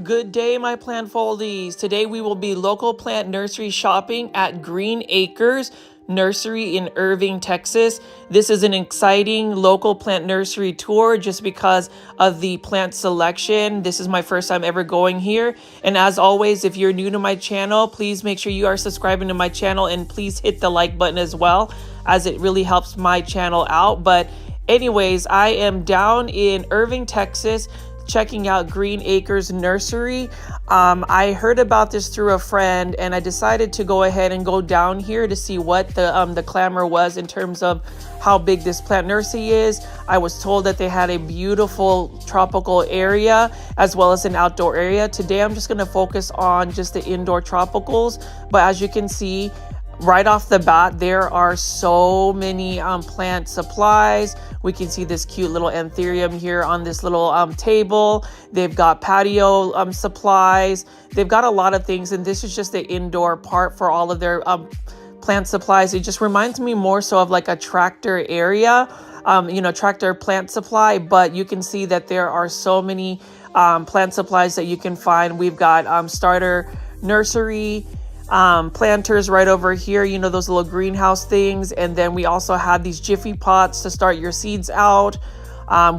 Good day, my plant foldies. Today we will be local plant nursery shopping at Green Acres Nursery in Irving, Texas. This is an exciting local plant nursery tour just because of the plant selection. This is my first time ever going here. And as always, if you're new to my channel, please make sure you are subscribing to my channel and please hit the like button as well, as it really helps my channel out. But anyways, I am down in Irving, Texas, checking out Green Acres Nursery. I heard about this through a friend and I decided to go ahead and go down here to see what the clamor was in terms of how big this plant nursery is. I was told that they had a beautiful tropical area as well as an outdoor area. Today I'm just going to focus on just the indoor tropicals, but as you can see, right off the bat, there are so many plant supplies. We can see this cute little anthurium here on this little table. They've got patio supplies. They've got a lot of things, and this is just the indoor part for all of their plant supplies. It just reminds me more so of like a tractor area, tractor plant supply, but you can see that there are so many plant supplies that you can find. We've got starter nursery planters right over here, those little greenhouse things, and then we also have these jiffy pots to start your seeds out.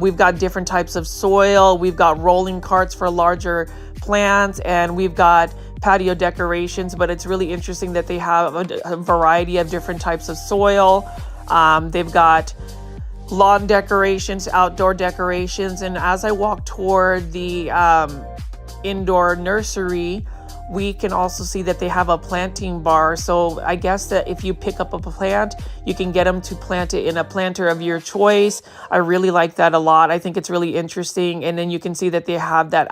We've got different types of soil, we've got rolling carts for larger plants, and we've got patio decorations. But it's really interesting that they have a variety of different types of soil. They've got lawn decorations, outdoor decorations, and as I walk toward the indoor nursery, we can also see that they have a planting bar. So I guess that if you pick up a plant, you can get them to plant it in a planter of your choice. I really like that a lot. I think it's really interesting. And then you can see that they have that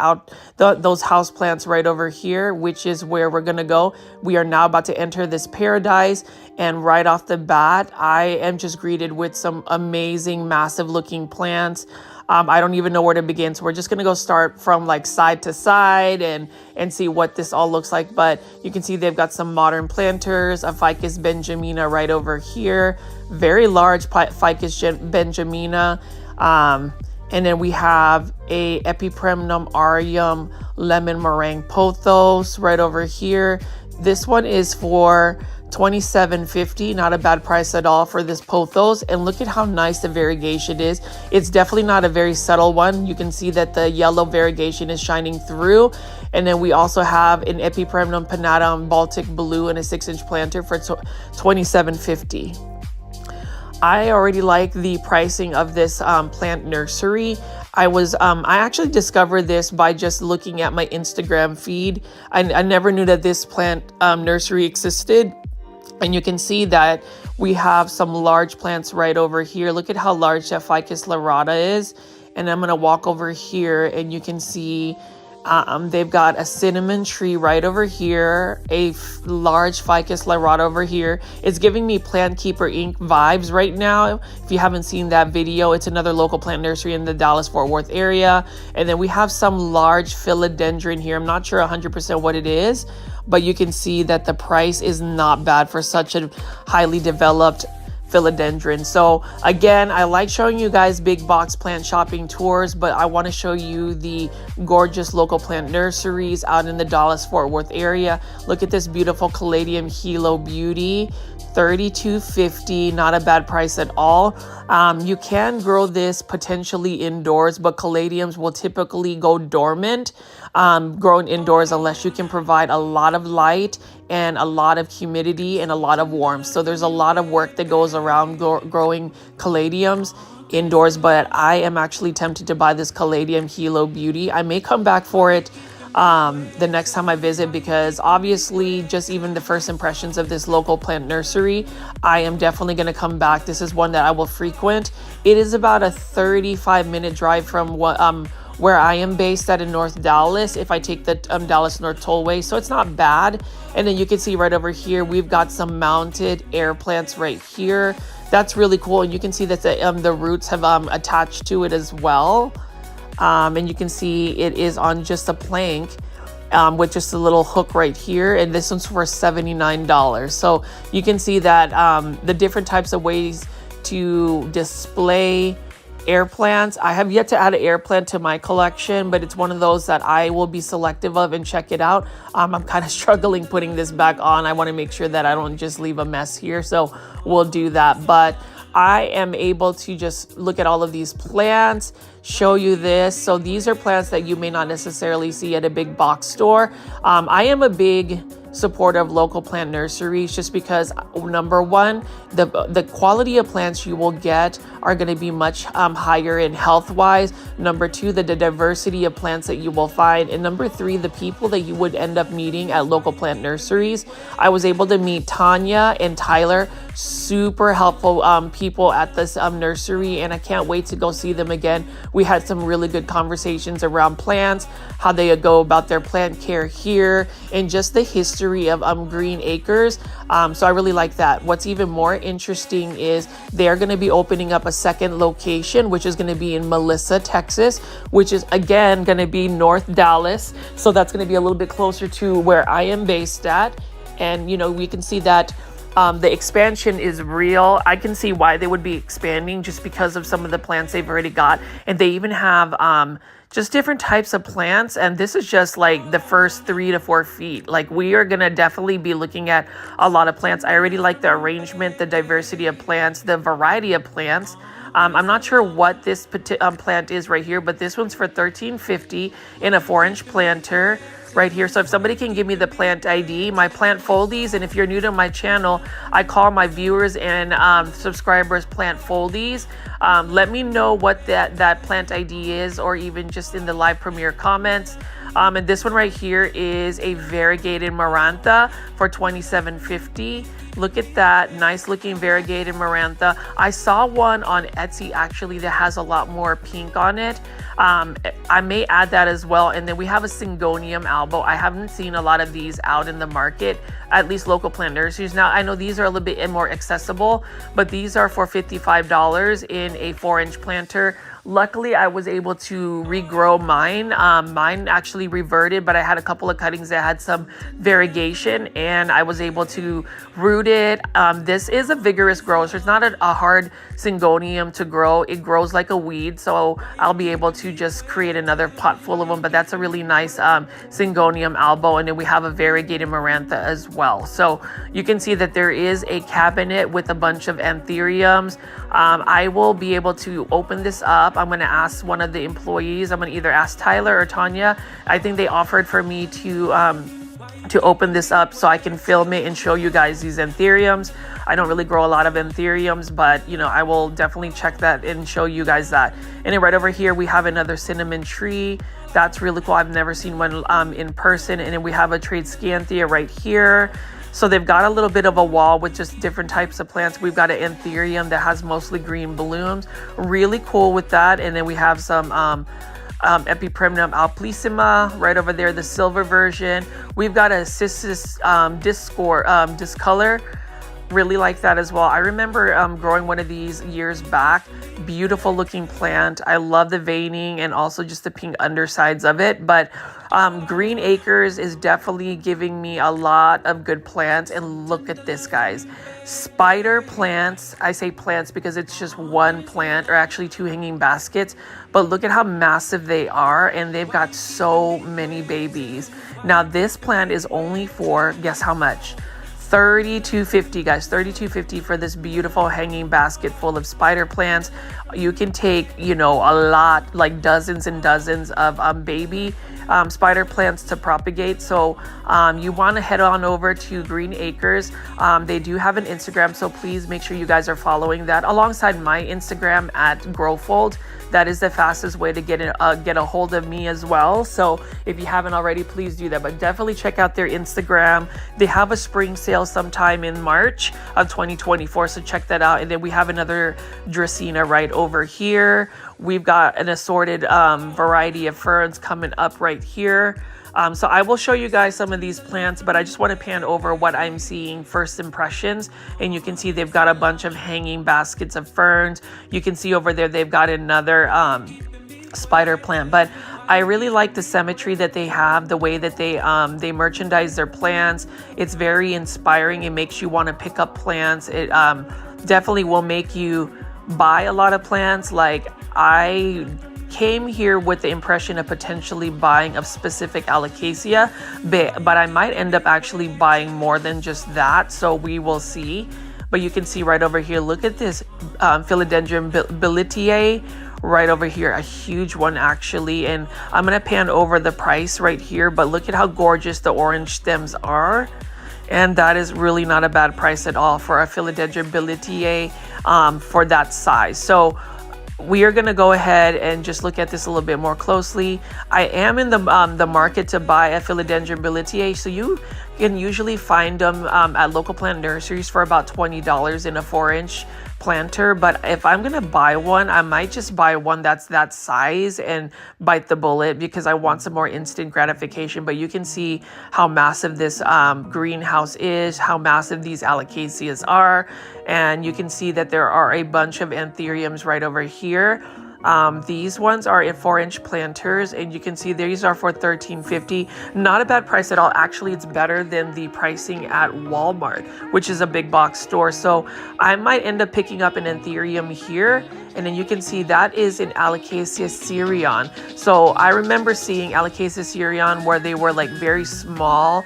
those house plants right over here, which is where we're gonna go. We are now about to enter this paradise. And right off the bat, I am just greeted with some amazing, massive looking plants. I don't even know where to begin. So we're just going to go start from like side to side and see what this all looks like. But you can see they've got some modern planters, a Ficus benjamina right over here, very large Ficus benjamina. And then we have a Epipremnum aureum lemon meringue pothos right over here. This one is for $27.50, not a bad price at all for this pothos. And look at how nice the variegation is. It's definitely not a very subtle one. You can see that the yellow variegation is shining through. And then we also have an Epipremnum pinnatum Baltic blue and a 6-inch planter for $27.50. I already like the pricing of this plant nursery. I actually discovered this by just looking at my Instagram feed. I never knew that this plant nursery existed. And you can see that we have some large plants right over here. Look at how large that Ficus lyrata is. And I'm going to walk over here and you can see they've got a cinnamon tree right over here, a large Ficus lyrata over here. It's giving me Plant Keeper Inc. vibes right now. If you haven't seen that video, it's another local plant nursery in the Dallas-Fort Worth area. And then we have some large philodendron here. I'm not sure 100% what it is, but you can see that the price is not bad for such a highly developed philodendron. So again, I like showing you guys big box plant shopping tours, but I want to show you the gorgeous local plant nurseries out in the Dallas-Fort Worth area. Look at this beautiful Caladium Hilo Beauty, $32.50, not a bad price at all. You can grow this potentially indoors, but caladiums will typically go dormant grown indoors unless you can provide a lot of light and a lot of humidity and a lot of warmth. So there's a lot of work that goes around growing caladiums indoors, but I am actually tempted to buy this Caladium Hilo Beauty. I may come back for it the next time I visit, because obviously just even the first impressions of this local plant nursery, I am definitely going to come back. This is one that I will frequent. It is about a 35-minute drive from where I am based at in North Dallas if I take the Dallas North Tollway, so it's not bad. And then you can see right over here we've got some mounted air plants right here. That's really cool, and you can see that the roots have attached to it as well. And you can see it is on just a plank with just a little hook right here, and this one's for $79. So you can see that the different types of ways to display air plants. I have yet to add an air plant to my collection, but it's one of those that I will be selective of and check it out. I'm kind of struggling putting this back on. I want to make sure that I don't just leave a mess here, so we'll do that. But I am able to just look at all of these plants, show you this. So these are plants that you may not necessarily see at a big box store. I am a big supporter of local plant nurseries just because, number one, the quality of plants you will get are going to be much higher in health wise. Number two, the diversity of plants that you will find. And number three, the people that you would end up meeting at local plant nurseries. I was able to meet Tanya and Tyler, super helpful people at this nursery, and I can't wait to go see them again. We had some really good conversations around plants, how they go about their plant care here, and just the history of Green Acres. So I really like that. What's even more interesting is they're going to be opening up a second location, which is going to be in Melissa, Texas, which is again going to be North Dallas. So that's going to be a little bit closer to where I am based at. And, you know, we can see that the expansion is real. I can see why they would be expanding just because of some of the plants they've already got. And they even have just different types of plants. And this is just like the first 3 to 4 feet. Like, we are going to definitely be looking at a lot of plants. I already like the arrangement, the diversity of plants, the variety of plants. I'm not sure what this plant is right here, but this one's for $13.50 in a 4-inch planter right here. So if somebody can give me the plant ID, my plant foldies, and if you're new to my channel, I call my viewers and subscribers plant foldies. Let me know what that plant ID is, or even just in the live premiere comments. And this one right here is a variegated Marantha for $27.50. Look at that nice looking variegated Marantha. I saw one on Etsy actually that has a lot more pink on it. I may add that as well. And then we have a Syngonium albo. I haven't seen a lot of these out in the market, at least local plant nurseries. Now, I know these are a little bit more accessible, but these are for $55 in a 4-inch planter. Luckily, I was able to regrow mine. Mine actually reverted, but I had a couple of cuttings that had some variegation, and I was able to root it. This is a vigorous grower, so it's not a hard Syngonium to grow. It grows like a weed, so I'll be able to just create another pot full of them. But that's a really nice Syngonium albo, and then we have a variegated Marantha as well. So you can see that there is a cabinet with a bunch of anthuriums. I will be able to open this up. I'm going to ask one of the employees. I'm going to either ask Tyler or Tanya. I think they offered for me to open this up so I can film it and show you guys these anthuriums. I don't really grow a lot of anthuriums, but you know, I will definitely check that and show you guys that. And then right over here we have another cinnamon tree. That's really cool. I've never seen one in person. And then we have a Tradescanthia right here. So they've got a little bit of a wall with just different types of plants. We've got an anthurium that has mostly green blooms. Really cool with that. And then we have some Epipremnum alplissima right over there, the silver version. We've got a Cissus discolor. Really like that as well. I remember growing one of these years back. Beautiful looking plant. I love the veining and also just the pink undersides of it. But Green Acres is definitely giving me a lot of good plants. And look at this, guys. Spider plants. I say plants because it's just one plant, or actually 2 hanging baskets. But look at how massive they are, and they've got so many babies. Now this plant is only for, guess how much? $32.50, guys. $32.50 for this beautiful hanging basket full of spider plants. You can take, you know, a lot, like dozens and dozens of baby spider plants to propagate. So you want to head on over to Green Acres. They do have an Instagram, so please make sure you guys are following that alongside my Instagram at Growfold. That is the fastest way to get a hold of me as well. So if you haven't already, please do that. But definitely check out their Instagram. They have a spring sale sometime in March of 2024. So check that out. And then we have another Dracaena right over here. We've got an assorted variety of ferns coming up right here. So I will show you guys some of these plants, but I just want to pan over what I'm seeing first impressions. And you can see they've got a bunch of hanging baskets of ferns. You can see over there they've got another spider plant. But I really like the symmetry that they have, the way that they merchandise their plants. It's very inspiring. It makes you want to pick up plants. It definitely will make you buy a lot of plants. Like, I came here with the impression of potentially buying a specific alocasia, but I might end up actually buying more than just that, so we will see. But you can see right over here, look at this philodendron bilitiae right over here, a huge one actually. And I'm gonna pan over the price right here, but look at how gorgeous the orange stems are. And that is really not a bad price at all for a philodendron bilitiae for that size. So we are going to go ahead and just look at this a little bit more closely. I am in the market to buy a philodendron bilitiae. So you can usually find them at local plant nurseries for about $20 in a 4-inch planter. But if I'm going to buy one, I might just buy one that's that size and bite the bullet, because I want some more instant gratification. But you can see how massive this greenhouse is, how massive these alocasias are. And you can see that there are a bunch of anthuriums right over here. These ones are in 4-inch planters, and you can see these are for $13.50. Not a bad price at all. Actually, it's better than the pricing at Walmart, which is a big box store. So I might end up picking up an anthurium here. And then you can see that is an Alocasia syrion. So I remember seeing Alocasia syrion where they were like very small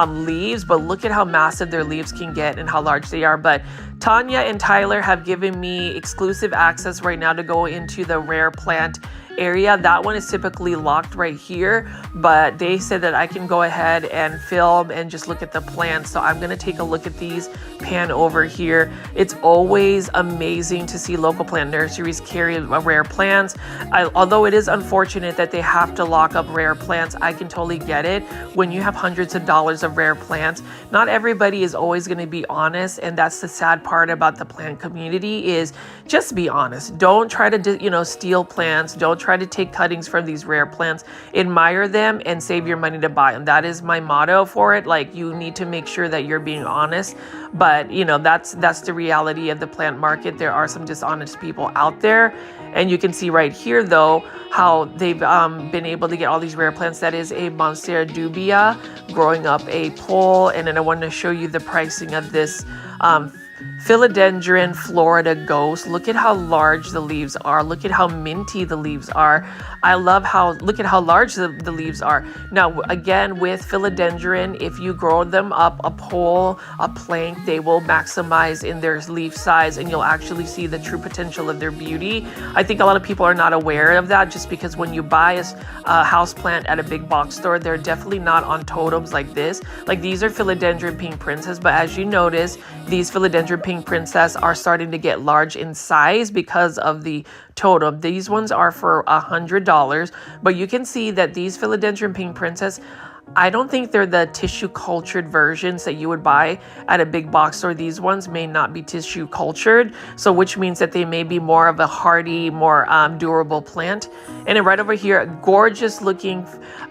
leaves, but look at how massive their leaves can get and how large they are. But Tanya and Tyler have given me exclusive access right now to go into the rare plant area. That one is typically locked right here, but they said that I can go ahead and film and just look at the plants. So I'm going to take a look at these, pan over here. It's always amazing to see local plant nurseries carry rare plants. Although it is unfortunate that they have to lock up rare plants, I can totally get it. When you have hundreds of dollars of rare plants, not everybody is always going to be honest, and that's the sad part about the plant community, is just be honest. Don't try to steal plants. Don't try to take cuttings from these rare plants. Admire them and save your money to buy them. That is my motto for it. Like, you need to make sure that you're being honest. But that's the reality of the plant market. There are some dishonest people out there. And you can see right here though how they've been able to get all these rare plants. That is a Monstera dubia growing up a pole. And then I want to show you the pricing of this Philodendron Florida Ghost. Look at how large the leaves are. Look at how minty the leaves are. I love look at how large the leaves are. Now, again, with philodendron, if you grow them up a pole, a plank, they will maximize in their leaf size, and you'll actually see the true potential of their beauty. I think a lot of people are not aware of that, just because when you buy a house plant at a big box store, they're definitely not on totems like this. Like, these are philodendron pink princess, but as you notice, these philodendron pink princess are starting to get large in size because of the totem. These ones are for $100, but you can see that these philodendron pink princess, I don't think they're the tissue cultured versions that you would buy at a big box store. These ones may not be tissue cultured, so which means that they may be more of a hardy, more durable plant. And then right over here, gorgeous looking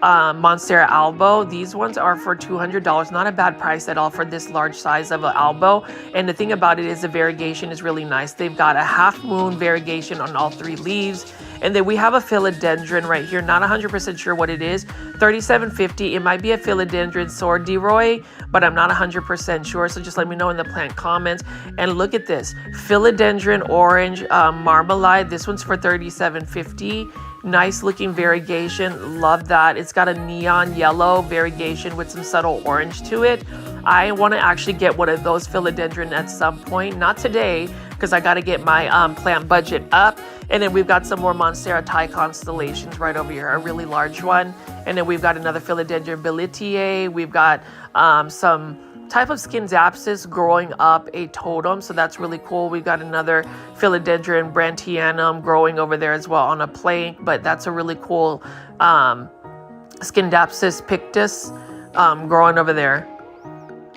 Monstera albo. These ones are for $200. Not a bad price at all for this large size of an albo. And the thing about it is the variegation is really nice. They've got a half moon variegation on all 3 leaves. And then we have a philodendron right here. Not 100% sure what it is. $37.50. It might be a philodendron sordiroy, but I'm not 100% sure. So just let me know in the plant comments. And look at this. Philodendron orange marmalade. This one's for $37.50. Nice looking variegation. Love that. It's got a neon yellow variegation with some subtle orange to it. I want to actually get one of those philodendron at some point. Not today, because I got to get my plant budget up. And then we've got some more Monstera Thai constellations right over here, a really large one. And then we've got another philodendron bilitiae. We've got some type of Schinsapsis growing up a totem, so that's really cool. We've got another philodendron brantianum growing over there as well on a plank, but that's a really cool Schinsapsis pictus growing over there.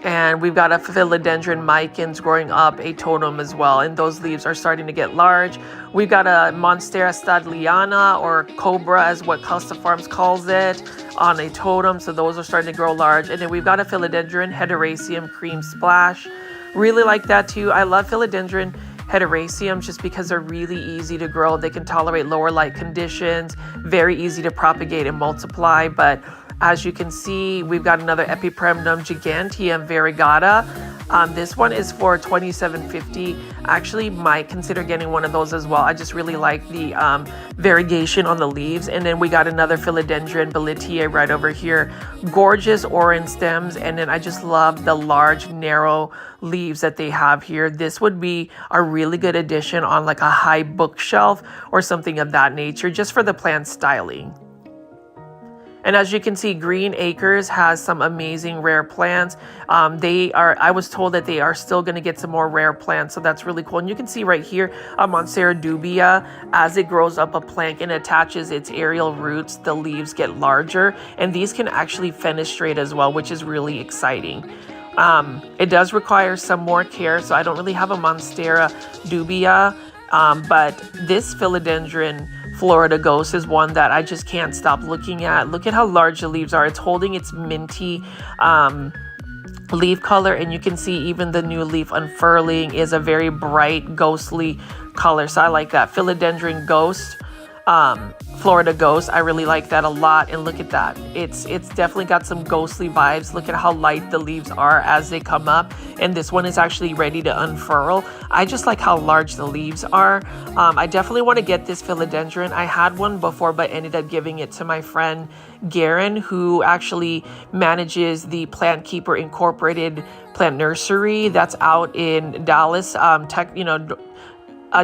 And we've got a philodendron micans growing up a totem as well, and those leaves are starting to get large. We've got a Monstera stadliana, or cobra as what Costa Farms calls it, on a totem, so those are starting to grow large. And then we've got a philodendron hederaceum cream splash. Really like that too. I love philodendron hederaceums just because they're really easy to grow. They can tolerate lower light conditions, very easy to propagate and multiply. But As you can see, we've got another Epipremnum giganteum variegata. This one is for $27.50. Actually might consider getting one of those as well. I just really like the variegation on the leaves. And then we got another Philodendron Bellitiae right over here. Gorgeous orange stems. And then I just love the large, narrow leaves that they have here. This would be a really good addition on like a high bookshelf or something of that nature, just for the plant styling. And as you can see, Green Acres has some amazing rare plants. I was told that they are still going to get some more rare plants, so that's really cool. And you can see right here, Monstera dubia, as it grows up a plant and attaches its aerial roots, the leaves get larger, and these can actually fenestrate as well, which is really exciting. It does require some more care, so I don't really have a Monstera dubia, but this Philodendron Florida Ghost is one that I just can't stop looking at. Look at how large the leaves are. It's holding its minty leaf color, and you can see even the new leaf unfurling is a very bright ghostly color, so I like that. Philodendron Ghost, Florida Ghost, I really like that a lot. And look at that, it's definitely got some ghostly vibes. Look at how light the leaves are as they come up, and this one is actually ready to unfurl. I just like how large the leaves are. I definitely want to get this philodendron. I had one before but ended up giving it to my friend Garen, who actually manages the Plant Keeper Incorporated plant nursery that's out in Dallas,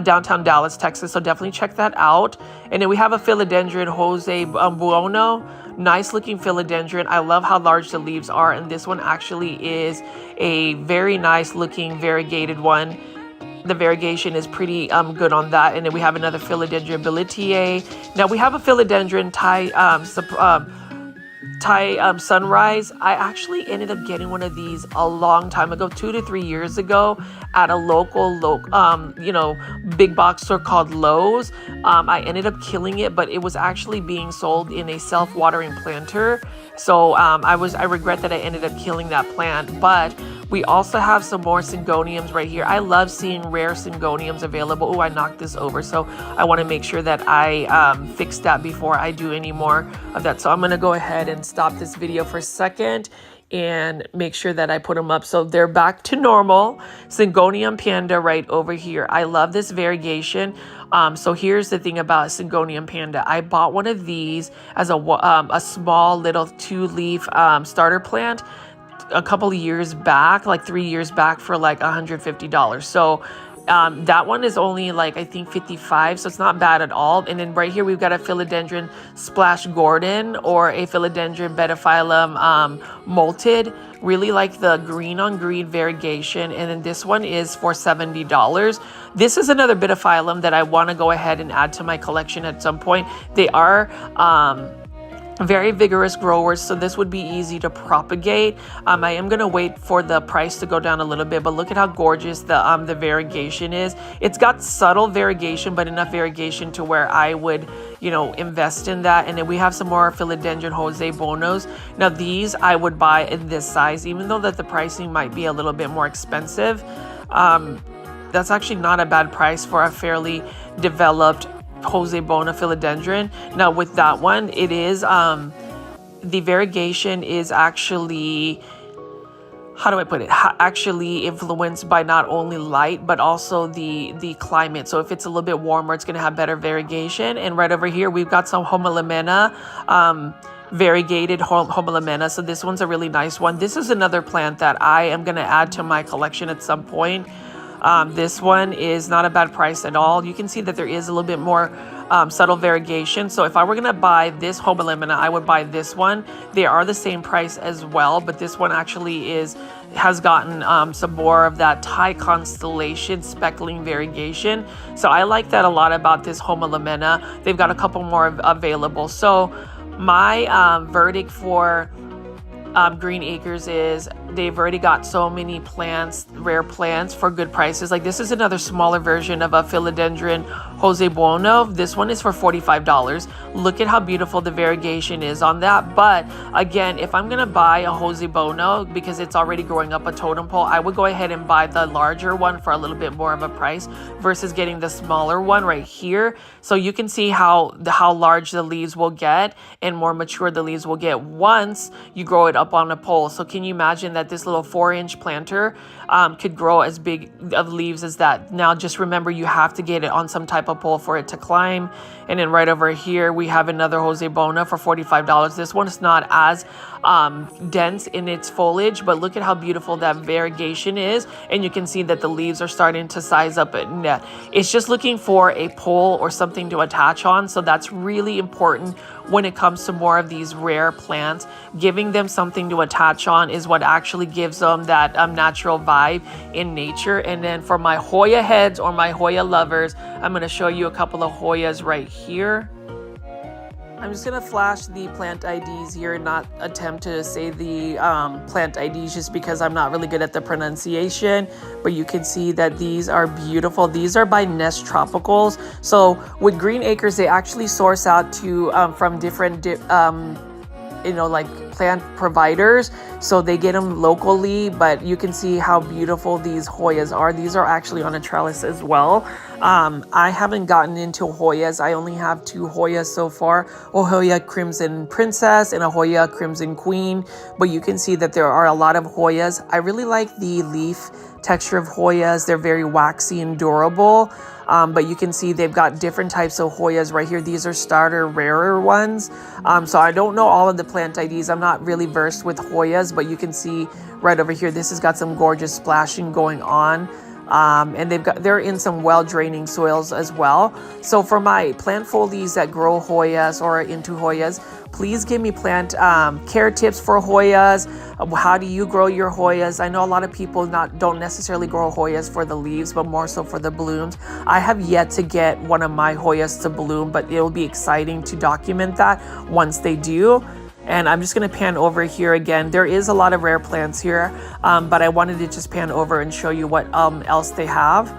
downtown Dallas, Texas. So definitely check that out. And then we have a Philodendron Jose Buono. Nice looking philodendron. I love how large the leaves are. And this one actually is a very nice looking variegated one. The variegation is pretty good on that. And then we have another Philodendron Bellitiae. Now we have a Philodendron Thai Sunrise. I actually ended up getting one of these a long time ago, 2 to 3 years ago, at a local big box store called Lowe's. I ended up killing it, but it was actually being sold in a self-watering planter. So I regret that I ended up killing that plant. But we also have some more Syngoniums right here. I love seeing rare Syngoniums available. Oh, I knocked this over, so I want to make sure that I fix that before I do any more of that. So I'm going to go ahead and stop this video for a second and make sure that I put them up. So they're back to normal. Syngonium Panda right over here. I love this variegation. So here's the thing about Syngonium Panda. I bought one of these as a small little 2-leaf starter plant a couple of years back, like 3 years back, for like $150. So that one is only like, I think, $55, so it's not bad at all. And then right here we've got a Philodendron Splash Gordon, or a Philodendron Betaphyllum Molted. Really like the green on green variegation. And then this one is for $70. This is another Betaphyllum that I want to go ahead and add to my collection at some point. They are very vigorous growers, so this would be easy to propagate. I am going to wait for the price to go down a little bit, but look at how gorgeous the variegation is. It's got subtle variegation, but enough variegation to where I would, invest in that. And then we have some more Philodendron Jose Bonos. Now these I would buy in this size, even though that the pricing might be a little bit more expensive. That's actually not a bad price for a fairly developed Jose Bona philodendron. Now with that one, it is the variegation is actually, how do I put it, actually influenced by not only light but also the climate. So if it's a little bit warmer, it's going to have better variegation. And right over here we've got some Homolemena, variegated Homolemena. So this one's a really nice one. This is another plant that I am going to add to my collection at some point. This one is not a bad price at all. You can see that there is a little bit more subtle variegation. So if I were going to buy this Homolemena, I would buy this one. They are the same price as well, but this one actually has gotten some more of that Thai constellation speckling variegation. So I like that a lot about this Homolemena. They've got a couple more available. So my verdict for Green Acres is they've already got so many plants, rare plants for good prices. Like this is another smaller version of a philodendron Jose Bono. This one is for $45. Look at how beautiful the variegation is on that. But again, if I'm gonna buy a Jose Bono because it's already growing up a totem pole, I would go ahead and buy the larger one for a little bit more of a price versus getting the smaller one right here. So you can see how large the leaves will get and more mature the leaves will get once you grow it up on a pole. So can you imagine that this little 4-inch planter could grow as big of leaves as that? Now just remember, you have to get it on some type of pole for it to climb. And then right over here we have another Jose Bono for $45. This one is not as dense in its foliage, but look at how beautiful that variegation is, and you can see that the leaves are starting to size up. And it's just looking for a pole or something to attach on. So that's really important when it comes to more of these rare plants. Giving them something to attach on is what actually gives them that natural vibe in nature. And then for my Hoya heads or my Hoya lovers, I'm going to show you a couple of Hoyas right here. I'm just going to flash the plant IDs here and not attempt to say the plant IDs just because I'm not really good at the pronunciation. But you can see that these are beautiful. These are by Nest Tropicals. So with Green Acres, they actually source out to from different like plant providers, so they get them locally. But you can see how beautiful these Hoyas are. These are actually on a trellis as well. I haven't gotten into Hoyas. I only have 2 Hoyas so far, a Hoya Crimson Princess and a Hoya Crimson Queen. But you can see that there are a lot of Hoyas. I really like the leaf texture of Hoyas. They're very waxy and durable. But you can see they've got different types of Hoyas right here. These are starter rarer ones. So I don't know all of the plant IDs. I'm not really versed with Hoyas, but you can see right over here, this has got some gorgeous splashing going on. And they're in some well-draining soils as well. So for my plant foldies that grow Hoyas or are into Hoyas, please give me plant care tips for Hoyas. How do you grow your Hoyas? I know a lot of people don't necessarily grow Hoyas for the leaves, but more so for the blooms. I have yet to get one of my Hoyas to bloom, but it'll be exciting to document that once they do. And I'm just going to pan over here again. There is a lot of rare plants here, but I wanted to just pan over and show you what else they have.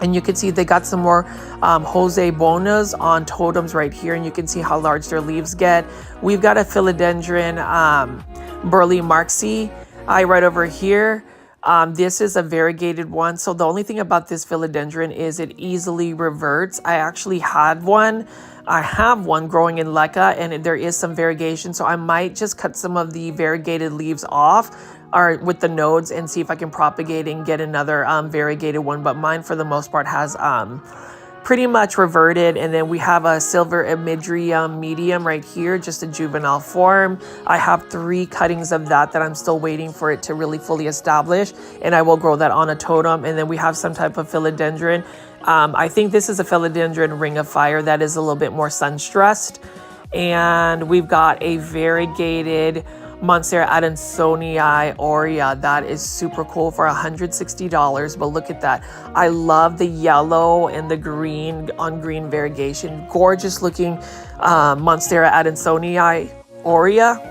And you can see they got some more Jose Bonas on totems right here, and you can see how large their leaves get. We've got a philodendron Burley Marxie right over here. This is a variegated one. So the only thing about this philodendron is it easily reverts. I actually had one. I have one growing in leca, and there is some variegation. So I might just cut some of the variegated leaves off or with the nodes and see if I can propagate and get another variegated one. But mine for the most part has pretty much reverted. And then we have a silver imidrium medium right here, just a juvenile form. I have 3 cuttings of that I'm still waiting for it to really fully establish, and I will grow that on a totem. And then we have some type of philodendron. I think this is a philodendron ring of fire that is a little bit more sun stressed. And we've got a variegated Monstera Adansonii aurea that is super cool for $160. But look at that. I love the yellow and the green on green variegation. Gorgeous looking Monstera Adansonii aurea.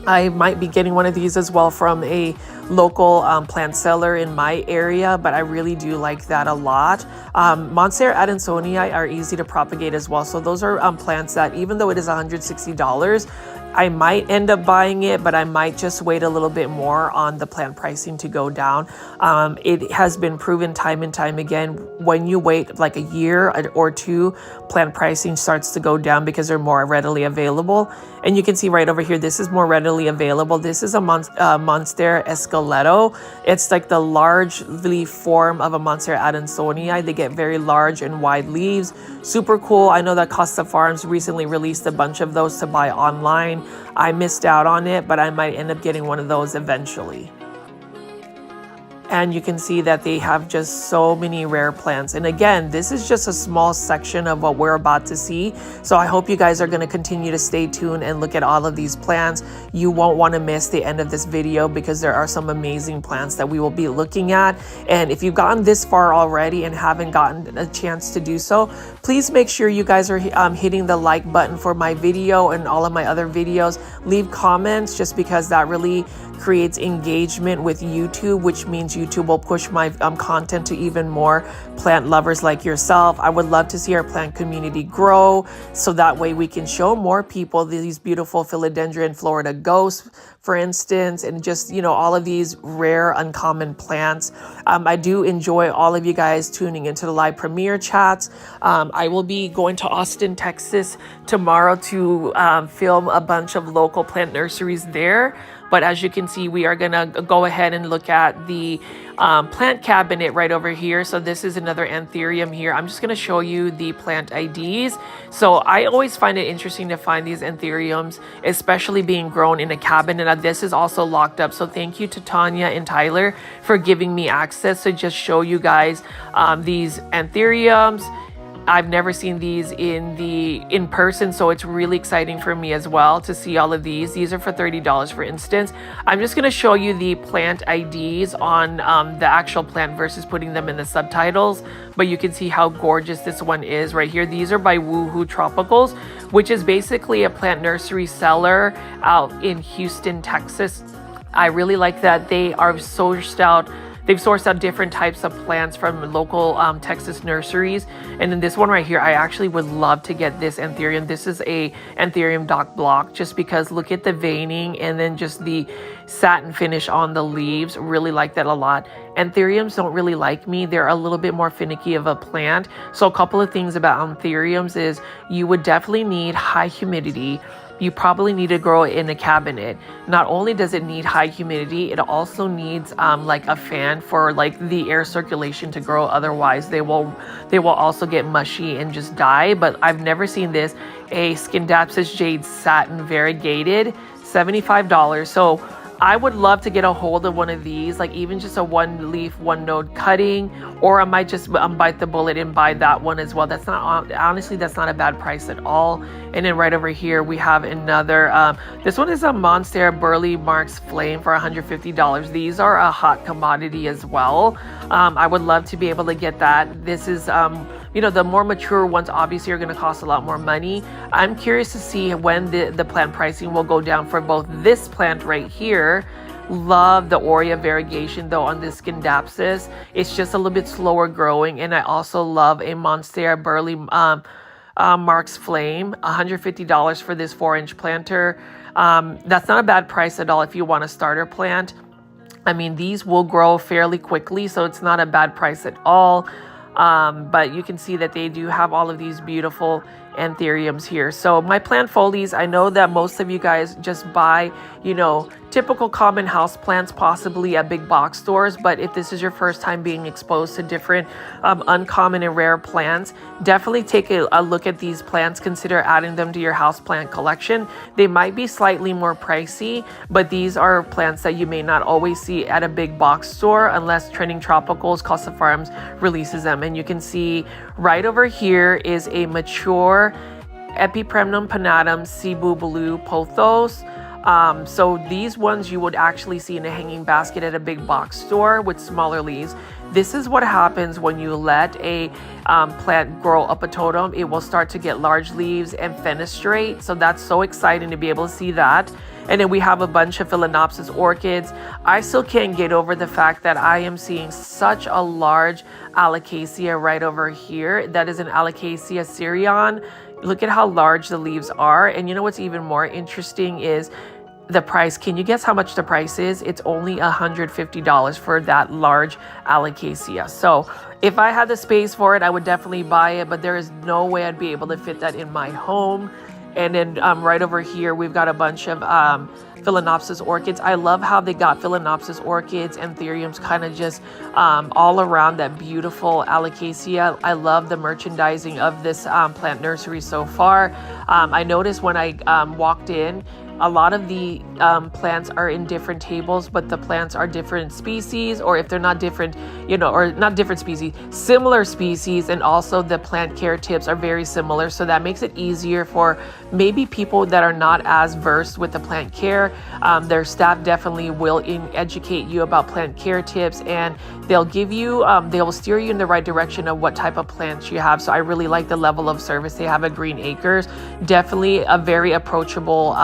I might be getting one of these as well from a local plant seller in my area, but I really do like that a lot. Monstera Adansonii are easy to propagate as well. So those are plants that, even though it is $160, I might end up buying it, but I might just wait a little bit more on the plant pricing to go down. It has been proven time and time again, when you wait like a year or 2, plant pricing starts to go down because they're more readily available. And you can see right over here, this is more readily available. This is a Monstera Esqueleto. It's like the large leaf form of a Monstera Adansonii. They get very large and wide leaves. Super cool. I know that Costa Farms recently released a bunch of those to buy online. I missed out on it, but I might end up getting one of those eventually. And you can see that they have just so many rare plants. And again, this is just a small section of what we're about to see. So I hope you guys are going to continue to stay tuned and look at all of these plants. You won't want to miss the end of this video because there are some amazing plants that we will be looking at. And if you've gotten this far already and haven't gotten a chance to do so, please make sure you guys are hitting the like button for my video and all of my other videos. Leave comments just because that really creates engagement with YouTube, which means YouTube will push my content to even more plant lovers like yourself. I would love to see our plant community grow so that way we can show more people these beautiful philodendron Florida ghosts, for instance, and just, you know, all of these rare, uncommon plants. I do enjoy all of you guys tuning into the live premiere chats. I will be going to Austin, Texas tomorrow to film a bunch of local plant nurseries there. But as you can see, we are gonna go ahead and look at the plant cabinet right over here. So this is another anthurium here. I'm just gonna show you the plant IDs. So I always find it interesting to find these anthuriums, especially being grown in a cabinet. Now this is also locked up. So thank you to Tanya and Tyler for giving me access to just show you guys these anthuriums. I've never seen these in person, so it's really exciting for me as well to see all of these. These are for $30, for instance. I'm just going to show you the plant IDs on the actual plant versus putting them in the subtitles, but you can see how gorgeous this one is right here. These are by Woohoo Tropicals, which is basically a plant nursery seller out in Houston, Texas. I really like that they are sourced out. They've sourced out different types of plants from local Texas nurseries. And then this one right here, I actually would love to get this anthurium. This is a anthurium dock block, just because look at the veining and then just the satin finish on the leaves. Really like that a lot. Anthuriums don't really like me. They're a little bit more finicky of a plant. So a couple of things about anthuriums is you would definitely need high humidity. You probably need to grow it in a cabinet. Not only does it need high humidity, it also needs like a fan for like the air circulation to grow. Otherwise, they will also get mushy and just die. But I've never seen this. A Scindapsus jade satin variegated, $75. So I would love to get a hold of one of these, like even just a one leaf, one node cutting, or I might just bite the bullet and buy that one as well. That's not, honestly, that's not a bad price at all. And then right over here, we have another, this one is a Monstera Burley Marks Flame for $150. These are a hot commodity as well. I would love to be able to get that. This is, you know, the more mature ones obviously are going to cost a lot more money. I'm curious to see when the plant pricing will go down for both this plant right here. Love the Aurea variegation though on this Scindapsus. It's just a little bit slower growing. And I also love a Monstera Burley Marks Flame, $150 for this 4-inch planter. That's not a bad price at all if you want a starter plant. I mean, these will grow fairly quickly, so it's not a bad price at all. But you can see that they do have all of these beautiful anthuriums here. So my plant folies, I know that most of you guys just buy, you know, typical common house plants, possibly at big box stores. But if this is your first time being exposed to different uncommon and rare plants, definitely take a look at these plants. Consider adding them to your house plant collection. They might be slightly more pricey, but these are plants that you may not always see at a big box store unless Trending Tropicals, Costa Farms releases them. And you can see right over here is a mature Epipremnum panatum Cebu Blue Pothos. So these ones you would actually see in a hanging basket at a big box store with smaller leaves. This is what happens when you let a plant grow up a totem. It will start to get large leaves and fenestrate. So that's so exciting to be able to see that. And then we have a bunch of Phalaenopsis orchids. I still can't get over the fact that I am seeing such a large Alocasia right over here. That is an Alocasia Syrion. Look at how large the leaves are. And you know what's even more interesting is the price. Can you guess how much the price is? It's only $150 for that large Alocasia. So if I had the space for it, I would definitely buy it, but there is no way I'd be able to fit that in my home. And then right over here, we've got a bunch of Phalaenopsis orchids. I love how they got Phalaenopsis orchids and anthuriums kind of just all around that beautiful alocasia. I love the merchandising of this plant nursery so far. I noticed when I walked in, a lot of the plants are in different tables, but the plants are different species, or if they're not different, or not different species, similar species, and also the plant care tips are very similar. So that makes it easier for maybe people that are not as versed with the plant care. Their staff definitely will educate you about plant care tips, and they'll give you, they will steer you in the right direction of what type of plants you have. So I really like the level of service they have at Green Acres. Definitely a very approachable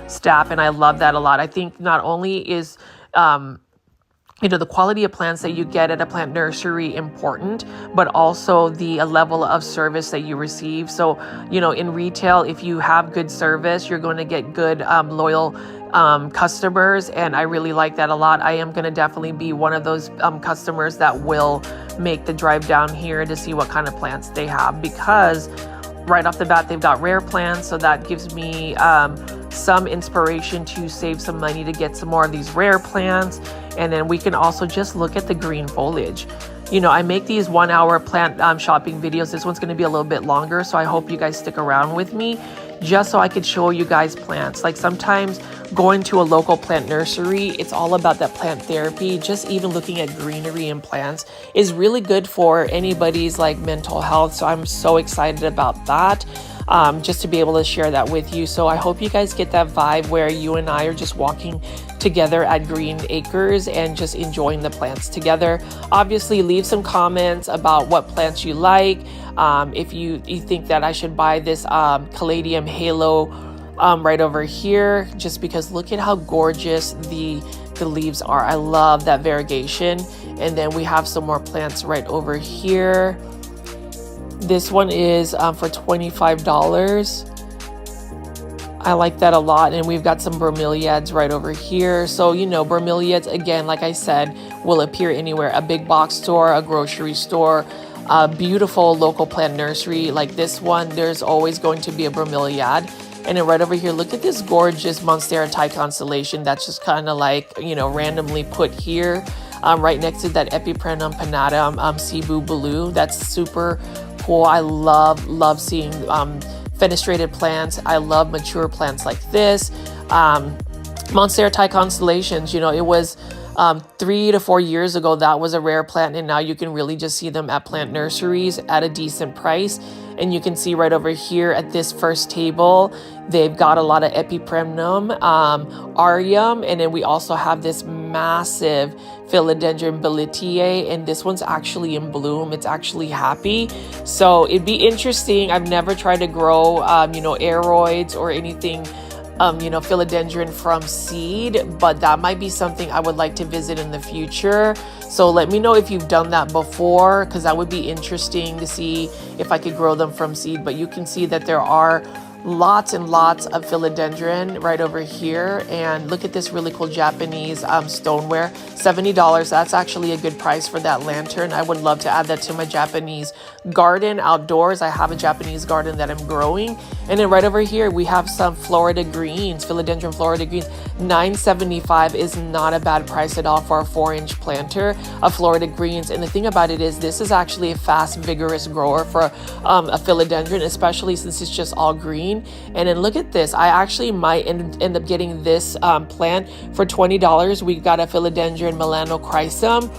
staff, and I love that a lot. I think not only is the quality of plants that you get at a plant nursery important, but also the level of service that you receive. So, in retail, if you have good service, you're going to get good, loyal customers, and I really like that a lot. I am going to definitely be one of those customers that will make the drive down here to see what kind of plants they have, because right off the bat, they've got rare plants, so that gives me some inspiration to save some money to get some more of these rare plants. And then we can also just look at the green foliage. I make these 1 hour plant shopping videos. This one's going to be a little bit longer, so I hope you guys stick around with me just so I could show you guys plants. Like sometimes going to a local plant nursery, it's all about that plant therapy. Just even looking at greenery and plants is really good for anybody's like mental health. So I'm so excited about that. Just to be able to share that with you. So I hope you guys get that vibe where you and I are just walking together at Green Acres and just enjoying the plants together. Obviously, leave some comments about what plants you like. If you think that I should buy this Caladium Halo right over here, just because look at how gorgeous the leaves are. I love that variegation. And then we have some more plants right over here. This one is for $25. I like that a lot. And we've got some bromeliads right over here. So, bromeliads, again, like I said, will appear anywhere. A big box store, a grocery store, a beautiful local plant nursery like this one. There's always going to be a bromeliad. And then right over here, look at this gorgeous Monstera Thai constellation that's just kind of like, randomly put here right next to that Epipremnum pinnatum Cebu blue. That's super cool. I love seeing fenestrated plants. I love mature plants like this. Monstera Thai constellations, it was 3 to 4 years ago that was a rare plant, and now you can really just see them at plant nurseries at a decent price. And you can see right over here at this first table, they've got a lot of Epipremnum, Arium, and then we also have this massive Philodendron Billetiae, and this one's actually in bloom. It's actually happy. So it'd be interesting. I've never tried to grow, aeroids or anything, philodendron from seed, but that might be something I would like to visit in the future. So let me know if you've done that before, because that would be interesting to see if I could grow them from seed. But you can see that there are lots and lots of philodendron right over here. And look at this really cool Japanese stoneware, $70. That's actually a good price for that lantern. I would love to add that to my Japanese garden outdoors. I have a Japanese garden that I'm growing. And then right over here, we have some Florida greens, Philodendron Florida greens. $9.75 is not a bad price at all for a 4-inch planter of Florida greens. And the thing about it is this is actually a fast, vigorous grower for a philodendron, especially since it's just all green. And then look at this. I actually might end up getting this plant for $20. We've got a Philodendron Melanochrysum.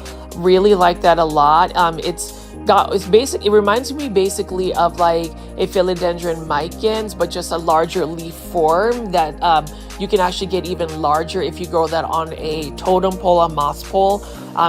Really like that a lot. It reminds me basically of like a Philodendron micans, but just a larger leaf form that you can actually get even larger if you grow that on a totem pole, a moss pole.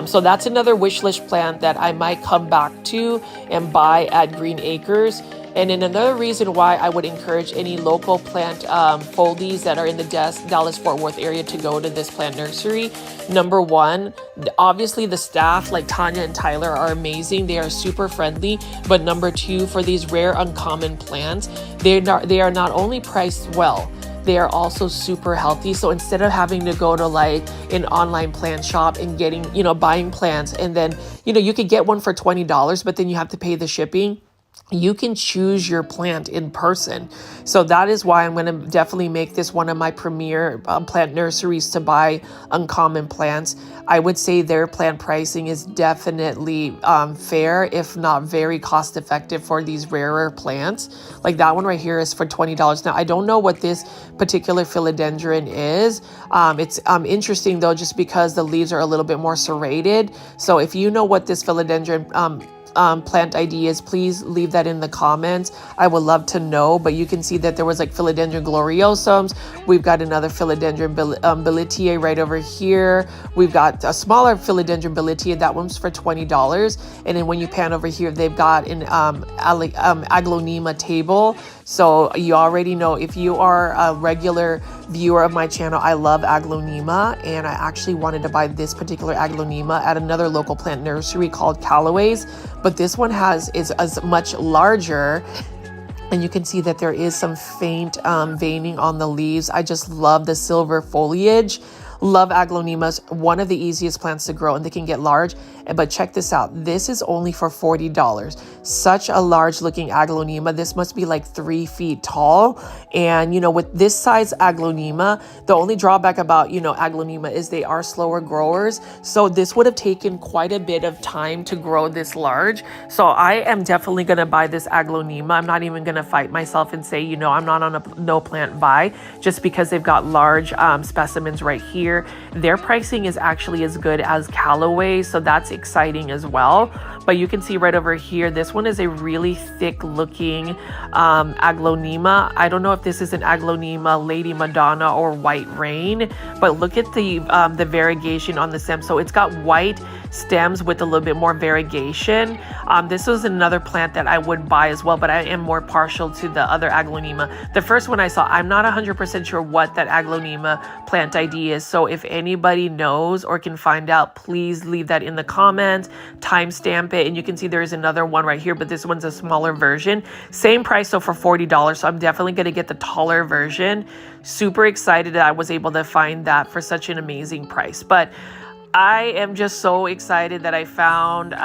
So that's another wish list plant that I might come back to and buy at Green Acres. And then another reason why I would encourage any local plant foldies that are in the Dallas-Fort Worth area to go to this plant nursery. Number one, obviously the staff like Tanya and Tyler are amazing. They are super friendly. But number two, for these rare uncommon plants, they are not only priced well, they are also super healthy. So instead of having to go to like an online plant shop and getting, buying plants, and then, you could get one for $20, but then you have to pay the shipping. you can choose your plant in person. So that is why I'm going to definitely make this one of my premier plant nurseries to buy uncommon plants. I would say their plant pricing is definitely fair, if not very cost effective for these rarer plants. Like that one right here is for $20. Now, I don't know what this particular philodendron is. It's interesting though, just because the leaves are a little bit more serrated. So if you know what this philodendron plant ideas, please leave that in the comments. I would love to know. But you can see that there was like philodendron gloriosums. We've got another philodendron billetiae right over here. We've got a smaller philodendron billetiae. That one's for $20. And then when you pan over here, they've got an aglonema table. So you already know, if you are a regular viewer of my channel, I love aglonema, and I actually wanted to buy this particular aglonema at another local plant nursery called Callaway's, but this one is much larger. And you can see that there is some faint veining on the leaves. I just love the silver foliage. Love aglonemas, one of the easiest plants to grow, and they can get large. But check this out. This is only for $40. Such a large looking aglonema. This must be like 3 feet tall. And, you know, with this size aglonema, the only drawback about, you know, aglonema is they are slower growers. So this would have taken quite a bit of time to grow this large. So I am definitely going to buy this aglonema. I'm not even going to fight myself and say, you know, I'm not on a no plant buy, just because they've got large specimens right here. Their pricing is actually as good as Callaway, so that's exciting as well. But you can see right over here, this one is a really thick looking aglonema. I don't know if this is an aglonema Lady Madonna or White Rain, but look at the variegation on the stem. So it's got white stems with a little bit more variegation. This was another plant that I would buy as well, but I am more partial to the other aglonema. The first one I saw, I'm not 100% sure what that aglonema plant ID is. So if anybody knows or can find out, please leave that in the comments, timestamp it. And you can see there is another one right here, but this one's a smaller version. Same price, so for $40. So I'm definitely going to get the taller version. Super excited that I was able to find that for such an amazing price. But I am just so excited that I found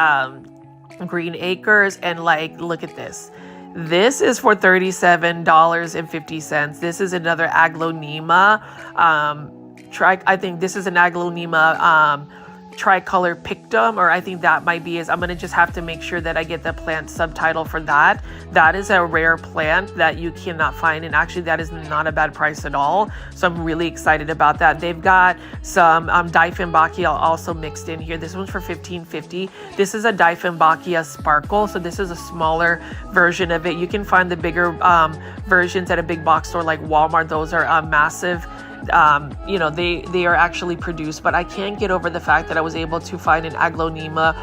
Green Acres, and like, look at this. This is for $37.50. This is another aglonema. I think this is an aglonema tricolor pictum, or I think that might be is. I'm going to just have to make sure that I get the plant subtitle for that. That is a rare plant that you cannot find, and actually that is not a bad price at all. So I'm really excited about that. They've got some Dieffenbachia also mixed in here. This one's for $15.50. This is a Dieffenbachia sparkle, so this is a smaller version of it. You can find the bigger versions at a big box store like Walmart. Those are massive. You know, they are actually produced, but I can't get over the fact that I was able to find an aglonema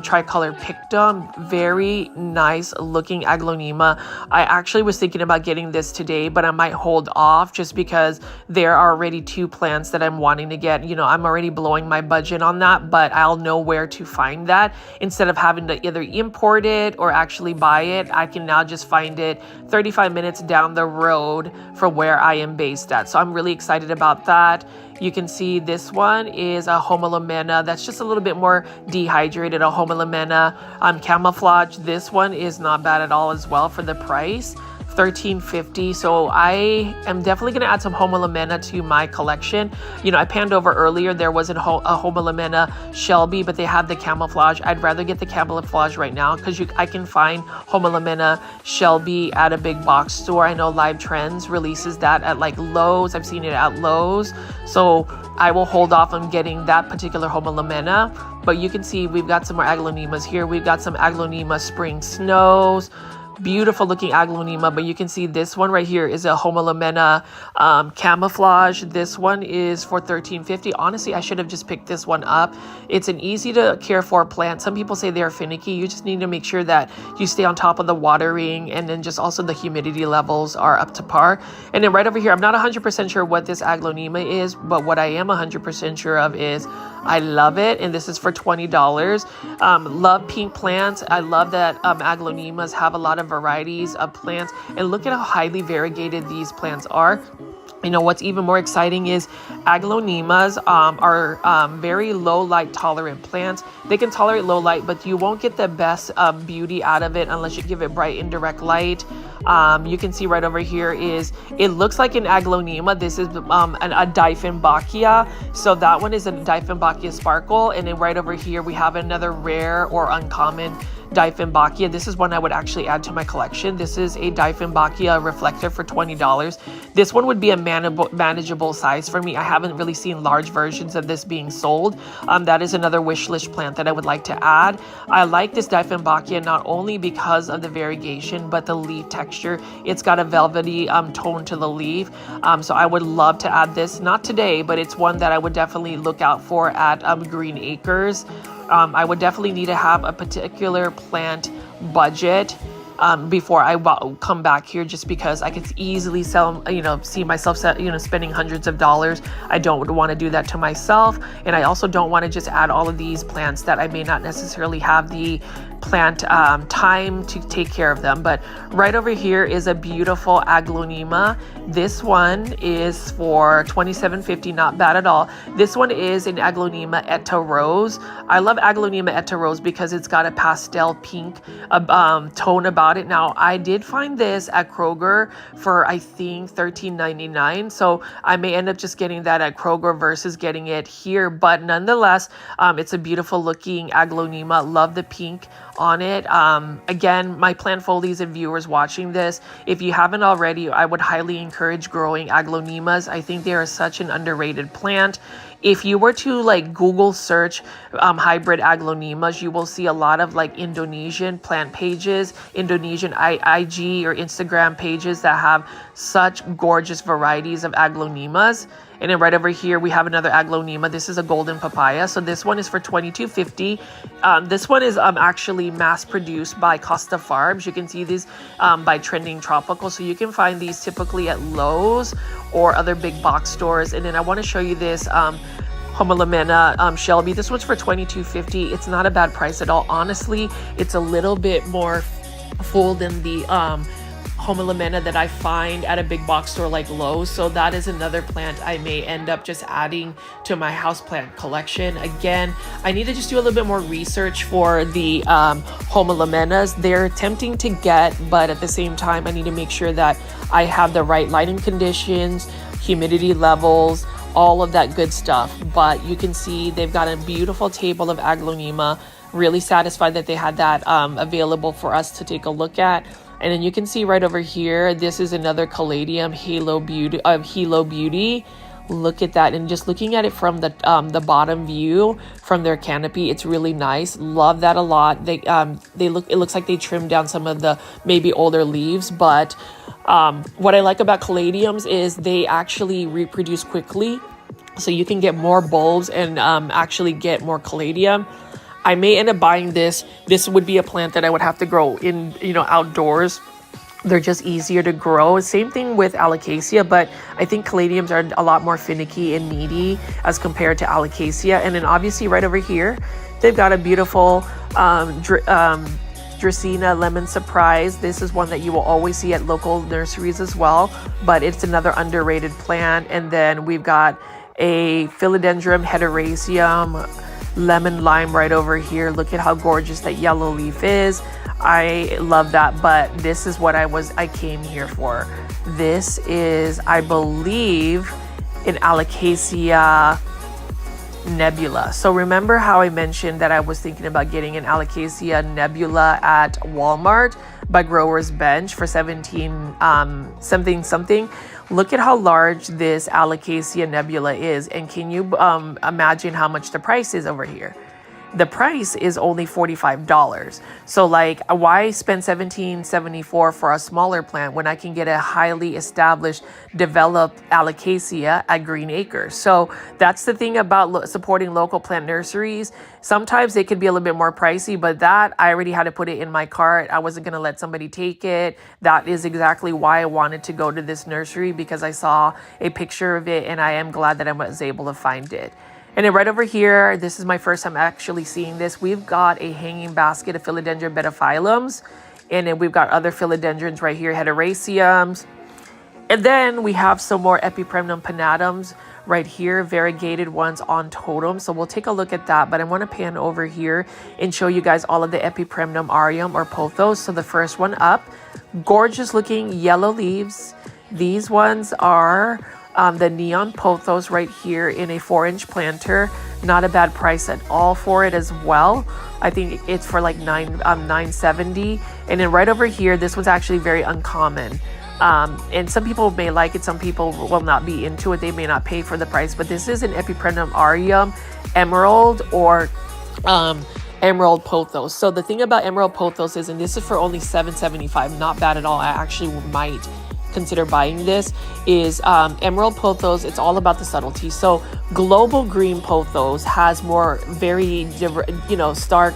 tricolor pictum. Very nice looking aglonema. I actually was thinking about getting this today, but I might hold off just because there are already 2 plants that I'm wanting to get. You know, I'm already blowing my budget on that, but I'll know where to find that. Instead of having to either import it or actually buy it, I can now just find it 35 minutes down the road from where I am based at. So I'm really excited about that. You can see this one is a Homalomena that's just a little bit more dehydrated, a Homalomena camouflage. This one is not bad at all as well for the price. $13.50. So I am definitely going to add some Homalomena to my collection. You know, I panned over earlier, there was a Homalomena Shelby, but they have the camouflage. I'd rather get the camouflage right now because I can find Homalomena Shelby at a big box store. I know Live Trends releases that at like Lowe's. I've seen it at Lowe's. So I will hold off on getting that particular Homalomena. But you can see we've got some more aglonemas here. We've got some aglonema Spring Snows. Beautiful looking aglonema, but you can see this one right here is a Homalomena camouflage. This one is for $13.50. Honestly, I should have just picked this one up. It's an easy to care for plant. Some people say they are finicky. You just need to make sure that you stay on top of the watering, and then just also the humidity levels are up to par. And then right over here, I'm not 100% sure what this aglonema is, but what I am 100% sure of is I love it, and this is for $20. Love pink plants. I love that aglonemas have a lot of varieties of plants, and look at how highly variegated these plants are. You know, what's even more exciting is aglaonemas are very low light tolerant plants. They can tolerate low light, but you won't get the best beauty out of it unless you give it bright indirect light. You can see right over here it looks like an aglaonema. This is a Dieffenbachia. So that one is a Dieffenbachia sparkle. And then right over here, we have another rare or uncommon Dieffenbachia. This is one I would actually add to my collection. This is a Dieffenbachia reflector for $20. This one would be a manageable size for me. I haven't really seen large versions of this being sold. That is another wish list plant that I would like to add. I like this Dieffenbachia not only because of the variegation, but the leaf texture. It's got a velvety tone to the leaf. So I would love to add this, not today, but it's one that I would definitely look out for at Green Acres. I would definitely need to have a particular plant budget before I come back here, just because I could easily see myself spending hundreds of dollars. I don't want to do that to myself. And I also don't want to just add all of these plants that I may not necessarily have the plant time to take care of them. But right over here is a beautiful aglaonema. This one is for $27.50, not bad at all. This one is an aglaonema Etta Rose. I love aglaonema Etta Rose because it's got a pastel pink tone about it. Now, I did find this at Kroger for, I think, $13.99. So I may end up just getting that at Kroger versus getting it here. But nonetheless, it's a beautiful looking aglaonema. Love the pink on it. Again, my plant foldies and viewers watching this, if you haven't already, I would highly encourage growing aglaonemas. I think they are such an underrated plant. If you were to Google search hybrid aglaonemas, you will see a lot of Indonesian plant pages, Indonesian IG or Instagram pages that have such gorgeous varieties of aglaonemas. And then right over here, we have another aglaonema. This is a golden papaya. So this one is for $22.50. This one is actually mass produced by Costa Farms. You can see these by Trending Tropical. So you can find these typically at Lowe's or other big box stores. And then I want to show you this Homelamena Shelby. This one's for $22.50. It's not a bad price at all. Honestly, it's a little bit more full than the Homelamena that I find at a big box store like Lowe's. So that is another plant I may end up just adding to my houseplant collection. Again, I need to just do a little bit more research for the Homelamenas. They're tempting to get, but at the same time, I need to make sure that I have the right lighting conditions, humidity levels, all of that good stuff. But you can see they've got a beautiful table of aglaonema. Really satisfied that they had that available for us to take a look at. And then you can see right over here, this is another Caladium Halo Beauty. Look at that. And just looking at it from the bottom view from their canopy, it's really nice. Love that a lot. It looks like they trimmed down some of the maybe older leaves, but what I like about Caladiums is they actually reproduce quickly. So you can get more bulbs and actually get more Caladium. I may end up buying this. This would be a plant that I would have to grow in, outdoors. They're just easier to grow. Same thing with Alocasia, but I think Caladiums are a lot more finicky and needy as compared to Alocasia. And then obviously right over here, they've got a beautiful Dracaena Lemon Surprise. This is one that you will always see at local nurseries as well, but it's another underrated plant. And then we've got a Philodendron Hederaceum Lemon Lime right over here. Look at how gorgeous that yellow leaf is. I love that, but this is what I came here for. This is, I believe, an Alocasia Nebula. So remember how I mentioned that I was thinking about getting an Alocasia Nebula at Walmart by Growers Bench for $17 something. Look at how large this Alocasia Nebula is, and can you imagine how much the price is over here? The price is only $45. So why spend $17.74 for a smaller plant when I can get a highly established, developed Alocasia at Green Acres? So that's the thing about supporting local plant nurseries. Sometimes they could be a little bit more pricey, but that I already had to put it in my cart. I wasn't going to let somebody take it. That is exactly why I wanted to go to this nursery, because I saw a picture of it, and I am glad that I was able to find it. And then right over here, this is my first time actually seeing this. We've got a hanging basket of Philodendron Betaphyllums. And then we've got other philodendrons right here, Hederaceums. And then we have some more Epipremnum pinnatums right here, variegated ones on totem. So we'll take a look at that, but I want to pan over here and show you guys all of the Epipremnum aureum or pothos. So the first one up, gorgeous looking yellow leaves. These ones are the neon pothos right here in a 4-inch planter. Not a bad price at all for it as well. I think it's for like $9.70. And then right over here, this one's actually very uncommon. And some people may like it, some people will not be into it. They may not pay for the price, but this is an Epipremnum aureum emerald or emerald pothos. So the thing about emerald pothos is, and this is for only $7.75, not bad at all. I actually might consider buying this, is emerald pothos. It's all about the subtlety. So global green pothos has more very, stark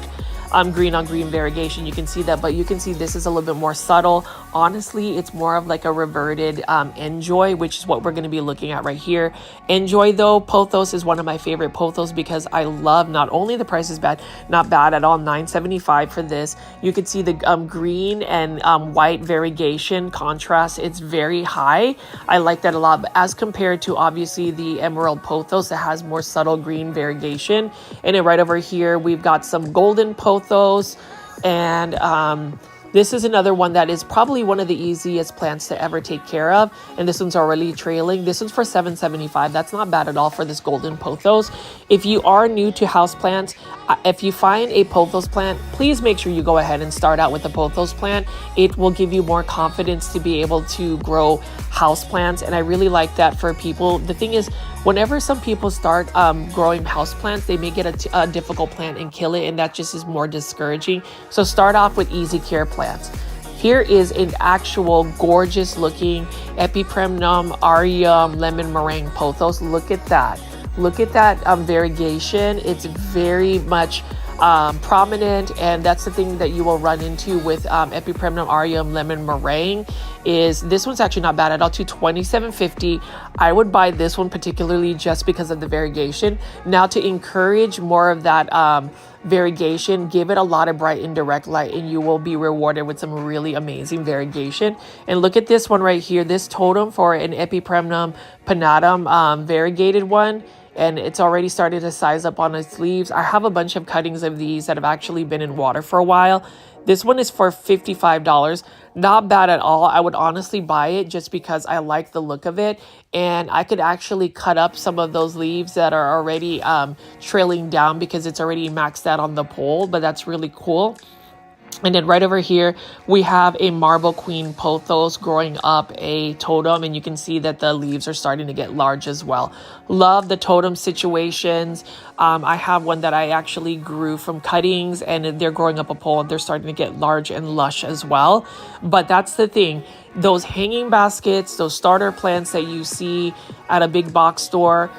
green on green variegation. You can see that, but you can see this is a little bit more subtle. Honestly, it's more of like a reverted enjoy, which is what we're going to be looking at right here. Enjoy though, pothos is one of my favorite pothos because I love, not only the price is not bad at all, $9.75 for this. You can see the green and white variegation contrast. It's very high. I like that a lot, but as compared to obviously the emerald pothos that has more subtle green variegation. And then right over here, we've got some golden pothos, and this is another one that is probably one of the easiest plants to ever take care of. And this one's already trailing. This one's for $7.75. That's not bad at all for this golden pothos. If you are new to houseplants, if you find a pothos plant, please make sure you go ahead and start out with a pothos plant. It will give you more confidence to be able to grow houseplants. And I really like that for people. The thing is, whenever some people start growing houseplants, they may get a difficult plant and kill it, and that just is more discouraging. So start off with easy care plants. Here is an actual gorgeous looking Epipremnum aureum lemon meringue pothos. Look at that. Look at that variegation. It's very much prominent, and that's the thing that you will run into with Epipremnum aureum lemon meringue. Is this one's actually not bad at all, to $27.50. I would buy this one particularly just because of the variegation. Now, to encourage more of that variegation, give it a lot of bright indirect light and you will be rewarded with some really amazing variegation. And look at this one right here, this totem for an Epipremnum pinnatum variegated one. And it's already started to size up on its leaves. I have a bunch of cuttings of these that have actually been in water for a while. This one is for $55. Not bad at all. I would honestly buy it just because I like the look of it. And I could actually cut up some of those leaves that are already trailing down because it's already maxed out on the pole, but that's really cool. And then right over here, we have a Marble Queen pothos growing up a totem, and you can see that the leaves are starting to get large as well. Love the totem situations. I have one that I actually grew from cuttings, and they're growing up a pole, and they're starting to get large and lush as well. But that's the thing. Those hanging baskets, those starter plants that you see at a big box store,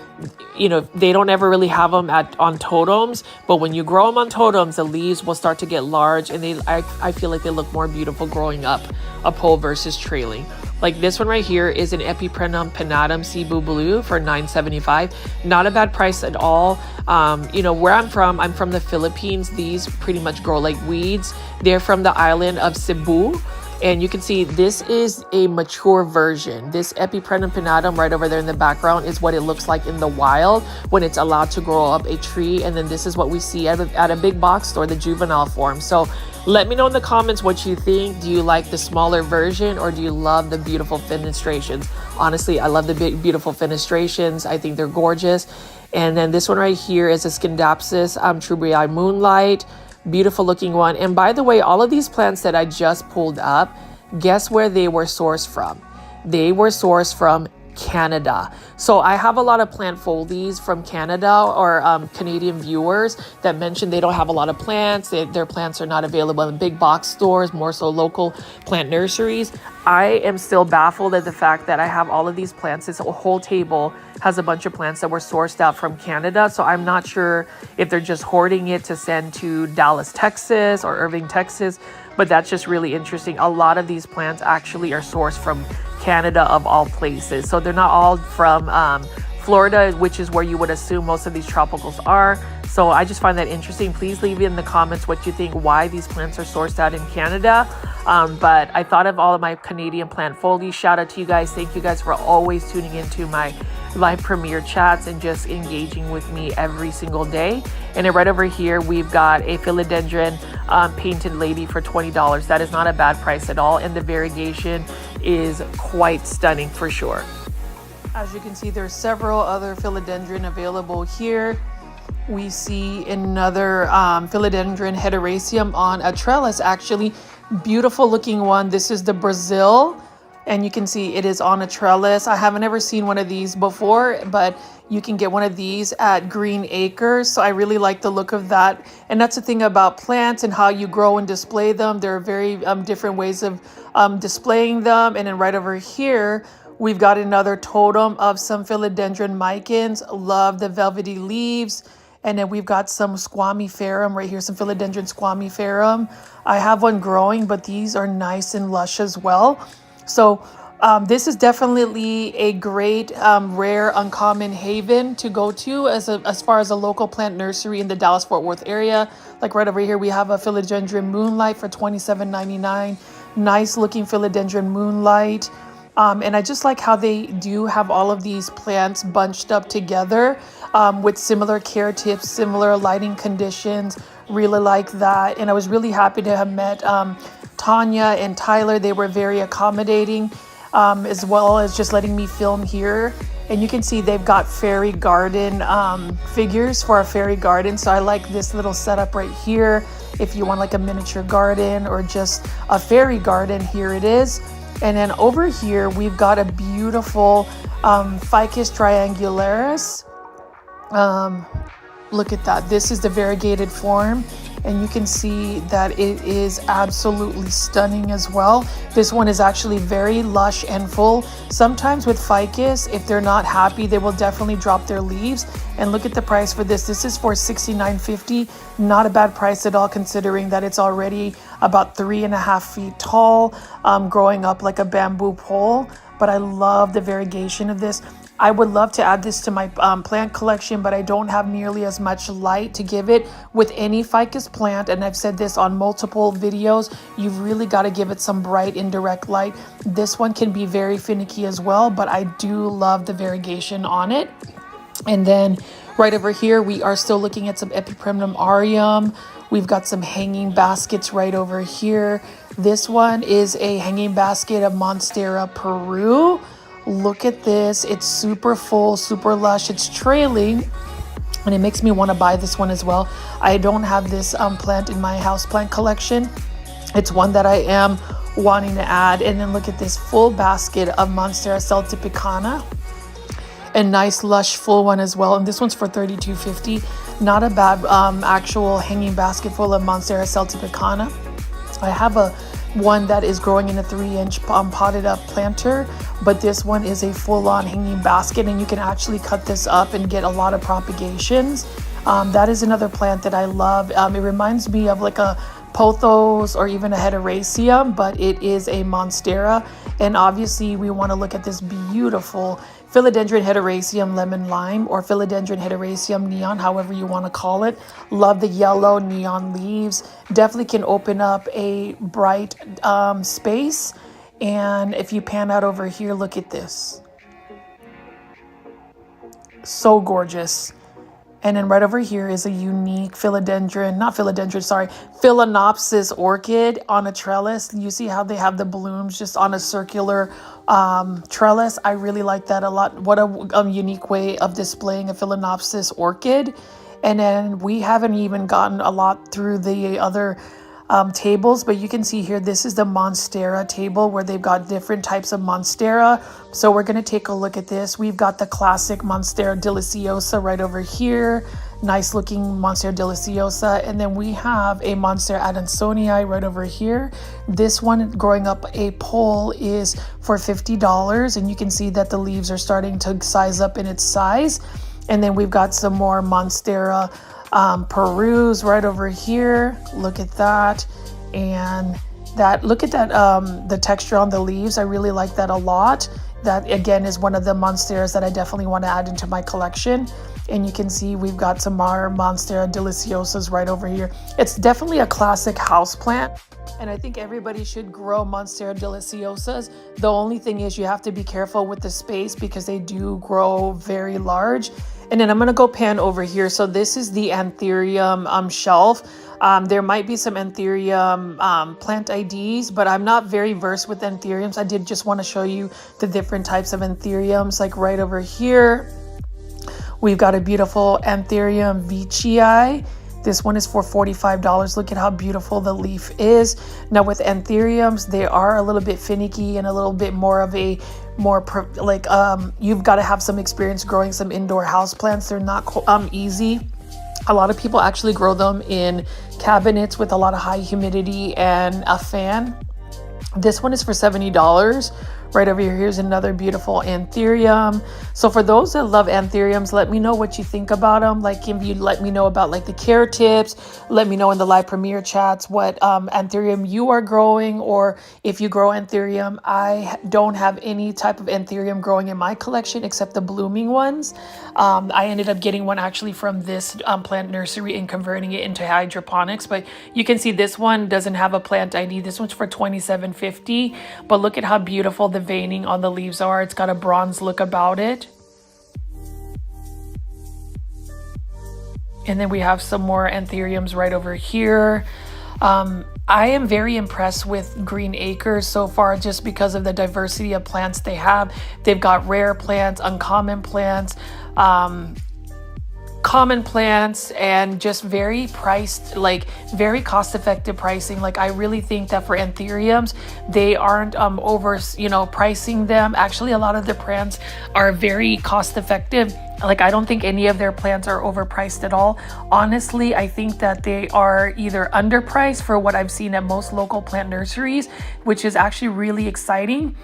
they don't ever really have them on totems, but when you grow them on totems, the leaves will start to get large, and I feel like they look more beautiful growing up a pole versus trailing. Like this one right here is an Epipremnum pinnatum Cebu Blue for $9.75. Not a bad price at all. Where I'm from the Philippines. These pretty much grow like weeds. They're from the island of Cebu. And you can see this is a mature version. This Epipremnum pinnatum right over there in the background is what it looks like in the wild when it's allowed to grow up a tree. And then this is what we see at a big box store, the juvenile form. So let me know in the comments what you think. Do you like the smaller version or do you love the beautiful fenestrations? Honestly, I love the big, beautiful fenestrations. I think they're gorgeous. And then this one right here is a Scindapsus Trubriae Moonlight. Beautiful looking one. And by the way, all of these plants that I just pulled up, guess where they were sourced from? They were sourced from Canada. So I have a lot of plant foldies from Canada or Canadian viewers that mention they don't have a lot of plants. Their plants are not available in big box stores, more so local plant nurseries. I am still baffled at the fact that I have all of these plants. This whole table has a bunch of plants that were sourced out from Canada. So I'm not sure if they're just hoarding it to send to Dallas, Texas or Irving, Texas. But that's just really interesting. A lot of these plants actually are sourced from Canada of all places. So they're not all from Florida, which is where you would assume most of these tropicals are. So I just find that interesting. Please leave in the comments what you think, why these plants are sourced out in Canada. But I thought of all of my Canadian plant foldies. Shout out to you guys. Thank you guys for always tuning into my live premiere chats and just engaging with me every single day. And then right over here, we've got a philodendron painted lady for $20. That is not a bad price at all. And the variegation is quite stunning for sure. As you can see, there's several other philodendron available here. We see another philodendron heteroraceum on a trellis, actually. Beautiful looking one. This is the Brazil, and you can see it is on a trellis. I haven't ever seen one of these before, but you can get one of these at Green Acres. So I really like the look of that. And that's the thing about plants and how you grow and display them. There are very different ways of displaying them. And then right over here, we've got another totem of some philodendron micans. Love the velvety leaves. And then we've got some squamiferum right here, some philodendron squamiferum. I have one growing, but these are nice and lush as well. So this is definitely a great rare uncommon haven to go to as far as a local plant nursery in the Dallas-Fort Worth area. Like right over here, we have a philodendron moonlight for $27.99. Nice looking philodendron moonlight. And I just like how they do have all of these plants bunched up together with similar care tips, similar lighting conditions. Really like that. And I was really happy to have met Tanya and Tyler. They were very accommodating, as well as just letting me film here. And you can see they've got fairy garden figures for a fairy garden. So I like this little setup right here. If you want like a miniature garden or just a fairy garden, here it is. And then over here, we've got a beautiful Ficus triangularis. Look at that. This is the variegated form. And you can see that it is absolutely stunning as well. This one is actually very lush and full. Sometimes with ficus, if they're not happy, they will definitely drop their leaves. And look at the price for this. This is for $69.50. Not a bad price at all, considering that it's already about 3.5 feet tall, growing up like a bamboo pole. But I love the variegation of this. I would love to add this to my plant collection, but I don't have nearly as much light to give it with any ficus plant. And I've said this on multiple videos, you've really got to give it some bright indirect light. This one can be very finicky as well, but I do love the variegation on it. And then right over here, we are still looking at some Epipremnum aureum. We've got some hanging baskets right over here. This one is a hanging basket of Monstera Peru. Look at this. It's super full, super lush. It's trailing, and it makes me want to buy this one as well. I don't have this plant in my houseplant collection. It's one that I am wanting to add. And then look at this full basket of Monstera celtipicana. A nice lush full one as well. And this one's for $32.50. Not a bad actual hanging basket full of Monstera celtipicana. I have one that is growing in a 3-inch potted up planter, but this one is a full-on hanging basket, and you can actually cut this up and get a lot of propagations. That is another plant that I love. It reminds me of like a pothos or even a heteroraceum, but it is a monstera. And obviously we want to look at this beautiful philodendron heteroraceum lemon lime, or philodendron heteroraceum neon, however you want to call it. Love the yellow neon leaves. Definitely can open up a bright space. And if you pan out over here, look at this. So gorgeous. And then right over here is a unique Phalaenopsis orchid on a trellis. You see how they have the blooms just on a circular trellis. I really like that a lot. What a unique way of displaying a Phalaenopsis orchid. And then we haven't even gotten a lot through the other tables, but you can see here, this is the Monstera table where they've got different types of Monstera. So we're going to take a look at this. We've got the classic Monstera deliciosa right over here. Nice looking Monstera deliciosa. And then we have a Monstera adansonii right over here. This one growing up a pole is for $50. And you can see that the leaves are starting to size up in its size. And then we've got some more Monstera Perus right over here. Look at that. And that, look at that, the texture on the leaves. I really like that a lot. That again is one of the monsteras that I definitely want to add into my collection. And you can see we've got some more Monstera deliciosas right over here. It's definitely a classic house plant. And I think everybody should grow Monstera deliciosas. The only thing is you have to be careful with the space because they do grow very large. And then I'm going to go pan over here. So this is the Anthurium shelf. There might be some Anthurium plant IDs, but I'm not very versed with Anthuriums. I did just want to show you the different types of Anthuriums, like right over here. We've got a beautiful Anthurium Veitchii. This one is for $45. Look at how beautiful the leaf is. Now with Anthuriums, they are a little bit finicky and a little bit more of a you've got to have some experience growing some indoor house plants. They're not easy. A lot of people actually grow them in cabinets with a lot of high humidity and a fan. This one is for $70. Right over here, here's another beautiful Anthurium. So for those that love Anthuriums, let me know what you think about them. Like if you let me know about like the care tips, let me know in the live premiere chats what Anthurium you are growing, or if you grow Anthurium. I don't have any type of Anthurium growing in my collection except the blooming ones. I ended up getting one actually from this plant nursery and converting it into hydroponics, but you can see this one doesn't have a plant ID. This one's for $27.50, but look at how beautiful the veining on the leaves are. It's got a bronze look about it. And then we have some more Anthuriums right over here. I am very impressed with Green Acres so far just because of the diversity of plants they have. They've got rare plants, uncommon plants, common plants, and just very priced, like very cost-effective pricing. Like I really think that for Anthuriums, they aren't over, pricing them. Actually, a lot of the plants are very cost-effective. Like I don't think any of their plants are overpriced at all. Honestly, I think that they are either underpriced for what I've seen at most local plant nurseries, which is actually really exciting,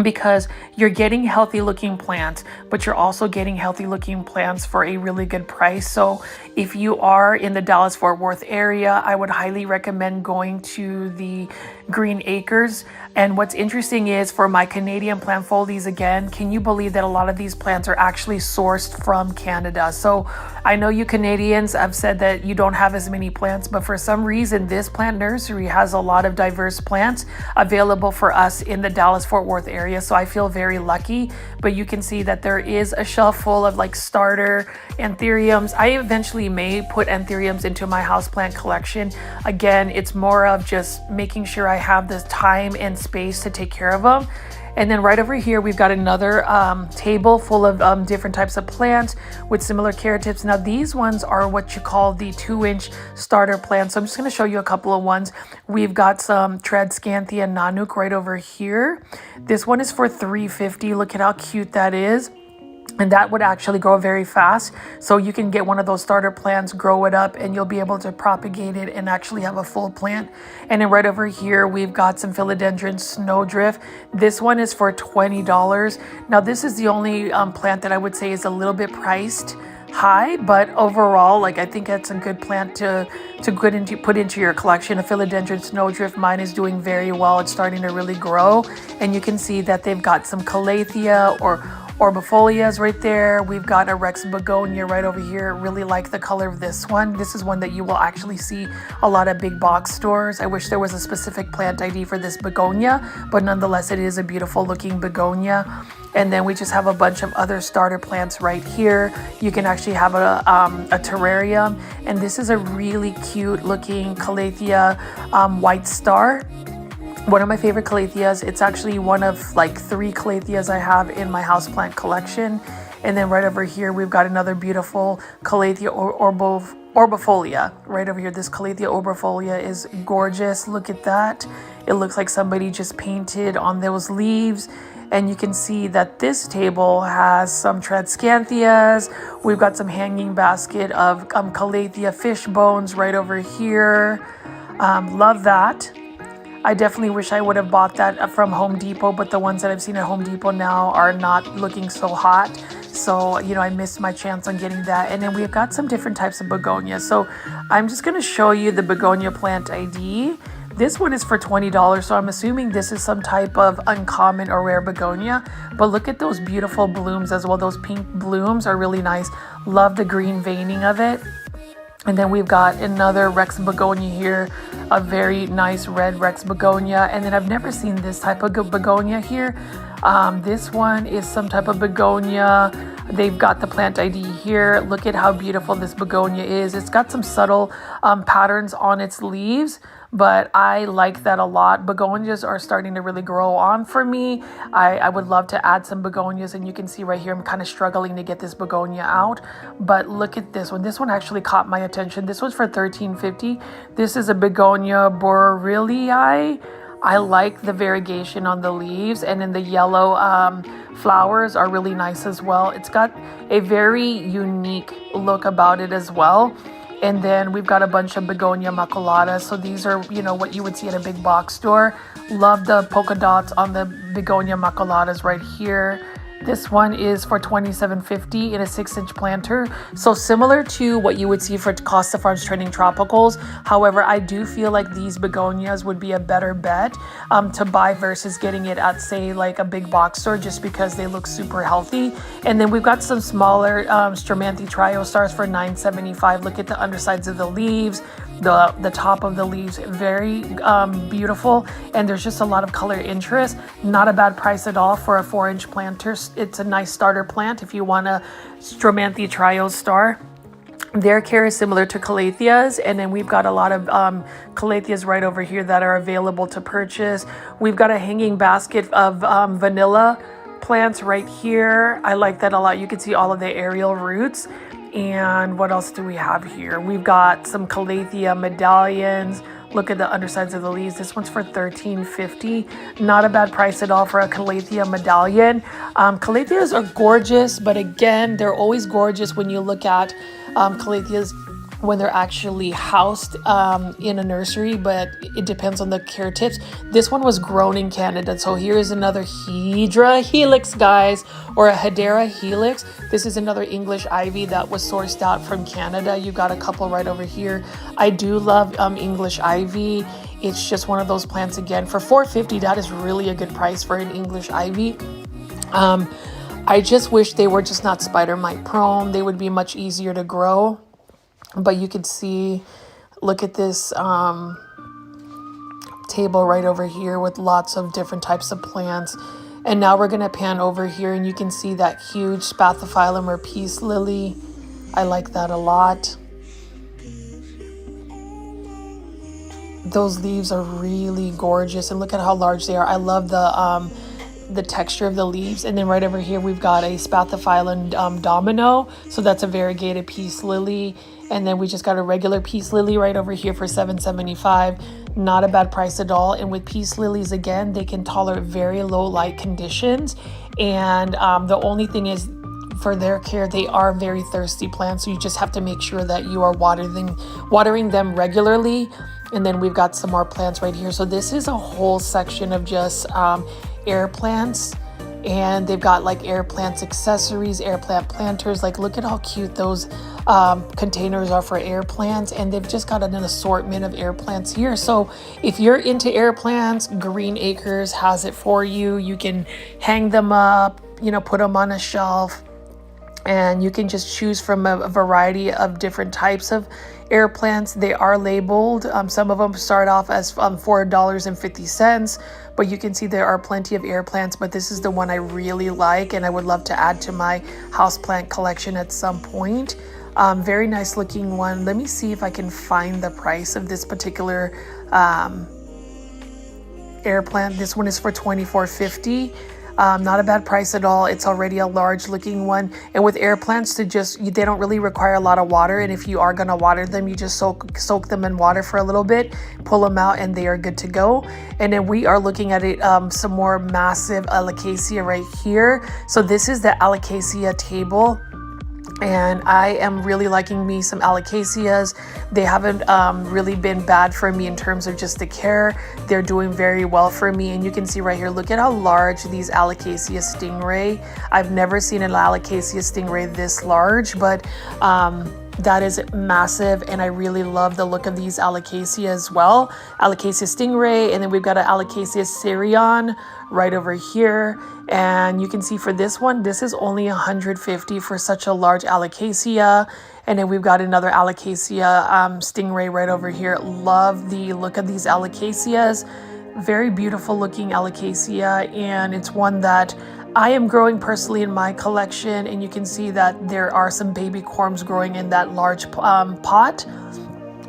because you're getting healthy looking plants, but you're also getting healthy looking plants for a really good price. So if you are in the Dallas-Fort Worth area, I would highly recommend going to the Green Acres. And what's interesting is for my Canadian plant foldies, again, can you believe that a lot of these plants are actually sourced from Canada? So I know you Canadians have said that you don't have as many plants, but for some reason, this plant nursery has a lot of diverse plants available for us in the Dallas-Fort Worth area. So I feel very lucky, but you can see that there is a shelf full of like starter Anthuriums. I eventually may put Anthuriums into my houseplant collection. Again, it's more of just making sure I have the time and space to take care of them. And then right over here, we've got another table full of different types of plants with similar care tips. Now, these ones are what you call the 2-inch starter plants. So I'm just going to show you a couple of ones. We've got some Tradescanthia Nanook right over here. This one is for $3.50. Look at how cute that is. And that would actually grow very fast. So you can get one of those starter plants, grow it up, and you'll be able to propagate it and actually have a full plant. And then right over here, we've got some Philodendron Snowdrift. This one is for $20. Now, this is the only plant that I would say is a little bit priced high, but overall, like I think that's a good plant to put into your collection. A Philodendron Snowdrift, mine is doing very well. It's starting to really grow. And you can see that they've got some Calathea or Orbifolias right there. We've got a Rex Begonia right over here. Really like the color of this one. This is one that you will actually see a lot of big box stores. I wish there was a specific plant ID for this begonia, but nonetheless, it is a beautiful looking begonia. And then we just have a bunch of other starter plants right here. You can actually have a terrarium. And this is a really cute looking Calathea White Star. One of my favorite Calatheas. It's actually one of like 3 Calatheas I have in my houseplant collection. And then right over here, we've got another beautiful Calathea Orbifolia. Right over here, this Calathea Orbifolia is gorgeous. Look at that. It looks like somebody just painted on those leaves. And you can see that this table has some Tradescanthias. We've got some hanging basket of Calathea fish bones right over here. Love that. I definitely wish I would have bought that from Home Depot, but the ones that I've seen at Home Depot now are not looking so hot. So, I missed my chance on getting that. And then we've got some different types of begonias. So I'm just going to show you the begonia plant ID. This one is for $20, so I'm assuming this is some type of uncommon or rare begonia. But look at those beautiful blooms as well. Those pink blooms are really nice. Love the green veining of it. And then we've got another Rex begonia here, a very nice red Rex begonia. And then I've never seen this type of begonia here. This one is some type of begonia. They've got the plant ID here. Look at how beautiful this begonia is. It's got some subtle patterns on its leaves, but I like that a lot. Begonias are starting to really grow on for me. I would love to add some begonias, and you can see right here I'm kind of struggling to get this begonia out. But look at this one. This one actually caught my attention. This was for $13.50. This is a begonia borellii. I like the variegation on the leaves, and then the yellow flowers are really nice as well. It's got a very unique look about it as well. And then we've got a bunch of begonia maculata. So these are, you know, what you would see at a big box store. Love the polka dots on the begonia maculatas right here. This one is for $27.50 in a 6-inch planter. So similar to what you would see for Costa Farms Trending Tropicals. However, I do feel like these begonias would be a better bet to buy versus getting it at, say, like a big box store, just because they look super healthy. And then we've got some smaller Stramanthe Trio Stars for $9.75. Look at the undersides of the leaves. The top of the leaves, very beautiful, and there's just a lot of color interest. Not a bad price at all for a 4-inch planter. It's a nice starter plant if you want a Stramanthe Trio Star. Their care is similar to calatheas, and then we've got a lot of calatheas right over here that are available to purchase. We've got a hanging basket of vanilla plants right here. I like that a lot. You can see all of the aerial roots. And what else do we have here? We've got some calathea medallions. Look at the undersides of the leaves. This one's for $13.50. Not a bad price at all for a calathea medallion. Calatheas are gorgeous, but again, they're always gorgeous when you look at calatheas when they're actually housed in a nursery, but it depends on the care tips. This one was grown in Canada, so here's another Hedera helix, guys, or a Hedera helix. This is another English ivy that was sourced out from Canada. You got a couple right over here. I do love English ivy. It's just one of those plants, again, for $4.50. That is really a good price for an English ivy. I just wish they were just not spider mite prone. They would be much easier to grow. But you can see, look at this table right over here with lots of different types of plants. And now we're going to pan over here, and you can see that huge Spathiphyllum or peace lily. I like that a lot. Those leaves are really gorgeous, and look at how large they are. I love the texture of the leaves. And then right over here we've got a Spathiphyllum domino, so that's a variegated peace lily. And then we just got a regular peace lily right over here for $7.75. Not a bad price at all. And with peace lilies, again, they can tolerate very low light conditions. And the only thing is, for their care, they are very thirsty plants, so you just have to make sure that you are watering them regularly. And then we've got some more plants right here. So this is a whole section of just air plants, and they've got like air plants accessories, air plant planters. Like, look at how cute those containers are for air plants, and they've just got an assortment of air plants here. So if you're into air plants, Green Acres has it for you. You can hang them up, you know, put them on a shelf, and you can just choose from a variety of different types of air plants. They are labeled. Some of them start off as $4.50, but you can see there are plenty of air plants, but this is the one I really like, and I would love to add to my houseplant collection at some point. Very nice looking one. Let me see if I can find the price of this particular air plant. This one is for $24.50. Not a bad price at all. It's already a large looking one. And with air plants, they don't really require a lot of water. And if you are going to water them, you just soak them in water for a little bit, pull them out, and they are good to go. And then we are looking at it, some more massive alocasia right here. So this is the alocasia table. And I am really liking me some alocasias. They haven't really been bad for me in terms of just the care. They're doing very well for me. And you can see right here, look at how large these alocasia stingray. I've never seen an alocasia stingray this large, but That is massive, and I really love the look of these alocasia as well. Alocasia stingray, and then we've got an alocasia syrian right over here. And you can see for this one, this is only $150 for such a large alocasia. And then we've got another alocasia stingray right over here. Love the look of these alocasias. Very beautiful looking alocasia, and it's one that I am growing personally in my collection, and you can see that there are some baby corms growing in that large pot.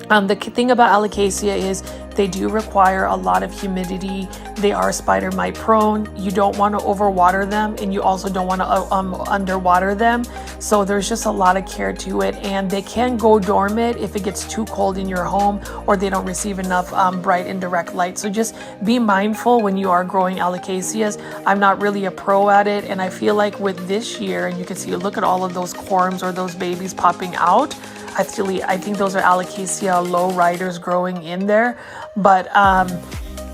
The thing about alocasia is they do require a lot of humidity. They are spider mite prone. You don't want to overwater them, and you also don't want to underwater them. So there's just a lot of care to it, and they can go dormant if it gets too cold in your home or they don't receive enough bright and direct light. So just be mindful when you are growing alocasias. I'm not really a pro at it, and I feel like with this year, and you can see, look at all of those corms or those babies popping out. Actually, I think those are alocasia low riders growing in there. But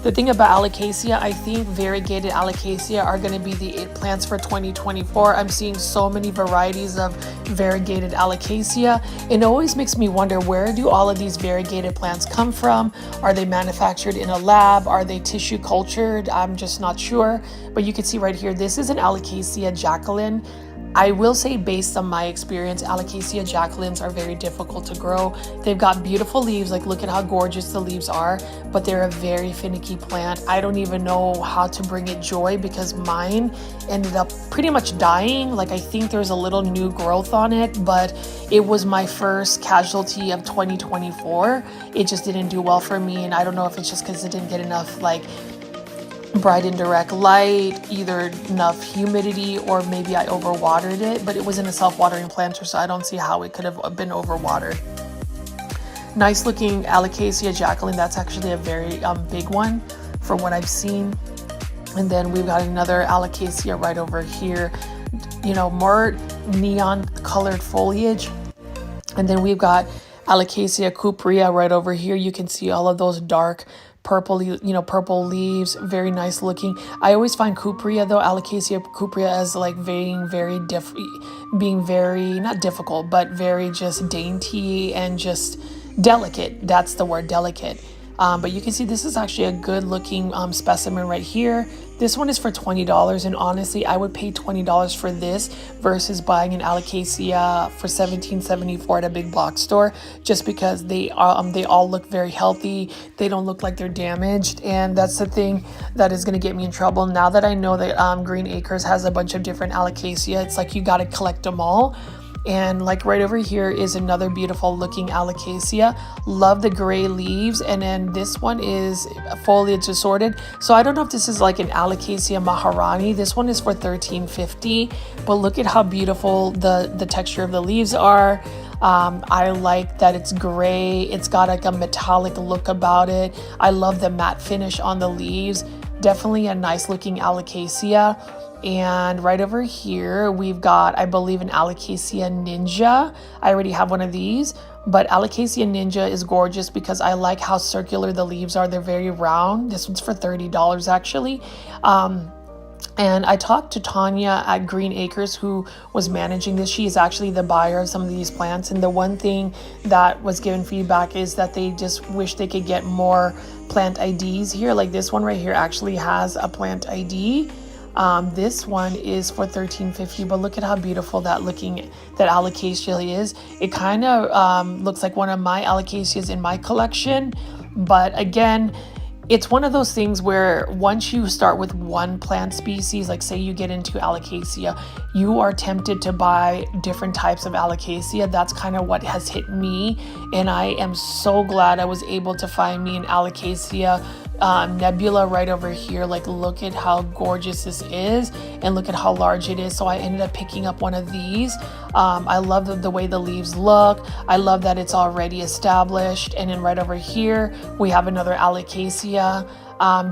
the thing about alocasia, I think variegated alocasia are going to be the it plants for 2024. I'm seeing so many varieties of variegated alocasia. It always makes me wonder, where do all of these variegated plants come from? Are they manufactured in a lab? Are they tissue cultured? I'm just not sure. But you can see right here, this is an alocasia Jacqueline. I will say, based on my experience, alocasia Jacquelines are very difficult to grow. They've got beautiful leaves, like look at how gorgeous the leaves are, but they're a very finicky plant. I don't even know how to bring it joy because mine ended up pretty much dying. Like I think there's a little new growth on it, but it was my first casualty of 2024. It just didn't do well for me, and I don't know if it's just because it didn't get enough like bright and direct light, either enough humidity, or maybe I overwatered it, but it was in a self-watering planter, so I don't see how it could have been overwatered. Nice looking alocasia Jacqueline. That's actually a very big one for what I've seen. And then we've got another alocasia right over here, you know, more neon colored foliage. And then we've got alocasia cuprea right over here. You can see all of those dark purple, you know, purple leaves, very nice looking. I always find cuprea though, alocasia cuprea, as like being very not difficult, but very just dainty and just delicate. That's the word, delicate. But you can see this is actually a good looking specimen right here. This one is for $20, and honestly, I would pay $20 for this versus buying an alocasia for $17.74 at a big box store, just because they all look very healthy. They don't look like they're damaged, and that's the thing that is going to get me in trouble. Now that I know that Green Acres has a bunch of different alocasia, it's like you got to collect them all. And like right over here is another beautiful looking alocasia. Love the gray leaves. And then this one is foliage assorted. So I don't know if this is like an alocasia Maharani. This one is for $13.50. But look at how beautiful the texture of the leaves are. I like that it's gray. It's got like a metallic look about it. I love the matte finish on the leaves. Definitely a nice looking alocasia. And right over here, we've got, I believe, an alocasia ninja. I already have one of these, but alocasia ninja is gorgeous because I like how circular the leaves are. They're very round. This one's for $30 actually. And I talked to Tanya at Green Acres, who was managing this. She is actually the buyer of some of these plants. And the one thing that was given feedback is that they just wish they could get more plant IDs here. Like this one right here actually has a plant ID. This one is for $13.50, but look at how beautiful that alocasia is. It kind of looks like one of my alocasias in my collection, but again, it's one of those things where once you start with one plant species, like say you get into alocasia, you are tempted to buy different types of alocasia. That's kind of what has hit me, and I am so glad I was able to find me an alocasia nebula right over here. Like look at how gorgeous this is, and look at how large it is. So I ended up picking up one of these. I love the way the leaves look. I love that it's already established. And then right over here we have another alocasia.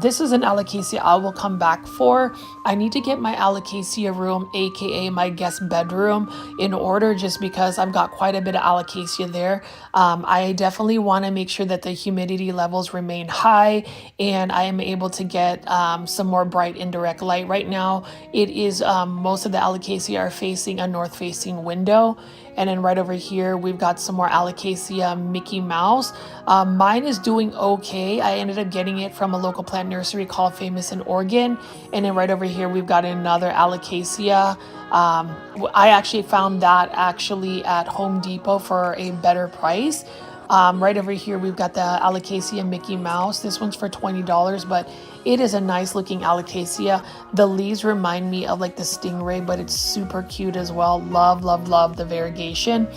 This is an alocasia I will come back for. I need to get my alocasia room, aka my guest bedroom, in order, just because I've got quite a bit of alocasia there. I definitely want to make sure that the humidity levels remain high and I am able to get some more bright indirect light. Right now it is most of the alocasia are facing a north facing window, And then right over here, we've got some more Alocasia Mickey Mouse. Mine is doing okay. I ended up getting it from a local plant nursery called Famous in Oregon. And then right over here, we've got another Alocasia. I actually found that actually at Home Depot for a better price. Right over here, we've got the Alocasia Mickey Mouse. This one's for $20, but it is a nice looking Alocasia. The leaves remind me of like the stingray, but it's super cute as well. Love, love, love the variegation.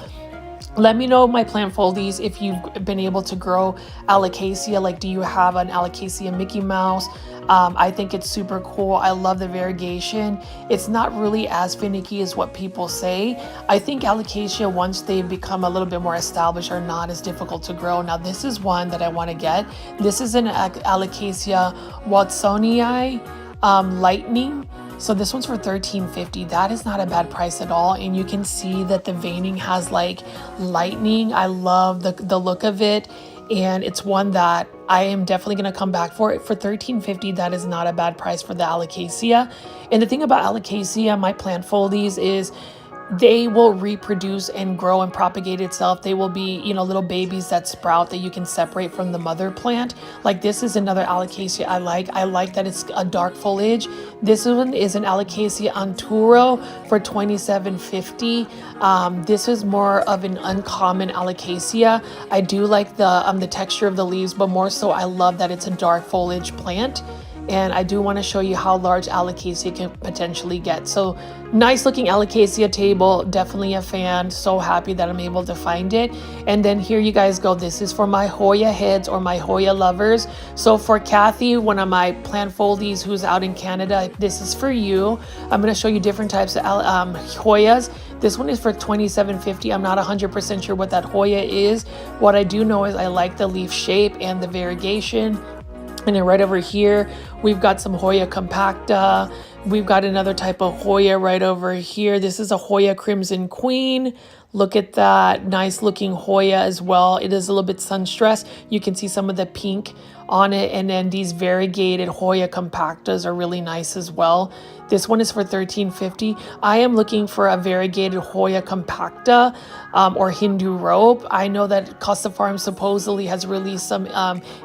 Let me know, my plant foldies, if you've been able to grow Alocasia. Like, do you have an Alocasia Mickey Mouse? I think it's super cool. I love the variegation. It's not really as finicky as what people say. I think Alocasia, once they become a little bit more established, are not as difficult to grow. Now, this is one that I want to get. This is an Alocasia watsonii lightning. So this one's for $13.50. That is not a bad price at all. And you can see that the veining has like lightning. I love the look of it. And it's one that I am definitely going to come back for. For $13.50, that is not a bad price for the Alocasia. And the thing about Alocasia, my plant foldies, is they will reproduce and grow and propagate itself. They will be, you know, little babies that sprout that you can separate from the mother plant. Like, this is another Alocasia I like. I like that it's a dark foliage. This one is an Alocasia Anturo for $27.50. This is more of an uncommon Alocasia. I do like the texture of the leaves, but more so I love that it's a dark foliage plant. And I do want to show you how large Alocasia can potentially get. So nice looking Alocasia table, definitely a fan. So happy that I'm able to find it. And then here you guys go. This is for my Hoya heads or my Hoya lovers. So for Kathy, one of my plant foldies who's out in Canada, this is for you. I'm going to show you different types of Hoyas. This one is for $27.50. I'm not 100% sure what that Hoya is. What I do know is I like the leaf shape and the variegation. And then right over here, we've got some Hoya compacta. We've got another type of Hoya right over here. This is a Hoya Crimson Queen. Look at that nice looking Hoya as well. It is a little bit sun stressed. You can see some of the pink on it. And then these variegated Hoya compactas are really nice as well. This one is for $13.50. I am looking for a variegated Hoya compacta or Hindu rope. I know that Costa Farm supposedly has released some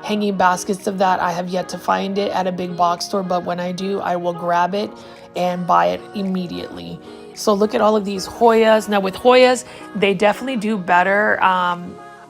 hanging baskets of that. I have yet to find it at a big box store, but when I do, I will grab it and buy it immediately. So look at all of these Hoyas. Now with Hoyas, they definitely do better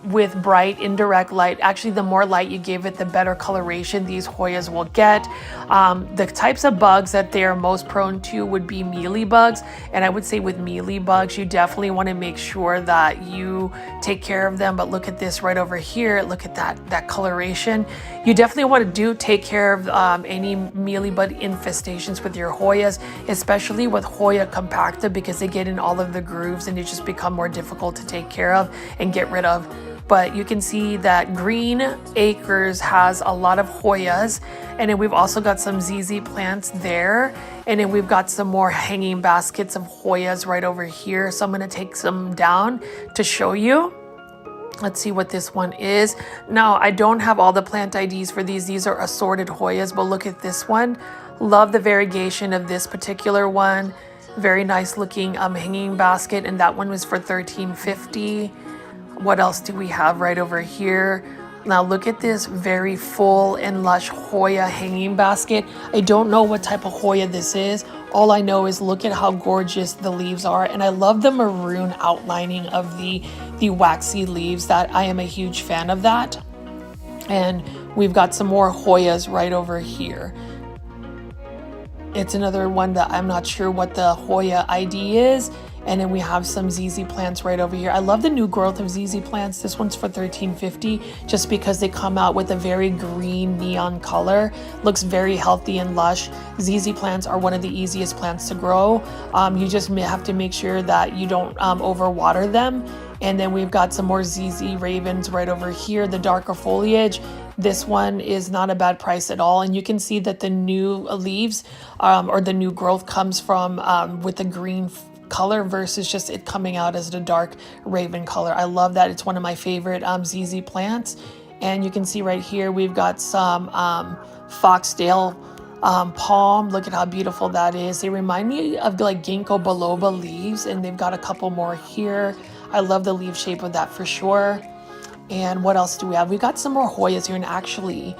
with bright indirect light. Actually, the more light you give it, the better coloration these Hoyas will get. The types of bugs that they are most prone to would be mealy bugs. And I would say with mealy bugs, you definitely want to make sure that you take care of them. But look at this right over here. Look at that coloration. You definitely want to take care of any mealy bug infestations with your Hoyas, especially with Hoya compacta, because they get in all of the grooves and they just become more difficult to take care of and get rid of. But you can see that Green Acres has a lot of Hoyas. And then we've also got some ZZ plants there. And then we've got some more hanging baskets of Hoyas right over here. So I'm going to take some down to show you. Let's see what this one is. Now, I don't have all the plant IDs for these. These are assorted Hoyas, but look at this one. Love the variegation of this particular one. Very nice looking hanging basket. And that one was for $13.50. What else do we have right over here? Now look at this very full and lush Hoya hanging basket. I don't know what type of Hoya this is. All I know is look at how gorgeous the leaves are. And I love the maroon outlining of the waxy leaves. That I am a huge fan of that. And we've got some more Hoyas right over here. It's another one that I'm not sure what the Hoya ID is. And then we have some ZZ plants right over here. I love the new growth of ZZ plants. This one's for $13.50 just because they come out with a very green neon color. Looks very healthy and lush. ZZ plants are one of the easiest plants to grow. You just have to make sure that you don't overwater them. And then we've got some more ZZ ravens right over here, the darker foliage. This one is not a bad price at all. And you can see that the new leaves or the new growth comes from with the green color versus just it coming out as a dark raven color. I love that. It's one of my favorite ZZ plants. And you can see right here we've got some foxtail palm. Look at how beautiful that is. They remind me of like ginkgo biloba leaves, and they've got a couple more here. I love the leaf shape of that for sure. And what else do we have? We got some more Hoyas here, and actually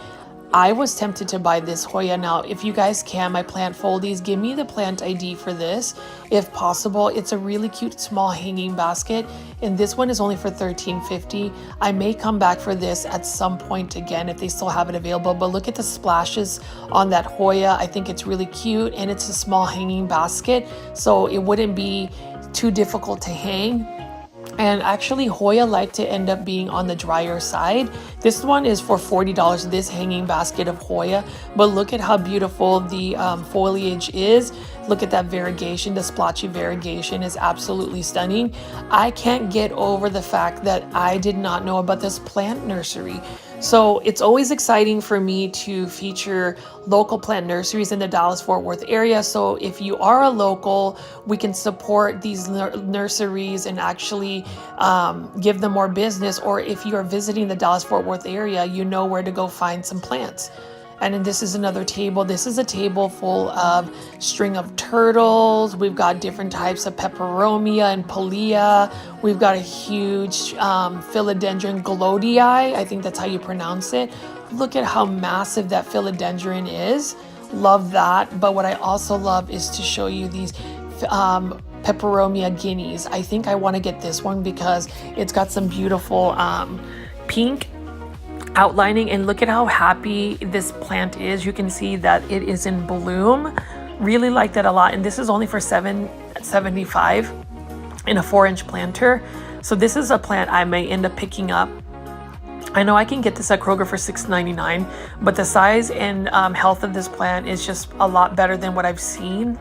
I was tempted to buy this Hoya. Now, if you guys can, my plant foldies, give me the plant ID for this, if possible. It's a really cute small hanging basket, and this one is only for $13.50. I may come back for this at some point again if they still have it available, but look at the splashes on that Hoya. I think it's really cute, and it's a small hanging basket, so it wouldn't be too difficult to hang. And actually Hoya like to end up being on the drier side. This one is for $40, this hanging basket of Hoya, but look at how beautiful the foliage is. Look at that variegation. The splotchy variegation is absolutely stunning. I can't get over the fact that I did not know about this plant nursery. So it's always exciting for me to feature local plant nurseries in the Dallas-Fort Worth area. So if you are a local, we can support these nurseries and actually give them more business. Or if you are visiting the Dallas-Fort Worth area, you know where to go find some plants. And then this is another table. This is a table full of string of turtles. We've got different types of peperomia and palea. We've got a huge philodendron glodii. I think that's how you pronounce it. Look at how massive that philodendron is. Love that. But what I also love is to show you these peperomia guineas. I think I want to get this one because it's got some beautiful pink outlining, and look at how happy this plant is. You can see that it is in bloom. Really like that a lot. And this is only for $7.75 in a 4-inch planter. So this is a plant I may end up picking up. I know I can get this at Kroger for $6.99, but the size and health of this plant is just a lot better than what I've seen.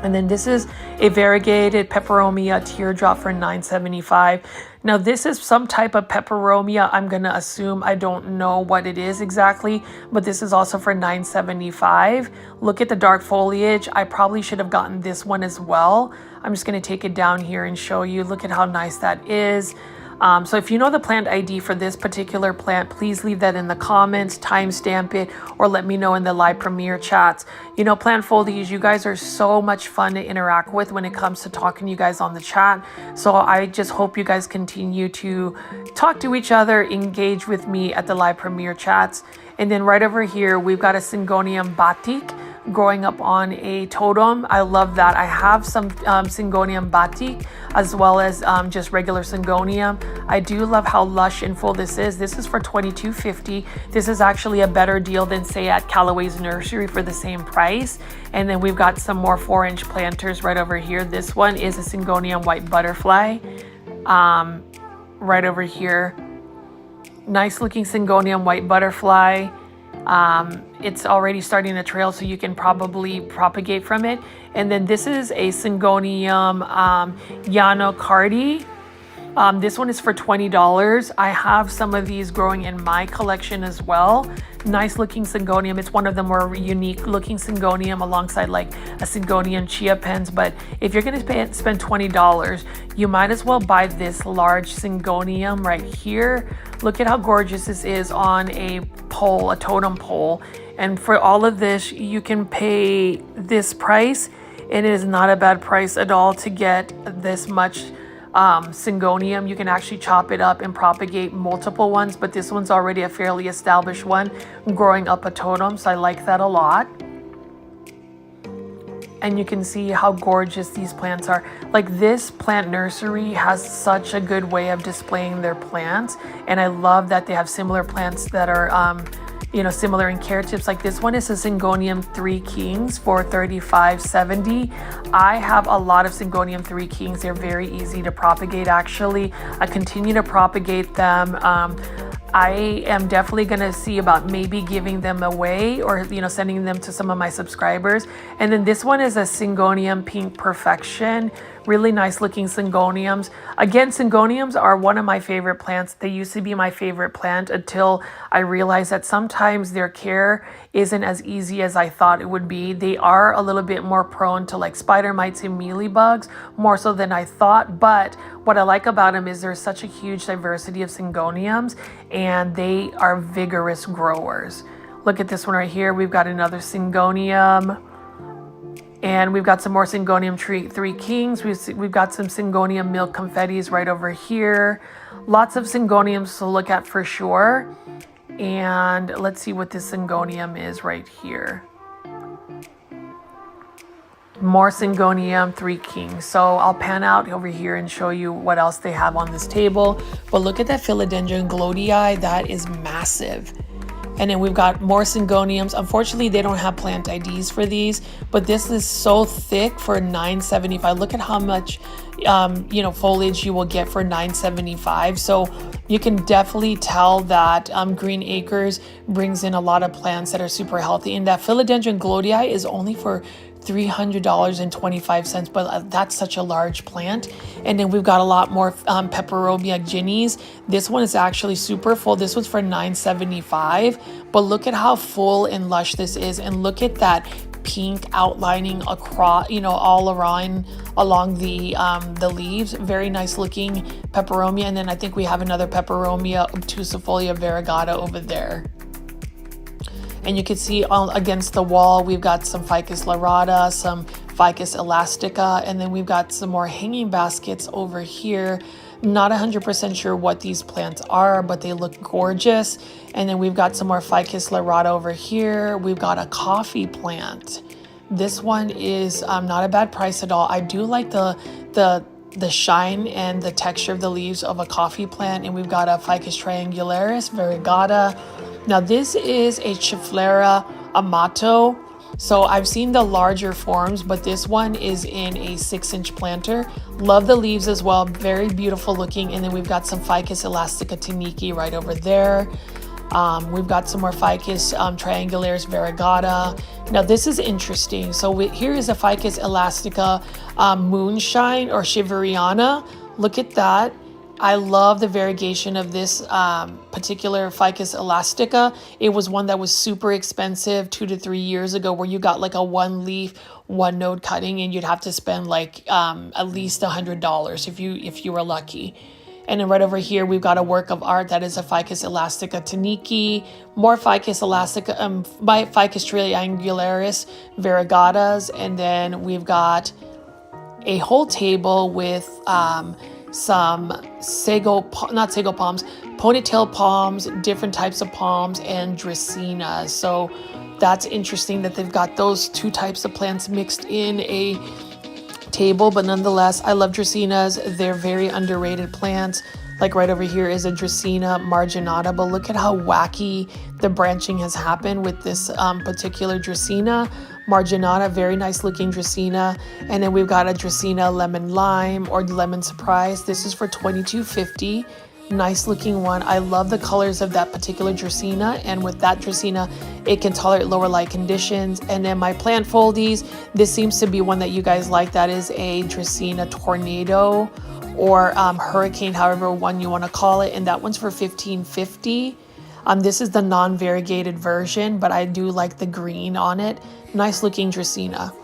And then this is a variegated peperomia teardrop for $9.75. Now this is some type of peperomia, I'm going to assume. I don't know what it is exactly, but this is also for $9.75. Look at the dark foliage. I probably should have gotten this one as well. I'm just going to take it down here and show you. Look at how nice that is. So if you know the plant ID for this particular plant, please leave that in the comments, timestamp it, or let me know in the live premiere chats. You know, plant foldies, you guys are so much fun to interact with when it comes to talking to you guys on the chat. So I just hope you guys continue to talk to each other, engage with me at the live premiere chats. And then right over here, we've got a Syngonium batik growing up on a totem. I love that. I have some Syngonium batik as well as just regular Syngonium. I do love how lush and full this is. This is for $22.50. This is actually a better deal than say at Callaway's Nursery for the same price. And then we've got some more 4-inch planters right over here. This one is a Syngonium white butterfly right over here. Nice looking Syngonium white butterfly. It's already starting to trail, so you can probably propagate from it. And then this is a Syngonium Yano Cardi. This one is for $20. I have some of these growing in my collection as well. Nice looking Syngonium. It's one of the more unique looking Syngonium alongside like a Syngonium Chia Pens. But if you're going to spend $20, you might as well buy this large Syngonium right here. Look at how gorgeous this is on a pole, a totem pole. And for all of this, you can pay this price. It is not a bad price at all to get this much Syngonium. You can actually chop it up and propagate multiple ones, but this one's already a fairly established one growing up a totem, so I like that a lot. And you can see how gorgeous these plants are. Like, this plant nursery has such a good way of displaying their plants, and I love that they have similar plants that are you know, similar in care tips. Like this one is a Syngonium 3 Kings for $35.70. I have a lot of Syngonium 3 Kings. They're very easy to propagate actually. I continue to propagate them. I am definitely going to see about maybe giving them away or, you know, sending them to some of my subscribers. And then this one is a Syngonium Pink Perfection. Really nice looking Syngoniums. Again, Syngoniums are one of my favorite plants. They used to be my favorite plant until I realized that sometimes their care isn't as easy as I thought it would be. They are a little bit more prone to like spider mites and mealybugs, more so than I thought. But what I like about them is there's such a huge diversity of Syngoniums, and they are vigorous growers. Look at this one right here. We've got another Syngonium. And we've got some more Syngonium three kings. We've got some Syngonium milk confettis right over here. Lots of Syngoniums to look at for sure. And let's see what this Syngonium is right here. More Syngonium three kings. So I'll pan out over here and show you what else they have on this table. But look at that Philodendron glodii. That is massive. And then we've got more Syngoniums. Unfortunately, they don't have plant IDs for these, but this is so thick for $9.75. Look at how much, foliage you will get for $9.75. So you can definitely tell that Green Acres brings in a lot of plants that are super healthy. And that Philodendron glodii is only for $300.25, but that's such a large plant. And then we've got a lot more peperomia ginnies. This one is actually super full. This one's for $9.75, but look at how full and lush this is, and look at that pink outlining across, all around along the leaves. Very nice looking peperomia. And then I think we have another peperomia obtusifolia variegata over there. And you can see against the wall, we've got some Ficus lyrata, some Ficus elastica, and then we've got some more hanging baskets over here. Not 100% sure what these plants are, but they look gorgeous. And then we've got some more Ficus lyrata over here. We've got a coffee plant. This one is not a bad price at all. I do like the shine and the texture of the leaves of a coffee plant. And we've got a Ficus triangularis variegata. Now this is a Chiflera amato. So I've seen the larger forms, but this one is in a 6-inch planter. Love the leaves as well, very beautiful looking. And then we've got some Ficus elastica taniki right over there. We've got some more Ficus triangularis variegata. Now this is interesting. So here is a Ficus elastica moonshine or shiveriana. Look at that. I love the variegation of this particular Ficus elastica. It was one that was super expensive 2 to 3 years ago, where you got like a 1 leaf, 1 node cutting, and you'd have to spend like at least $100 if you were lucky. And then right over here, we've got a work of art that is a Ficus elastica taniki, more Ficus elastica, Ficus triangularis variegatas, and then we've got a whole table with some ponytail palms, different types of palms, and dracaenas. So that's interesting that they've got those 2 types of plants mixed in a table, but nonetheless, I love dracaenas. They're very underrated plants. Like right over here is a Dracaena marginata, but look at how wacky the branching has happened with this particular Dracaena marginata. Very nice looking Dracaena. And then we've got a Dracaena lemon lime or lemon surprise. This is for $22.50. Nice looking one. I love the colors of that particular Dracaena, and with that Dracaena, it can tolerate lower light conditions. And then my plant foldies, this seems to be one that you guys like. That is a Dracaena tornado or hurricane, however one you want to call it, and that one's for $15.50. This is the non-variegated version, but I do like the green on it. Nice looking Dracaena.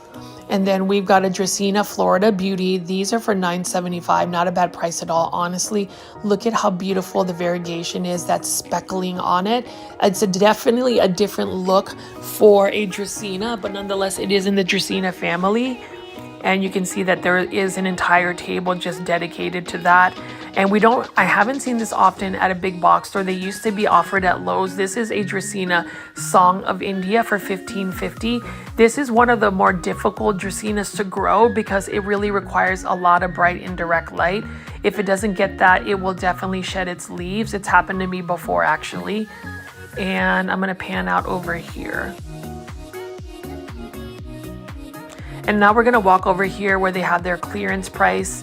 And then we've got a Dracaena Florida Beauty. These are for $9.75. Not a bad price at all, honestly. Look at how beautiful the variegation is. That speckling on it. It's definitely a different look for a Dracaena, but nonetheless, it is in the Dracaena family. And you can see that there is an entire table just dedicated to that. And I haven't seen this often at a big box store. They used to be offered at Lowe's. This is a Dracaena Song of India for $15.50. This is one of the more difficult Dracaenas to grow because it really requires a lot of bright indirect light. If it doesn't get that, it will definitely shed its leaves. It's happened to me before, actually. And I'm going to pan out over here. And now we're going to walk over here where they have their clearance price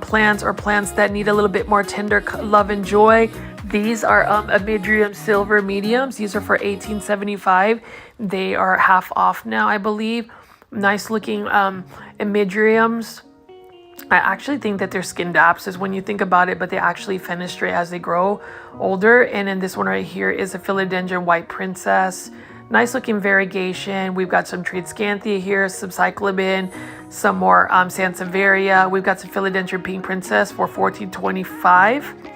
plants, or plants that need a little bit more tender love and joy. These are Amydrium silver mediums. These are for $18.75. They are half off now, I believe. Nice looking Amydriums. I actually think that they're Scindapsus when you think about it, but they actually fenestrate as they grow older. And then this one right here is a Philodendron White Princess. Nice looking variegation. We've got some Tradescanthia here, some Cyclamen, some more Sansevieria. We've got some Philodendron Pink Princess for $14.25.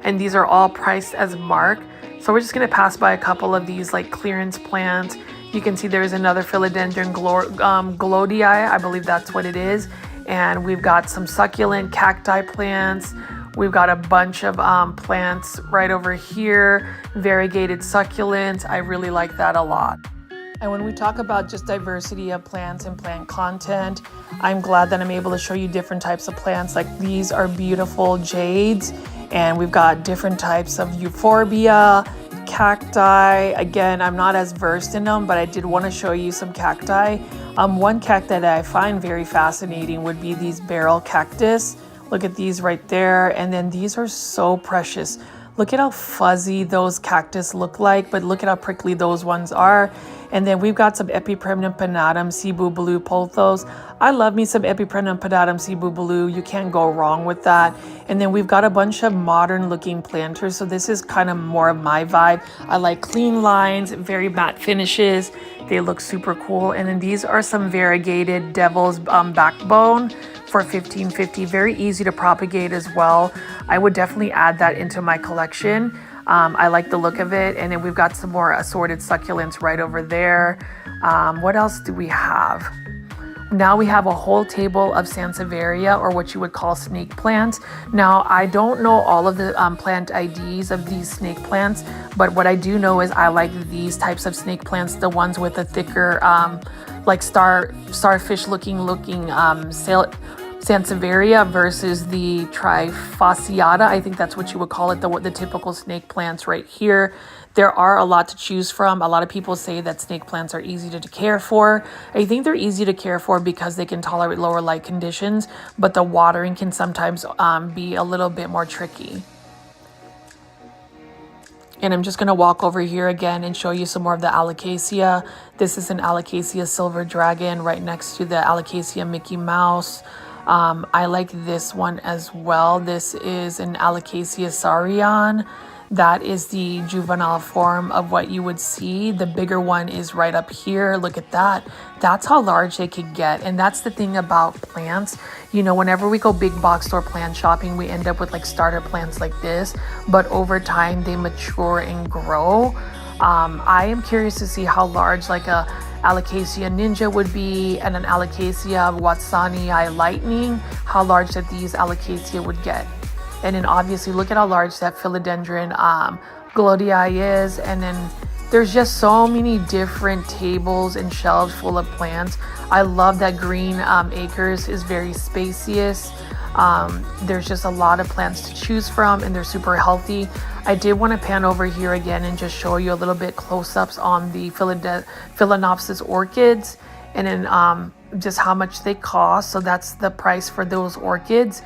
And these are all priced as marked. So we're just going to pass by a couple of these like clearance plants. You can see there's another philodendron glodii, I believe that's what it is. And we've got some succulent cacti plants. We've got a bunch of plants right over here, variegated succulents. I really like that a lot. And when we talk about just diversity of plants and plant content, I'm glad that I'm able to show you different types of plants. Like these are beautiful jades, and we've got different types of euphorbia, cacti. Again, I'm not as versed in them, but I did want to show you some cacti. One cacti that I find very fascinating would be these barrel cactus. Look at these right there. And then these are so precious. Look at how fuzzy those cactus look like, but look at how prickly those ones are. And then we've got some Epipremnum pinnatum Cebu blue pothos. I love me some Epipremnum pinnatum Cebu blue. You can't go wrong with that. And then we've got a bunch of modern looking planters. So this is kind of more of my vibe. I like clean lines, very matte finishes. They look super cool. And then these are some variegated devil's backbone for $15.50. Very easy to propagate as well. I would definitely add that into my collection. I like the look of it. And then we've got some more assorted succulents right over there. What else do we have? Now we have a whole table of Sansevieria, or what you would call snake plants. Now, I don't know all of the plant IDs of these snake plants, but what I do know is I like these types of snake plants, the ones with a thicker, like starfish looking Sansevieria versus the trifasciata. I think that's what you would call it, the typical snake plants right here. There are a lot to choose from. A lot of people say that snake plants are easy to care for. I think they're easy to care for because they can tolerate lower light conditions, but the watering can sometimes be a little bit more tricky. And I'm just going to walk over here again and show you some more of the Alocasia. This is an Alocasia silver dragon right next to the Alocasia Mickey Mouse. I like this one as well. This is an Alocasia Sarion. That is the juvenile form of what you would see. The bigger one is right up here. Look at that. That's how large they could get. And that's the thing about plants. You know, whenever we go big box store plant shopping, we end up with like starter plants like this. But over time, they mature and grow. I am curious to see how large like a Alocasia Ninja would be and an Alocasia Watsonii Lightning, how large that these Alocasia would get. And then obviously look at how large that philodendron glodii is. And then there's just so many different tables and shelves full of plants. I love that Green Acres is very spacious. There's just a lot of plants to choose from, and they're super healthy. I did want to pan over here again and just show you a little bit close-ups on the Phalaenopsis orchids, and then just how much they cost. So that's the price for those orchids.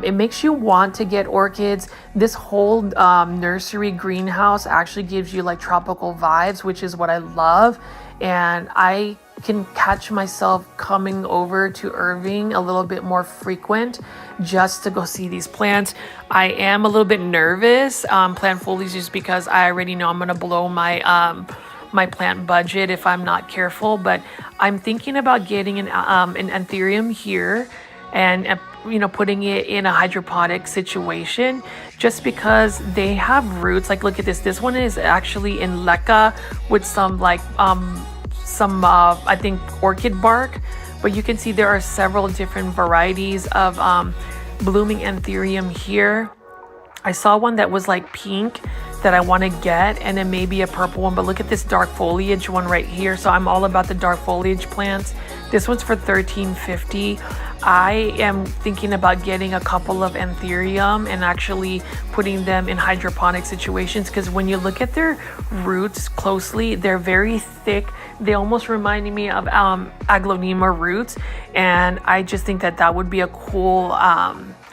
It makes you want to get orchids. This whole nursery greenhouse actually gives you like tropical vibes, which is what I love. And I can catch myself coming over to Irving a little bit more frequent just to go see these plants. I am a little bit nervous, plant foliage, just because I already know I'm going to blow my my plant budget if I'm not careful. But I'm thinking about getting an anthurium here and putting it in a hydroponic situation, just because they have roots. Like, look at this. This one is actually in leca with some like I think orchid bark, but you can see there are several different varieties of blooming anthurium here. I saw one that was like pink that I want to get, and then maybe a purple one, but look at this dark foliage one right here. So I'm all about the dark foliage plants. This one's for $13.50. I am thinking about getting a couple of anthurium and actually putting them in hydroponic situations, because when you look at their roots closely, they're very thick. They almost remind me of aglaonema roots, and I just think that that would be a cool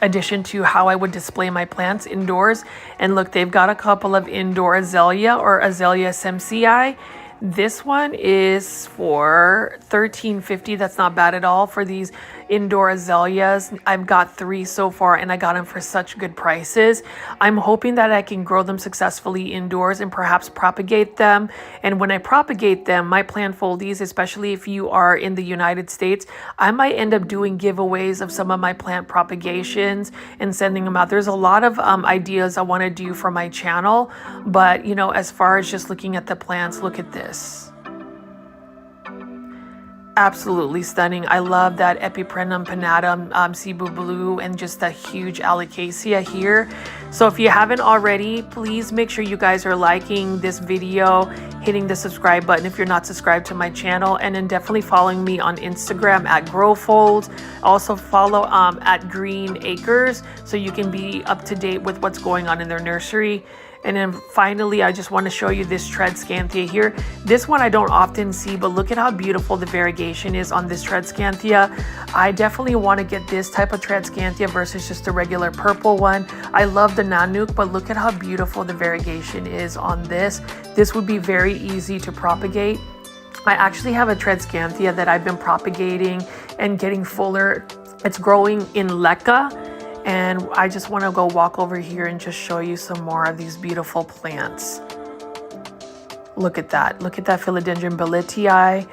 addition to how I would display my plants indoors. And look, they've got a couple of indoor azalea or Azalea semcii. This one is for $13.50. That's not bad at all for these indoor azaleas. I've got 3 so far, and I got them for such good prices. I'm hoping that I can grow them successfully indoors and perhaps propagate them. And when I propagate them, my plant foldies, especially if you are in the United States, I might end up doing giveaways of some of my plant propagations and sending them out. There's a lot of ideas I want to do for my channel, but as far as just looking at the plants, look at this. Absolutely stunning. I love that Epipremnum pinnatum Cebu blue and just the huge alocasia here. So if you haven't already, please make sure you guys are liking this video, hitting the subscribe button if you're not subscribed to my channel, and then definitely following me on Instagram at GrowFolds. Also follow at Green Acres so you can be up to date with what's going on in their nursery. And then finally, I just want to show you this Tredscanthia here. This one I don't often see, but look at how beautiful the variegation is on this Tredscanthia. I definitely want to get this type of Tredscanthia versus just a regular purple one. I love the Nanook, but look at how beautiful the variegation is on this. This would be very easy to propagate. I actually have a Tredscanthia that I've been propagating and getting fuller. It's growing in Leca. And I just want to go walk over here and just show you some more of these beautiful plants. Look at that. Look at that Philodendron Billetia,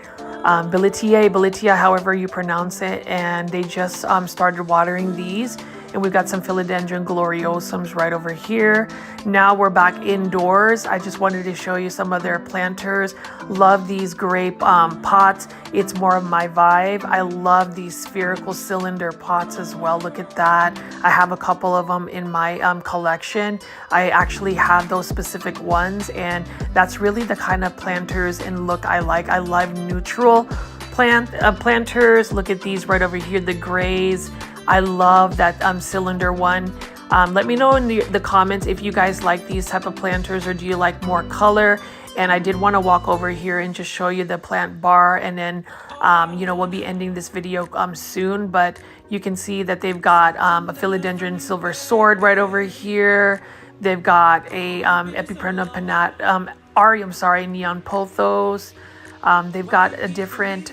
however you pronounce it. And they just started watering these. And we've got some Philodendron gloriosums right over here. Now we're back indoors. I just wanted to show you some of their planters. Love these grape pots. It's more of my vibe. I love these spherical cylinder pots as well. Look at that. I have a couple of them in my collection. I actually have those specific ones, and that's really the kind of planters and look I like. I love neutral planters. Look at these right over here, the grays. I love that cylinder one. Let me know in the comments if you guys like these type of planters or do you like more color. And I did want to walk over here and just show you the plant bar, and then you know, we'll be ending this video soon, but you can see that they've got a Philodendron silver sword right over here. They've got a Epipremnum pinnatum neon pothos. They've got a different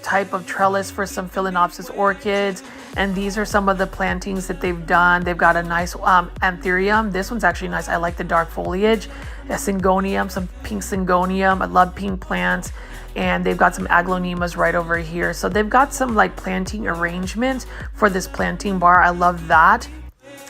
type of trellis for some Phalaenopsis orchids. And these are some of the plantings that they've done. They've got a nice anthurium. This one's actually nice. I like the dark foliage. A syngonium, some pink syngonium. I love pink plants. And they've got some aglaonemas right over here. So they've got some like planting arrangements for this planting bar. I love that.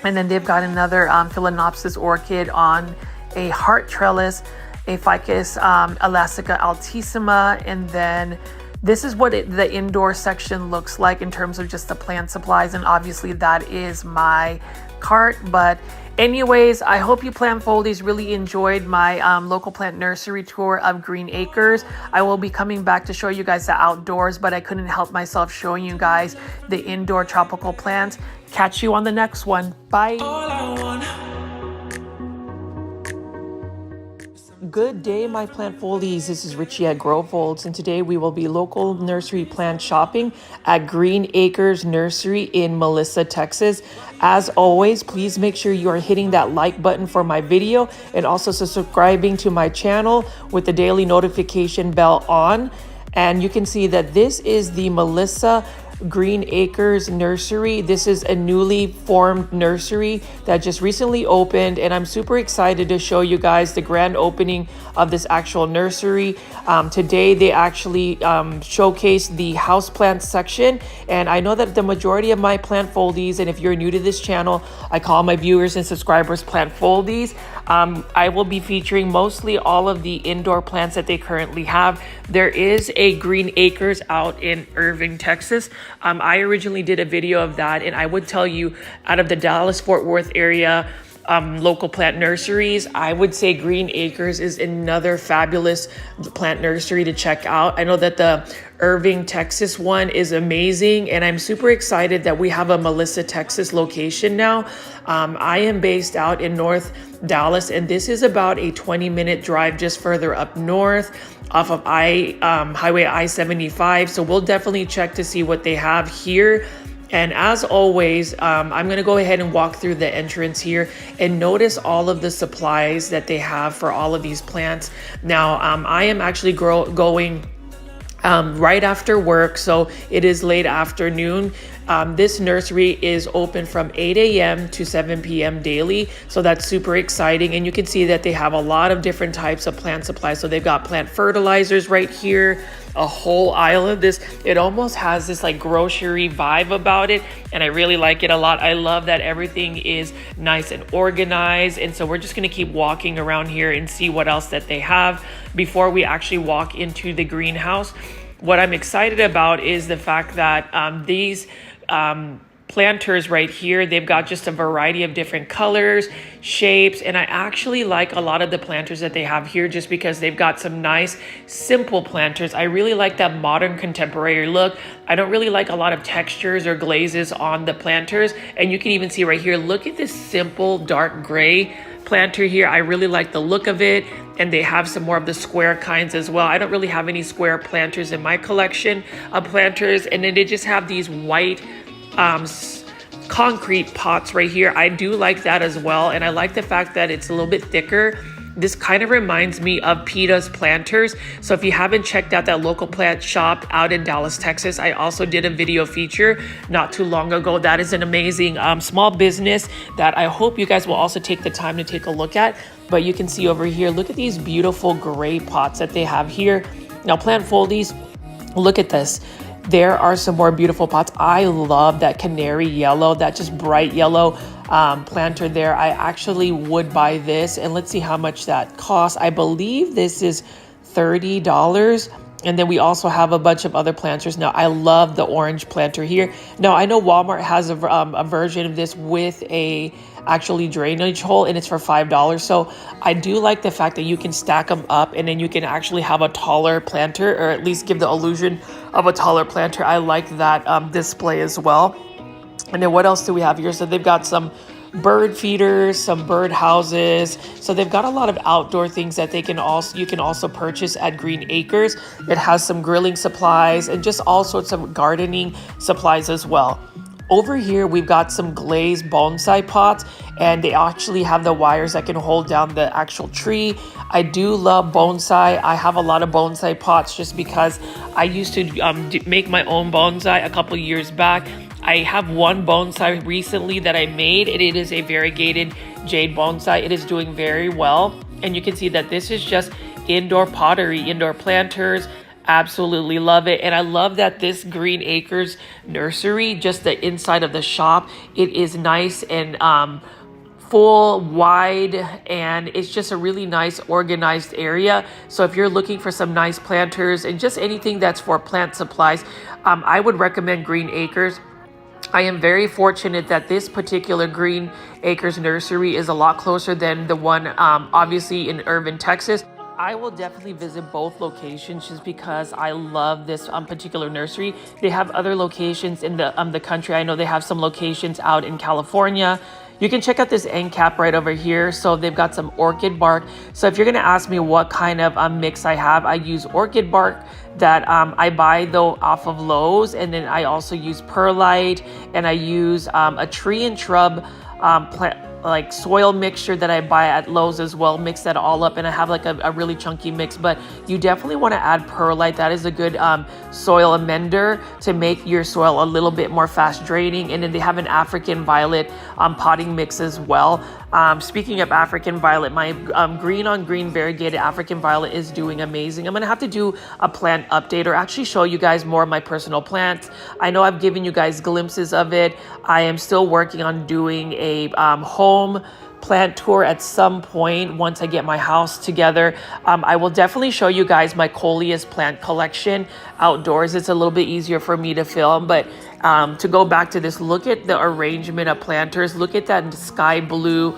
And then they've got another Phalaenopsis orchid on a heart trellis, a Ficus elastica altissima, and then this is what the indoor section looks like in terms of just the plant supplies, and obviously that is my cart. But anyways, I hope you plant foldies really enjoyed my local plant nursery tour of Green Acres. I will be coming back to show you guys the outdoors, but I couldn't help myself showing you guys the indoor tropical plants. Catch you on the next one. Bye. Good day, my plant foldies. This is Richie at GrowFolds, and today we will be local nursery plant shopping at Green Acres Nursery in Melissa, Texas. As always, please make sure you are hitting that like button for my video and also subscribing to my channel with the daily notification bell on. And you can see that this is the Melissa Green Acres Nursery. This is a newly formed nursery that just recently opened, and I'm super excited to show you guys the grand opening of this actual nursery. Today they actually showcased the houseplant section, and I know that the majority of my plant foldies, and if you're new to this channel, I call my viewers and subscribers plant foldies. I will be featuring mostly all of the indoor plants that they currently have. There is a Green Acres out in Irving, Texas. I originally did a video of that, and I would tell you, out of the Dallas-Fort Worth area local plant nurseries, I would say Green Acres is another fabulous plant nursery to check out. I know that the Irving, Texas one is amazing, and I'm super excited that we have a Melissa, Texas location now. I am based out in North Dallas, and this is about a 20-minute drive just further up north off of Highway I-75. So we'll definitely check to see what they have here. And as always, I'm going to go ahead and walk through the entrance here and notice all of the supplies that they have for all of these plants. Now, I am actually going right after work, so it is late afternoon. This nursery is open from 8 a.m. to 7 p.m. daily, so that's super exciting. And you can see that they have a lot of different types of plant supplies. So they've got plant fertilizers right here, a whole aisle of this. It almost has this like grocery vibe about it, and I really like it a lot. I love that everything is nice and organized, and so we're just going to keep walking around here and see what else that they have before we actually walk into the greenhouse. what I'm excited about is the fact that these planters right here, they've got just a variety of different colors, shapes, and I actually like a lot of the planters that they have here just because they've got some nice simple planters. I really like that modern contemporary look. I don't really like a lot of textures or glazes on the planters, and you can even see right here, look at this simple dark gray planter here. I really like the look of it, and they have some more of the square kinds as well. I don't really have any square planters in my collection of planters, and then they just have these white concrete pots right here. I do like that as well, and I like the fact that it's a little bit thicker. This kind of reminds me of PETA's planters. So if you haven't checked out that local plant shop out in Dallas, Texas, I also did a video feature not too long ago. That is an amazing small business that I hope you guys will also take the time to take a look at. But you can see over here, look at these beautiful gray pots that they have here. Now, plant foldies, look at this. There are some more beautiful pots. I love that canary yellow, that just bright yellow planter there. I actually would buy this, and let's see how much that costs. I believe this is $30. And then we also have a bunch of other planters. Now, I love the orange planter here. Now, I know Walmart has a version of this with a actually drainage hole, and it's for $5. So I do like the fact that you can stack them up, and then you can actually have a taller planter, or at least give the illusion of a taller planter. I like that display as well. And then what else do we have here? So they've got some bird feeders, some bird houses. So they've got a lot of outdoor things that you can also purchase at Green Acres. It has some grilling supplies and just all sorts of gardening supplies as well. Over here, we've got some glazed bonsai pots, and they actually have the wires that can hold down the actual tree. I do love bonsai. I have a lot of bonsai pots just because I used to make my own bonsai a couple years back. I have one bonsai recently that I made, and it is a variegated jade bonsai. It is doing very well, and you can see that this is just indoor pottery, indoor planters. Absolutely love it. And I love that this Green Acres nursery, just the inside of the shop, it is nice and full, wide, and it's just a really nice organized area. So if you're looking for some nice planters and just anything that's for plant supplies, I would recommend Green Acres. I am very fortunate that this particular Green Acres nursery is a lot closer than the one obviously in Irving, Texas. I will definitely visit both locations just because I love this particular nursery. They have other locations in the country. I know they have some locations out in California. You can check out this end cap right over here. So they've got some orchid bark. So if you're gonna ask me what kind of mix I have, I use orchid bark that I buy though off of Lowe's, and then I also use perlite, and I use a tree and shrub plant, like soil mixture that I buy at Lowe's as well. Mix that all up, and I have like a really chunky mix. But you definitely want to add perlite. That is a good soil amender to make your soil a little bit more fast draining. And then they have an African violet potting mix as well. Speaking of African violet, my green on green variegated African violet is doing amazing. I'm gonna have to do a plant update, or actually show you guys more of my personal plants. I know I've given you guys glimpses of it. I am still working on doing a home plant tour at some point once I get my house together. I will definitely show you guys my coleus plant collection outdoors. It's a little bit easier for me to film, but to go back to this, look at the arrangement of planters. Look at that sky blue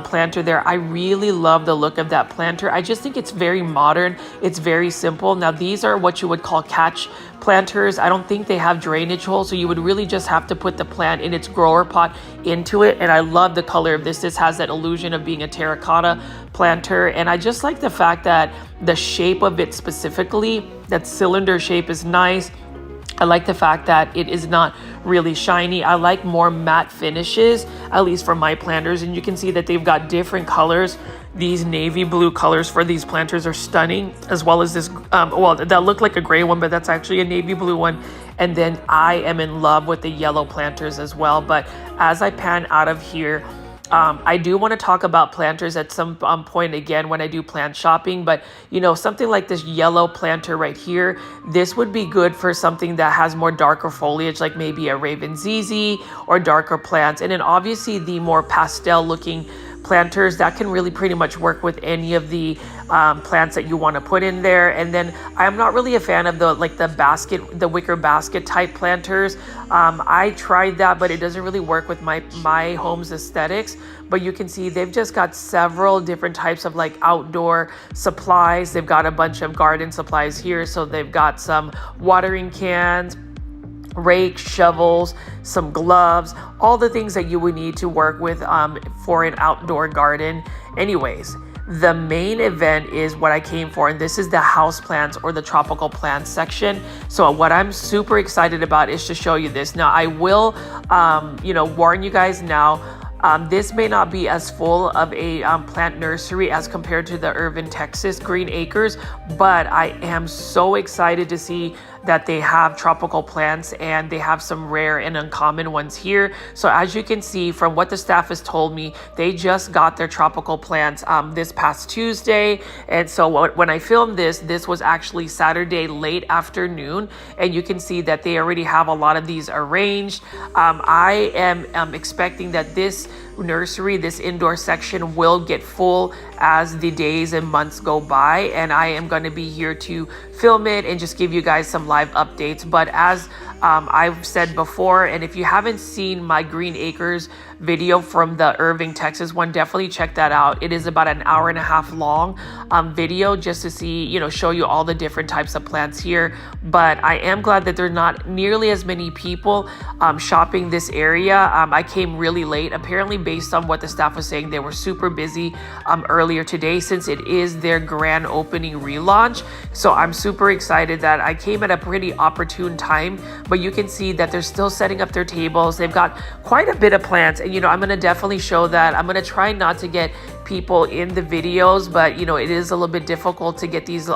planter there. I really love the look of that planter. I just think it's very modern. It's very simple. Now these are what you would call catch planters. I don't think they have drainage holes, so you would really just have to put the plant in its grower pot into it. And I love the color of this. This has that illusion of being a terracotta planter, and I just like the fact that the shape of it specifically, that cylinder shape, is nice. I like the fact that it is not really shiny. I like more matte finishes, at least for my planters. And you can see that they've got different colors. These navy blue colors for these planters are stunning, as well as this, well, that looked like a gray one, but that's actually a navy blue one. And then I am in love with the yellow planters as well. But as I pan out of here, I do want to talk about planters at some point again when I do plant shopping, but you know, something like this yellow planter right here, this would be good for something that has more darker foliage, like maybe a Raven ZZ or darker plants. And then obviously the more pastel looking planters, that can really pretty much work with any of the plants that you want to put in there. And then I'm not really a fan of the wicker basket type planters. I tried that, but it doesn't really work with my home's aesthetics. But you can see they've just got several different types of like outdoor supplies. They've got a bunch of garden supplies here. So they've got some watering cans, rakes, shovels, some gloves, all the things that you would need to work with for an outdoor garden. Anyways, the main event is what I came for, and this is the houseplants or the tropical plants section. So what I'm super excited about is to show you this. Now I will, warn you guys now. This may not be as full of a plant nursery as compared to the Irving, Texas Green Acres, but I am so excited to see that they have tropical plants and they have some rare and uncommon ones here. So as you can see from what the staff has told me, they just got their tropical plants this past Tuesday. And so when I filmed this was actually Saturday late afternoon, and you can see that they already have a lot of these arranged. I am expecting that this nursery, this indoor section, will get full as the days and months go by, and I am going to be here to film it and just give you guys some live updates. But as I've said before, and if you haven't seen my Green Acres video from the Irving, Texas one, definitely check that out. It is about an hour and a half long video just to see, show you all the different types of plants here. But I am glad that there's not nearly as many people shopping this area. I came really late. Apparently, based on what the staff was saying, they were super busy earlier today since it is their grand opening relaunch. So I'm super excited that I came at a pretty opportune time. But you can see that they're still setting up their tables. They've got quite a bit of plants, and I'm going to definitely show that. I'm going to try not to get people in the videos, but it is a little bit difficult to get these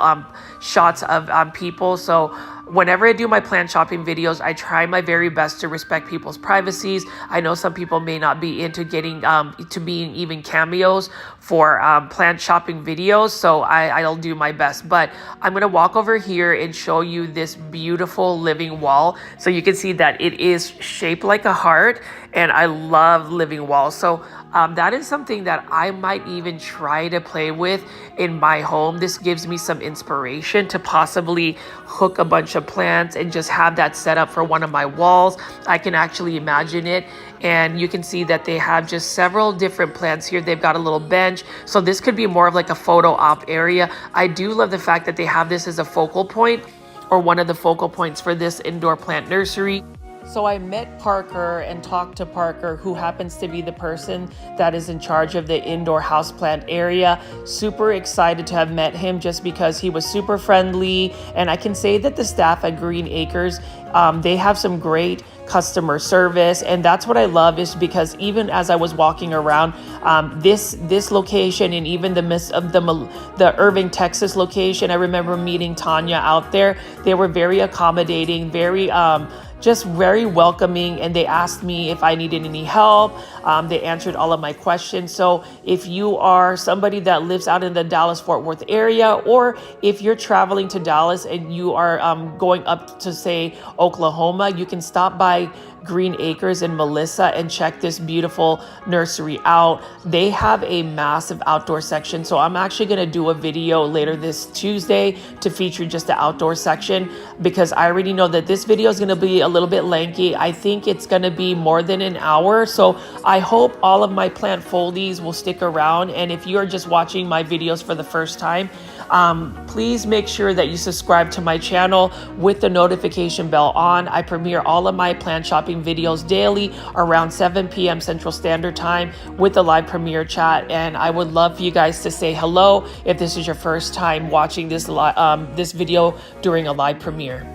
shots of people. So whenever I do my plant shopping videos, I try my very best to respect people's privacies. I know some people may not be into getting to being even cameos for plant shopping videos, so I'll do my best. But I'm gonna walk over here and show you this beautiful living wall, so you can see that it is shaped like a heart, and I love living walls. So that is something that I might even try to play with in my home. This gives me some inspiration to possibly hook a bunch of plants and just have that set up for one of my walls. I can actually imagine it. And you can see that they have just several different plants here. They've got a little bench. So this could be more of like a photo op area. I do love the fact that they have this as a focal point, or one of the focal points for this indoor plant nursery. So I met Parker and talked to Parker, who happens to be the person that is in charge of the indoor houseplant area. Super excited to have met him just because he was super friendly. And I can say that the staff at Green Acres, they have some great customer service, and that's what I love, is because even as I was walking around this location, and even the Irving, Texas location, I remember meeting Tanya out there. They were very accommodating, just very welcoming, and they asked me if I needed any help. They answered all of my questions. So if you are somebody that lives out in the Dallas-Fort Worth area, or if you're traveling to Dallas and you are going up to, say, Oklahoma, you can stop by Green Acres and Melissa and check this beautiful nursery out. They have a massive outdoor section, so I'm actually going to do a video later this Tuesday to feature just the outdoor section, because I already know that this video is going to be a little bit lengthy. I think it's going to be more than an hour, so I hope all of my plant foldies will stick around. And if you're just watching my videos for the first time, please make sure that you subscribe to my channel with the notification bell on. I premiere all of my plant shopping videos daily around 7 p.m. Central Standard Time with the live premiere chat, and I would love for you guys to say hello if this is your first time watching this video during a live premiere.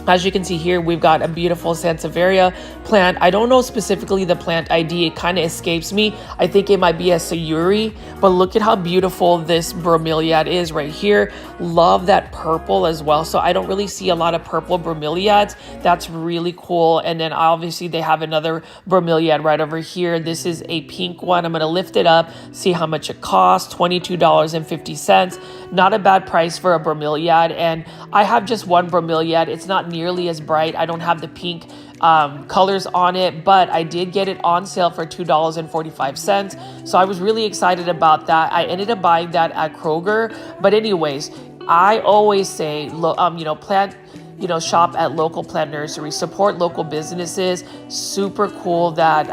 As you can see here, we've got a beautiful Sansevieria plant. I don't know specifically the plant ID. It kind of escapes me. I think it might be a Sayuri, but look at how beautiful this bromeliad is right here. Love that purple as well. So I don't really see a lot of purple bromeliads. That's really cool. And then obviously they have another bromeliad right over here. This is a pink one. I'm going to lift it up, see how much it costs. $22.50. Not a bad price for a bromeliad. And I have just one bromeliad. It's not nearly as bright. I don't have the pink colors on it, but I did get it on sale for $2.45. So I was really excited about that. I ended up buying that at Kroger. But anyways, I always say, shop at local plant nurseries, support local businesses. Super cool that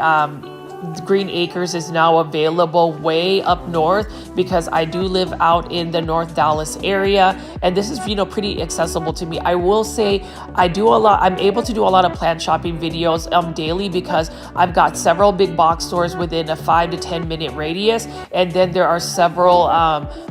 Green Acres is now available way up north, because I do live out in the North Dallas area, and this is pretty accessible to me. I will say I'm able to do a lot of plant shopping videos daily, because I've got several big box stores within a 5 to 10 minute radius, and then there are several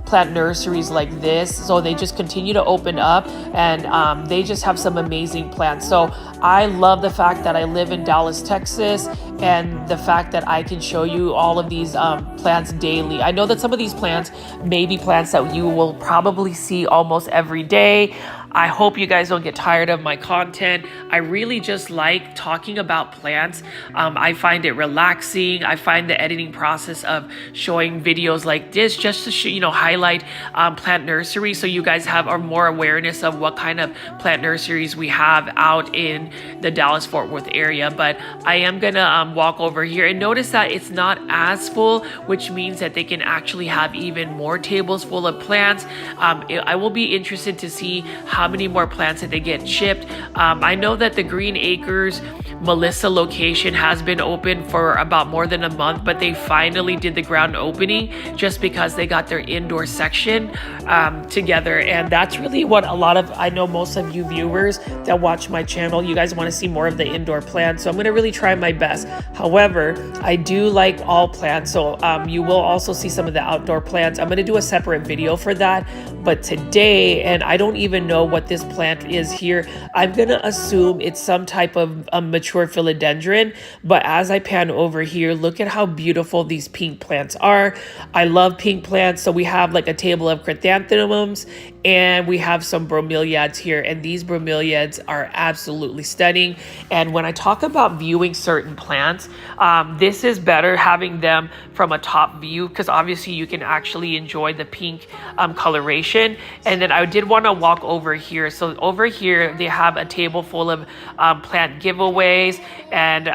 plant nurseries like this, so they just continue to open up, and they just have some amazing plants. So I love the fact that I live in Dallas, Texas, and the fact that I can show you all of these plants daily. I know that some of these plants may be plants that you will probably see almost every day. I hope you guys don't get tired of my content. I really just like talking about plants. I find it relaxing. I find the editing process of showing videos like this just to highlight plant nurseries, so you guys have more awareness of what kind of plant nurseries we have out in the Dallas-Fort Worth area. But I am gonna walk over here and notice that it's not as full, which means that they can actually have even more tables full of plants. I will be interested to see how many more plants that they get shipped. I know that the Green Acres Melissa location has been open for about more than a month, but they finally did the ground opening just because they got their indoor section together. And that's really what I know most of you viewers that watch my channel, you guys want to see more of the indoor plants. So I'm going to really try my best. However, I do like all plants. So you will also see some of the outdoor plants. I'm going to do a separate video for that. But today, and I don't even know what this plant is here, I'm going to assume it's some type of mature philodendron. But as I pan over here, look at how beautiful these pink plants are. I love pink plants. So we have like a table of chrysanthemums, and we have some bromeliads here, and these bromeliads are absolutely stunning. And when I talk about viewing certain plants, this is better having them from a top view, because obviously you can actually enjoy the pink coloration. And then I did want to walk over here. So over here they have a table full of plant giveaways, and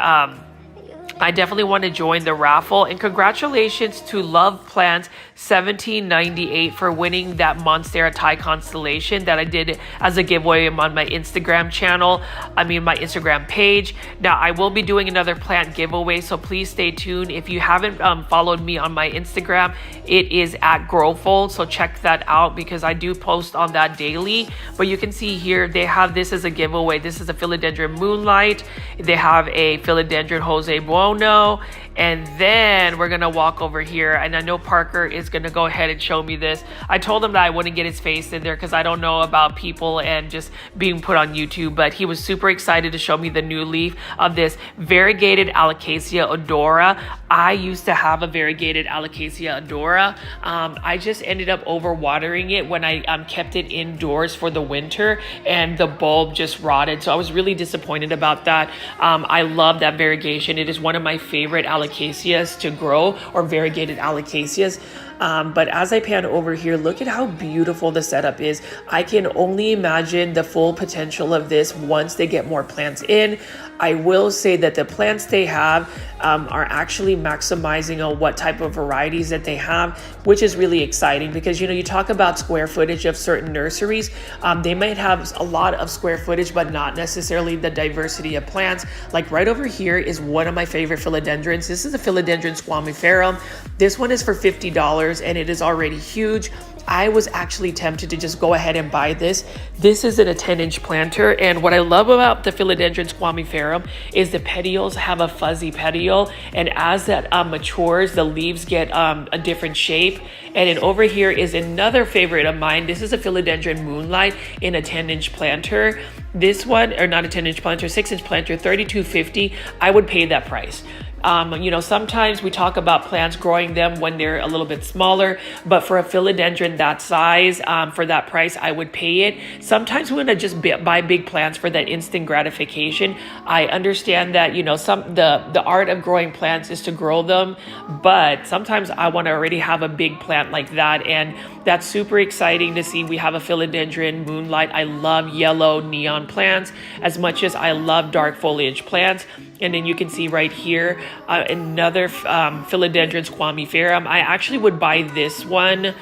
I definitely want to join the raffle. And congratulations to Love Plants 1798 for winning that Monstera Thai constellation that I did as a giveaway on my Instagram channel. My Instagram page. Now I will be doing another plant giveaway, so please stay tuned. If you haven't followed me on my Instagram, it is at Growfold, so check that out because I do post on that daily. But you can see here they have this as a giveaway. This is a philodendron Moonlight. They have a philodendron Jose Buono. And then we're gonna walk over here, and I know Parker is gonna go ahead and show me this. I told him that I wouldn't get his face in there because I don't know about people and just being put on YouTube, but he was super excited to show me the new leaf of this variegated Alocasia odora. I used to have a variegated Alocasia odora. I just ended up overwatering it when I kept it indoors for the winter, and the bulb just rotted. So I was really disappointed about that. I love that variegation. It is one of my favorite Alocasias to grow, or variegated Alocasias. But as I pan over here, look at how beautiful the setup is. I can only imagine the full potential of this once they get more plants in. I will say that the plants they have are actually maximizing on what type of varieties that they have, which is really exciting because, you talk about square footage of certain nurseries. They might have a lot of square footage, but not necessarily the diversity of plants. Like right over here is one of my favorite philodendrons. This is a philodendron squamiferum. This one is for $50 and it is already huge. I was actually tempted to just go ahead and buy this. This is a 10-inch planter, and what I love about the philodendron squamiferum is the petioles have a fuzzy petiole, and as that matures, the leaves get a different shape. And then over here is another favorite of mine. This is a philodendron Moonlight in a 10-inch planter. This one, or not a 10-inch planter, 6-inch planter, $32.50. I would pay that price. Sometimes we talk about plants growing them when they're a little bit smaller, but for a philodendron that size, for that price, I would pay it. Sometimes we want to just buy big plants for that instant gratification. I understand that, the art of growing plants is to grow them, but sometimes I want to already have a big plant like that, and that's super exciting to see. We have a philodendron moonlight. I love yellow neon plants as much as I love dark foliage plants. And then you can see right here, another philodendron squamiferum. I actually would buy this one.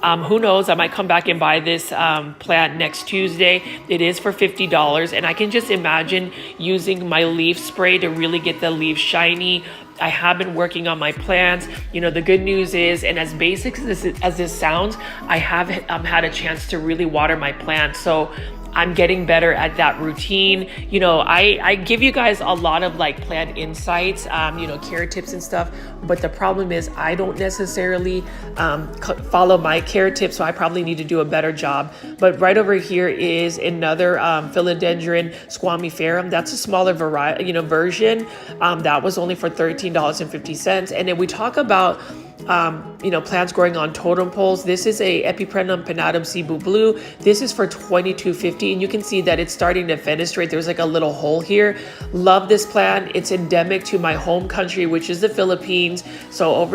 Who knows, I might come back and buy this plant next Tuesday. It is for $50, and I can just imagine using my leaf spray to really get the leaves shiny. I have been working on my plants. The good news is, and as basic as this sounds, I have had a chance to really water my plants. So I'm getting better at that routine. I give you guys a lot of plant insights, care tips and stuff, but the problem is I don't necessarily follow my care tips, so I probably need to do a better job. But right over here is another philodendron squamiferum. That's a smaller version. That was only for $13.50. And then we talk about plants growing on totem poles. This is a Epipremnum pinnatum Cebu Blue. This is for $22.50, and you can see that it's starting to fenestrate. There's a little hole here. Love this plant. It's endemic to my home country, which is the Philippines. So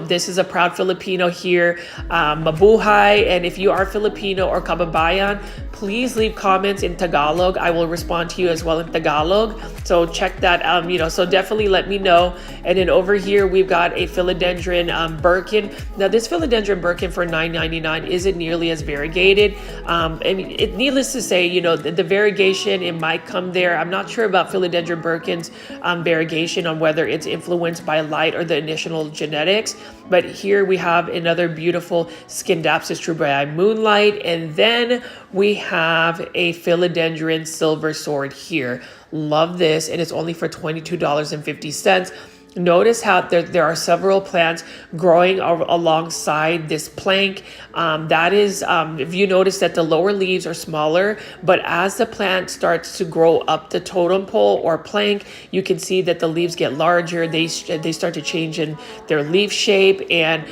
this is a proud Filipino here. Mabuhay, and if you are Filipino or kababayan, please leave comments in Tagalog. I will respond to you as well in Tagalog. So check that out, so definitely let me know. And then over here, we've got a philodendron Birkin. Now this philodendron Birkin for $9.99 isn't nearly as variegated. Needless to say, the variegation, it might come there. I'm not sure about philodendron Birkin's variegation on whether it's influenced by light or the initial genetics. But here we have another beautiful Scindapsus truebertii moonlight. And then we have a philodendron silver sword here. Love this, and it's only for $22.50. Notice how there are several plants growing alongside this plank. That is, if you notice that the lower leaves are smaller, but as the plant starts to grow up the totem pole or plank, you can see that the leaves get larger. They start to change in their leaf shape, and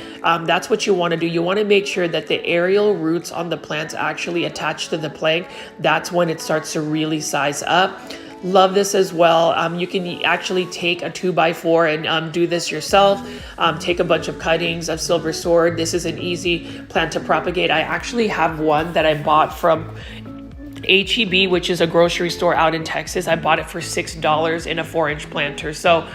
that's what you want to do. You want to make sure that the aerial roots on the plants actually attach to the plank. That's when it starts to really size up. Love this as well. You can actually take a 2x4 and do this yourself. Take a bunch of cuttings of silver sword. This is an easy plant to propagate. I actually have one that I bought from HEB, which is a grocery store out in Texas. I bought it for $6 in a 4-inch planter. So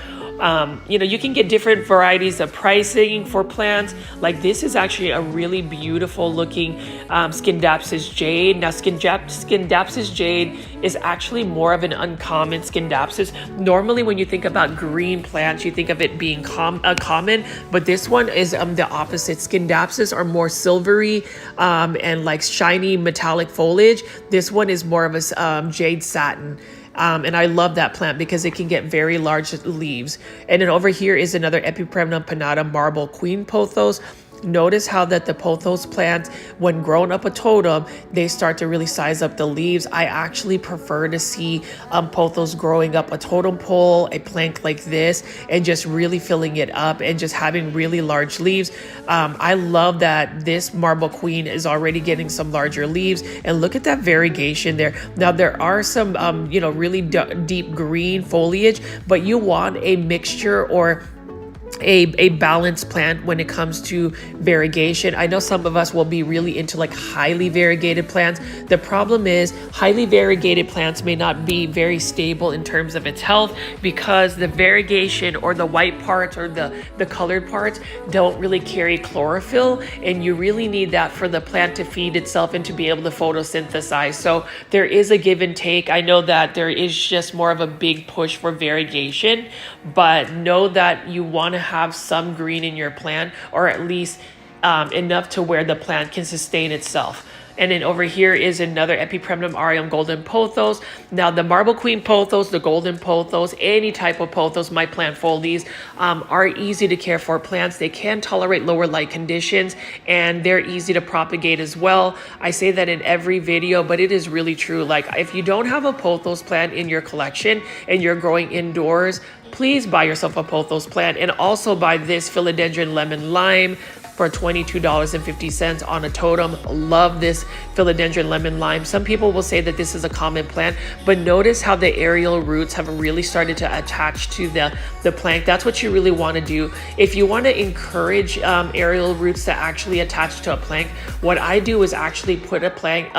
you can get different varieties of pricing for plants. Like this is actually a really beautiful looking Scindapsus jade. Now Scindapsus jade is actually more of an uncommon Scindapsus. Normally when you think about green plants, you think of it being common, but this one is the opposite. Scindapsus are more silvery and shiny metallic foliage. This one is more of a jade satin. And I love that plant because it can get very large leaves. And then over here is another Epipremnum pinnatum marble queen pothos. Notice how that the pothos plants, when grown up a totem, they start to really size up the leaves. I actually prefer to see pothos growing up a totem pole, a plank like this, and just really filling it up and just having really large leaves. I love that this marble queen is already getting some larger leaves, and look at that variegation there. Now there are some really deep green foliage, but you want a mixture or a balanced plant when it comes to variegation. I know some of us will be really into highly variegated plants. The problem is highly variegated plants may not be very stable in terms of its health because the variegation or the white parts or the colored parts don't really carry chlorophyll, and you really need that for the plant to feed itself and to be able to photosynthesize. So there is a give and take. I know that there is just more of a big push for variegation, but know that you want to have some green in your plant, or at least enough to where the plant can sustain itself. And then over here is another Epipremnum aureum golden pothos. Now the marble queen pothos, the golden pothos, any type of pothos, my plant folies, are easy to care for plants. They can tolerate lower light conditions and they're easy to propagate as well. I say that in every video, but it is really true. Like if you don't have a pothos plant in your collection and you're growing indoors, please buy yourself a pothos plant, and also buy this philodendron lemon lime for $22.50 on a totem. Love this philodendron lemon lime. Some people will say that this is a common plant, but notice how the aerial roots have really started to attach to the plant. That's what you really want to do. If you want to encourage aerial roots to actually attach to a plant, what I do is actually put the plant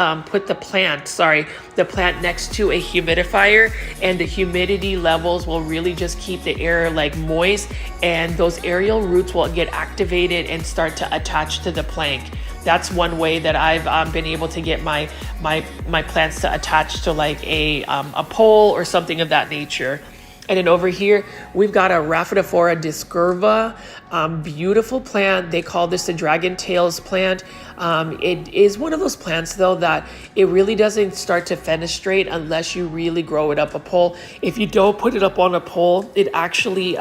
next to a humidifier, and the humidity levels will really just keep the air like moist, and those aerial roots will get activated and start to attach to the plank. That's one way that I've been able to get my plants to attach to like a pole or something of that nature. And then over here, we've got a Rhaphidophora discurva, beautiful plant. They call this the dragon tails plant. It is one of those plants though that it really doesn't start to fenestrate unless you really grow it up a pole. If you don't put it up on a pole, it actually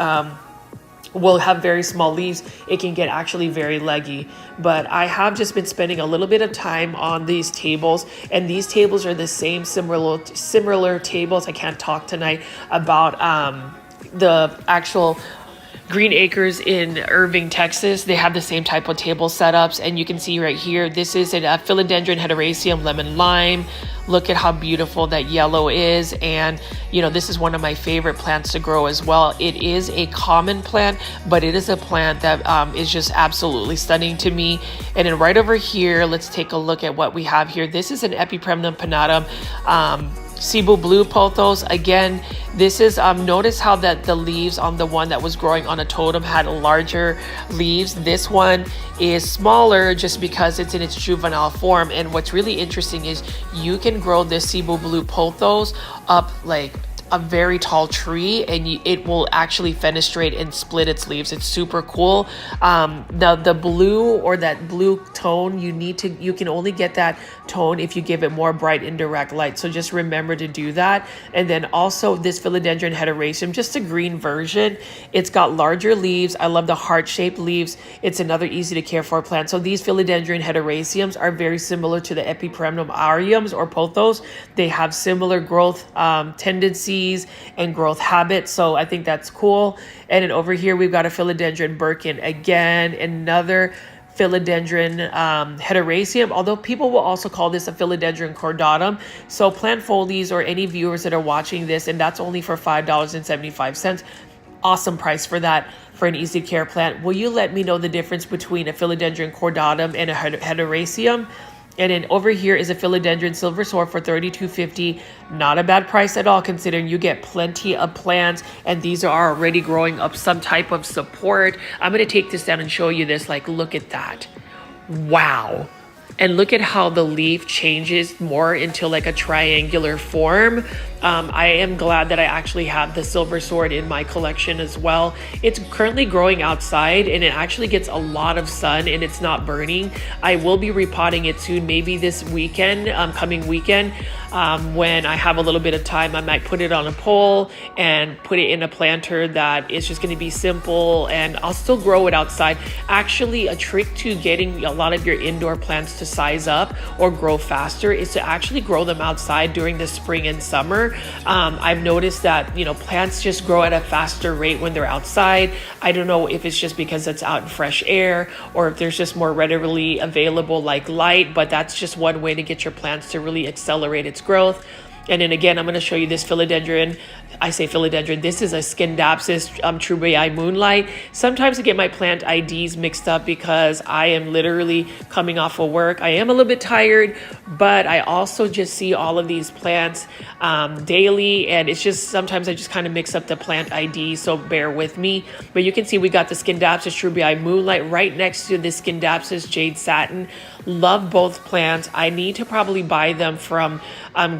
will have very small leaves. It can get actually very leggy. But I have just been spending a little bit of time on these tables, and these tables are the same similar tables. I can't talk tonight about the actual Green Acres in Irving, Texas. They have the same type of table setups, and you can see right here, this is a philodendron hederaceum lemon lime. Look at how beautiful that yellow is, and you know, this is one of my favorite plants to grow as well. It is a common plant, but it is a plant that is just absolutely stunning to me. And then right over here, let's take a look at what we have here. This is an Epipremnum pinnatum Cebu blue pothos. Again, this is notice how that the leaves on the one that was growing on a totem had larger leaves. This one is smaller just because it's in its juvenile form. And what's really interesting is you can grow this Cebu blue pothos up like a very tall tree, and it will actually fenestrate and split its leaves. It's super cool. The blue, or that blue tone, you can only get that tone if you give it more bright indirect light. So just remember to do that. And then also this philodendron hederaceum, just a green version. It's got larger leaves. I love the heart-shaped leaves. It's another easy to care for plant. So these philodendron hederaceums are very similar to the Epipremnum aureums or pothos. They have similar growth tendencies and growth habits, so I think that's cool. And then over here we've got a philodendron Birkin, again another philodendron hederaceum, although people will also call this a philodendron cordatum. So plant folies or any viewers that are watching this, and that's only for $5.75. Awesome price for that, for an easy care plant. Will you let me know the difference between a philodendron cordatum and a hederaceum? And then over here is a philodendron silver sword for $32.50. Not a bad price at all, considering you get plenty of plants, and these are already growing up some type of support. I'm going to take this down and show you this. Like, look at that. Wow. And look at how the leaf changes more into like a triangular form. I am glad that I actually have the silver sword in my collection as well. It's currently growing outside, and it actually gets a lot of sun, and it's not burning. I will be repotting it soon, maybe this weekend, coming weekend. When I have a little bit of time, I might put it on a pole and put it in a planter that is just going to be simple, and I'll still grow it outside. Actually, a trick to getting a lot of your indoor plants to size up or grow faster is to actually grow them outside during the spring and summer. I've noticed that, you know, plants just grow at a faster rate when they're outside. I don't know if it's just because it's out in fresh air, or if there's just more readily available like light, but that's just one way to get your plants to really accelerate its growth. And then again, I'm going to show you this philodendron. I say philodendron. This is a Scindapsus Trubai Moonlight. Sometimes I get my plant IDs mixed up because I am literally coming off of work. I am a little bit tired, but I also just see all of these plants daily, and it's just sometimes I just kind of mix up the plant ID, so bear with me. But you can see we got the Scindapsus Trubai Moonlight right next to the Scindapsus Jade Satin. Love both plants. I need to probably buy them from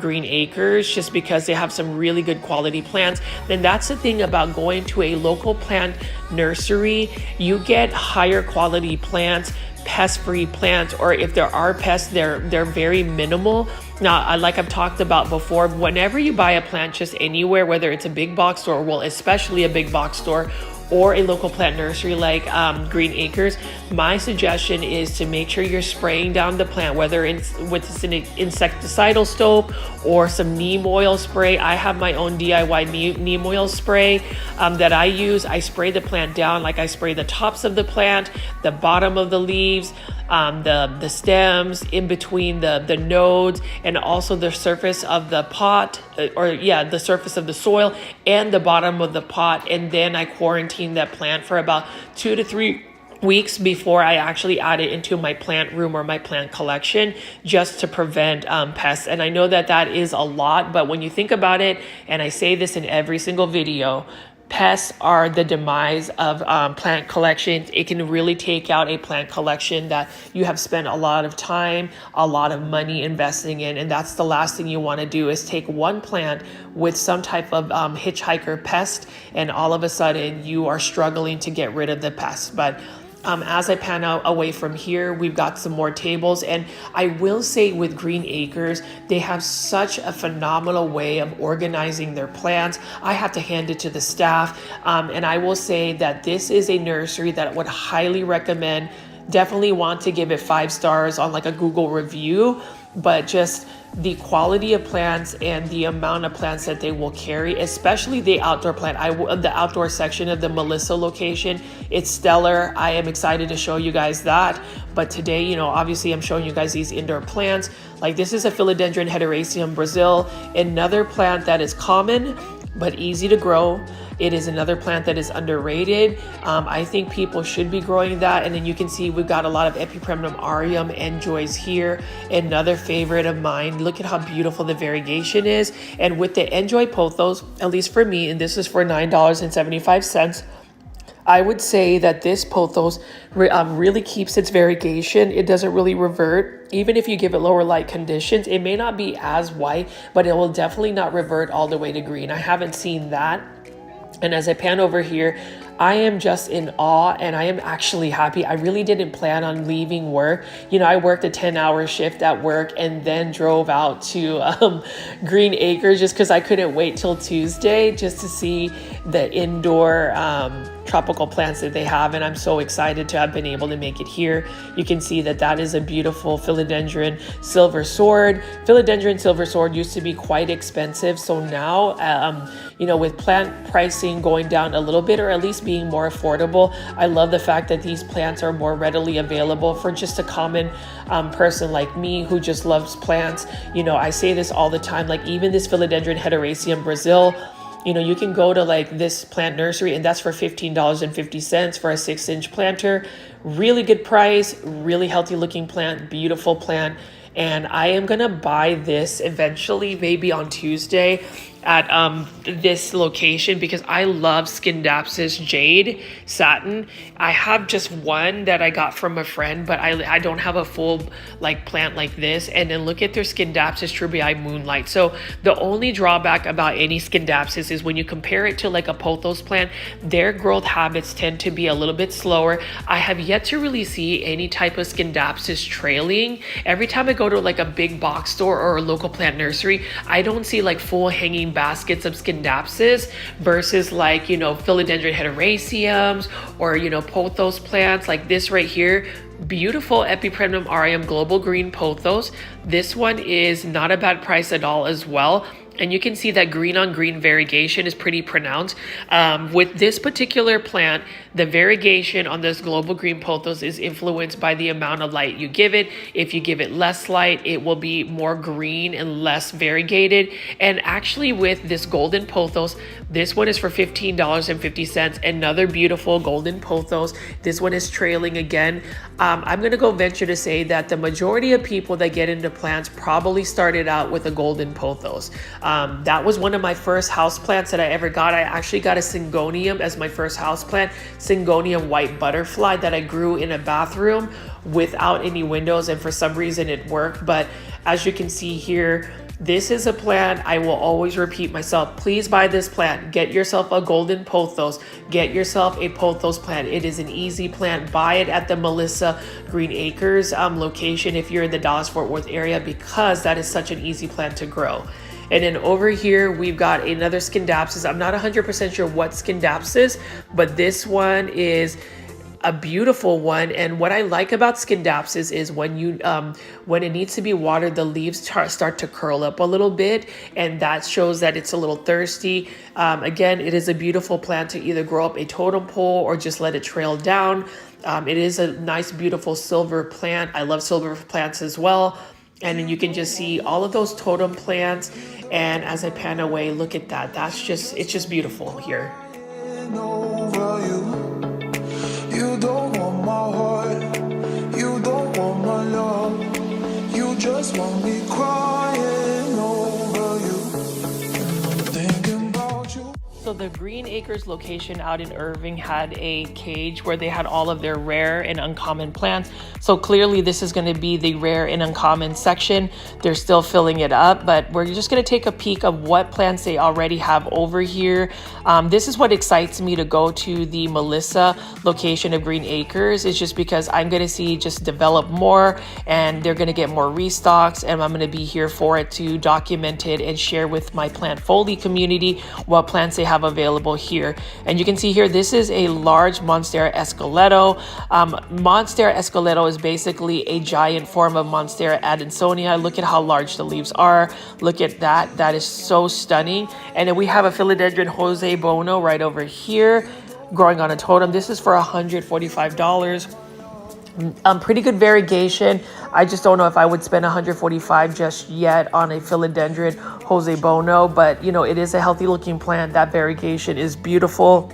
Green Acres just because they have some really good quality plants. And that's the thing about going to a local plant nursery. You get higher quality plants pest-free plants, or if there are pests, they're very minimal. Now, like I've talked about before, whenever you buy a plant just anywhere, whether it's a big box store, well, especially a big box store, or a local plant nursery like Green Acres, my suggestion is to make sure you're spraying down the plant, whether it's with an insecticidal soap or some neem oil spray. I have my own DIY neem oil spray that I use. I spray the plant down, like I spray the tops of the plant, the bottom of the leaves, the stems, in between the nodes, and also the surface of the pot, the surface of the soil and the bottom of the pot. And then I quarantine that plant for about 2 to 3 weeks before I actually add it into my plant room or my plant collection, just to prevent pests. And I know that is a lot, but when you think about it, and I say this in every single video, pests are the demise of plant collections. It can really take out a plant collection that you have spent a lot of time, a lot of money investing in. And that's the last thing you want to do, is take one plant with some type of hitchhiker pest, and all of a sudden you are struggling to get rid of the pest. But as I pan out away from here, we've got some more tables. And I will say with Green Acres, they have such a phenomenal way of organizing their plants. I have to hand it to the staff. And I will say that this is a nursery that I would highly recommend. Definitely want to give it 5 stars on like a Google review, but just the quality of plants and the amount of plants that they will carry, especially the outdoor plant. The outdoor section of the Melissa location, it's stellar. I am excited to show you guys that. But today, you know, obviously I'm showing you guys these indoor plants. Like this is a Philodendron Hederaceum Brazil, another plant that is common but easy to grow. It is another plant that is underrated. I think people should be growing that. And then you can see we've got a lot of Epipremnum aureum enjoys here. Another favorite of mine. Look at how beautiful the variegation is. And with the enjoy pothos, at least for me, and this is for $9.75, I would say that this pothos really keeps its variegation. It doesn't really revert. Even if you give it lower light conditions, it may not be as white, but it will definitely not revert all the way to green. I haven't seen that. And as I pan over here, I am just in awe, and I am actually happy. I really didn't plan on leaving work. You know, I worked a 10-hour shift at work and then drove out to Green Acres just because I couldn't wait till Tuesday just to see the indoor tropical plants that they have. And I'm so excited to have been able to make it here. You can see that is a beautiful Philodendron Silver Sword. Philodendron Silver Sword used to be quite expensive. So now, you know, with plant pricing going down a little bit, or at least being more affordable, I love the fact that these plants are more readily available for just a common person like me who just loves plants. You know, I say this all the time, like even this Philodendron Hederaceum Brazil, you know, you can go to like this plant nursery and that's for $15.50 for a 6-inch planter. Really good price, really healthy looking plant, beautiful plant. And I am gonna buy this eventually, maybe on Tuesday at this location, because I love Scindapsus Jade Satin. I have just one that I got from a friend, but I don't have a full like plant like this. And then look at their Scindapsus Trubii Moonlight. So the only drawback about any Scindapsus is when you compare it to like a pothos plant, their growth habits tend to be a little bit slower. I have yet to really see any type of Scindapsus trailing. Every time I go to like a big box store or a local plant nursery, I don't see like full hanging baskets of Scindapsus versus like, you know, Philodendron Hederaceums or, you know, pothos plants like this right here. Beautiful Epipremnum aureum global green pothos. This one is not a bad price at all as well. And you can see that green on green variegation is pretty pronounced. With this particular plant, the variegation on this global green pothos is influenced by the amount of light you give it. If you give it less light, it will be more green and less variegated. And actually with this golden pothos, this one is for $15.50. Another beautiful golden pothos. This one is trailing again. I'm gonna go venture to say that the majority of people that get into plants probably started out with a golden pothos. That was one of my first house plants that I ever got. I actually got a Syngonium as my first house plant, Syngonium white butterfly, that I grew in a bathroom without any windows, and for some reason it worked. But as you can see here, This is a plant I will always repeat myself. Please buy this plant. Get yourself a golden pothos. Get yourself a pothos plant. It is an easy plant. Buy it at the Melissa Green Acres location if you're in the Dallas-Fort Worth area, because that is such an easy plant to grow. And then over here, we've got another Scindapsus. I'm not 100% sure what Scindapsus, but this one is a beautiful one. And what I like about Scindapsus is when it needs to be watered, the leaves start to curl up a little bit, and that shows that it's a little thirsty. Again, it is a beautiful plant to either grow up a totem pole or just let it trail down. It is a nice, beautiful silver plant. I love silver plants as well. And then you can just see all of those totem plants. And as I pan away, look at that. It's just beautiful here. You don't want my heart, you don't want my love, you just want me crying over you, and I'm thinking about you. So the Green Acres location out in Irving had a cage where they had all of their rare and uncommon plants. So clearly this is going to be the rare and uncommon section. They're still filling it up, but we're just going to take a peek of what plants they already have over here. This is what excites me to go to the Melissa location of Green Acres, is just because I'm going to see just develop more, and they're going to get more restocks, and I'm going to be here for it to document it and share with my plant foley community what plants they have available here. And you can see here, this is a large Monstera esqueleto. Monstera esqueleto is basically a giant form of Monstera Adansonia. Look at how large the leaves are. Look at that. That is so stunning. And then we have a philodendron Jose Bono right over here growing on a totem. This is for $145. Pretty good variegation. I just don't know if I would spend $145 just yet on a philodendron Jose Bono, but you know, it is a healthy looking plant. That variegation is beautiful.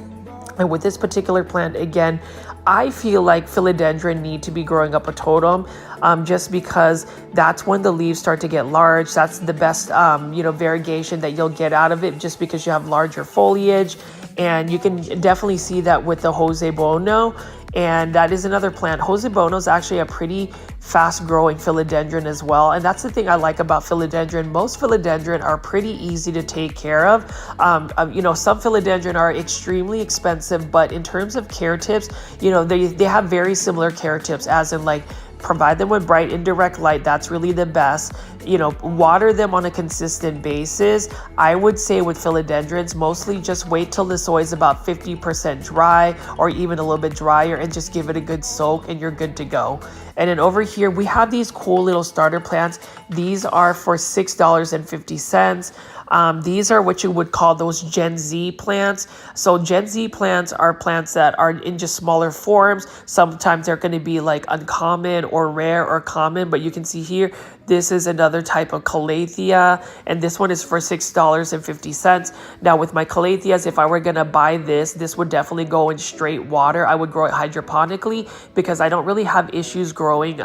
And with this particular plant, again, I feel like philodendron need to be growing up a totem, just because that's when the leaves start to get large. That's the best, variegation that you'll get out of it, just because you have larger foliage. And you can definitely see that with the Jose Bono. And that is another plant. Jose Bono is actually a pretty fast growing philodendron as well. And that's the thing I like about philodendron. Most philodendron are pretty easy to take care of. Some philodendron are extremely expensive, but in terms of care tips, they have very similar care tips, as in like, provide them with bright indirect light. That's really the best. Water them on a consistent basis. I would say with philodendrons, mostly just wait till the soil is about 50% dry or even a little bit drier, and just give it a good soak, and you're good to go. And then over here, we have these cool little starter plants. These are for $6.50. These are what you would call those Gen Z plants. So Gen Z plants are plants that are in just smaller forms. Sometimes they're going to be like uncommon or rare or common, but you can see here, this is another type of calathea, and this one is for $6.50. Now with my calatheas, if I were going to buy this would definitely go in straight water. I would grow it hydroponically, because I don't really have issues growing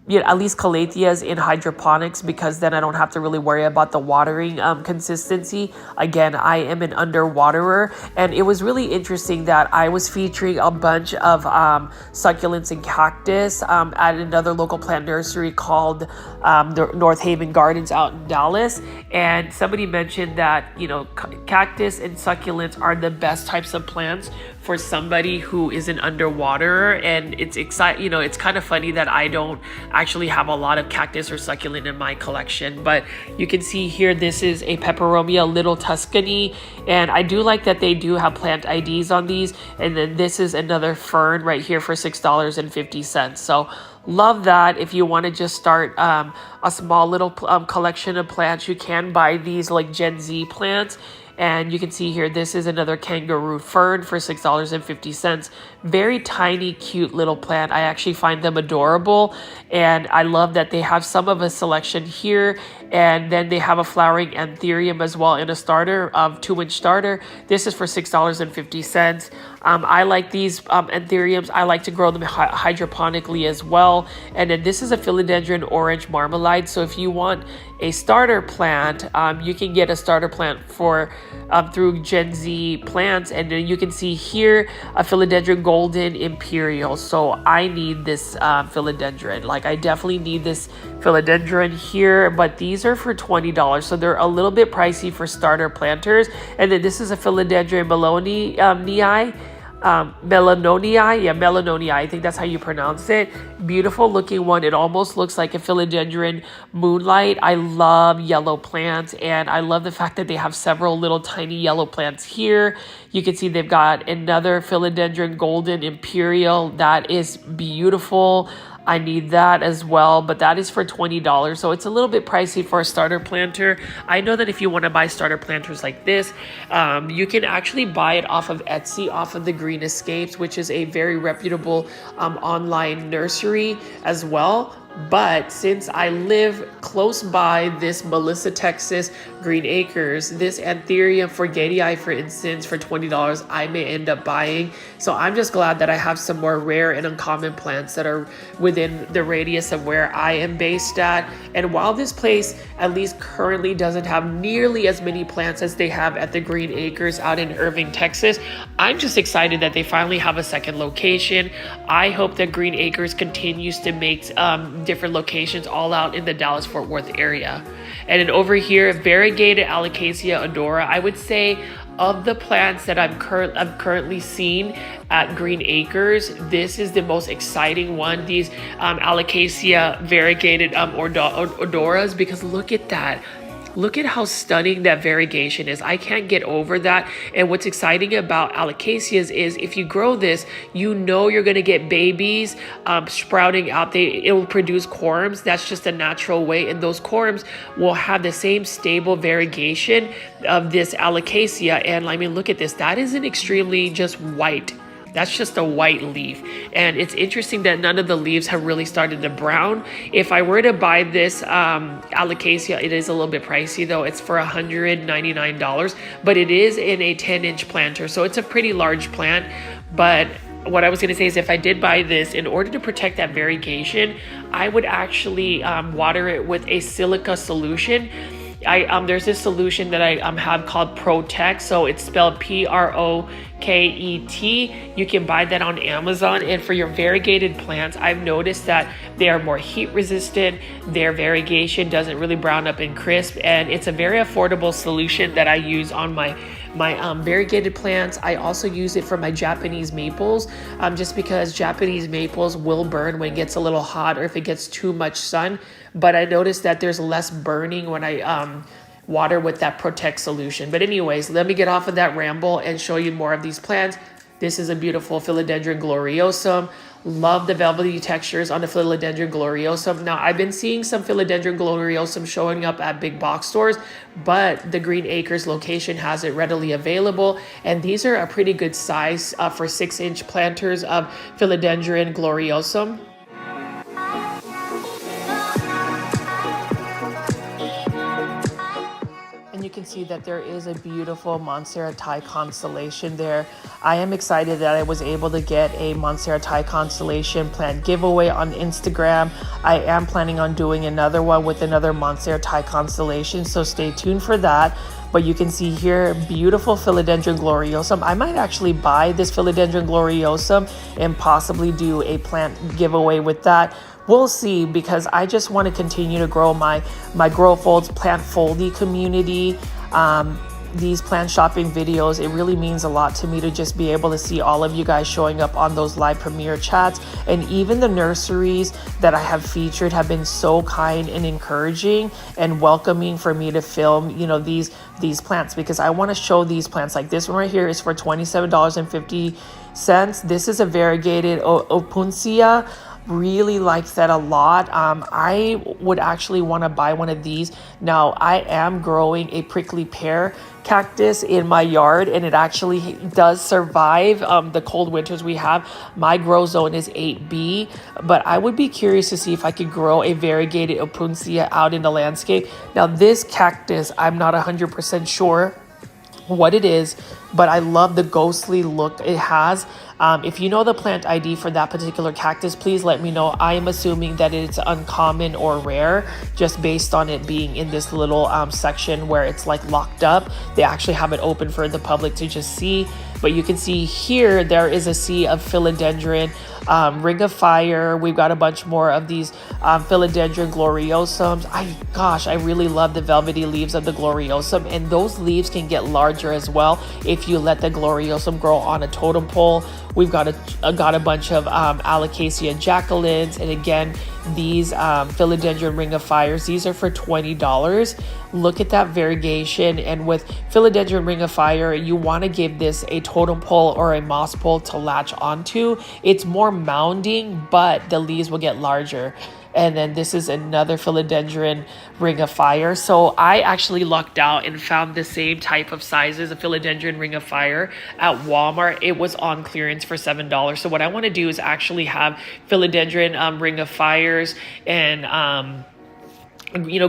at least calatheas in hydroponics, because then I don't have to really worry about the watering consistency. Again, I am an underwaterer, and it was really interesting that I was featuring a bunch of succulents and cactus at another local plant nursery called the North Haven Gardens out in Dallas, and somebody mentioned that cactus and succulents are the best types of plants for somebody who is an underwaterer. And it's kind of funny that I don't actually have a lot of cactus or succulent in my collection, but you can see here, this is a Peperomia Little Tuscany, and I do like that they do have plant IDs on these. And then this is another fern right here for $6.50. So love that. If you want to just start a small little collection of plants, you can buy these like Gen Z plants. And you can see here, this is another kangaroo fern for $6.50. Very tiny, cute little plant. I actually find them adorable. And I love that they have some of a selection here. And then they have a flowering anthurium as well in a starter, 2-inch starter. This is for $6.50. I like these anthuriums. I like to grow them hydroponically as well. And then this is a philodendron orange marmalade. So if you want a starter plant, you can get a starter plant for through Gen Z Plants, and then you can see here a philodendron golden imperial. So I need this philodendron. Like, I definitely need this philodendron here, but these are for $20, so they're a little bit pricey for starter planters. And then this is a philodendron melanonii, I think that's how you pronounce it. Beautiful looking one. It almost looks like a philodendron moonlight. I love yellow plants, and I love the fact that they have several little tiny yellow plants here. You can see they've got another philodendron golden imperial. That is beautiful. I need that as well, but that is for $20, so it's a little bit pricey for a starter planter. I know that if you want to buy starter planters like this, you can actually buy it off of Etsy, off of the Green Escapes, which is a very reputable online nursery as well. But since I live close by this Melissa, Texas Green Acres, this Anthurium forgetii, for instance, for $20, I may end up buying. So I'm just glad that I have some more rare and uncommon plants that are within the radius of where I am based at. And while this place, at least currently, doesn't have nearly as many plants as they have at the Green Acres out in Irving, Texas, I'm just excited that they finally have a second location. I hope that Green Acres continues to make different locations all out in the Dallas-Fort Worth area. And then over here, variegated Alocasia odora. I would say of the plants that I've currently seen at Green Acres, this is the most exciting one. These Alocasia variegated odoras, because look at that. Look at how stunning that variegation is. I can't get over that. And what's exciting about alocasias is if you grow this, you know you're going to get babies sprouting out. It will produce corms. That's just a natural way. And those corms will have the same stable variegation of this alocasia. And I mean, look at this. That is an extremely just white. That's just a white leaf. And it's interesting that none of the leaves have really started to brown. If I were to buy this alocasia, it is a little bit pricey though. It's for $199, but it is in a 10-inch planter. So it's a pretty large plant. But what I was gonna say is if I did buy this, in order to protect that variegation, I would actually water it with a silica solution. There's this solution that I have called Protect. So it's spelled P-R-O-K-E-T. You can buy that on Amazon. And for your variegated plants, I've noticed that they are more heat resistant. Their variegation doesn't really brown up and crisp. And it's a very affordable solution that I use on my variegated plants. I also use it for my Japanese maples, just because Japanese maples will burn when it gets a little hot or if it gets too much sun. But I noticed that there's less burning when I water with that Protect solution. But anyways, let me get off of that ramble and show you more of these plants. This is a beautiful philodendron gloriosum. Love the velvety textures on the philodendron gloriosum. Now, I've been seeing some philodendron gloriosum showing up at big box stores, but the Green Acres location has it readily available. And these are a pretty good size for 6-inch planters of philodendron gloriosum. You can see that there is a beautiful Montserratii constellation there. I am excited that I was able to get a Montserratii constellation plant giveaway on Instagram. I am planning on doing another one with another Montserratii constellation, so stay tuned for that. But you can see here, beautiful philodendron gloriosum. I might actually buy this philodendron gloriosum and possibly do a plant giveaway with that. We'll see, because I just want to continue to grow my Grow Folds Plant Foldy community. These plant shopping videos, it really means a lot to me to just be able to see all of you guys showing up on those live premiere chats. And even the nurseries that I have featured have been so kind and encouraging and welcoming for me to film, you know, these plants, because I want to show these plants. Like this one right here is for $27.50. This is a variegated opuntia. Really like that a lot. I would actually want to buy one of these. Now, I am growing a prickly pear cactus in my yard, and it actually does survive the cold winters we have. My grow zone is 8B, but I would be curious to see if I could grow a variegated opuntia out in the landscape. Now, this cactus, I'm not 100% sure what it is, but I love the ghostly look it has. If you know the plant ID for that particular cactus, please let me know. I am assuming that it's uncommon or rare just based on it being in this little section where it's like locked up. They actually have it open for the public to just see. But you can see here, there is a sea of philodendron, ring of fire. We've got a bunch more of these philodendron gloriosums. I really love the velvety leaves of the gloriosum, and those leaves can get larger as well if you let the gloriosum grow on a totem pole. We've got a bunch of Alocasia jacquelines, and again, these philodendron ring of fires. These are for $20. Look at that variegation, and with philodendron ring of fire, you want to give this a totem pole or a moss pole to latch onto. It's more mounding, but the leaves will get larger. And then this is another philodendron ring of fire. So I actually lucked out and found the same type of sizes of philodendron ring of fire at Walmart. It was on clearance for $7. So what I want to do is actually have philodendron ring of fires and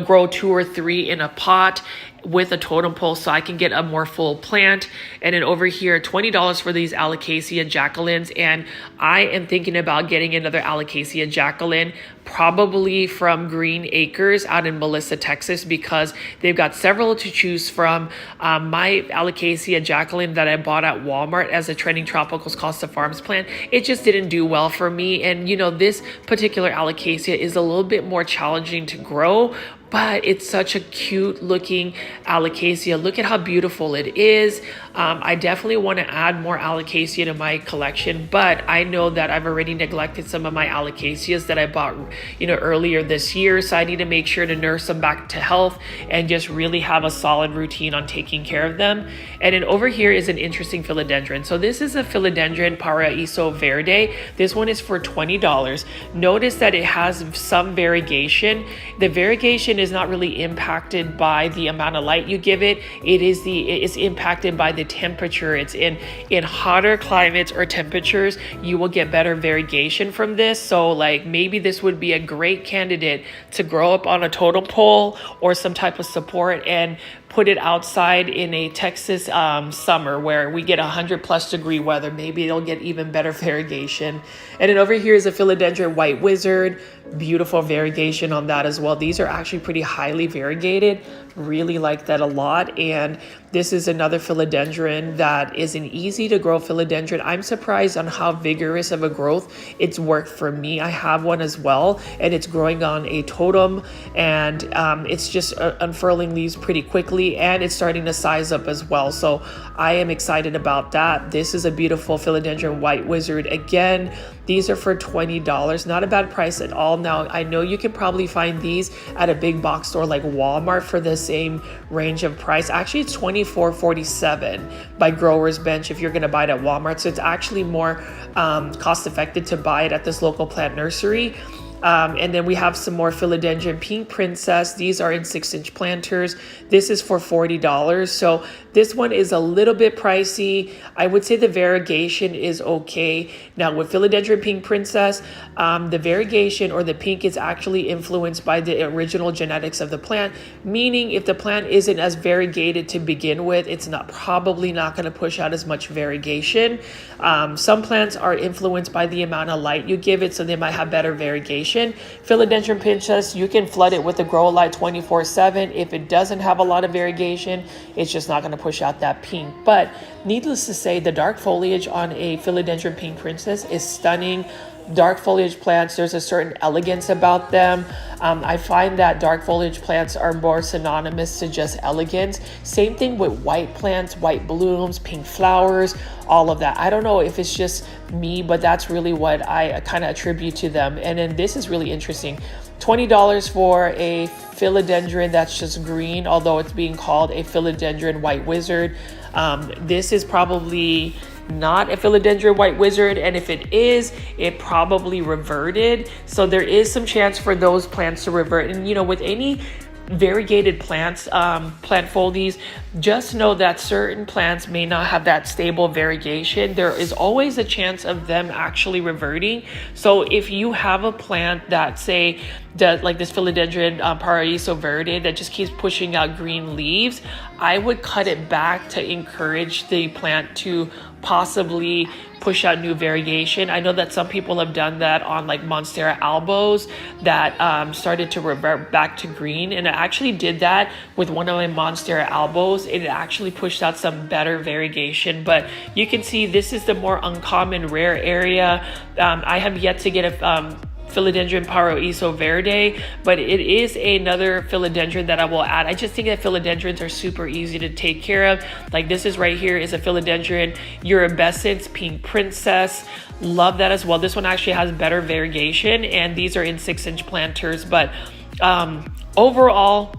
grow 2 or 3 in a pot with a totem pole so I can get a more full plant. And then over here, $20 for these Alocasia jacquelines. And I am thinking about getting another Alocasia jacqueline, probably from Green Acres out in Melissa, Texas, because they've got several to choose from. My Alocasia jacqueline that I bought at Walmart as a Trending Tropicals Costa Farms plant, it just didn't do well for me. And this particular Alocasia is a little bit more challenging to grow, but it's such a cute looking Alocasia. Look at how beautiful it is. I definitely want to add more Alocasia to my collection, but I know that I've already neglected some of my Alocasias that I bought, earlier this year. So I need to make sure to nurse them back to health and just really have a solid routine on taking care of them. And then over here is an interesting philodendron. So this is a philodendron Paraíso Verde. This one is for $20. Notice that it has some variegation. The variegation is not really impacted by the amount of light you give it. It's impacted by the temperature. It's in hotter climates or temperatures, you will get better variegation from this. So like maybe this would be a great candidate to grow up on a totem pole or some type of support and put it outside in a Texas summer where we get 100+ degree weather. Maybe it'll get even better variegation. And then over here is a philodendron white wizard. Beautiful variegation on that as well. These are actually pretty highly variegated. Really like that a lot. And this is another philodendron that is an easy to grow philodendron. I'm surprised on how vigorous of a growth it's worked for me. I have one as well, and it's growing on a totem, and it's just unfurling leaves pretty quickly, and it's starting to size up as well. So I am excited about that. This is a beautiful philodendron white wizard. Again, these are for $20. Not a bad price at all. Now, I know you can probably find these at a big box store like Walmart for the same range of price. Actually, it's $24.47 by Growers Bench if you're going to buy it at Walmart. So it's actually more cost effective to buy it at this local plant nursery. And then we have some more philodendron pink princess. These are in 6-inch planters. This is for $40. So this one is a little bit pricey. I would say the variegation is okay. Now with philodendron pink princess, the variegation or the pink is actually influenced by the original genetics of the plant, meaning if the plant isn't as variegated to begin with, it's probably not going to push out as much variegation. Some plants are influenced by the amount of light you give it, so they might have better variegation. Philodendron princess, you can flood it with a grow light 24/7. If it doesn't have a lot of variegation, it's just not going to push out that pink. But needless to say, the dark foliage on a philodendron pink princess is stunning. Dark foliage plants, there's a certain elegance about them. I find that dark foliage plants are more synonymous to just elegance. Same thing with white plants, white blooms, pink flowers, all of that. I don't know if it's just me, but that's really what I kind of attribute to them. And then this is really interesting. $20 for a philodendron that's just green, although it's being called a philodendron white wizard. This is probably not a philodendron white wizard, and if it is, it probably reverted. So there is some chance for those plants to revert. And with any variegated plants, plant foldies, just know that certain plants may not have that stable variegation. There is always a chance of them actually reverting. So if you have a plant that, say, does like this philodendron Paraiso verde that just keeps pushing out green leaves, I would cut it back to encourage the plant to possibly push out new variegation. I know that some people have done that on like Monstera albos that started to revert back to green, and I actually did that with one of my Monstera albos. It actually pushed out some better variegation, but you can see this is the more uncommon rare area. I have yet to get a Philodendron Paraiso verde, but it is another philodendron that I will add. I just think that philodendrons are super easy to take care of. Like this is right here is a philodendron Urubescens Pink Princess. Love that as well. This one actually has better variegation, and these are in 6-inch planters. But overall,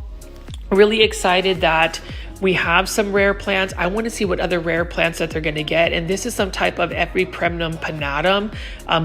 really excited that we have some rare plants. I want to see what other rare plants that they're going to get. And this is some type of Epipremnum pinnatum,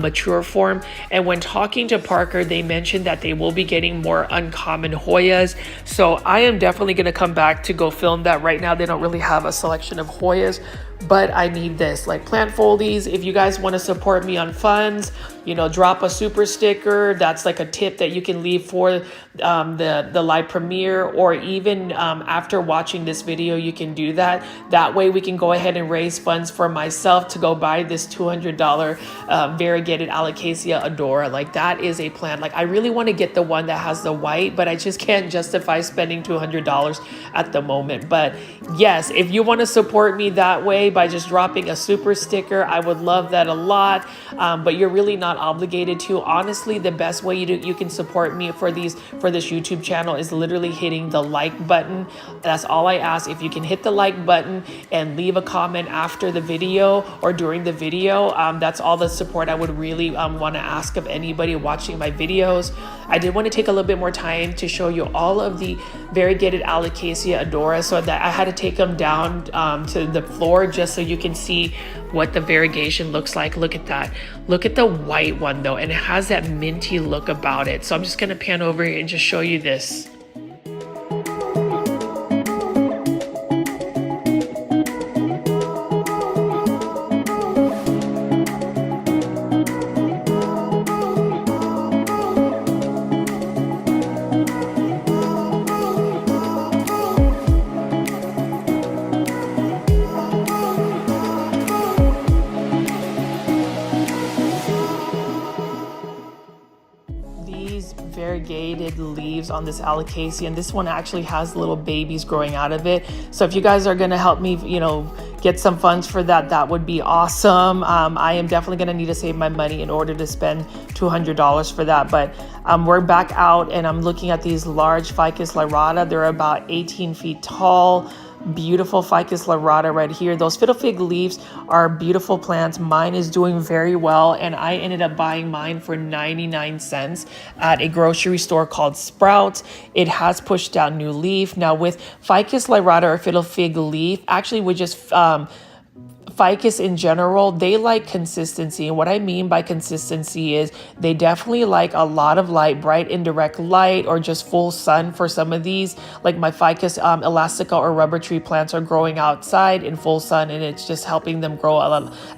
mature form. And when talking to Parker, they mentioned that they will be getting more uncommon Hoyas. So I am definitely going to come back to go film that. Right now, they don't really have a selection of Hoyas, but I need this, like plant foldies. If you guys want to support me on funds, you know, drop a super sticker. That's like a tip that you can leave for the live premiere, or even after watching this video, you can do that. That way we can go ahead and raise funds for myself to go buy this $200 variegated Alocasia Adora. Like that is a plant. Like I really want to get the one that has the white, but I just can't justify spending $200 at the moment. But yes, if you want to support me that way by just dropping a super sticker, I would love that a lot. But you're really not obligated to. Honestly, the best way you can support me for this YouTube channel is literally hitting the like button. That's all I ask. If you can hit the like button and leave a comment after the video or during the video, that's all the support I would really want to ask of anybody watching my videos. I did want to take a little bit more time to show you all of the variegated Alocasia Adora, so that I had to take them down to the floor just so you can see what the variegation looks like. Look at that. Look at the white one though, and it has that minty look about it. So I'm just going to pan over here and just show you this. Variegated leaves on this Alocasia, and this one actually has little babies growing out of it. So if you guys are going to help me, you know, get some funds for that, that would be awesome. I am definitely going to need to save my money in order to spend $200 for that. But we're back out, and I'm looking at these large Ficus lyrata. They're about 18 feet tall. Beautiful Ficus lyrata right here. Those fiddle fig leaves are beautiful plants. Mine is doing very well, and I ended up buying mine for 99 cents at a grocery store called Sprouts. It has pushed out new leaf. Now with Ficus lyrata or fiddle fig leaf, actually with just Ficus in general, they like consistency. And what I mean by consistency is they definitely like a lot of light, bright indirect light, or just full sun for some of these. Like my Ficus elastica or rubber tree plants are growing outside in full sun, and it's just helping them grow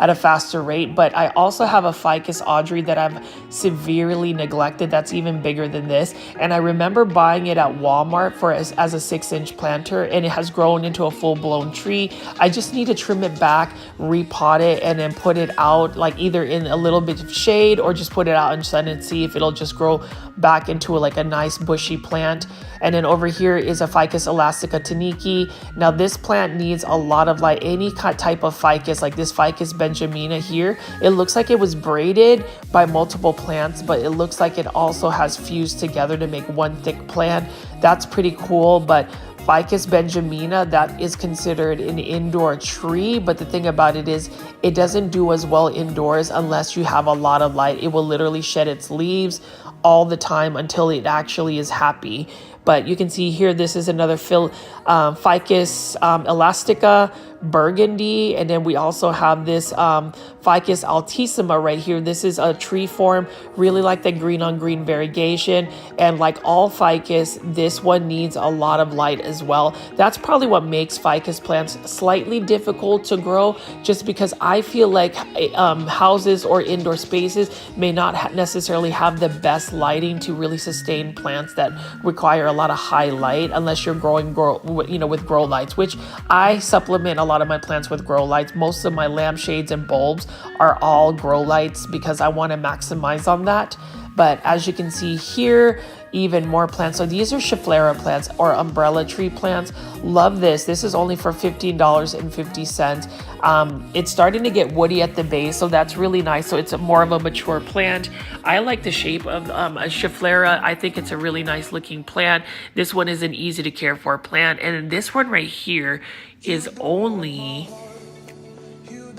at a faster rate. But I also have a Ficus Audrey that I've severely neglected that's even bigger than this. And I remember buying it at Walmart for as a 6-inch planter, and it has grown into a full-blown tree. I just need to trim it back, repot it, and then put it out, like either in a little bit of shade or just put it out in sun and see if it'll just grow back into like a nice bushy plant. And then over here is a Ficus elastica taniki. Now this plant needs a lot of light. Any type of ficus, like this Ficus benjamina here, it looks like it was braided by multiple plants, but it looks like it also has fused together to make one thick plant. That's pretty cool. But Ficus benjamina, that is considered an indoor tree, but the thing about it is it doesn't do as well indoors unless you have a lot of light. It will literally shed its leaves all the time until it actually is happy. But you can see here, this is another Ficus elastica, burgundy. And then we also have this Ficus altissima right here. This is a tree form, really like the green on green variegation. And like all ficus, this one needs a lot of light as well. That's probably what makes ficus plants slightly difficult to grow, just because I feel like houses or indoor spaces may not necessarily have the best lighting to really sustain plants that require a lot of high light, unless you're growing with grow lights, which I supplement a lot of my plants with grow lights. Most of my lampshades and bulbs are all grow lights because I want to maximize on that. But as you can see here, even more plants. So these are Schefflera plants or umbrella tree plants. Love this. This is only for $15.50. It's starting to get woody at the base, so that's really nice. So it's more of a mature plant. I like the shape of a Schefflera. I think it's a really nice looking plant. This one is an easy to care for plant. And this one right here is only...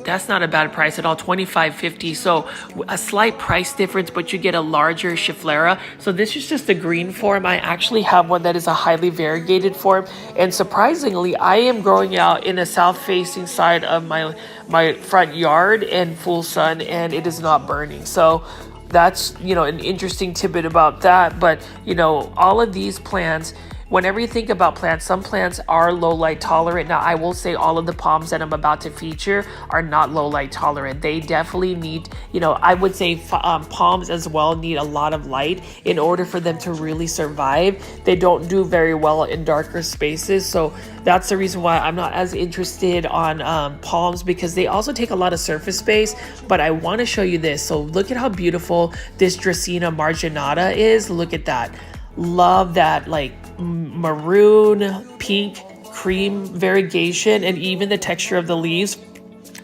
That's not a bad price at all, $25.50. So a slight price difference, but you get a larger Schefflera. So this is just a green form. I actually have one that is a highly variegated form. And surprisingly, I am growing out in a south-facing side of my front yard in full sun, and it is not burning. So that's, an interesting tidbit about that. But, all of these plants, whenever you think about plants, some plants are low light tolerant. Now, I will say all of the palms that I'm about to feature are not low light tolerant. They definitely need, I would say palms as well need a lot of light in order for them to really survive. They don't do very well in darker spaces. So that's the reason why I'm not as interested on palms, because they also take a lot of surface space. But I want to show you this. So look at how beautiful this Dracaena marginata is. Look at that. Love that, like, maroon, pink, cream variegation, and even the texture of the leaves.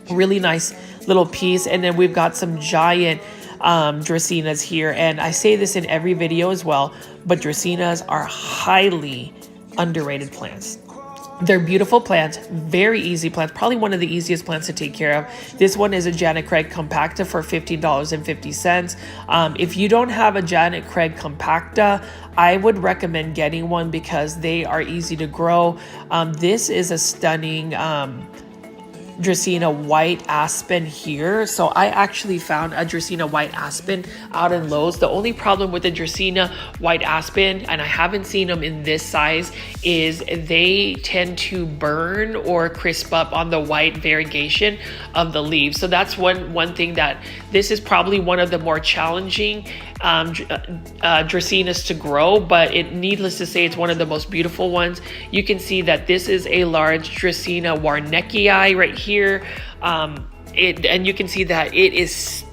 Really nice little piece. And then we've got some giant Dracaenas here. And I say this in every video as well, but Dracaenas are highly underrated plants. They're beautiful plants, very easy plants, probably one of the easiest plants to take care of. This one is a Janet Craig compacta for $15.50. If you don't have a Janet Craig compacta, I would recommend getting one because they are easy to grow. This is a stunning Dracaena white aspen here. So I actually found a Dracaena white aspen out in Lowe's. The only problem with the Dracaena white aspen, and I haven't seen them in this size, is they tend to burn or crisp up on the white variegation of the leaves. So that's one thing that this is probably one of the more challenging Dracaenas to grow, but needless to say, it's one of the most beautiful ones. You can see that this is a large Dracaena warneckii right here. And you can see that it's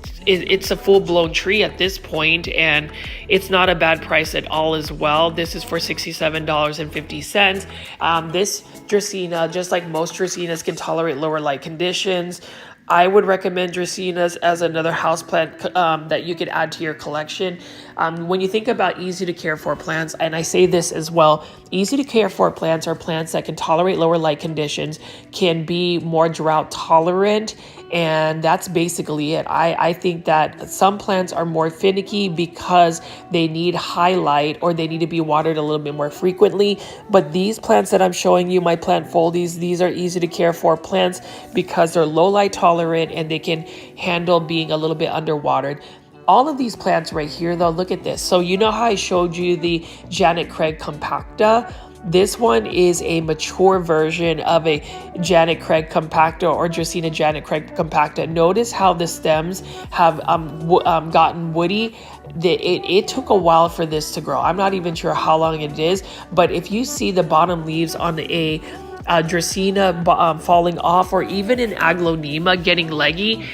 a full-blown tree at this point, and it's not a bad price at all as well. This is for $67.50. This Dracaena, just like most Dracaenas, can tolerate lower light conditions. I would recommend Dracaenas as another houseplant that you could add to your collection. When you think about easy to care for plants, and I say this as well, easy to care for plants are plants that can tolerate lower light conditions, can be more drought tolerant, and that's basically it. I think that some plants are more finicky because they need high light or they need to be watered a little bit more frequently. But these plants that I'm showing you, my plant foldies, these are easy to care for plants because they're low light tolerant and they can handle being a little bit underwatered. All of these plants right here though, look at this. So you know how I showed you the Janet Craig compacta? This one is a mature version of a Janet Craig compacta or Dracaena Janet Craig compacta. Notice how the stems have gotten woody. It took a while for this to grow. I'm not even sure how long it is, but if you see the bottom leaves on a Dracaena falling off, or even an Aglaonema getting leggy,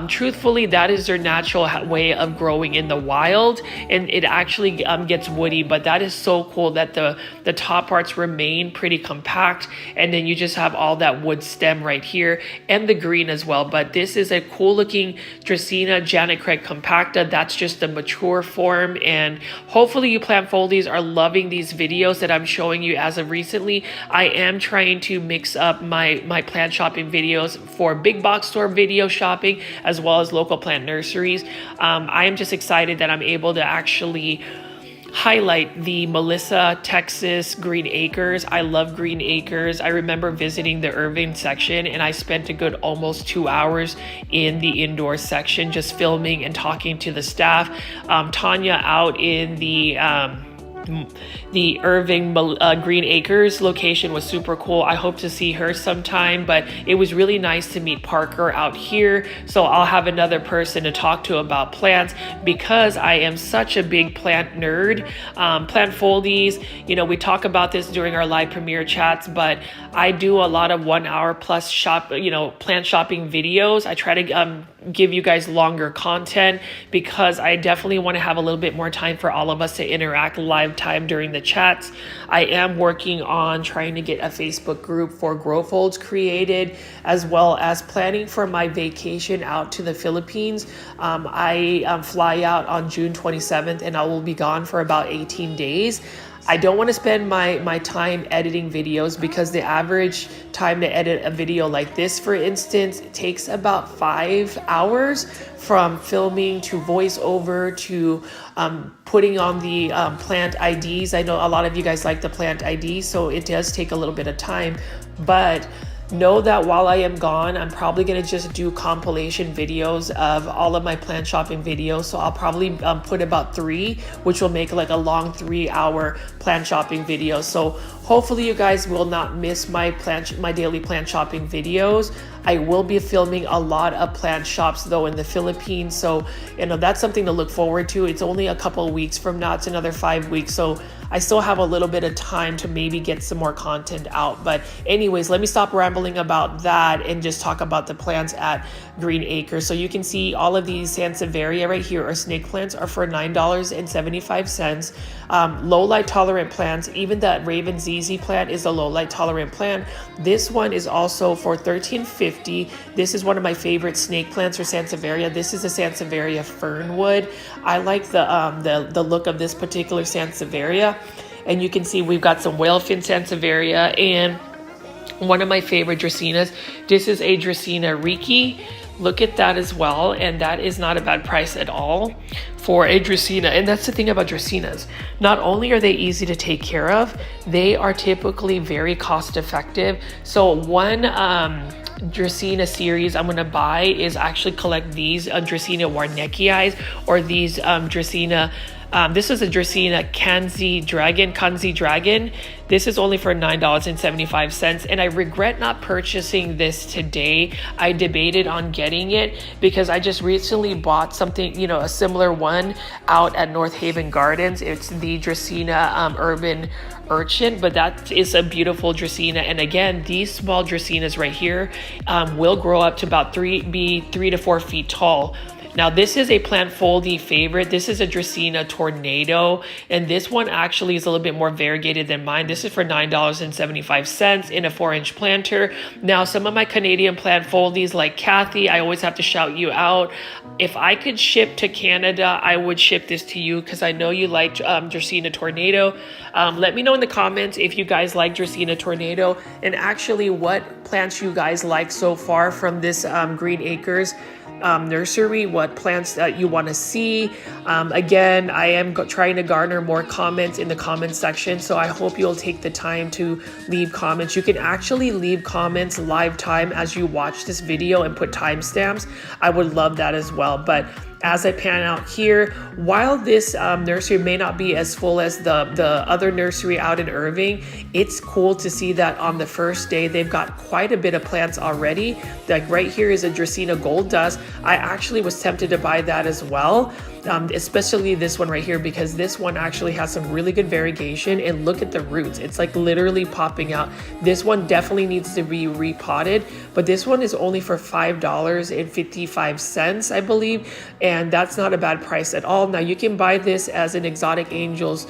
truthfully, that is their natural way of growing in the wild, and it actually gets woody. But that is so cool that the top parts remain pretty compact, and then you just have all that wood stem right here and the green as well. But this is a cool looking Dracaena Janet Craig compacta. That's just the mature form, and hopefully you plant foldies are loving these videos that I'm showing you as of recently. I am trying to mix up my plant shopping videos for big box store video shopping as well as local plant nurseries. I am just excited that I'm able to actually highlight the Melissa, Texas Green Acres. I love Green Acres. I remember visiting the Irving section, and I spent a good almost 2 hours in the indoor section just filming and talking to the staff. Tanya out in the Irving Green Acres location was super cool. I hope to see her sometime, but it was really nice to meet Parker out here. So I'll have another person to talk to about plants because I am such a big plant nerd. Plant foldies, you know, we talk about this during our live premiere chats, but I do a lot of 1 hour plus plant shopping videos. I try to give you guys longer content because I definitely want to have a little bit more time for all of us to interact live time during the chats. I am working on trying to get a Facebook group for grow folds created, as well as planning for my vacation out to the Philippines. I fly out on June 27th and I will be gone for about 18 days. I don't want to spend my time editing videos because the average time to edit a video like this, for instance, takes about 5 hours from filming to voiceover to putting on the plant IDs. I know a lot of you guys like the plant ID, so it does take a little bit of time, but know that while I am gone, I'm probably going to just do compilation videos of all of my plant shopping videos. So I'll probably put about 3, which will make like a long 3-hour plant shopping video. So hopefully you guys will not miss my daily plant shopping videos. I will be filming a lot of plant shops though in the Philippines. So, you know, that's something to look forward to. It's only a couple of weeks from now. It's another 5 weeks. So I still have a little bit of time to maybe get some more content out. But anyways, let me stop rambling about that and just talk about the plants at Green Acres. So you can see all of these Sansevieria right here, or snake plants, are for $9.75. Low light tolerant plants, even that Raven ZZ plant is a low light tolerant plant. This one is also for $13.50. This is one of my favorite snake plants for Sansevieria. This is a Sansevieria fernwood. I like the look of this particular Sansevieria. And you can see we've got some whalefin Sansevieria and one of my favorite Dracaenas. This is a Dracaena Riki. Look at that as well, and that is not a bad price at all for a Dracaena. And that's the thing about Dracaenas. Not only are they easy to take care of, they are typically very cost effective. So one Dracaena series I'm going to buy is actually collect these Dracaena Warneckii, or these Dracaena. This is a Dracaena Kanzi Dragon. This is only for $9.75, and I regret not purchasing this today. I debated on getting it because I just recently bought something, you know, a similar one out at North Haven Gardens. It's the Dracaena Urban Urchin, but that is a beautiful Dracaena. And again, these small Dracaenas right here will grow up to about 3 to 4 feet tall. Now, this is a plant foldy favorite. This is a Dracaena Tornado, and this one actually is a little bit more variegated than mine. This is for $9.75 in a 4-inch planter. Now, some of my Canadian plant foldies, like Kathy, I always have to shout you out. If I could ship to Canada, I would ship this to you because I know you like Dracaena Tornado. Let me know in the comments if you guys like Dracaena Tornado, and actually what plants you guys like so far from this Green Acres nursery, what plants that you want to see. Again, I am trying to garner more comments in the comment section, so I hope you'll take the time to leave comments. You can actually leave comments live time as you watch this video and put timestamps. I would love that as well. But as I pan out here, while this nursery may not be as full as the other nursery out in Irving, it's cool to see that on the first day they've got quite a bit of plants already. Like right here is a Dracaena Gold Dust. I actually was tempted to buy that as well. Especially this one right here, because this one actually has some really good variegation, and look at the roots. It's like literally popping out. This one definitely needs to be repotted, but this one is only for $5.55, I believe, and that's not a bad price at all. Now you can buy this as an Exotic Angels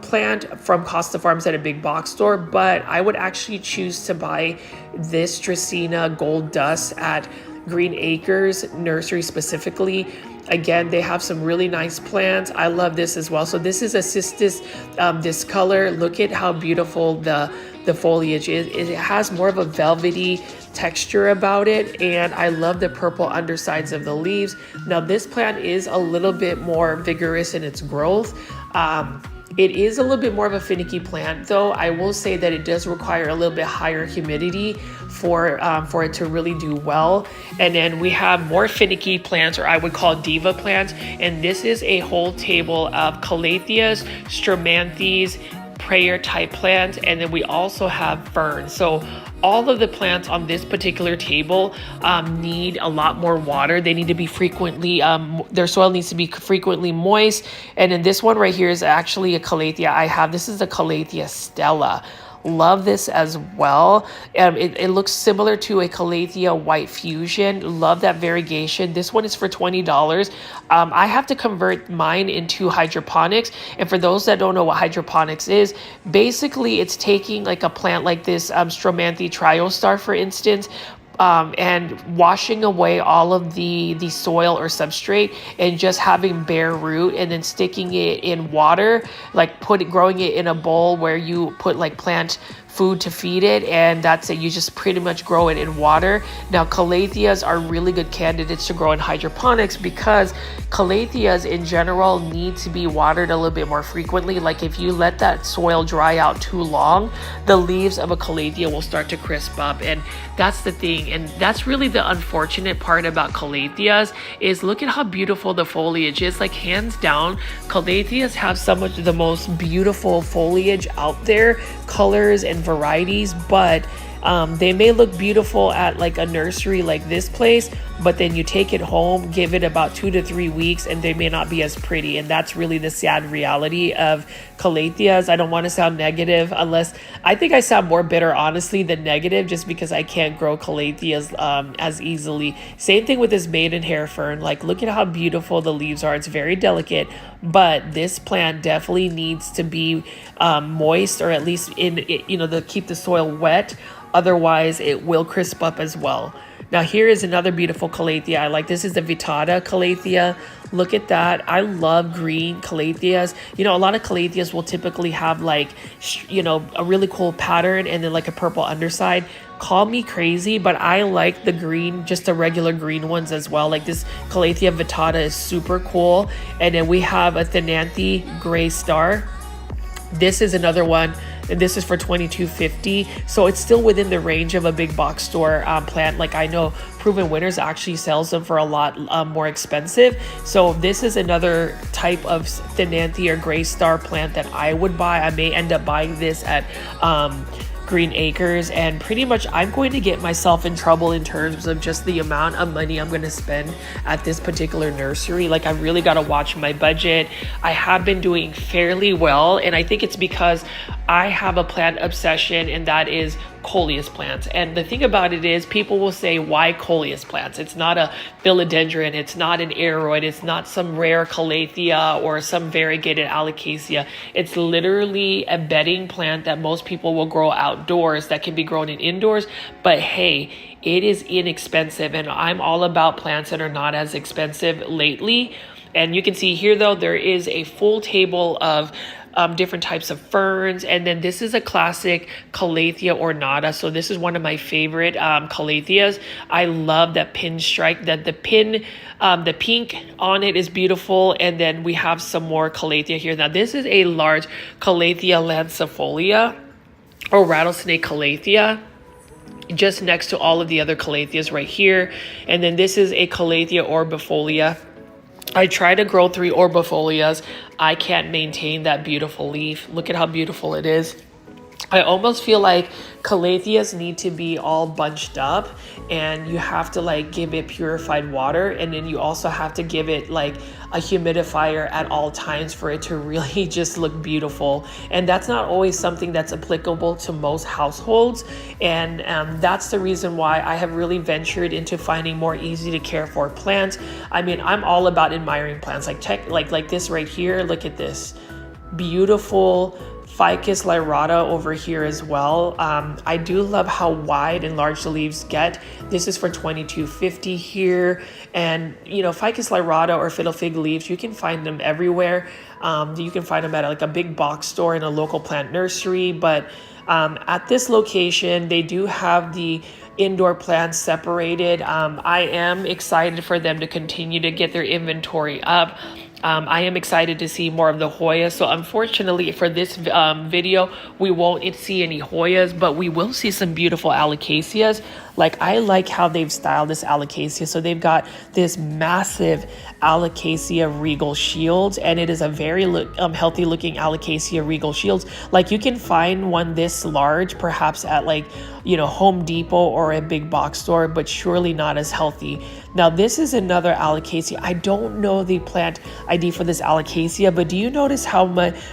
plant from Costa Farms at a big box store, but I would actually choose to buy this Dracaena Gold Dust at Green Acres Nursery specifically. Again, they have some really nice plants. I love this as well. So this is a cistus discolor. Look at how beautiful the foliage is. It has more of a velvety texture about it, and I love the purple undersides of the leaves. Now this plant is a little bit more vigorous in its growth. It is a little bit more of a finicky plant, though. I will say that it does require a little bit higher humidity for it to really do well. And then we have more finicky plants, or I would call diva plants. And this is a whole table of calatheas, stromathes, prayer type plants, and then we also have ferns. So all of the plants on this particular table need a lot more water. They need to be frequently, their soil needs to be frequently moist. And then this one right here is actually a calathea this is a Calathea stella. Love this as well. It looks similar to a Calathea white fusion. Love that variegation. This one is for $20. I have to convert mine into hydroponics. And for those that don't know what hydroponics is, basically it's taking like a plant like this Stromanthe triostar, for instance, and washing away all of the soil or substrate and just having bare root, and then sticking it in water, like growing it in a bowl where you put like plant food to feed it, and that's it. You just pretty much grow it in water. Now calatheas are really good candidates to grow in hydroponics because calatheas in general need to be watered a little bit more frequently. Like if you let that soil dry out too long, the leaves of a calathea will start to crisp up, and that's the thing. And that's really the unfortunate part about calatheas is look at how beautiful the foliage is. Like hands down, calatheas have some of the most beautiful foliage out there, colors and varieties, but they may look beautiful at like a nursery like this place, but then you take it home, give it about 2 to 3 weeks, and they may not be as pretty. And that's really the sad reality of calatheas. I don't want to sound negative, unless I think I sound more bitter honestly than negative, just because I can't grow calatheas as easily. Same thing with this maidenhair fern. Like look at how beautiful the leaves are. It's very delicate, but this plant definitely needs to be moist, or at least to keep the soil wet. Otherwise it will crisp up as well. Now here is another beautiful calathea I like. This is the Vittata calathea. Look at that. I love green calatheas. A lot of calatheas will typically have like, a really cool pattern and then like a purple underside. Call me crazy, but I like the green, just the regular green ones as well. Like this Calathea Vittata is super cool. And then we have a Thenanthe Gray Star. This is another one, and this is for $22.50. So it's still within the range of a big box store plant. Like I know Proven Winners actually sells them for a lot more expensive. So this is another type of Thenanthe or Gray Star plant that I would buy. I may end up buying this at Green Acres, and pretty much I'm going to get myself in trouble in terms of just the amount of money I'm going to spend at this particular nursery. Like I really got to watch my budget. I have been doing fairly well, and I think it's because I have a plant obsession, and that is coleus plants. And the thing about it is, people will say, why coleus plants? It's not a philodendron, it's not an aroid, it's not some rare calathea or some variegated alocasia. It's literally a bedding plant that most people will grow outdoors, that can be grown in indoors. But hey, it is inexpensive, and I'm all about plants that are not as expensive lately. And you can see here though, there is a full table of different types of ferns. And then this is a classic Calathea ornata. So this is one of my favorite calatheas. I love that pinstripe, that the pink on it is beautiful. And then we have some more Calathea here. Now this is a large Calathea lancifolia, or rattlesnake Calathea, just next to all of the other calatheas right here. And then this is a Calathea orbifolia. I try to grow 3 orbifolias. I can't maintain that beautiful leaf. Look at how beautiful it is. I almost feel like calatheas need to be all bunched up, and you have to like give it purified water, and then you also have to give it like a humidifier at all times for it to really just look beautiful. And that's not always something that's applicable to most households, and that's the reason why I have really ventured into finding more easy to care for plants. I mean, I'm all about admiring plants like this right here. Look at this beautiful Ficus lyrata over here as well. I do love how wide and large the leaves get. This is for $22.50 here. And Ficus lyrata or fiddle fig leaves, you can find them everywhere. You can find them at like a big box store in a local plant nursery. But at this location, they do have the indoor plants separated. I am excited for them to continue to get their inventory up. I am excited to see more of the Hoya. So unfortunately for this video, we won't see any Hoyas, but we will see some beautiful Alocasias. Like, I like how they've styled this Alocasia. So they've got this massive Alocasia Regal Shields, and it is a very healthy looking Alocasia Regal Shields. Like, you can find one this large perhaps at, like, you know, Home Depot or a big box store, but surely not as healthy. Now, this is another Alocasia. I don't know the plant ID for this Alocasia, but do you notice how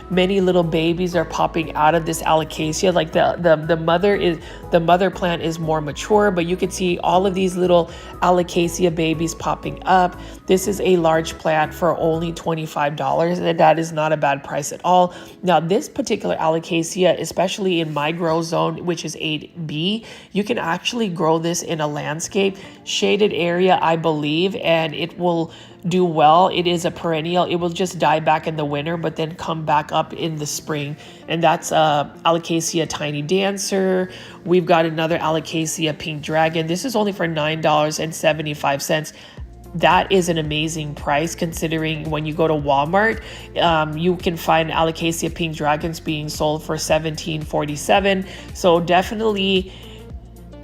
many little babies are popping out of this Alocasia? Like, the mother plant is more mature, but you can see all of these little Alocasia babies popping up. This is a large plant for only $25, and that is not a bad price at all. Now, this particular Alocasia, especially in my grow zone, which is 8B, you can actually grow this in a landscape shaded area, I believe, and it will do well. It is a perennial. It will just die back in the winter, but then come back up in the spring. And that's Alocasia Tiny Dancer. We've got another Alocasia Pink Dragon. This is only for $9.75. That is an amazing price, considering when you go to Walmart, you can find Alocasia Pink Dragons being sold for $17.47. So definitely,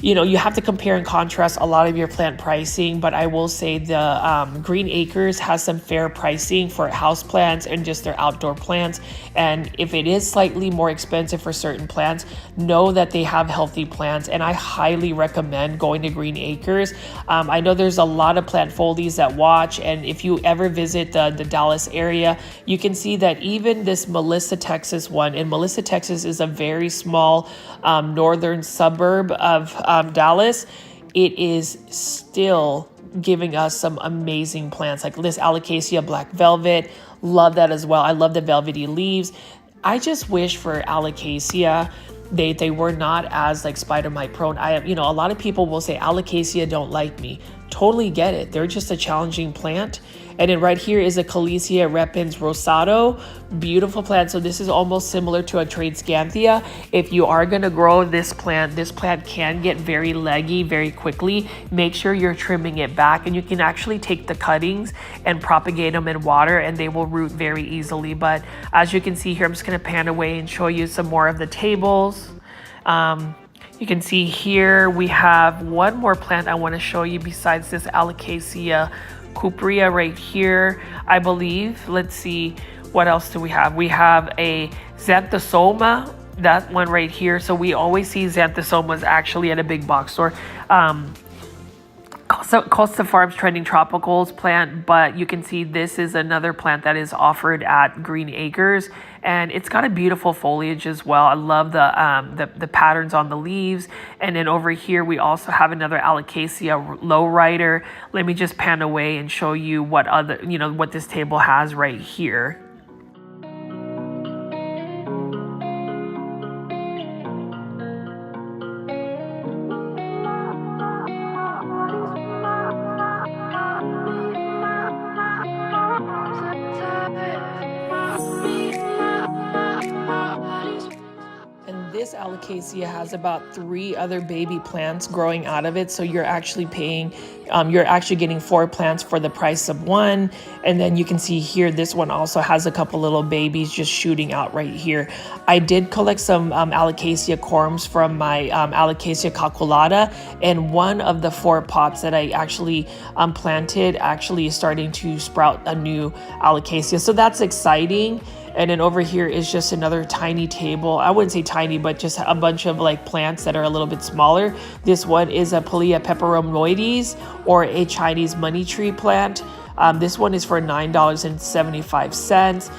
you know, you have to compare and contrast a lot of your plant pricing, but I will say the Green Acres has some fair pricing for houseplants and just their outdoor plants. And if it is slightly more expensive for certain plants, know that they have healthy plants, and I highly recommend going to Green Acres. I know there's a lot of plant foldies that watch, and if you ever visit the Dallas area, you can see that even this Melissa, Texas one, and Melissa, Texas is a very small northern suburb of Dallas, it is still giving us some amazing plants. Like this Alocasia Black Velvet, love that as well. I love the velvety leaves. I just wish for Alocasia they were not as like spider mite prone. You know, a lot of people will say Alocasia don't like me. Totally get it. They're just a challenging plant. And then right here is a Calesia repens rosado, beautiful plant. So this is almost similar to a Tradescanthia. If you are going to grow this plant can get very leggy very quickly. Make sure you're trimming it back, and you can actually take the cuttings and propagate them in water, and they will root very easily. But as you can see here, I'm just going to pan away and show you some more of the tables. You can see here we have one more plant I want to show you besides this Alocasia Cuprea right here, I believe. Let's see, what else do we have? We have a Xanthosoma, that one right here. So we always see Xanthosomas actually at a big box store. Costa Farms Trending Tropicals plant, but you can see this is another plant that is offered at Green Acres, and it's got a beautiful foliage as well. I love the patterns on the leaves. And then over here we also have another Alocasia Lowrider. Let me just pan away and show you what other, you know, what this table has right here. This Alocasia has about 3 other baby plants growing out of it, so you're actually paying, you're actually getting 4 plants for the price of 1. And then you can see here, this one also has a couple little babies just shooting out right here. I did collect some Alocasia corms from my Alocasia calculata, and one of the 4 pots that I actually planted actually is starting to sprout a new Alocasia, so that's exciting. And then over here is just another tiny table. I wouldn't say tiny, but just a bunch of like plants that are a little bit smaller. This one is a Pilea peperomoides, or a Chinese money tree plant. This one is for $9.75.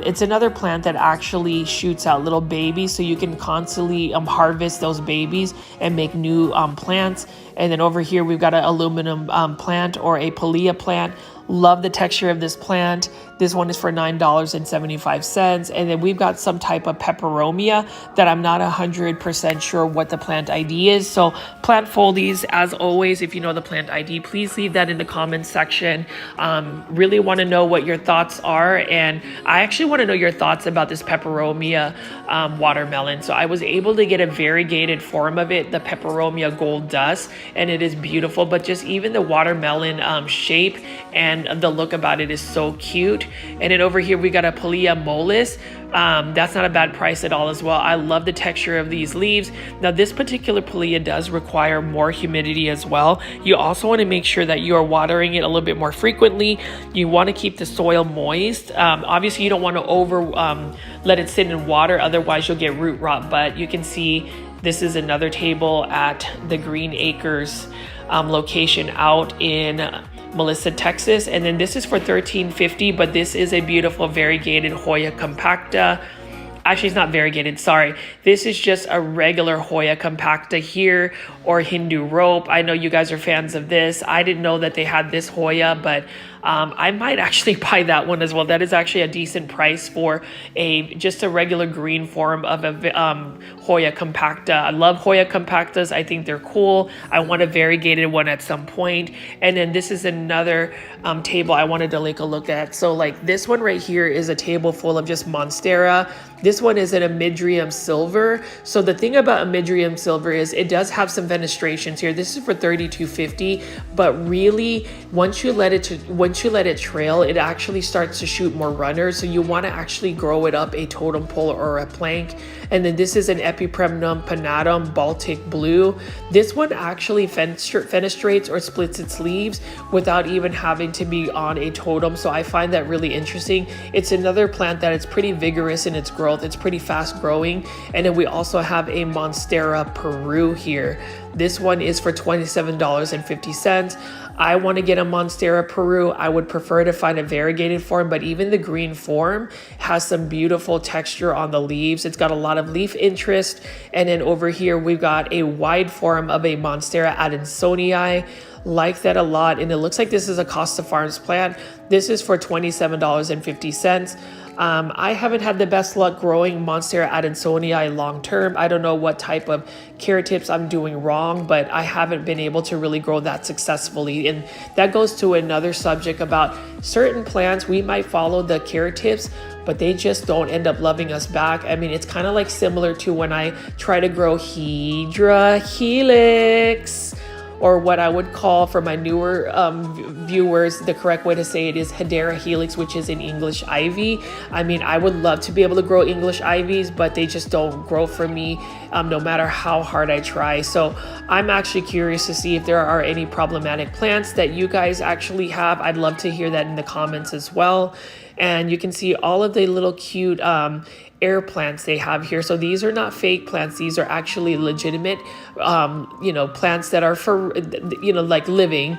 It's another plant that actually shoots out little babies, so you can constantly harvest those babies and make new plants. And then over here we've got an aluminum plant, or a Pilea plant. Love the texture of this plant. This one is for $9.75. And then we've got some type of peperomia that I'm not 100% sure what the plant ID is. So plant foldies, as always, if you know the plant ID, please leave that in the comments section. Really want to know what your thoughts are. And I I actually want to know your thoughts about this peperomia watermelon. So I was able to get a variegated form of it, the peperomia gold dust, and it is beautiful. But just even the watermelon shape and the look about it is so cute. And then over here we got a Palea mollis. That's not a bad price at all as well. I love the texture of these leaves. Now this particular Palea does require more humidity as well. You also want to make sure that you are watering it a little bit more frequently. You want to keep the soil moist. Obviously you don't want to let it sit in water, otherwise you'll get root rot. But you can see this is another table at the Green Acres location out in Melissa, Texas. And then this is for $13.50, but this is a beautiful variegated Hoya compacta. Actually, it's not variegated, sorry. This is just a regular Hoya compacta here, or Hindu rope. I know you guys are fans of this. I didn't know that they had this Hoya, but I might actually buy that one as well. That is actually a decent price for just a regular green form of a Hoya compacta. I love Hoya compactas. I think they're cool. I want a variegated one at some point. And then this is another table I wanted to take a look at. So like this one right here is a table full of just Monstera. This one is an Amydrium silver. So the thing about Amydrium silver is it does have some fenestrations here. This is for $32.50, but really once you let it trail, it actually starts to shoot more runners. So you want to actually grow it up a totem pole or a plank. And then this is an Epipremnum pinnatum Baltic blue. This one actually fenestrates or splits its leaves without even having to be on a totem. So I find that really interesting. It's another plant that is pretty vigorous in its growth. It's pretty fast growing. And then we also have a Monstera Peru here. This one is for $27.50. I want to get a Monstera Peru. I would prefer to find a variegated form, but even the green form has some beautiful texture on the leaves. It's got a lot of leaf interest. And then over here, we've got a wide form of a Monstera Adansonii. Like that a lot. And it looks like this is a Costa Farms plant. This is for $27.50. I haven't had the best luck growing Monstera Adansonii long term. I don't know what type of care tips I'm doing wrong, but I haven't been able to really grow that successfully. And that goes to another subject about certain plants. We might follow the care tips, but they just don't end up loving us back. I mean, it's kind of like similar to when I try to grow Hydra helix, or what I would call, for my newer viewers, the correct way to say it is Hedera helix, which is an English ivy. I mean, I would love to be able to grow English ivies, but they just don't grow for me no matter how hard I try. So I'm actually curious to see if there are any problematic plants that you guys actually have. I'd love to hear that in the comments as well. And you can see all of the little cute air plants they have here. So these are not fake plants. These are actually legitimate, plants that are for, like living.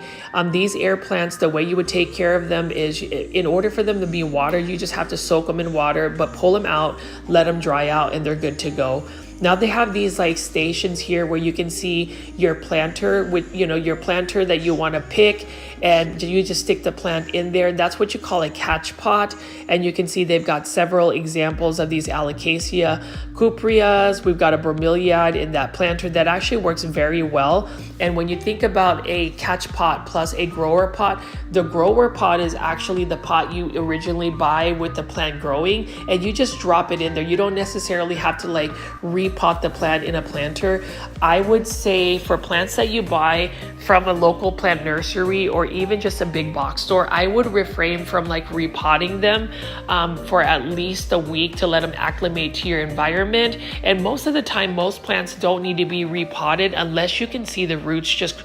These air plants, the way you would take care of them is, in order for them to be watered, you just have to soak them in water, but pull them out, let them dry out, and they're good to go. Now they have these like stations here where you can see your planter with, your planter that you want to pick, and you just stick the plant in there. That's what you call a catch pot. And you can see they've got several examples of these Alocasia cupreas. We've got a bromeliad in that planter that actually works very well. And when you think about a catch pot plus a grower pot, the grower pot is actually the pot you originally buy with the plant growing, and you just drop it in there. You don't necessarily have to like repot the plant in a planter. I would say for plants that you buy from a local plant nursery or even just a big box store, I would refrain from like repotting them for at least a week to let them acclimate to your environment. And most of the time, most plants don't need to be repotted unless you can see the roots just,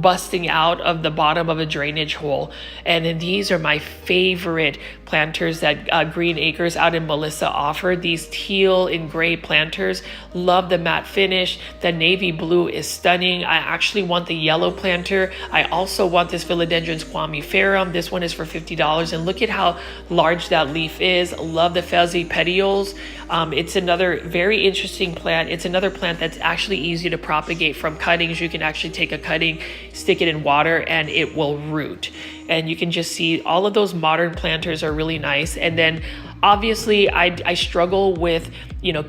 busting out of the bottom of a drainage hole. And then these are my favorite planters that Green Acres out in Melissa offered. These teal and gray planters. Love the matte finish. The navy blue is stunning. I actually want the yellow planter. I also want this Philodendron squamiferum. This one is for $50. And look at how large that leaf is. Love the fuzzy petioles. It's another very interesting plant. It's another plant that's actually easy to propagate from cuttings. You can actually take a cutting, stick it in water, and it will root. And you can just see all of those modern planters are really nice. And then obviously I struggle with,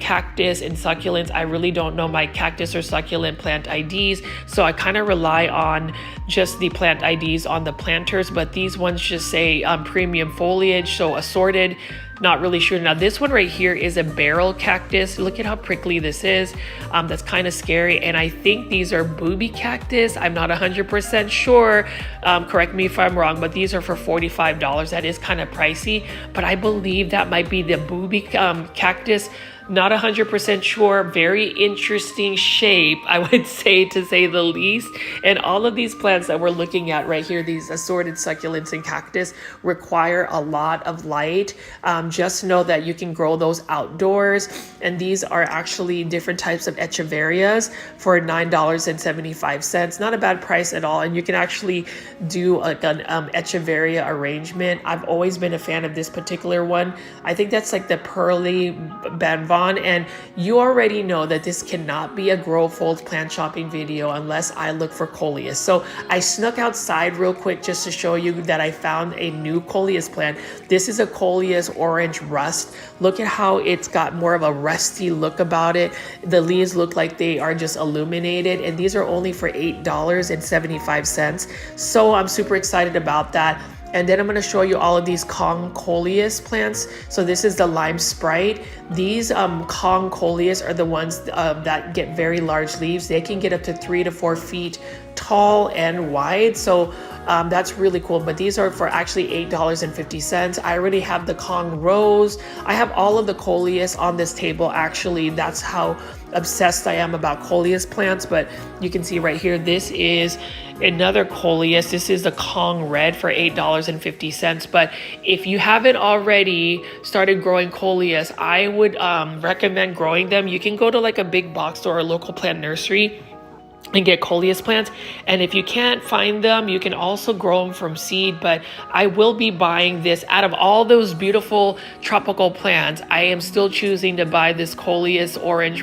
cactus and succulents. I really don't know my cactus or succulent plant IDs. So I kind of rely on just the plant IDs on the planters, but these ones just say premium foliage. So assorted. not really sure. Now this one right here is a barrel cactus. Look at how prickly this is. That's kind of scary. And I think these are booby cactus. I'm not 100% sure. Correct me if I'm wrong, but these are for $45. That is kind of pricey, but I believe that might be the booby cactus. Not 100% sure. Very interesting shape, I would say, to say the least. And all of these plants that we're looking at right here, these assorted succulents and cactus, require a lot of light. Just know that you can grow those outdoors. And these are actually different types of echeverias for $9.75. Not a bad price at all. And you can actually do like an echeveria arrangement. I've always been a fan of this particular one. I think that's like the Pearly Banvan. And you already know that this cannot be a grow fold plant shopping video unless I look for coleus. So I snuck outside real quick just to show you that I found a new coleus plant. This is a coleus orange rust. Look at how it's got more of a rusty look about it. The leaves look like they are just illuminated, and these are only for $8.75. So I'm super excited about that. And then I'm going to show you all of these Kong coleus plants. So this is the lime sprite. These Kong coleus are the ones that get very large leaves. They can get up to 3 to 4 feet tall and wide. So that's really cool. But these are for actually $8.50. I already have the Kong rose. I have all of the coleus on this table. Actually, that's how obsessed I am about coleus plants. But you can see right here, this is another coleus. This is the Kong red for $8.50. But if you haven't already started growing coleus, I would recommend growing them. You can go to like a big box store or a local plant nursery and get coleus plants. And if you can't find them, you can also grow them from seed. But I will be buying this. Out of all those beautiful tropical plants, I am still choosing to buy this coleus orange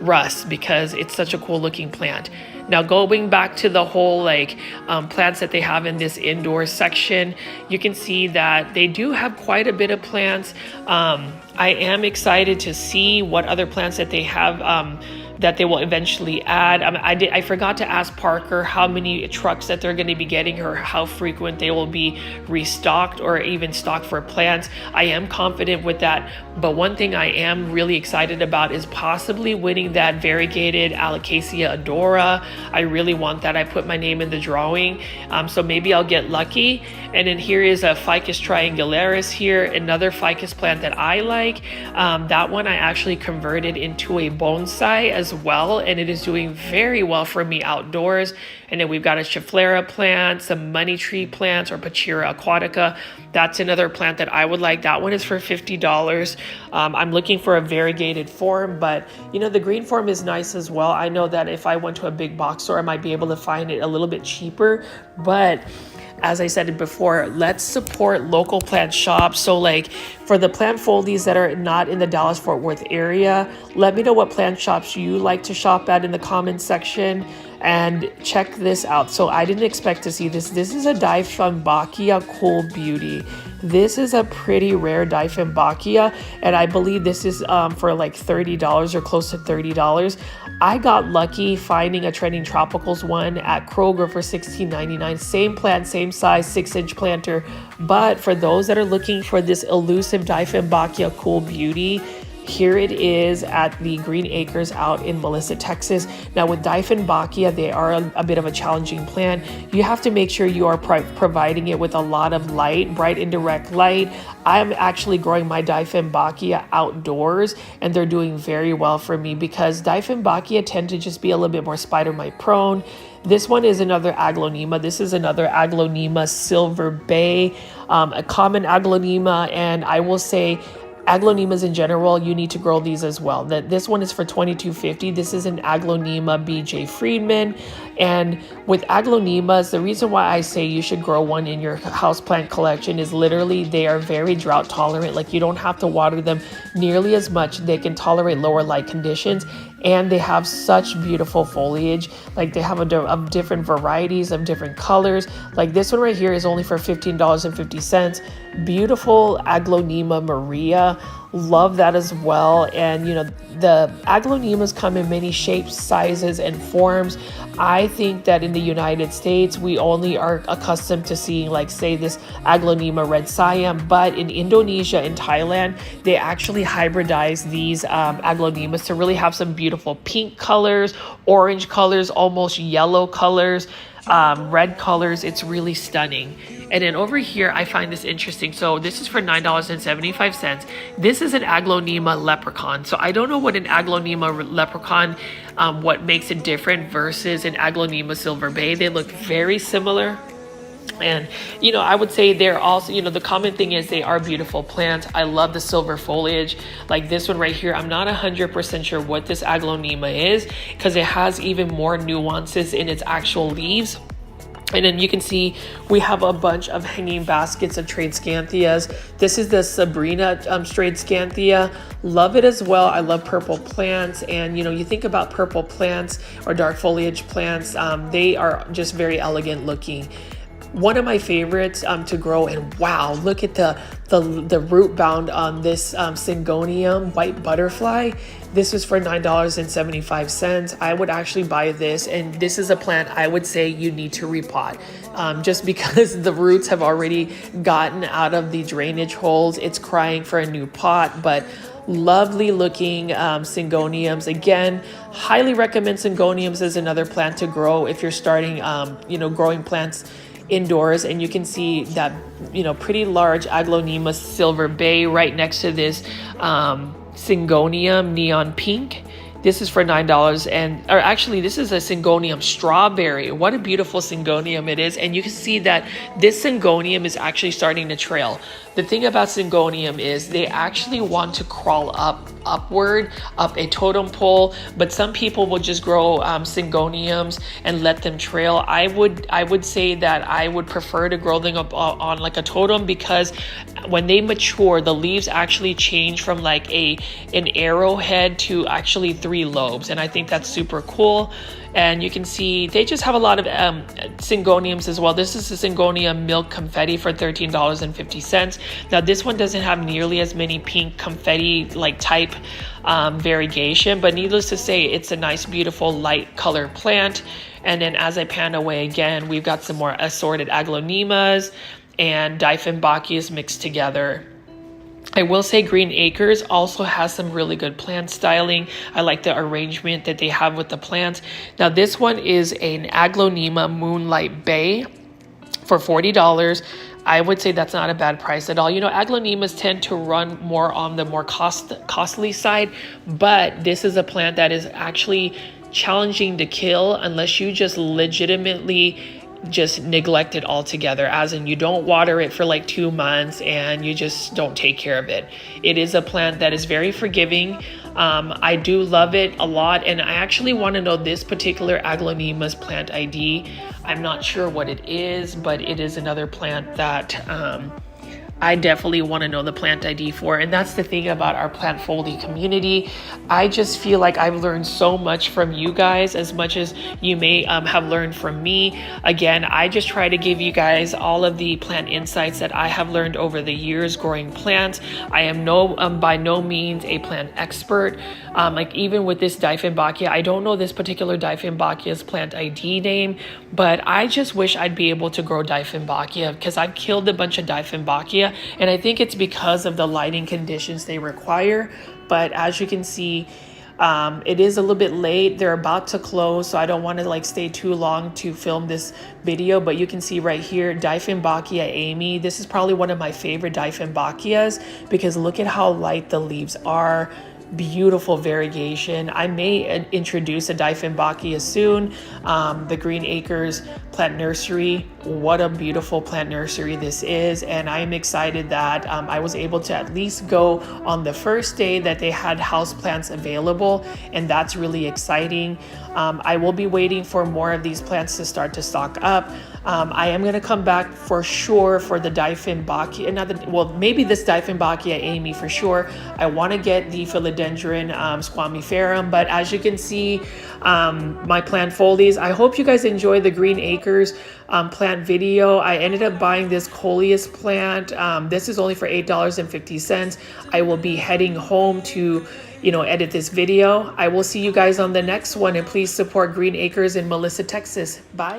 rust because it's such a cool looking plant. Now going back to the whole plants that they have in this indoor section, you can see that they do have quite a bit of plants. I am excited to see what other plants that they have that they will eventually add. I forgot to ask Parker how many trucks that they're going to be getting or how frequent they will be restocked or even stocked for plants. I am confident with that. But one thing I am really excited about is possibly winning that variegated Alocasia odora. I really want that. I put my name in the drawing. So maybe I'll get lucky. And then here is a Ficus triangularis here, another ficus plant that I like. That one I actually converted into a bonsai as well, and it is doing very well for me outdoors. And then we've got a Schefflera plant, some money tree plants or Pachira aquatica. That's another plant that I would like. That one is for $50. I'm looking for a variegated form, but you know, the green form is nice as well. I know that if I went to a big box store, I might be able to find it a little bit cheaper, but as I said before, let's support local plant shops. So like for the plant foldies that are not in the Dallas-Fort Worth area, let me know what plant shops you like to shop at in the comments section. And check this out. So I didn't expect to see this. This is a Dieffenbachia Cool Beauty. This is a pretty rare Dieffenbachia, and I believe this is for like $30 or close to $30. I got lucky finding a Trending Tropicals one at Kroger for $16.99. Same plant, same size, 6-inch planter. But for those that are looking for this elusive Dieffenbachia Cool Beauty, here it is at the Green Acres out in Melissa, Texas. Now with Dieffenbachia, they are a bit of a challenging plant. You have to make sure you are providing it with a lot of light, bright indirect light. I'm actually growing my Dieffenbachia outdoors, and they're doing very well for me because Dieffenbachia tend to just be a little bit more spider mite prone. This one is another Aglonema. This is another Aglonema Silver Bay, a common Aglonema, and I will say Aglonemas in general, you need to grow these as well. This one is for $22.50. This is an Aglonema BJ Friedman. And with Aglonemas, the reason why I say you should grow one in your houseplant collection is literally they are very drought tolerant. Like you don't have to water them nearly as much. They can tolerate lower light conditions, and they have such beautiful foliage. Like they have of different varieties of different colors. Like this one right here is only for $15.50. Beautiful Aglonema Maria. Love that as well. And you know, the aglaonemas come in many shapes, sizes, and forms. I think that in the United States, we only are accustomed to seeing, like, say, this aglaonema red siam, but in Indonesia and Thailand, they actually hybridize these aglaonemas to really have some beautiful pink colors, orange colors, almost yellow colors, red colors. It's really stunning. And then over here, I find this interesting. So this is for $9.75. This is an aglaonema leprechaun. So I don't know what an aglaonema leprechaun, what makes it different versus an aglaonema silver bay. They look very similar. And, you know, I would say they're also, you know, the common thing is they are beautiful plants. I love the silver foliage. Like this one right here, I'm not 100% sure what this aglaonema is because it has even more nuances in its actual leaves. And then you can see we have a bunch of hanging baskets of tradescantias. This is the Sabrina tradescantia. Love it as well. I love purple plants. And, you know, you think about purple plants or dark foliage plants, they are just very elegant looking. One of my favorites to grow, and wow, look at the root bound on this Syngonium white butterfly. This is for $9.75. I would actually buy this, and this is a plant I would say you need to repot just because the roots have already gotten out of the drainage holes. It's crying for a new pot, but lovely looking Syngoniums. Again, highly recommend Syngoniums as another plant to grow if you're starting, you know, growing plants indoors. And you can see that, you know, pretty large aglaonema silver bay right next to this Syngonium neon pink. This is for $9, or actually this is a Syngonium strawberry. What a beautiful Syngonium it is. And you can see that this Syngonium is actually starting to trail. The thing about Syngonium is they actually want to crawl upward up a totem pole, but some people will just grow Syngoniums and let them trail. I would say that I would prefer to grow them up on like a totem, because when they mature, the leaves actually change from like an arrowhead to actually 3 lobes, and I think that's super cool. And you can see they just have a lot of Syngoniums as well. This is a Syngonium milk confetti for $13.50. Now this one doesn't have nearly as many pink confetti like type variegation, but needless to say, it's a nice, beautiful light color plant. And then as I pan away again, we've got some more assorted aglaonemas and Dieffenbachias mixed together. I will say Green Acres also has some really good plant styling. I like the arrangement that they have with the plants. Now this one is an aglaonema Moonlight Bay for $40. I would say that's not a bad price at all. You know, aglaonemas tend to run more on the more costly side, but this is a plant that is actually challenging to kill unless you just legitimately just neglect it altogether, as in you don't water it for like 2 months and you just don't take care of it. It is a plant that is very forgiving. I do love it a lot, and I actually want to know this particular aglaonema's plant ID. I'm not sure what it is, but it is another plant that I definitely want to know the plant ID for. And that's the thing about our Plant Foldy community. I just feel like I've learned so much from you guys, as much as you may have learned from me. Again, I just try to give you guys all of the plant insights that I have learned over the years growing plants. I am by no means a plant expert. Like even with this Dieffenbachia, I don't know this particular Dieffenbachia's plant ID name, but I just wish I'd be able to grow Dieffenbachia, because I've killed a bunch of Dieffenbachia, and I think it's because of the lighting conditions they require. But as you can see, it is a little bit late. They're about to close, so I don't want to like stay too long to film this video. But you can see right here, Dieffenbachia Amy. This is probably one of my favorite Dieffenbachias, because look at how light the leaves are. Beautiful variegation. I may introduce a Dieffenbachia soon. The Green Acres Plant Nursery, what a beautiful plant nursery this is, and I am excited that I was able to at least go on the first day that they had houseplants available, and that's really exciting. I will be waiting for more of these plants to start to stock up. I am going to come back for sure for the Dieffenbachia, maybe this Dieffenbachia Amy for sure. I want to get the Philodendron squamiferum, but as you can see, my plant foldies, I hope you guys enjoy the Green Acres plant video. I ended up buying this coleus plant. This is only for $8.50. I will be heading home to edit this video. I will see you guys on the next one, and please support Green Acres in Melissa, Texas. Bye.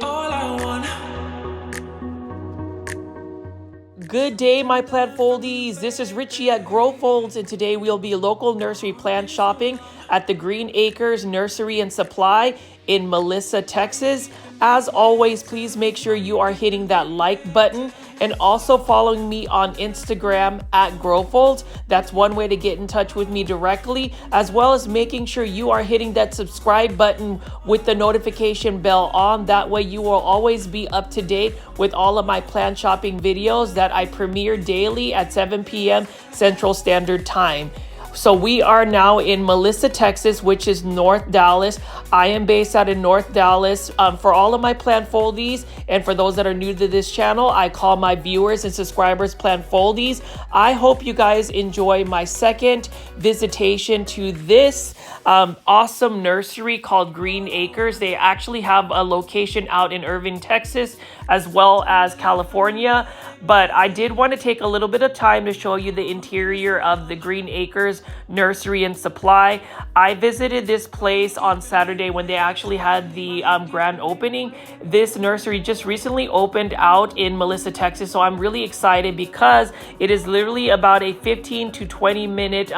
Good day, my plant foldies. This is Richie at Grow Folds, and today we'll be local nursery plant shopping at the Green Acres Nursery and Supply in Melissa, Texas. As always, please make sure you are hitting that like button and also following me on Instagram at GrowFolds. That's one way to get in touch with me directly, as well as making sure you are hitting that subscribe button with the notification bell on. That way you will always be up to date with all of my plant shopping videos that I premiere daily at 7 p.m. Central Standard Time. So we are now in Melissa, Texas, which is North Dallas. I am based out in North Dallas. For all of my plant foldies, and for those that are new to this channel, I call my viewers and subscribers plant foldies. I hope you guys enjoy my second visitation to this awesome nursery called Green Acres. They actually have a location out in Irving, Texas, as well as California. But I did want to take a little bit of time to show you the interior of the Green Acres Nursery and Supply. I visited this place on Saturday when they actually had the grand opening. This nursery just recently opened out in Melissa, Texas, so I'm really excited because it is literally about a 15 to 20 minute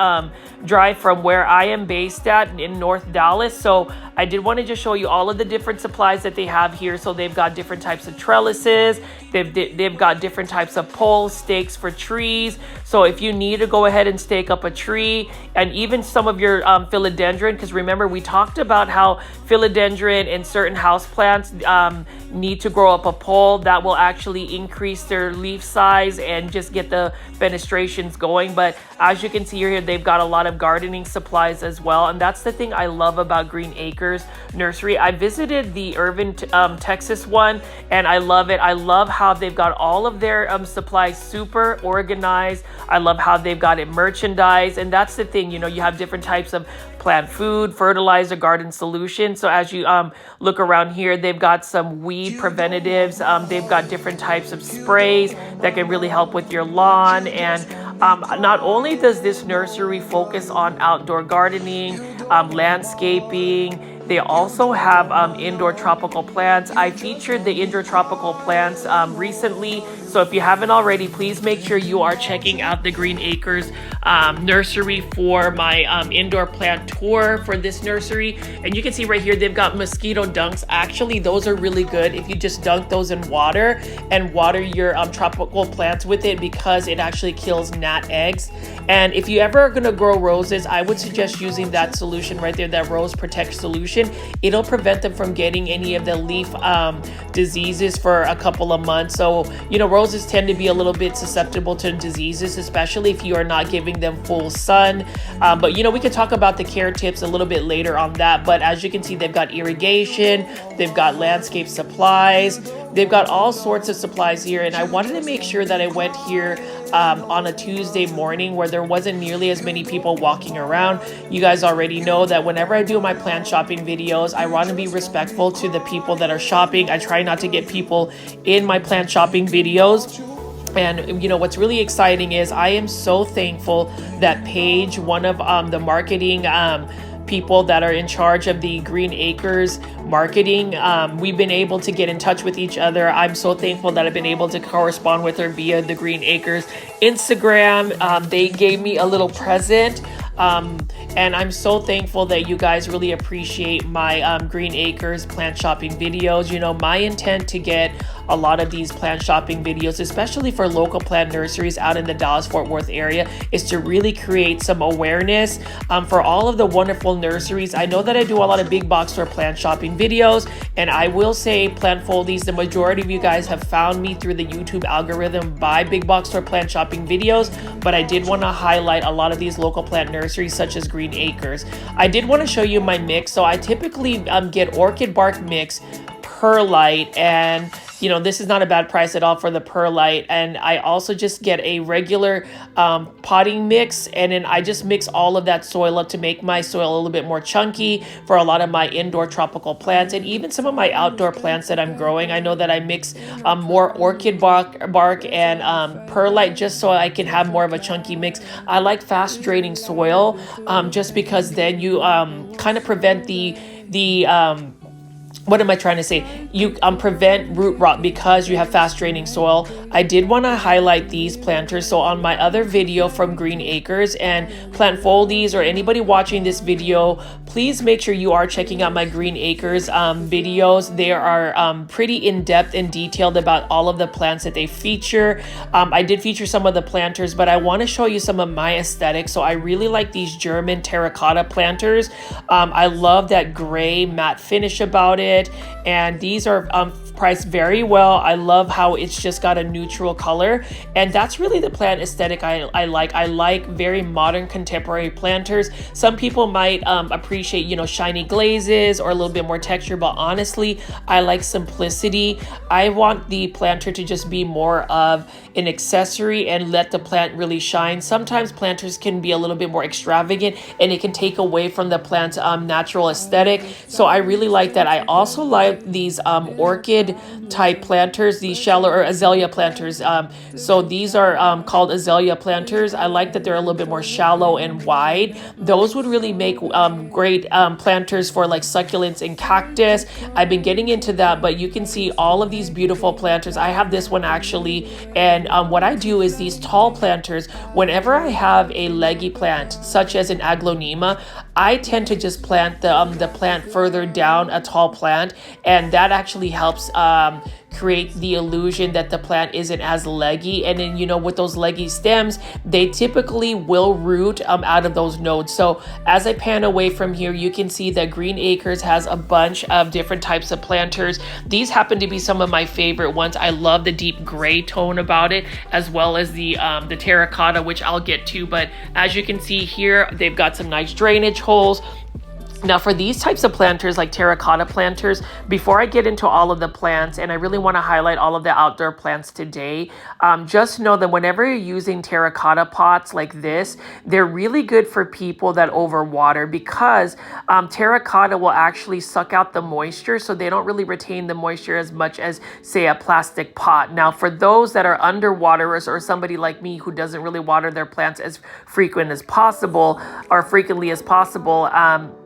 drive from where I am based at in North Dallas. So I did want to just show you all of the different supplies that they have here. So they've got different types of trellises. They've got different types of poles, stakes for trees. So if you need to go ahead and stake up a tree, and even some of your philodendron, because remember we talked about how philodendron and certain houseplants need to grow up a pole that will actually increase their leaf size and just get the fenestrations going. But as you can see here, they've got a lot of gardening supplies as well, and that's the thing I love about Green Acres Nursery. I visited the Irving, Texas one, and I love it. I love how they've got all of their supplies super organized. I love how they've got it merchandised, and that's the thing, you have different types of plant food, fertilizer, garden solutions. So as you look around here, they've got some weed preventatives. They've got different types of sprays that can really help with your lawn. And not only does this nursery focus on outdoor gardening, landscaping, they also have indoor tropical plants. I featured the indoor tropical plants recently. So if you haven't already, please make sure you are checking out the Green Acres nursery for my indoor plant tour for this nursery. And you can see right here, they've got mosquito dunks. Actually, those are really good if you just dunk those in water and water your tropical plants with it, because it actually kills gnat eggs. And if you ever are going to grow roses, I would suggest using that solution right there, that Rose Protect solution. It'll prevent them from getting any of the leaf diseases for a couple of months. So, roses tend to be a little bit susceptible to diseases, especially if you are not giving them full sun. But, we can talk about the care tips a little bit later on that. But as you can see, they've got irrigation, they've got landscape supplies, they've got all sorts of supplies here. And I wanted to make sure that I went here on a Tuesday morning where there wasn't nearly as many people walking around. You guys already know that whenever I do my plant shopping videos, I want to be respectful to the people that are shopping. I try not to get people in my plant shopping videos. And what's really exciting is I am so thankful that Paige, one of the marketing people that are in charge of the Green Acres marketing, we've been able to get in touch with each other. I'm so thankful that I've been able to correspond with her via the Green Acres Instagram. They gave me a little present. And I'm so thankful that you guys really appreciate my Green Acres plant shopping videos. My intent to get a lot of these plant shopping videos, especially for local plant nurseries out in the Dallas-Fort Worth area, is to really create some awareness for all of the wonderful nurseries. I know that I do a lot of big box store plant shopping videos, and I will say, plant foldies, the majority of you guys have found me through the YouTube algorithm by big box store plant shopping videos, but I did want to highlight a lot of these local plant nurseries such as Green Acres. I did want to show you my mix. So I typically get orchid bark mix, perlite, and you know, this is not a bad price at all for the perlite. And I also just get a regular potting mix, and then I just mix all of that soil up to make my soil a little bit more chunky for a lot of my indoor tropical plants, and even some of my outdoor plants that I'm growing. I know that I mix more orchid bark and perlite just so I can have more of a chunky mix. I like fast draining soil just because then you kind of prevent the what am I trying to say? You prevent root rot because you have fast draining soil. I did want to highlight these planters. So on my other video from Green Acres and Plant Foldies, or anybody watching this video, please make sure you are checking out my Green Acres videos. They are pretty in-depth and detailed about all of the plants that they feature. I did feature some of the planters, but I want to show you some of my aesthetics. So I really like these German terracotta planters. I love that gray matte finish about it. And these are priced very well. I love how it's just got a neutral color, and that's really the plant aesthetic I like. I like very modern contemporary planters. Some people might appreciate, you know, shiny glazes or a little bit more texture, but honestly, I like simplicity. I want the planter to just be more of an accessory and let the plant really shine. Sometimes planters can be a little bit more extravagant and it can take away from the plant's natural aesthetic. So I really like that. I also like these orchid type planters, these shallow or azalea planters. So these are called azalea planters. I like that they're a little bit more shallow and wide. Those would really make great planters for like succulents and cactus. I've been getting into that, but you can see all of these beautiful planters. I have this one actually, and what I do is these tall planters, whenever I have a leggy plant such as an aglaonema, I tend to just plant the plant further down a tall plant, and that actually helps create the illusion that the plant isn't as leggy. And then, you know, with those leggy stems, they typically will root out of those nodes. So as I pan away from here, you can see that Green Acres has a bunch of different types of planters. These happen to be some of my favorite ones. I love the deep gray tone about it, as well as the terracotta, which I'll get to. But as you can see here, they've got some nice drainage holes. Now for these types of planters, like terracotta planters, before I get into all of the plants, and I really want to highlight all of the outdoor plants today, just know that whenever you're using terracotta pots like this, they're really good for people that overwater, because terracotta will actually suck out the moisture, so they don't really retain the moisture as much as, say, a plastic pot. Now for those that are underwaterers, or somebody like me who doesn't really water their plants as frequently as possible,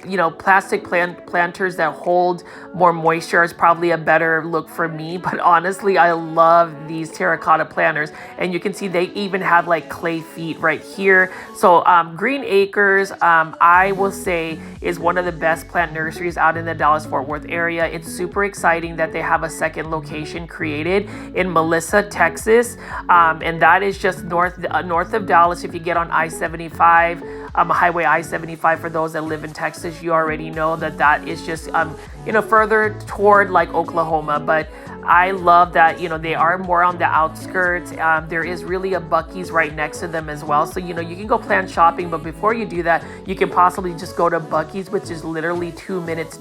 you know, plastic planters that hold more moisture is probably a better look for me. But honestly, I love these terracotta planters, and you can see they even have like clay feet right here. So Green Acres, I will say, is one of the best plant nurseries out in the Dallas-Fort Worth area. It's super exciting that they have a second location created in Melissa, Texas, and that is just north of Dallas. If you get on I-75, Highway I-75, for those that live in Texas, you already know that is just you know, further toward like Oklahoma. But I love that, you know, they are more on the outskirts. There is really a Buc-ee's right next to them as well. So, you know, you can go plant shopping, but before you do that, you can possibly just go to Buc-ee's, which is literally 2 minutes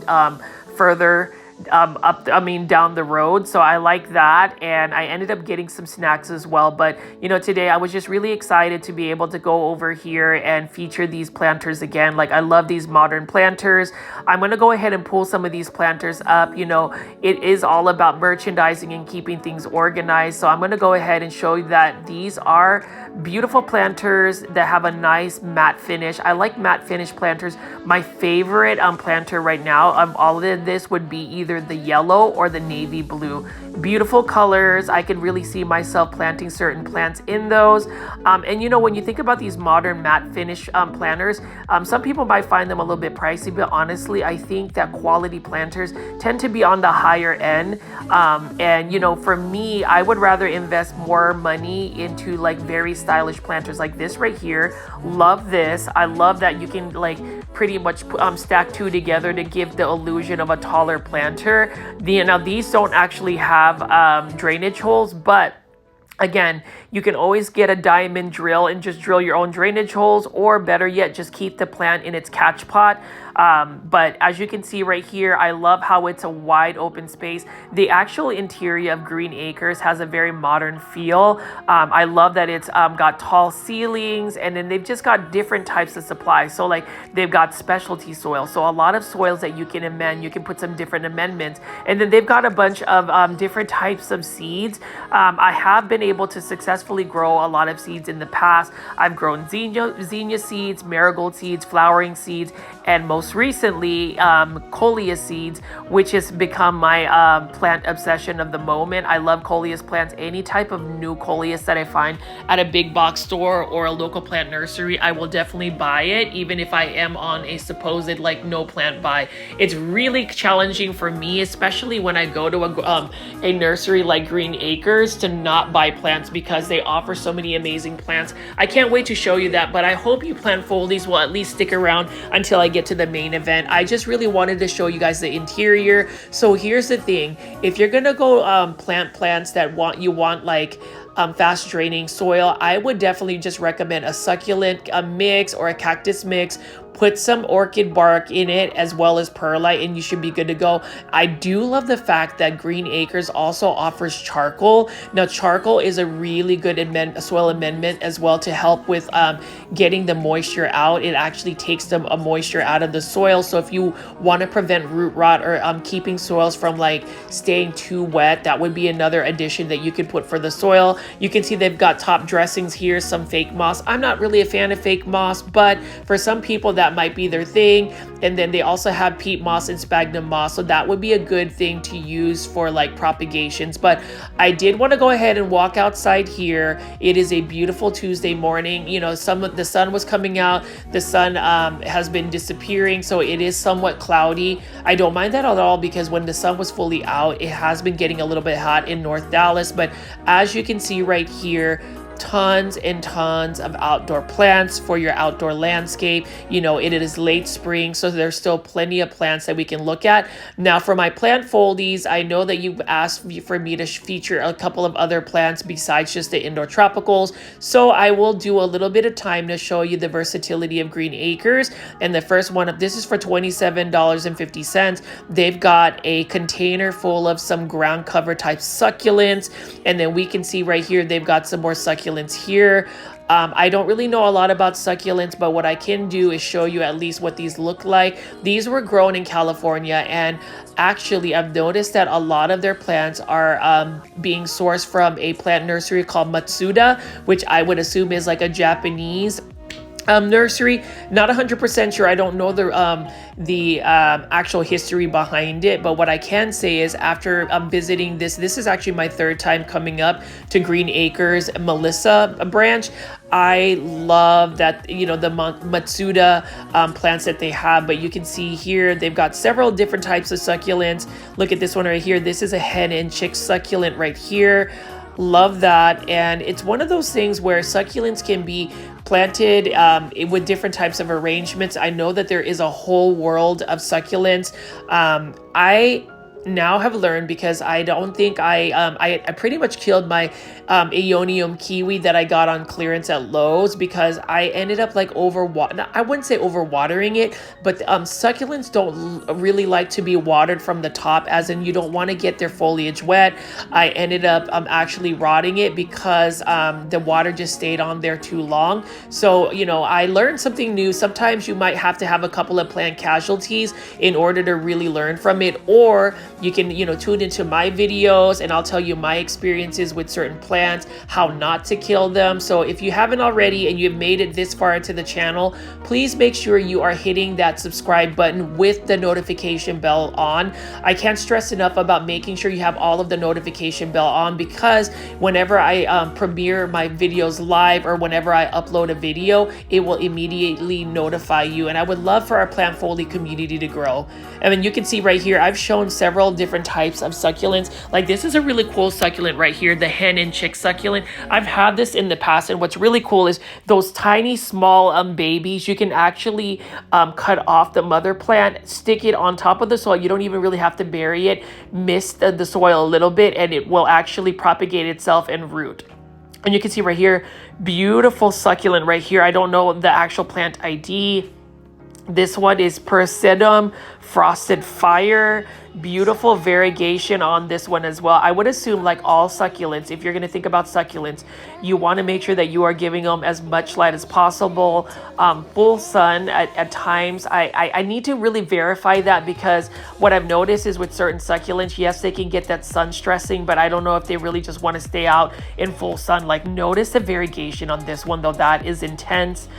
further down the road. So I like that, and I ended up getting some snacks as well. But you know, today I was just really excited to be able to go over here and feature these planters again. Like, I love these modern planters. I'm going to go ahead and pull some of these planters up. You know, it is all about merchandising and keeping things organized. So I'm going to go ahead and show you that these are beautiful planters that have a nice matte finish. I like matte finish planters. My favorite planter right now of all of this would be either the yellow or the navy blue. Beautiful colors. I can really see myself planting certain plants in those. And you know, when you think about these modern matte finish planters, some people might find them a little bit pricey, but honestly, I think that quality planters tend to be on the higher end. And you know, for me, I would rather invest more money into like very stylish planters like this right here. Love this. I love that you can like pretty much stack two together to give the illusion of a taller planter. Now these don't actually have drainage holes, but Again, you can always get a diamond drill and just drill your own drainage holes, or better yet, just keep the plant in its catch pot. But as you can see right here, I love how it's a wide open space. The actual interior of Green Acres has a very modern feel. I love that it's got tall ceilings, and then they've just got different types of supplies. So like they've got specialty soil. So a lot of soils that you can amend, you can put some different amendments. And then they've got a bunch of different types of seeds. I have been able to successfully grow a lot of seeds in the past. I've grown zinnia seeds, marigold seeds, flowering seeds, and most recently coleus seeds, which has become my plant obsession of the moment. I love coleus plants. Any type of new coleus that I find at a big box store or a local plant nursery, I will definitely buy it, even if I am on a supposed like no plant buy. It's really challenging for me, especially when I go to a nursery like Green Acres, to not buy plants because they offer so many amazing plants. I can't wait to show you that, but I hope you plant foldies will at least stick around until I get to the main event. I just really wanted to show you guys the interior. So here's the thing: if you're gonna go plant plants that you want like fast draining soil, I would definitely just recommend a succulent mix or a cactus mix. Put some orchid bark in it as well as perlite, and you should be good to go. I do love the fact that Green Acres also offers charcoal. Now, charcoal is a really good soil amendment as well to help with getting the moisture out. It actually takes the moisture out of the soil. So if you want to prevent root rot or keeping soils from like staying too wet, that would be another addition that you could put for the soil. You can see they've got top dressings here, some fake moss. I'm not really a fan of fake moss, but for some people that might be their thing. And then they also have peat moss and sphagnum moss, so that would be a good thing to use for like propagations. But I did want to go ahead and walk outside here. It is a beautiful Tuesday morning. You know, the sun was coming out. The sun has been disappearing, so it is somewhat cloudy. I don't mind that at all, because when the sun was fully out, it has been getting a little bit hot in North Dallas. But as you can see right here, tons and tons of outdoor plants for your outdoor landscape. You know, it is late spring, so there's still plenty of plants that we can look at. Now, for my plant foldies, I know that you've asked for me to feature a couple of other plants besides just the indoor tropicals, so I will do a little bit of time to show you the versatility of Green Acres. And the first one, this is for $27.50. They've got a container full of some ground cover type succulents, and then we can see right here they've got some more succulents here. I don't really know a lot about succulents, but what I can do is show you at least what these look like. These were grown in California, and actually I've noticed that a lot of their plants are being sourced from a plant nursery called Matsuda, which I would assume is like a Japanese nursery. Not 100% sure. I don't know the actual history behind it, but what I can say is after visiting this is actually my third time coming up to Green Acres Melissa branch. I love that, you know, the Matsuda plants that they have, but you can see here they've got several different types of succulents. Look at this one right here. This is a hen and chick succulent right here. Love that. And it's one of those things where succulents can be planted with different types of arrangements. I know that there is a whole world of succulents. I now have learned, because I don't think I pretty much killed my Aeonium kiwi that I got on clearance at Lowe's, because I ended up like I wouldn't say overwatering it, but succulents don't really like to be watered from the top, as in you don't want to get their foliage wet. I ended up actually rotting it because the water just stayed on there too long. So, you know, I learned something new. Sometimes you might have to have a couple of plant casualties in order to really learn from it, or you can, you know, tune into my videos and I'll tell you my experiences with certain plants, how not to kill them. So if you haven't already and you've made it this far into the channel, please make sure you are hitting that subscribe button with the notification bell on. I can't stress enough about making sure you have all of the notification bell on, because whenever I premiere my videos live or whenever I upload a video, it will immediately notify you. And I would love for our plant foldy community to grow. I mean, you can see right here, I've shown several different types of succulents. Like this is a really cool succulent right here, the hen and chick succulent. I've had this in the past, and what's really cool is those tiny small babies, you can actually cut off the mother plant, stick it on top of the soil. You don't even really have to bury it. Mist the soil a little bit and it will actually propagate itself and root. And you can see right here, beautiful succulent right here. I don't know the actual plant ID. This one is Persedum Frosted Fire. Beautiful variegation on this one as well. I would assume, like all succulents, if you're going to think about succulents, you want to make sure that you are giving them as much light as possible, full sun at times. I need to really verify that, because what I've noticed is with certain succulents, yes, they can get that sun stressing, but I don't know if they really just want to stay out in full sun. Like, notice the variegation on this one though. That is intense.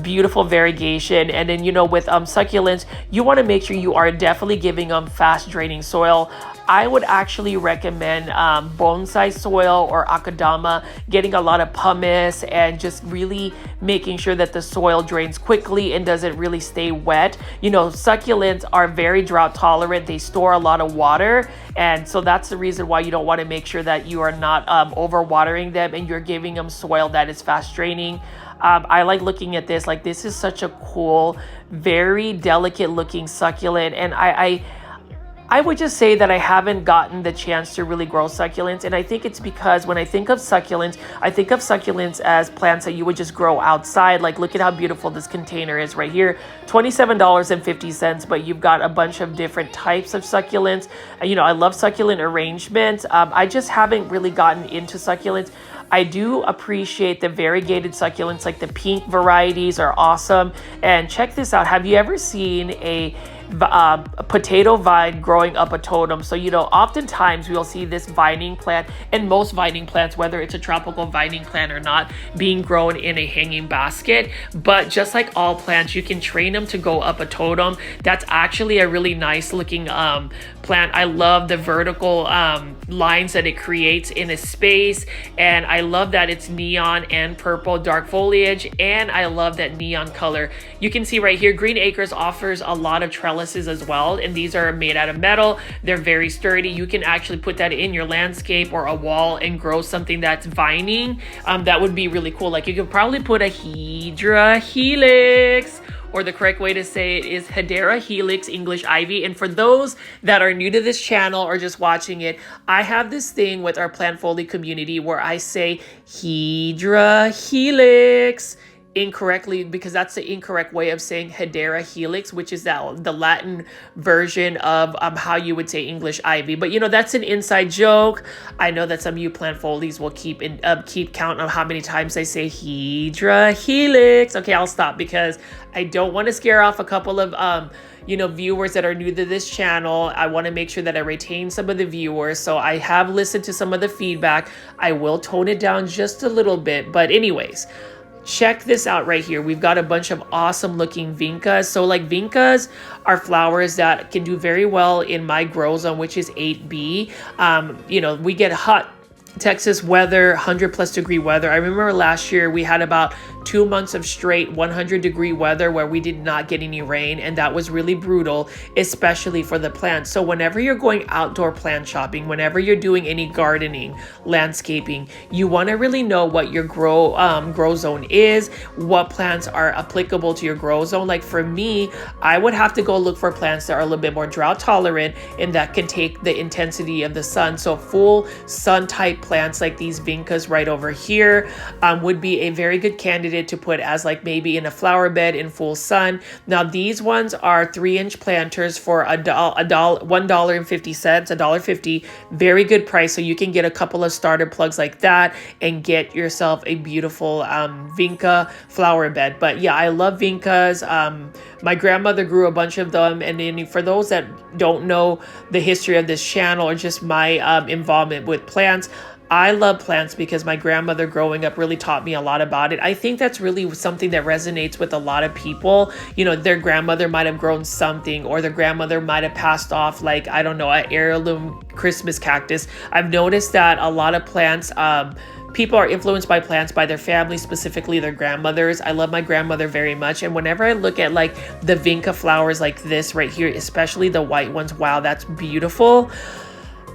Beautiful variegation. And then, you know, with succulents, you want to make sure you are definitely giving them fast draining soil. I would actually recommend bonsai soil or akadama, getting a lot of pumice and just really making sure that the soil drains quickly and doesn't really stay wet. You know, succulents are very drought tolerant. They store a lot of water. And so that's the reason why you don't want to make sure that you are not overwatering them and you're giving them soil that is fast draining. I like looking at this. Like, this is such a cool, very delicate looking succulent. And I would just say that I haven't gotten the chance to really grow succulents. And I think it's because when I think of succulents, I think of succulents as plants that you would just grow outside. Like, look at how beautiful this container is right here. $27.50, but you've got a bunch of different types of succulents. You know, I love succulent arrangements. I just haven't really gotten into succulents. I do appreciate the variegated succulents, like the pink varieties are awesome. And check this out. Have you ever seen a potato vine growing up a totem? So, you know, oftentimes we'll see this vining plant, and most vining plants, whether it's a tropical vining plant or not, being grown in a hanging basket. But just like all plants, you can train them to go up a totem. That's actually a really nice looking plant. I love the vertical lines that it creates in a space, and I love that it's neon and purple dark foliage, and I love that neon color. You can see right here, Green Acres offers a lot of trellises as well, and these are made out of metal. They're very sturdy. You can actually put that in your landscape or a wall and grow something that's vining. That would be really cool. Like, you could probably put a Hedera helix, or the correct way to say it is Hedera helix English ivy. And for those that are new to this channel or just watching it, I have this thing with our plant foley community where I say Hedera helix incorrectly, because that's the incorrect way of saying Hedera helix, which is the Latin version of how you would say English ivy. But you know, that's an inside joke. I know that some of you plant folies will keep count on how many times I say Hedera helix. Okay, I'll stop, because I don't want to scare off a couple of you know, viewers that are new to this channel. I want to make sure that I retain some of the viewers. So I have listened to some of the feedback. I will tone it down just a little bit. But anyways, check this out right here. We've got a bunch of awesome looking vincas. So like, vincas are flowers that can do very well in my grow zone, which is 8B. You know, we get hot Texas weather, 100+ degree weather. I remember last year we had about 2 months of straight 100-degree weather where we did not get any rain, and that was really brutal, especially for the plants. So whenever you're going outdoor plant shopping, whenever you're doing any gardening, landscaping, you want to really know what your grow zone is, what plants are applicable to your grow zone. Like for me, I would have to go look for plants that are a little bit more drought tolerant and that can take the intensity of the sun. So full sun type plants like these vincas right over here would be a very good candidate to put as like maybe in a flower bed in full sun. Now these ones are 3-inch planters for $1.50, $1.50. Very good price. So you can get a couple of starter plugs like that and get yourself a beautiful vinca flower bed. But yeah, I love vincas. My grandmother grew a bunch of them. And then for those that don't know the history of this channel or just my involvement with plants, I love plants because my grandmother growing up really taught me a lot about it. I think that's really something that resonates with a lot of people. You know, their grandmother might have grown something, or their grandmother might have passed off, like, I don't know, an heirloom Christmas cactus. I've noticed that a lot of plants, people are influenced by plants by their family, specifically their grandmothers. I love my grandmother very much. And whenever I look at like the vinca flowers like this right here, especially the white ones, wow, that's beautiful.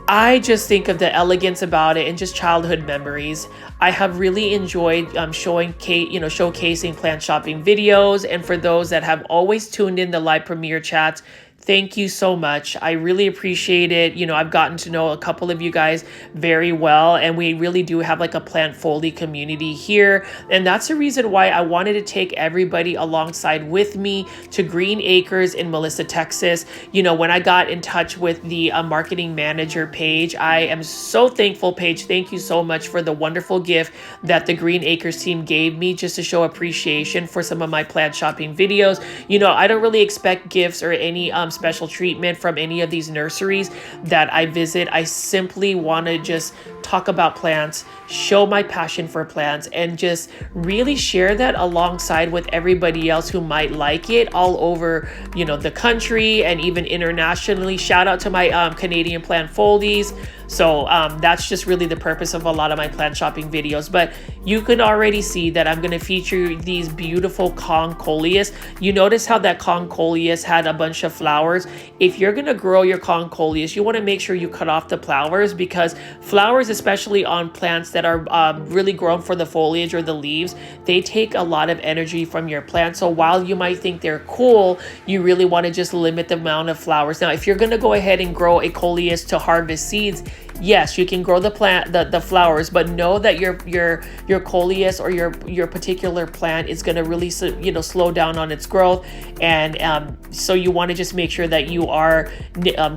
I just think of the elegance about it and just childhood memories. I have really enjoyed showcasing plant shopping videos. And for those that have always tuned in the live premiere chats, Thank you so much. I really appreciate it. You know, I've gotten to know a couple of you guys very well, and we really do have like a plant foldy community here. And that's the reason why I wanted to take everybody alongside with me to Green Acres in Melissa, Texas. You know, when I got in touch with the marketing manager, Paige, I am so thankful, Paige. Thank you so much for the wonderful gift that the Green Acres team gave me just to show appreciation for some of my plant shopping videos. You know, I don't really expect gifts or any special treatment from any of these nurseries that I visit. I simply want to just talk about plants, show my passion for plants, and just really share that alongside with everybody else who might like it all over, you know, the country and even internationally. Shout out to my Canadian plant foldies. So that's just really the purpose of a lot of my plant shopping videos. But you can already see that I'm going to feature these beautiful concoleus. You notice how that concoleus had a bunch of flowers. If you're going to grow your concoleus, you want to make sure you cut off the flowers, because flowers, especially on plants that are really grown for the foliage or the leaves, they take a lot of energy from your plant. So while you might think they're cool, you really want to just limit the amount of flowers. Now, if you're going to go ahead and grow a coleus to harvest seeds, yes, you can grow the plant, the flowers, but know that your coleus or your particular plant is going to really, you know, slow down on its growth, and so you want to just make sure that you are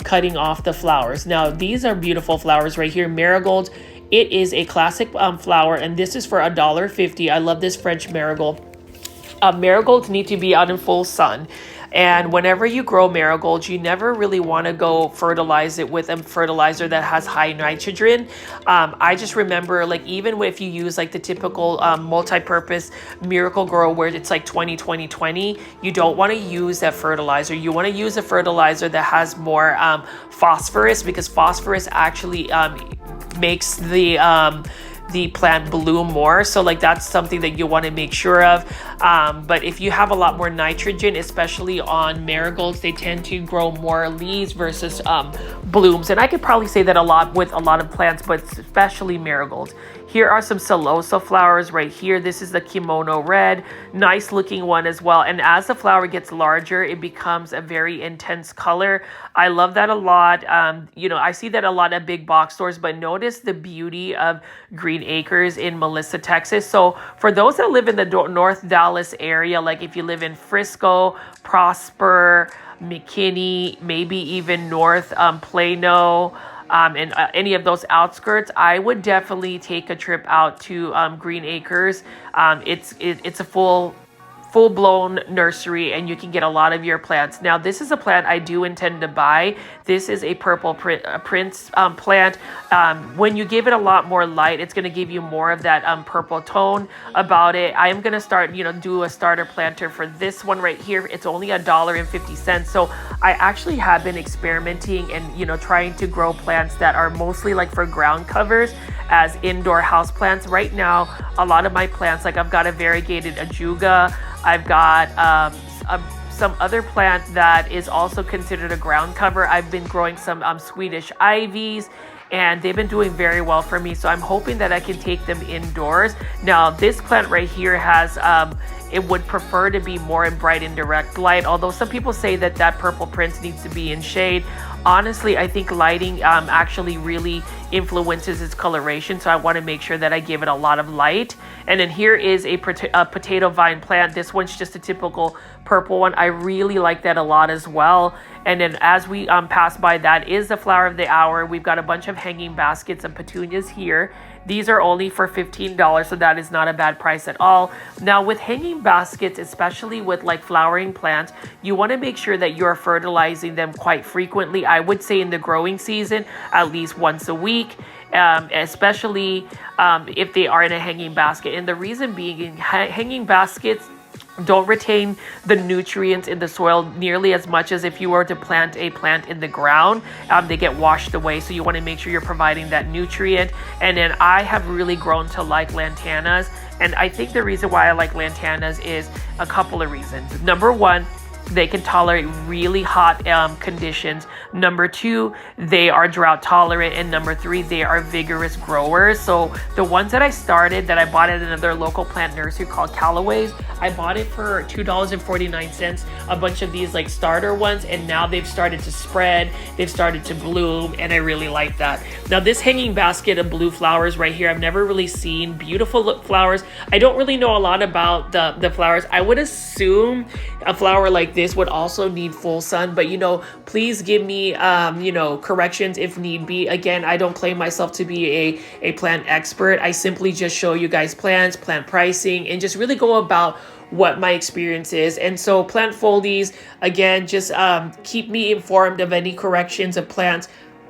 cutting off the flowers. Now, these are beautiful flowers right here, marigolds. It is a classic flower, and this is for $1.50. I love this French marigold. Marigolds need to be out in full sun. And whenever you grow marigolds, you never really want to go fertilize it with a fertilizer that has high nitrogen. I just remember, like, even if you use like the typical multi-purpose Miracle-Gro where it's like 20-20-20, you don't want to use that fertilizer. You want to use a fertilizer that has more phosphorus, because phosphorus actually makes the plant bloom more. So like that's something that you want to make sure of. But if you have a lot more nitrogen, especially on marigolds, they tend to grow more leaves versus blooms. And I could probably say that a lot with a lot of plants, but especially marigolds. Here are some Celosa flowers right here. This is the kimono red, nice looking one as well. And as the flower gets larger, it becomes a very intense color. I love that a lot. You know, I see that a lot at big box stores, but notice the beauty of Green Acres in Melissa, Texas. So for those that live in the North Dallas area, like if you live in Frisco, Prosper, McKinney, maybe even North Plano, and any of those outskirts, I would definitely take a trip out to Green Acres. It's a full-blown nursery, and you can get a lot of your plants. Now, this is a plant I do intend to buy. This is a purple prince plant. When you give it a lot more light, it's going to give you more of that purple tone about it. I am going to start, you know, do a starter planter for this one right here. It's only $1.50. So I actually have been experimenting and, you know, trying to grow plants that are mostly like for ground covers as indoor house plants. Right now, a lot of my plants, like I've got a variegated ajuga, I've got some other plant that is also considered a ground cover. I've been growing some Swedish ivies, and they've been doing very well for me. So I'm hoping that I can take them indoors. Now, this plant right here has, it would prefer to be more in bright and direct light, although some people say that that purple prince needs to be in shade. Honestly, I think lighting actually really influences its coloration, so I want to make sure that I give it a lot of light. And then here is a potato vine plant. This one's just a typical purple one. I really like that a lot as well. And then as we pass by, that is the flower of the hour. We've got a bunch of hanging baskets and petunias here. These are only for $15, so that is not a bad price at all. Now with hanging baskets, especially with like flowering plants, you want to make sure that you're fertilizing them quite frequently. I would say in the growing season, at least once a week, especially if they are in a hanging basket. And the reason being, hanging baskets don't retain the nutrients in the soil nearly as much as if you were to plant a plant in the ground. They get washed away, so you want to make sure you're providing that nutrient. And then I have really grown to like lantanas, and I think the reason why I like lantanas is a couple of reasons. Number one, they can tolerate really hot conditions. Number 2, they are drought tolerant. And number 3, they are vigorous growers. So the ones that I started, that I bought at another local plant nursery called Callaway's, I bought it for $2.49, a bunch of these like starter ones, and now they've started to spread, they've started to bloom, and I really like that. Now this hanging basket of blue flowers right here, I've never really seen. Beautiful flowers. I don't really know a lot about the flowers. I would assume a flower like this would also need full sun, but you know, please give me you know, corrections if need be. Again, I don't claim myself to be a plant expert. I simply just show you guys plants, plant pricing, and just really go about what my experience is. And so plant foldies, again, just keep me informed of any corrections of plants.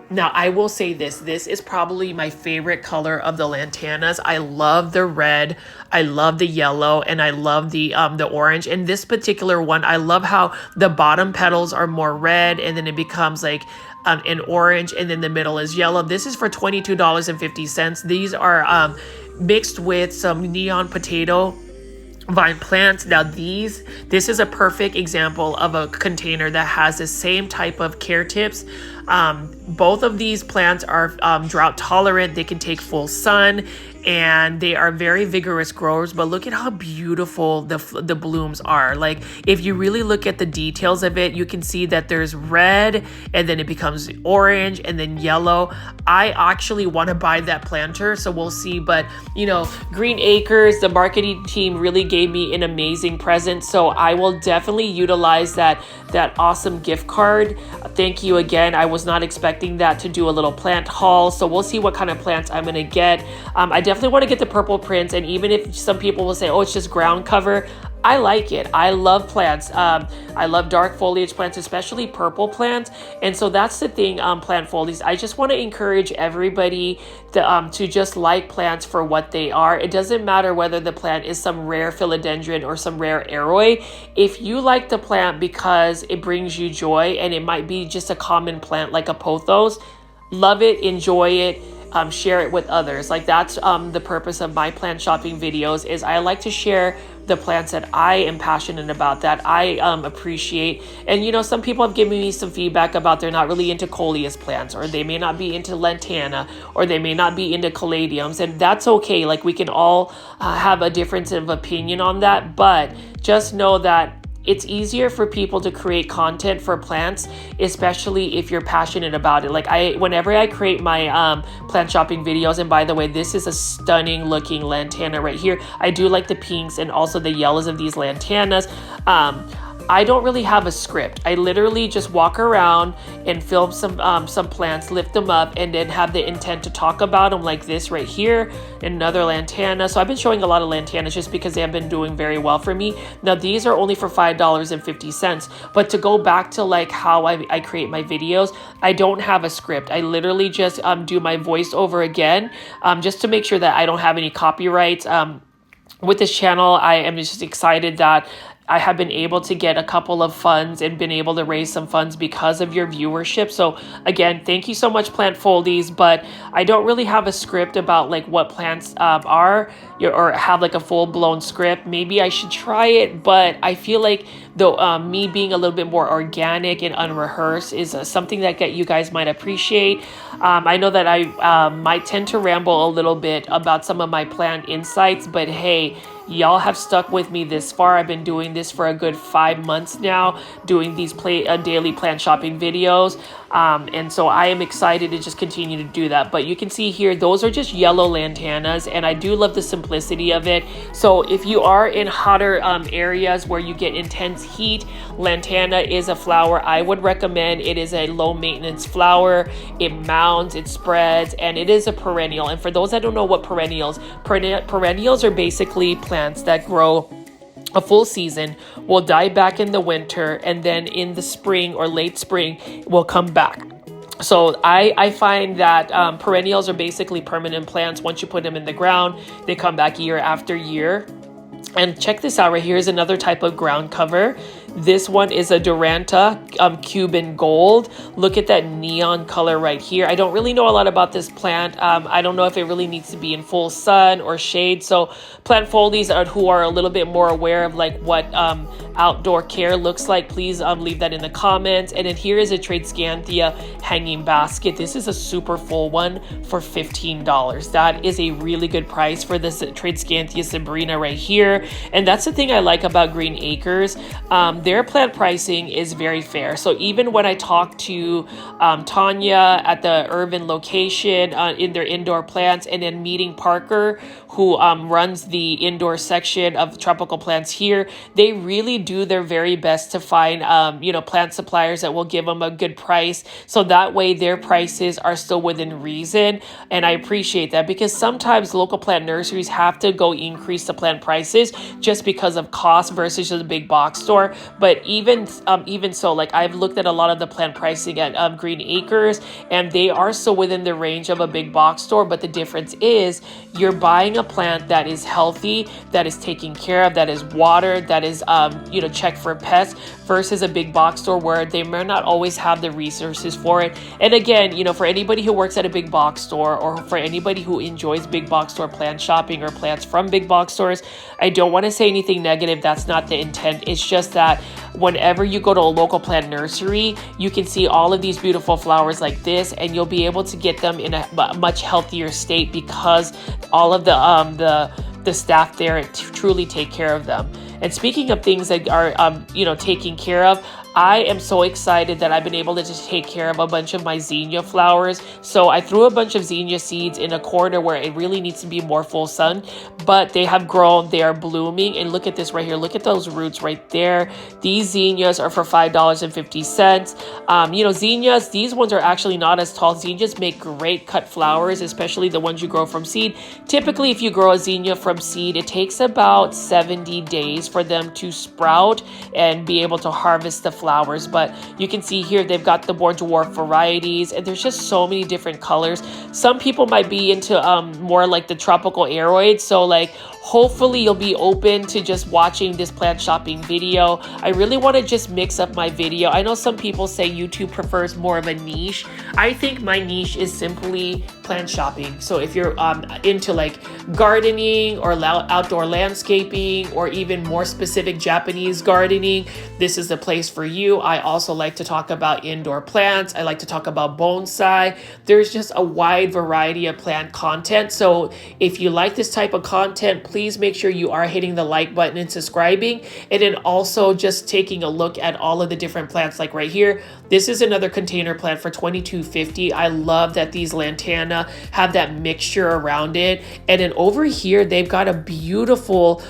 Now, I will say this is probably my favorite color of the lantanas. I love the red, I love the yellow, and I love the orange. And this particular one, I love how the bottom petals are more red, and then it becomes like an orange, and then the middle is yellow. This is for $22.50. These are mixed with some neon potato vine plants. Now this is a perfect example of a container that has the same type of care tips. Both of these plants are drought tolerant. They can take full sun, and they are very vigorous growers. But look at how beautiful the blooms are. Like, if you really look at the details of it, you can see that there's red, and then it becomes orange, and then yellow. I actually want to buy that planter, so we'll see. But you know, Green Acres, the marketing team really gave me an amazing present, so I will definitely utilize that awesome gift card. Thank you again. I was not expecting that to do a little plant haul, so we'll see what kind of plants I'm gonna get. I definitely want to get the purple prints, and even if some people will say, oh, it's just ground cover, I like it. I love plants. I love dark foliage plants, especially purple plants. And so that's the thing, plant foldies. I just want to encourage everybody to just like plants for what they are. It doesn't matter whether the plant is some rare philodendron or some rare aroid. If you like the plant because it brings you joy, and it might be just a common plant like a pothos, love it, enjoy it. Share it with others. Like, that's the purpose of my plant shopping videos, is I like to share the plants that I am passionate about, that I appreciate. And you know, some people have given me some feedback about they're not really into coleus plants, or they may not be into lantana, or they may not be into caladiums, and that's okay. Like, we can all have a difference of opinion on that, but just know that it's easier for people to create content for plants, especially if you're passionate about it. Like, whenever I create my plant shopping videos, and by the way, this is a stunning looking lantana right here. I do like the pinks and also the yellows of these lantanas. I don't really have a script. I literally just walk around and film some plants, lift them up, and then have the intent to talk about them, like this right here, another lantana. So I've been showing a lot of lantanas just because they have been doing very well for me. Now these are only for $5.50, but to go back to like how I create my videos, I don't have a script. I literally just do my voiceover again, just to make sure that I don't have any copyrights. With this channel, I am just excited that I have been able to get a couple of funds and been able to raise some funds because of your viewership. So again, thank you so much, Plant Foldies. But I don't really have a script about like what plants are, or have like a full-blown script. Maybe I should try it, but I feel like me being a little bit more organic and unrehearsed is something that you guys might appreciate. I know that I might tend to ramble a little bit about some of my plant insights, but hey, y'all have stuck with me this far. I've been doing this for a good 5 months now, doing these daily plant shopping videos. And so I am excited to just continue to do that. But you can see here, those are just yellow lantanas, and I do love the simplicity of it. So if you are in hotter areas where you get intense heat, lantana is a flower I would recommend. It is a low maintenance flower. It mounds, it spreads, and it is a perennial. And for those that don't know what perennials are basically plants that grow a full season, will die back in the winter, and then in the spring or late spring will come back. So I find that perennials are basically permanent plants. Once you put them in the ground, they come back year after year. And check this out right here is another type of ground cover. This one is a Duranta Cuban Gold. Look at that neon color right here. I don't really know a lot about this plant. I don't know if it really needs to be in full sun or shade. So plant foldies who are a little bit more aware of like what outdoor care looks like, please leave that in the comments. And then here is a Tradescantia hanging basket. This is a super full one for $15. That is a really good price for this Tradescantia Sabrina right here. And that's the thing I like about Green Acres. Their plant pricing is very fair. So even when I talk to Tanya at the Irving location in their indoor plants, and then meeting Parker, who runs the indoor section of tropical plants here, they really do their very best to find plant suppliers that will give them a good price, so that way their prices are still within reason. And I appreciate that, because sometimes local plant nurseries have to go increase the plant prices just because of cost versus the big box store. But even so, like, I've looked at a lot of the plant pricing at Green Acres, and they are still within the range of a big box store. But the difference is you're buying a plant that is healthy, that is taken care of, that is watered, that is checked for pests, versus a big box store where they may not always have the resources for it. And again, for anybody who works at a big box store, or for anybody who enjoys big box store plant shopping or plants from big box stores, I don't want to say anything negative. That's not the intent. It's just that whenever you go to a local plant nursery, you can see all of these beautiful flowers like this, and you'll be able to get them in a much healthier state because all of the staff there truly take care of them. And speaking of things that are taken care of, I am so excited that I've been able to just take care of a bunch of my zinnia flowers. So I threw a bunch of zinnia seeds in a corner where it really needs to be more full sun, but they have grown, they are blooming. And look at this right here. Look at those roots right there. These zinnias are for $5.50. Zinnias, these ones are actually not as tall. Zinnias make great cut flowers, especially the ones you grow from seed. Typically, if you grow a zinnia from seed, it takes about 70 days for them to sprout and be able to harvest the flowers. But you can see here they've got the more dwarf varieties, and there's just so many different colors. Some people might be into more like the tropical aroids, so like hopefully you'll be open to just watching this plant shopping video. I really want to just mix up my video. I know some people say YouTube prefers more of a niche. I think my niche is simply plant shopping. So if you're into like gardening or outdoor landscaping, or even more specific Japanese gardening, this is the place for you. I also like to talk about indoor plants. I like to talk about bonsai. There's just a wide variety of plant content. So if you like this type of content, please make sure you are hitting the like button and subscribing. And then also just taking a look at all of the different plants. Like right here, this is another container plant for $22.50. I love that these lantana have that mixture around it. And then over here, they've got a beautiful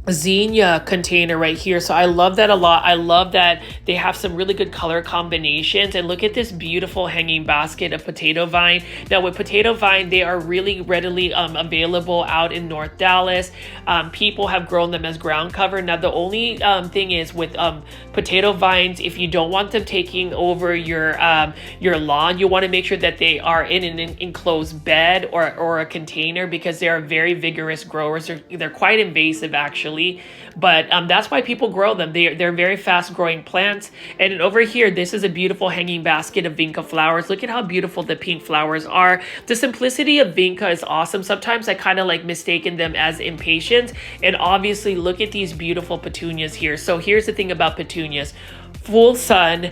zinnia container right here. So I love that a lot. I love that they have some really good color combinations. And look at this beautiful hanging basket of potato vine. Now with potato vine, they are really readily available out in North Dallas. People have grown them as ground cover. Now the only thing is with potato vines, if you don't want them taking over your lawn, you want to make sure that they are in an enclosed bed or a container, because they are very vigorous growers. They're quite invasive actually. But that's why people grow them. They're very fast growing plants. And over here, this is a beautiful hanging basket of vinca flowers. Look at how beautiful the pink flowers are. The simplicity of vinca is awesome. Sometimes I kind of like mistaken them as impatiens. And obviously look at these beautiful petunias here. So here's the thing about petunias. Full sun,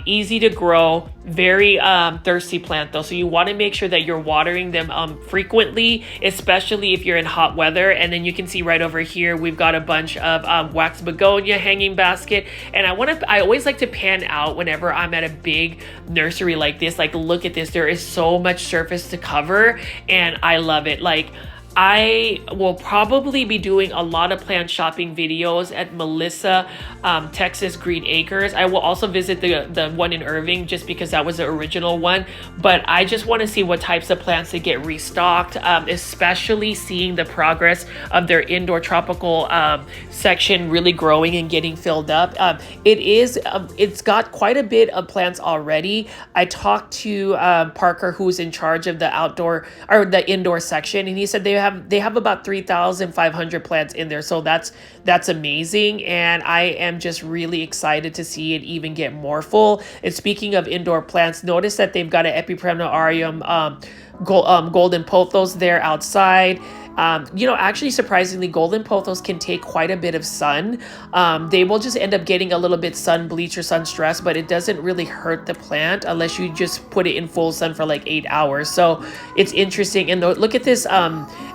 easy to grow, very thirsty plant though. So you want to make sure that you're watering them frequently, especially if you're in hot weather. And then you can see right over here, we've got a bunch of wax begonia hanging basket. And I always like to pan out whenever I'm at a big nursery like this. Like, look at this. There is so much surface to cover, and I love it. Like, I will probably be doing a lot of plant shopping videos at Melissa, Texas Green Acres. I will also visit the one in Irving just because that was the original one. But I just want to see what types of plants they get restocked, especially seeing the progress of their indoor tropical section really growing and getting filled up. It's got quite a bit of plants already. I talked to Parker, who's in charge of the outdoor or the indoor section, and he said they have about 3,500 plants in there, so that's amazing, and I am just really excited to see it even get more full. And speaking of indoor plants, notice that they've got an epipremnarium golden pothos there outside. Actually, surprisingly, golden pothos can take quite a bit of sun. They will just end up getting a little bit sun bleach or sun stress, but it doesn't really hurt the plant unless you just put it in full sun for like 8 hours. So it's interesting. And look at this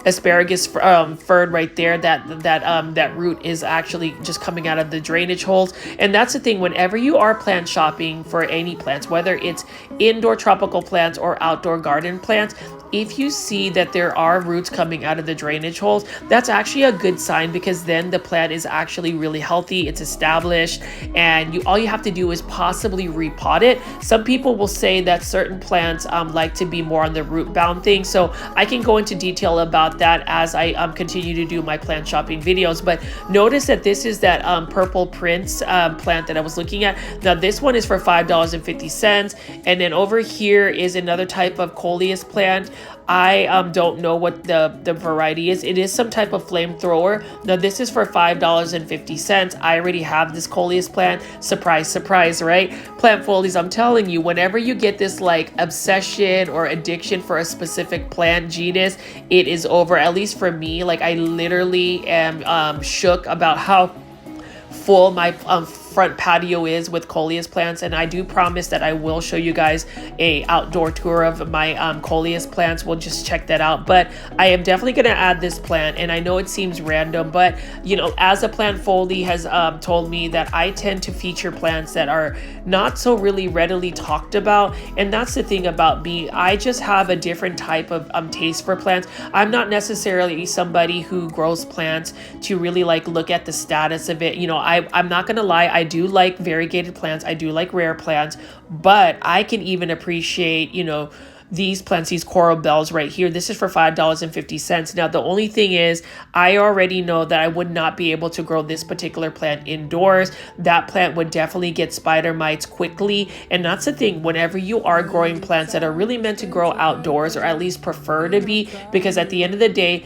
asparagus fern right there. That root is actually just coming out of the drainage holes. And that's the thing, whenever you are plant shopping for any plants, whether it's indoor tropical plants or outdoor garden plants, if you see that there are roots coming out of the drainage holes, that's actually a good sign, because then the plant is actually really healthy, it's established, and all you have to do is possibly repot it. Some people will say that certain plants like to be more on the root bound thing, so I can go into detail about that as I continue to do my plant shopping videos. But notice that this is that purple prince plant that I was looking at. Now this one is for $5.50, and then over here is another type of coleus plant. I don't know what the variety is. It is some type of flamethrower. Now this is for $5.50. I already have this coleus plant. Surprise, surprise, right? Plant foldies, I'm telling you, whenever you get this like obsession or addiction for a specific plant genus, it is over. At least for me, like I literally am shook about how full my front patio is with coleus plants, and I do promise that I will show you guys a outdoor tour of my coleus plants. We'll just check that out. But I am definitely going to add this plant, and I know it seems random, but as a plant foldie has told me that I tend to feature plants that are not so really readily talked about, and that's the thing about me. I just have a different type of taste for plants. I'm not necessarily somebody who grows plants to really like look at the status of it. I'm not gonna lie, I do like variegated plants, I do like rare plants, but I can even appreciate these plants, these coral bells right here. This is for $5.50. Now the only thing is, I already know that I would not be able to grow this particular plant indoors. That plant would definitely get spider mites quickly, and that's the thing, whenever you are growing plants that are really meant to grow outdoors, or at least prefer to be, because at the end of the day,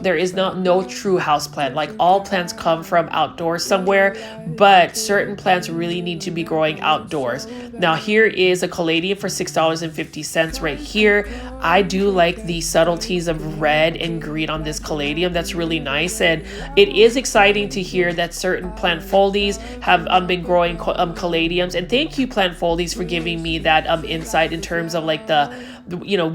there is no true house plant. Like all plants come from outdoors somewhere, but certain plants really need to be growing outdoors. Now here is a caladium for $6.50 right here. I do like the subtleties of red and green on this caladium. That's really nice, and it is exciting to hear that certain plant foldies have been growing caladiums. And thank you, plant foldies, for giving me that insight in terms of like the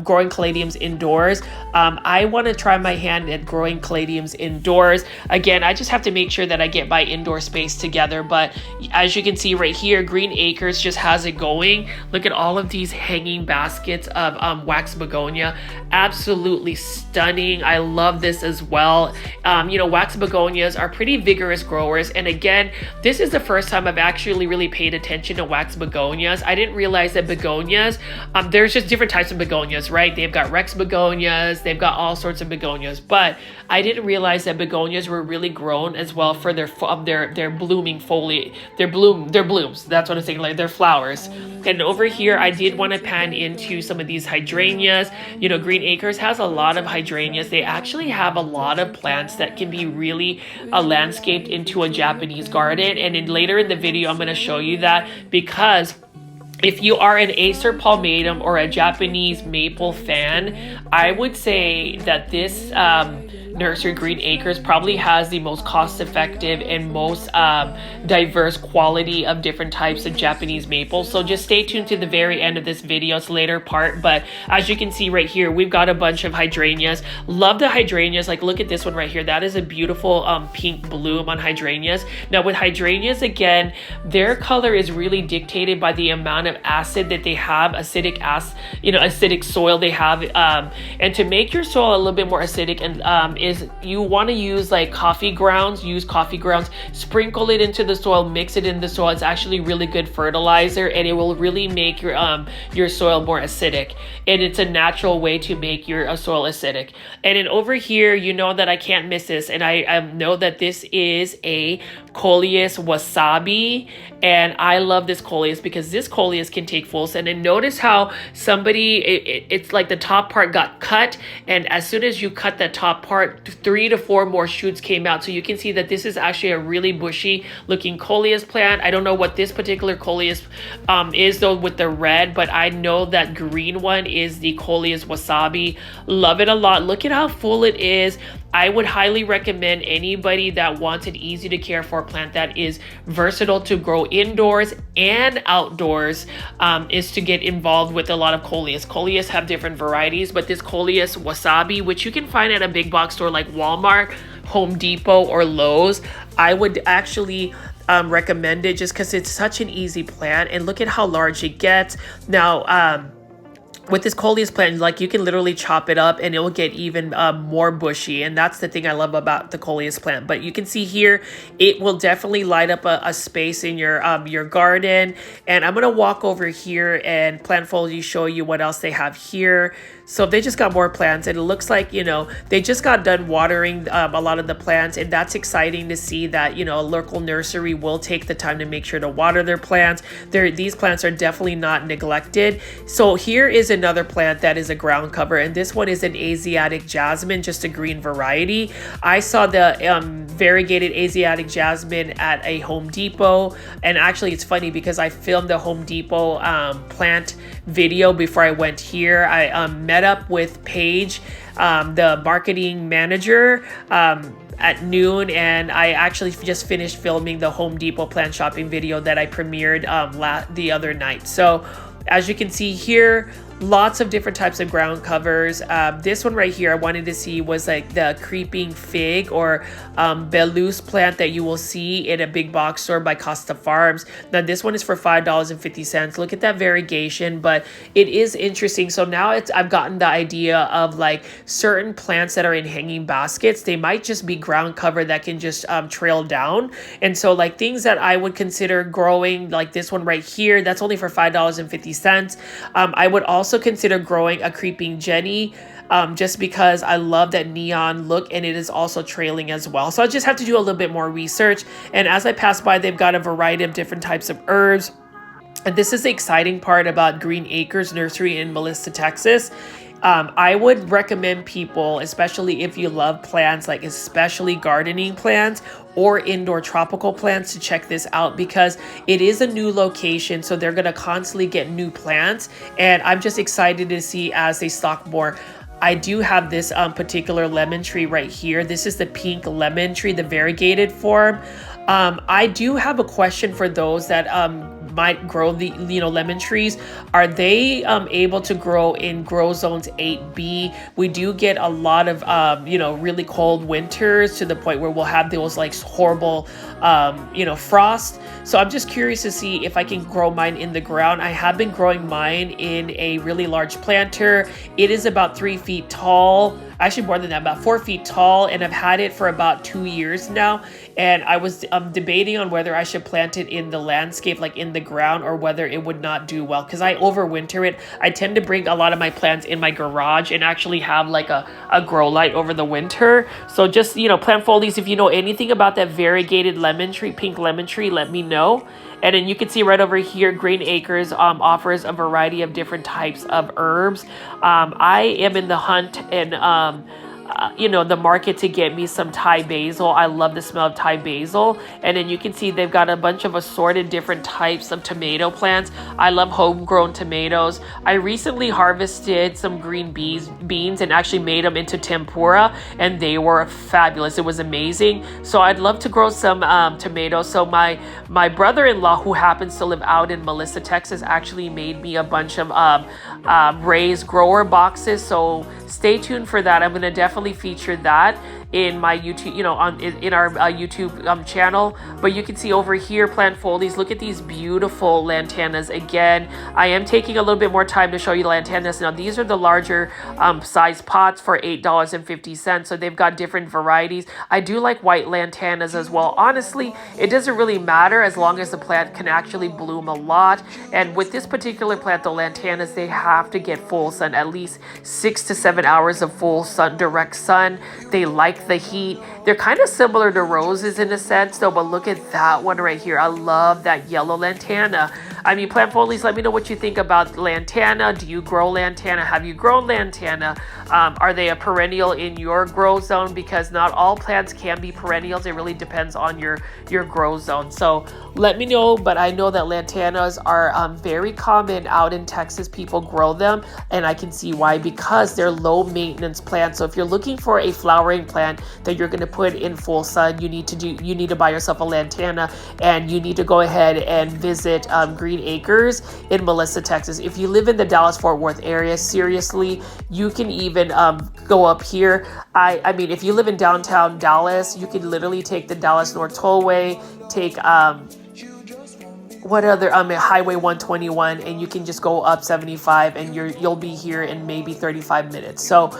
growing caladiums indoors. I want to try my hand at growing caladiums indoors. Again, I just have to make sure that I get my indoor space together. But as you can see right here, Green Acres just has it going. Look at all of these hanging baskets of wax begonia. Absolutely stunning. I love this as well. Wax begonias are pretty vigorous growers. And again, this is the first time I've actually really paid attention to wax begonias. I didn't realize that begonias, there's just different types of begonias, right? They've got Rex begonias, they've got all sorts of begonias, but I didn't realize that begonias were really grown as well for their blooming foliage, their blooms. That's what I'm saying, like their flowers. And over here, I did want to pan into some of these hydrangeas. Green Acres has a lot of hydrangeas. They actually have a lot of plants that can be really landscaped into a Japanese garden. And then later in the video, I'm going to show you that, because if you are an Acer palmatum or a Japanese maple fan, I would say that this Nursery Green Acres probably has the most cost-effective and most diverse quality of different types of Japanese maples. So just stay tuned to the very end of this video's later part. But as you can see right here, we've got a bunch of hydrangeas. Love the hydrangeas. Like, look at this one right here. That is a beautiful pink bloom on hydrangeas. Now with hydrangeas, again, their color is really dictated by the amount of acid that they have, acidic soil they have. And to make your soil a little bit more acidic, and is you want to use like coffee grounds, sprinkle it into the soil, mix it in the soil. It's actually really good fertilizer, and it will really make your soil more acidic, and it's a natural way to make your soil acidic. And then over here, that I can't miss this, and I know that this is a Coleus wasabi. And I love this Coleus because this Coleus can take full sun. And notice how it's like the top part got cut. And as soon as you cut that top part, 3 to 4 more shoots came out. So you can see that this is actually a really bushy looking Coleus plant. I don't know what this particular Coleus is though with the red, but I know that green one is the Coleus wasabi. Love it a lot. Look at how full it is. I would highly recommend anybody that wants an easy to care for plant that is versatile to grow indoors and outdoors is to get involved with a lot of Coleus. Coleus have different varieties, but this Coleus wasabi, which you can find at a big box store like Walmart, Home Depot, or Lowe's, I would actually recommend it just because it's such an easy plant. And look at how large it gets. Now, with this Coleus plant, like you can literally chop it up and it will get even more bushy. And that's the thing I love about the Coleus plant. But you can see here, it will definitely light up a space in your garden. And I'm going to walk over here and Plantfolies show you what else they have here. So they just got more plants, and it looks like, you know, they just got done watering a lot of the plants, and that's exciting to see that, you know, a local nursery will take the time to make sure to water their plants. These plants are definitely not neglected. So here is another plant that is a ground cover, and this one is an Asiatic jasmine, just a green variety. I saw the variegated Asiatic jasmine at a Home Depot, and actually it's funny because I filmed the Home Depot plant video before I went here. I met up with Paige, the marketing manager, at noon, and I actually just finished filming the Home Depot plant shopping video that I premiered the other night. So as you can see here, lots of different types of ground covers. This one right here I wanted to see was like the creeping fig or Belus plant that you will see in a big box store by Costa Farms. Now this one is for $5.50. Look at that variegation, but it is interesting. So now I've gotten the idea of like certain plants that are in hanging baskets. They might just be ground cover that can just trail down. And so like things that I would consider growing, like this one right here, that's only for $5.50. I would also consider growing a creeping Jenny, just because I love that neon look, and it is also trailing as well. So I just have to do a little bit more research. And as I pass by, they've got a variety of different types of herbs. And this is the exciting part about Green Acres Nursery in Melissa, Texas. I would recommend people, especially if you love plants, like especially gardening plants or indoor tropical plants, to check this out because it is a new location. So they're going to constantly get new plants. And I'm just excited to see as they stock more. I do have this particular lemon tree right here. This is the pink lemon tree, the variegated form. I do have a question for those that might grow the lemon trees. Are they able to grow in grow zones 8B? We do get a lot of really cold winters to the point where we'll have those like horrible frost. So I'm just curious to see if I can grow mine in the ground. I have been growing mine in a really large planter. It is about 3 feet tall. Actually more than that, about 4 feet tall, and I've had it for about 2 years now. And I was debating on whether I should plant it in the landscape, like in the ground, or whether it would not do well because I overwinter it. I tend to bring a lot of my plants in my garage and actually have like a grow light over the winter. So just, Plantfolies, if you know anything about that variegated lemon tree, pink lemon tree, let me know. And then you can see right over here, Green Acres offers a variety of different types of herbs. I am in the hunt and the market to get me some Thai basil. I love the smell of Thai basil. And then you can see they've got a bunch of assorted different types of tomato plants. I love homegrown tomatoes. I recently harvested some green beans and actually made them into tempura, and they were fabulous. It was amazing. So I'd love to grow some tomatoes. So my brother-in-law, who happens to live out in Melissa, Texas, actually made me a bunch of raised grower boxes. So stay tuned for that. I'm going to definitely feature that in my YouTube, in our YouTube channel. But you can see over here, Plantfolies, look at these beautiful lantanas. Again, I am taking a little bit more time to show you the lantanas. Now, these are the larger size pots for $8.50. So they've got different varieties. I do like white lantanas as well. Honestly, it doesn't really matter as long as the plant can actually bloom a lot. And with this particular plant, the lantanas, they have to get full sun, at least 6 to 7 hours of full sun, direct sun. They like like the heat. They're kind of similar to roses in a sense though, but look at that one right here. I love that yellow lantana. I mean, plant folies, let me know what you think about lantana. Do you grow lantana? Have you grown lantana? Are they a perennial in your grow zone? Because not all plants can be perennials. It really depends on your grow zone. So let me know, but I know that lantanas are very common out in Texas. People grow them, and I can see why, because they're low maintenance plants. So if you're looking for a flowering plant that you're going to put in full sun, you need to buy yourself a lantana, and you need to go ahead and visit Green Acres in Melissa, Texas. If you live in the Dallas-Fort Worth area, seriously, you can even go up here. I mean, if you live in downtown Dallas, you can literally take the Dallas North Tollway, take Highway 121, and you can just go up 75, and you'll be here in maybe 35 minutes. So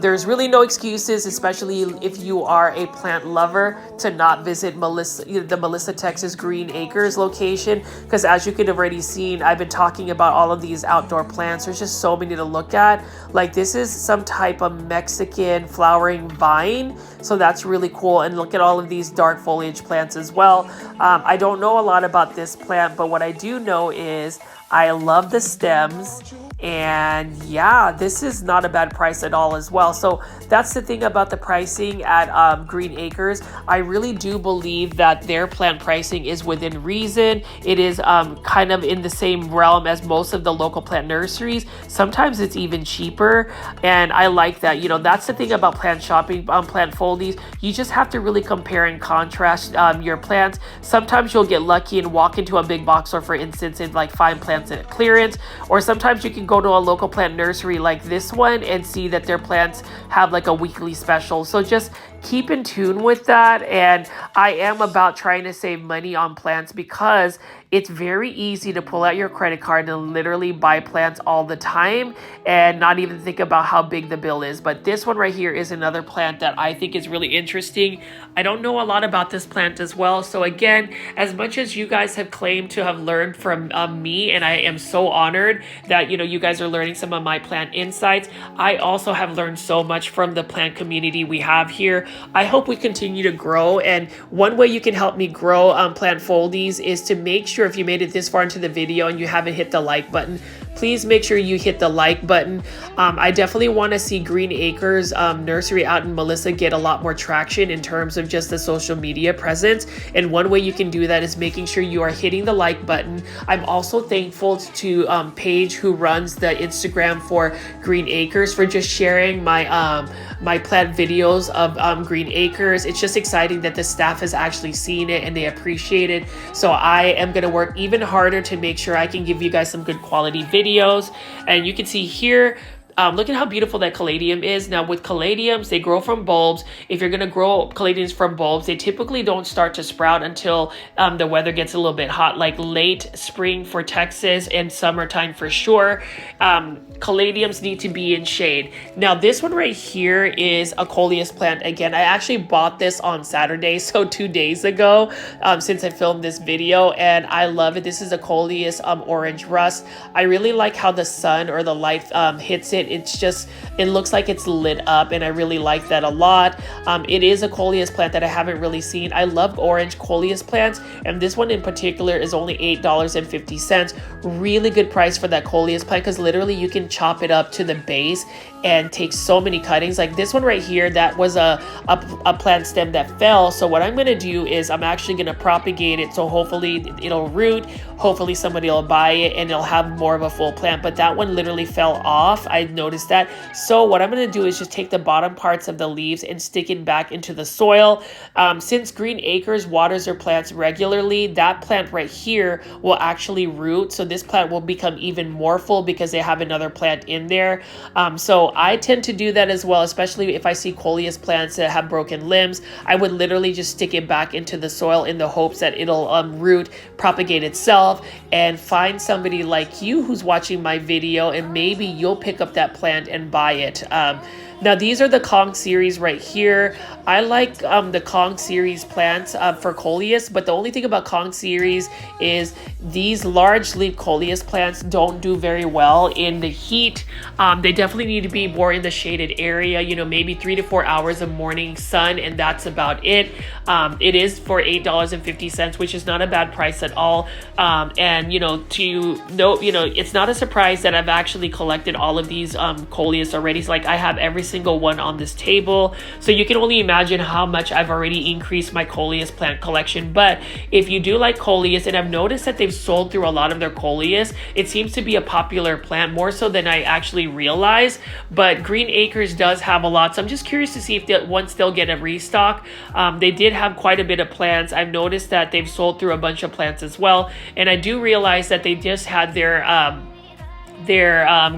there's really no excuses, especially if you are a plant lover, to not visit the Melissa, Texas Green Acres location, because as you could have already seen, I've been talking about all of these outdoor plants. There's just so many to look at. Like, this is some type of Mexican flowering vine, so that's really cool. And look at all of these dark foliage plants as well. I don't know a lot about this plant, but what I do know is I love the stems. And yeah, this is not a bad price at all as well. So that's the thing about the pricing at Green Acres. I really do believe that their plant pricing is within reason. It is kind of in the same realm as most of the local plant nurseries. Sometimes it's even cheaper, and I like that. You know, that's the thing about plant shopping, plant foldies. You just have to really compare and contrast your plants. Sometimes you'll get lucky and walk into a big box store, for instance, and like find plants at clearance, or sometimes you can go to a local plant nursery like this one and see that their plants have like a weekly special. So just keep in tune with that. And I am about trying to save money on plants, because it's very easy to pull out your credit card and literally buy plants all the time and not even think about how big the bill is. But this one right here is another plant that I think is really interesting. I don't know a lot about this plant as well. So again, as much as you guys have claimed to have learned from me, and I am so honored that, you know, you guys are learning some of my plant insights, I also have learned so much from the plant community we have here. I hope we continue to grow. And one way you can help me grow plant foldies is to make sure, if you made it this far into the video and you haven't hit the like button, please make sure you hit the like button. I definitely want to see Green Acres Nursery out in Melissa get a lot more traction in terms of just the social media presence. And one way you can do that is making sure you are hitting the like button. I'm also thankful to Paige, who runs the Instagram for Green Acres, for just sharing my my plant videos of Green Acres. It's just exciting that the staff has actually seen it and they appreciate it. So I am going to work even harder to make sure I can give you guys some good quality videos. And you can see here, look at how beautiful that caladium is. Now with caladiums, they grow from bulbs. If you're going to grow caladiums from bulbs, they typically don't start to sprout until the weather gets a little bit hot, like late spring for Texas and summertime for sure. Caladiums need to be in shade. Now this one right here is a coleus plant. Again, I actually bought this on Saturday, so 2 days ago, since I filmed this video, and I love it. This is a coleus orange rust. I really like how the sun or the light hits it. It looks like it's lit up, and I really like that a lot. It is a coleus plant that I haven't really seen. I love orange coleus plants, and this one in particular is only $8.50. Really good price for that coleus plant, because literally you can chop it up to the base and take so many cuttings. Like this one right here, that was a plant stem that fell. So what I'm going to do is I'm actually going to propagate it, so hopefully it'll root, hopefully somebody will buy it and it'll have more of a full plant. But that one literally fell off. I noticed that. So what I'm going to do is just take the bottom parts of the leaves and stick it back into the soil. Since Green Acres waters their plants regularly, that plant right here will actually root. So this plant will become even more full because they have another plant in there. So I tend to do that as well, especially if I see coleus plants that have broken limbs. I would literally just stick it back into the soil in the hopes that it'll root, propagate itself, and find somebody like you who's watching my video, and maybe you'll pick up that plant and buy it. Now these are the Kong series right here. I like the Kong series plants for coleus, but the only thing about Kong series is these large leaf coleus plants don't do very well in the heat. They definitely need to be more in the shaded area, you know, maybe 3 to 4 hours of morning sun, and that's about it. It is for $8.50, which is not a bad price at all. And you know, to note, you know, it's not a surprise that I've actually collected all of these coleus already. So like I have every single one on this table, so you can only imagine how much I've already increased my coleus plant collection. But if you do like coleus, and I've noticed that they've sold through a lot of their coleus, it seems to be a popular plant, more so than I actually realized. But Green Acres does have a lot, so I'm just curious to see if once they'll get a restock. They did have quite a bit of plants. I've noticed that they've sold through a bunch of plants as well, and I do realize that they just had their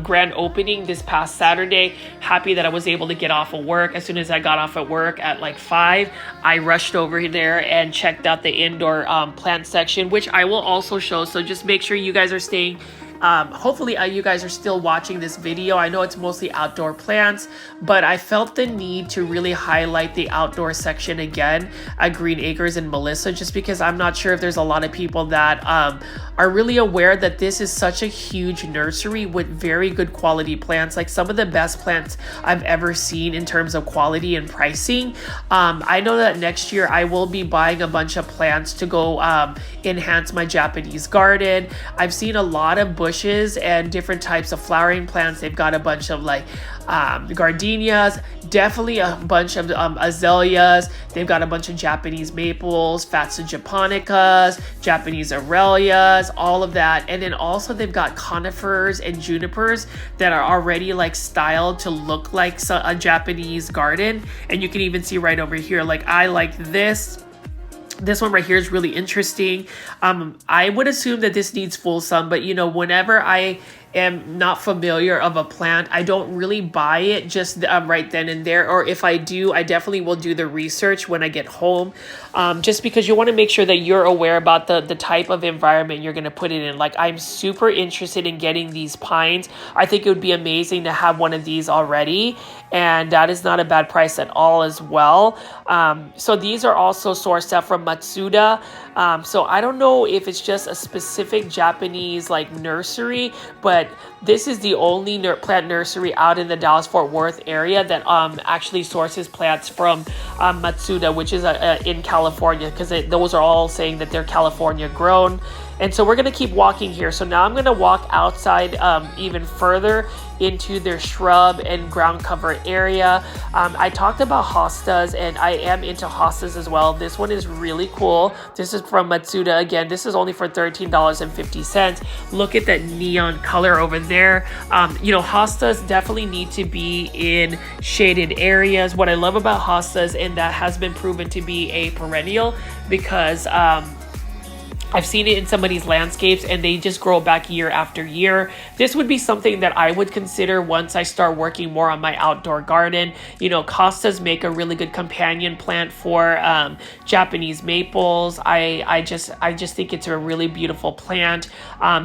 grand opening this past Saturday. Happy that I was able to get off of work. As soon as I got off at work at like 5, I rushed over there and checked out the indoor plant section, which I will also show. So just make sure you guys are staying. Hopefully you guys are still watching this video. I know it's mostly outdoor plants, but I felt the need to really highlight the outdoor section again at Green Acres and Melissa, just because I'm not sure if there's a lot of people that are really aware that this is such a huge nursery with very good quality plants, like some of the best plants I've ever seen in terms of quality and pricing. I know that next year I will be buying a bunch of plants to go enhance my Japanese garden. I've seen a lot of bushes and different types of flowering plants. They've got a bunch of like gardenias, definitely a bunch of azaleas. They've got a bunch of Japanese maples, Fatsa japonicas, Japanese arelias, all of that. And then also they've got conifers and junipers that are already like styled to look like a Japanese garden. And you can even see right over here, like I like this. This one right here is really interesting. I would assume that this needs full sun, but you know, whenever I am not familiar of a plant, I don't really buy it just right then and there. Or if I do, I definitely will do the research when I get home, just because you want to make sure that you're aware about the type of environment you're going to put it in. Like I'm super interested in getting these pines. I think it would be amazing to have one of these already, and that is not a bad price at all as well. So these are also sourced out from Matsuda. So I don't know if it's just a specific Japanese like nursery, but this is the only plant nursery out in the Dallas-Fort Worth area that actually sources plants from Matsuda, which is in California, because those are all saying that they're California grown. And so we're going to keep walking here. So now I'm going to walk outside even further into their shrub and ground cover area. I talked about hostas, and I am into hostas as well. This one is really cool. This is from Matsuda. Again, this is only for $13.50. Look at that neon color over there. You know, hostas definitely need to be in shaded areas. What I love about hostas, and that has been proven to be a perennial, because I've seen it in some of these landscapes and they just grow back year after year. This would be something that I would consider once I start working more on my outdoor garden. You know, costas make a really good companion plant for Japanese maples. I just think it's a really beautiful plant.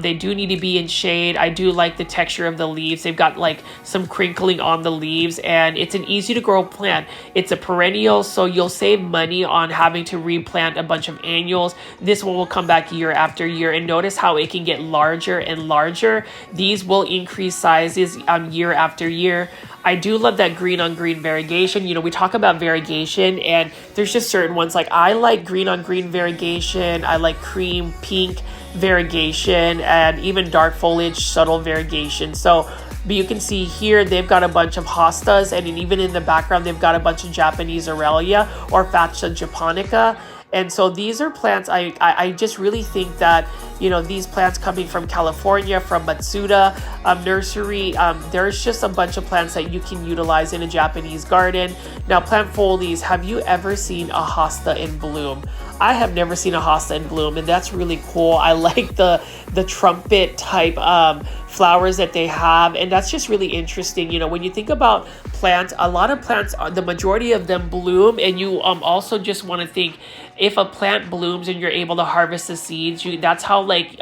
They do need to be in shade. I do like the texture of the leaves. They've got like some crinkling on the leaves, and it's an easy to grow plant. It's a perennial, so you'll save money on having to replant a bunch of annuals. This one will come back year after year, and notice how it can get larger and larger. These will increase sizes year after year. I do love that green on green variegation. You know, we talk about variegation, and there's just certain ones. Like I like green on green variegation. I like cream pink variegation, and even dark foliage subtle variegation. So, but you can see here they've got a bunch of hostas, and even in the background they've got a bunch of Japanese aurelia or Fatsa japonica. And so these are plants, I just really think that, you know, these plants coming from California, from Matsuda Nursery, there's just a bunch of plants that you can utilize in a Japanese garden. Now, plant foldies, have you ever seen a hosta in bloom? I have never seen a hosta in bloom, and that's really cool. I like the trumpet type flowers that they have, and that's just really interesting. You know, when you think about plants, a lot of plants, the majority of them bloom, and you also just want to think, if a plant blooms and you're able to harvest the seeds, that's how like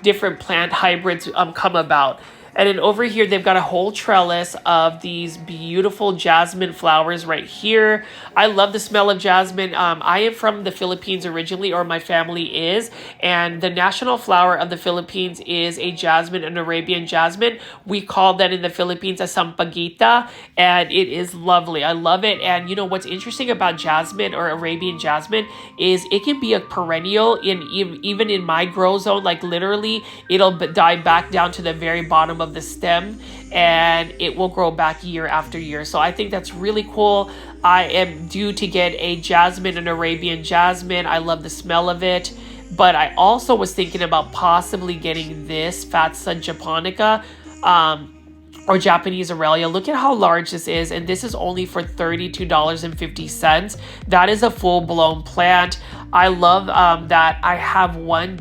different plant hybrids come about. And then over here, they've got a whole trellis of these beautiful jasmine flowers right here. I love the smell of jasmine. I am from the Philippines originally, or my family is, and the national flower of the Philippines is a jasmine, an Arabian jasmine. We call that in the Philippines a sampaguita, and it is lovely. I love it. And you know what's interesting about jasmine or Arabian jasmine is it can be a perennial even in my grow zone. Like literally, it'll die back down to the very bottom of the stem, and it will grow back year after year. So I think that's really cool. I am due to get a jasmine, an Arabian jasmine. I love the smell of it. But I also was thinking about possibly getting this Fatsa japonica, or Japanese Aurelia. Look at how large this is, and this is only for $32.50. That is a full-blown plant. I love that I have one,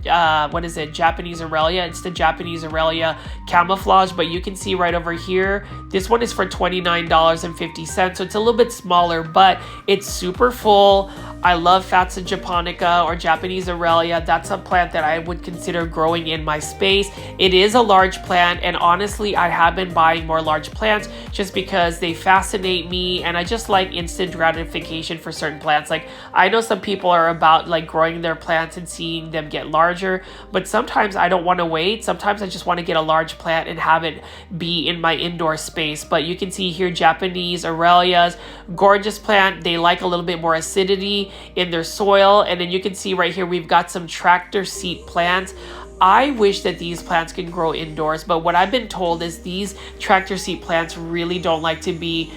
what is it, Japanese Aurelia. It's the Japanese Aurelia camouflage, but you can see right over here, this one is for $29.50, so it's a little bit smaller, but it's super full. I love Fatsa japonica or Japanese Aurelia. That's a plant that I would consider growing in my space. It is a large plant, and honestly, I have been buying more large plants just because they fascinate me, and I just like instant gratification for certain plants. Like, I know some people are about like growing their plants and seeing them get larger, but sometimes I don't want to wait. Sometimes I just want to get a large plant and have it be in my indoor space. But you can see here Japanese Aurelias, gorgeous plant. They like a little bit more acidity in their soil. And then you can see right here we've got some tractor seat plants. I wish that these plants can grow indoors, but what I've been told is these tractor seat plants really don't like to be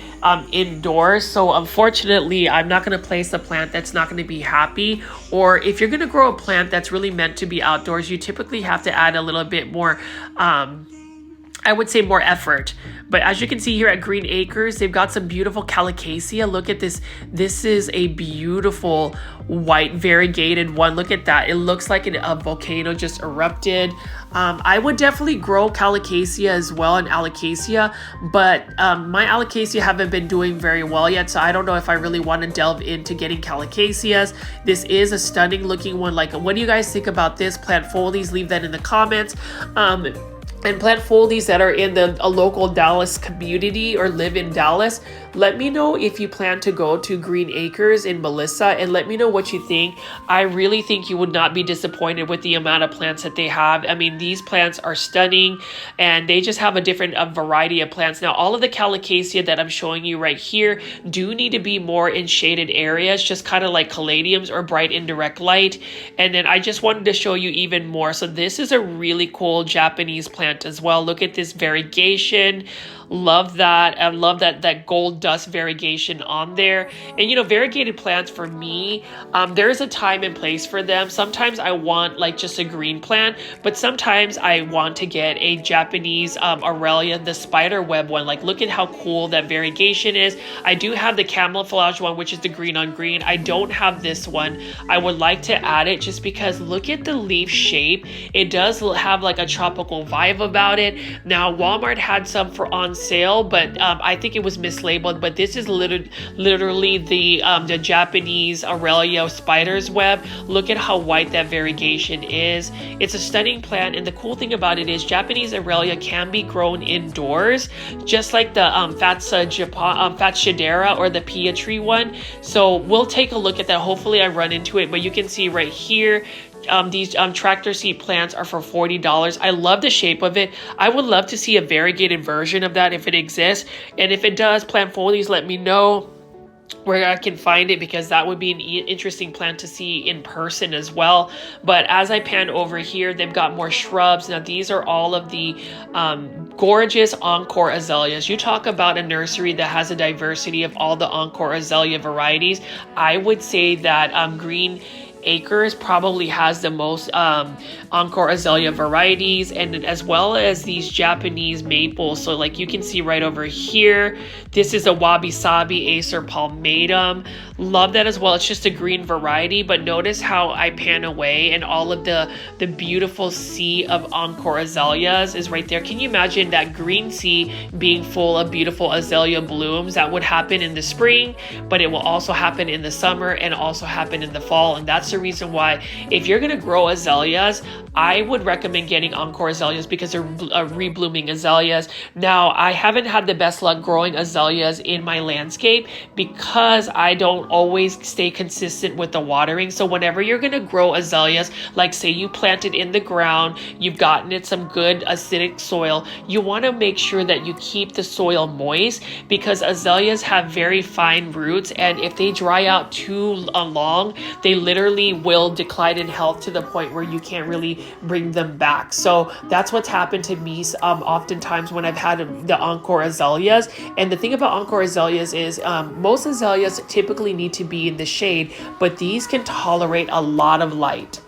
indoors. So unfortunately, I'm not going to place a plant that's not going to be happy. Or if you're going to grow a plant that's really meant to be outdoors, you typically have to add a little bit more, I would say more effort. But as you can see here at Green Acres, they've got some beautiful calicasia. Look at this. This is a beautiful white variegated one. Look at that. It looks like a volcano just erupted. I would definitely grow calicasia as well, and alocasia, but my alocasia haven't been doing very well yet, so I don't know if I really want to delve into getting calacasias. This is a stunning looking one. Like, what do you guys think about this? Plant folies, leave that in the comments. And plant folies that are in a local Dallas community or live in Dallas, let me know if you plan to go to Green Acres in Melissa, and let me know what you think. I really think you would not be disappointed with the amount of plants that they have. I mean, these plants are stunning, and they just have a different variety of plants. Now, all of the calicasia that I'm showing you right here do need to be more in shaded areas, just kind of like caladiums or bright indirect light. And then I just wanted to show you even more. So this is a really cool Japanese plant as well. Look at this variegation. Love that. I love that gold dust variegation on there. And you know, variegated plants for me, there is a time and place for them. Sometimes I want like just a green plant, but sometimes I want to get a Japanese Aurelia, the spider web one. Like, look at how cool that variegation is. I do have the camouflage one, which is the green on green. I don't have this one. I would like to add it just because look at the leaf shape. It does have like a tropical vibe about it. Now, Walmart had some on sale, but I think it was mislabeled. But this is literally the Japanese Aurelia spider's web. Look at how white that variegation is. It's a stunning plant, and the cool thing about it is Japanese Aurelia can be grown indoors, just like the Fatshidera or the Pia tree one. So we'll take a look at that. Hopefully I run into it, but you can see right here these tractor seat plants are for $40. I love the shape of it. I would love to see a variegated version of that if it exists. And if it does, plant folies, let me know where I can find it, because that would be an interesting plant to see in person as well. But as I pan over here, they've got more shrubs. Now these are all of the gorgeous Encore azaleas. You talk about a nursery that has a diversity of all the Encore azalea varieties. I would say that Green Acres probably has the most Encore azalea varieties, and as well as these Japanese maples. So like you can see right over here, this is a Wabi Sabi Acer palmatum. Love that as well. It's just a green variety, but notice how I pan away and all of the beautiful sea of Encore azaleas is right there. Can you imagine that green sea being full of beautiful azalea blooms? That would happen in the spring, but it will also happen in the summer and also happen in the fall, and that's the reason why. If you're gonna grow azaleas, I would recommend getting Encore azaleas because they're reblooming azaleas. Now, I haven't had the best luck growing azaleas in my landscape because I don't always stay consistent with the watering. So whenever you're gonna grow azaleas, like say you planted in the ground, you've gotten it some good acidic soil, you wanna make sure that you keep the soil moist because azaleas have very fine roots, and if they dry out too long, they literally will decline in health to the point where you can't really bring them back. So that's what's happened to me oftentimes when I've had the Encore azaleas. And the thing about Encore azaleas is most azaleas typically need to be in the shade, but these can tolerate a lot of light.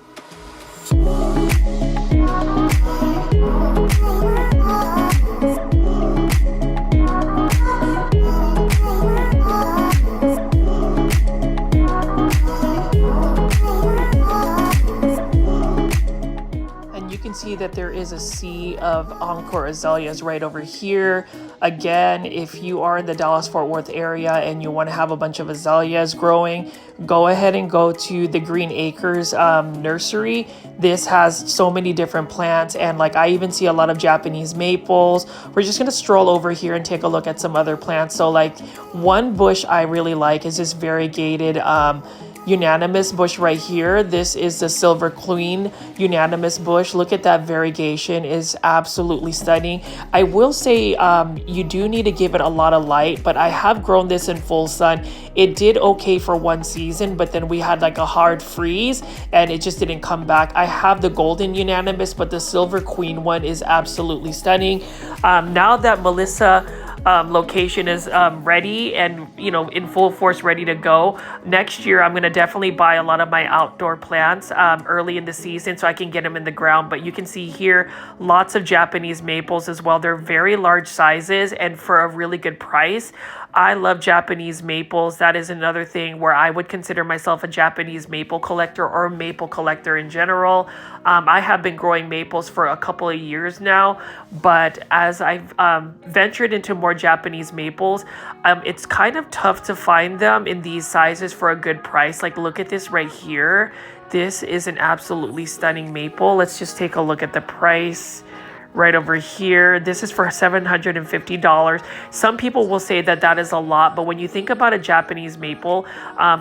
See that there is a sea of Encore azaleas right over here. Again, if you are in the Dallas-Fort Worth area and you want to have a bunch of azaleas growing, go ahead and go to the Green Acres nursery. This has so many different plants, and like I even see a lot of Japanese maples. We're just going to stroll over here and take a look at some other plants. So like one bush I really like is this variegated unanimous bush right here. This is the Silver Queen unanimous bush. Look at that variegation, is absolutely stunning. I will say you do need to give it a lot of light, but I have grown this in full sun. It did okay for one season, but then we had like a hard freeze and it just didn't come back. I have the golden unanimous, but the Silver Queen one is absolutely stunning. Now that Melissa location is ready and in full force ready to go, next year I'm going to definitely buy a lot of my outdoor plants early in the season so I can get them in the ground. But you can see here lots of Japanese maples as well. They're very large sizes and for a really good price. I love Japanese maples. That is another thing where I would consider myself a Japanese maple collector or a maple collector in general. I have been growing maples for a couple of years now, but as I've ventured into more Japanese maples, it's kind of tough to find them in these sizes for a good price. Like look at this right here. This is an absolutely stunning maple. Let's just take a look at the price. Right over here, this is for $750. Some people will say that that is a lot, but when you think about a Japanese maple,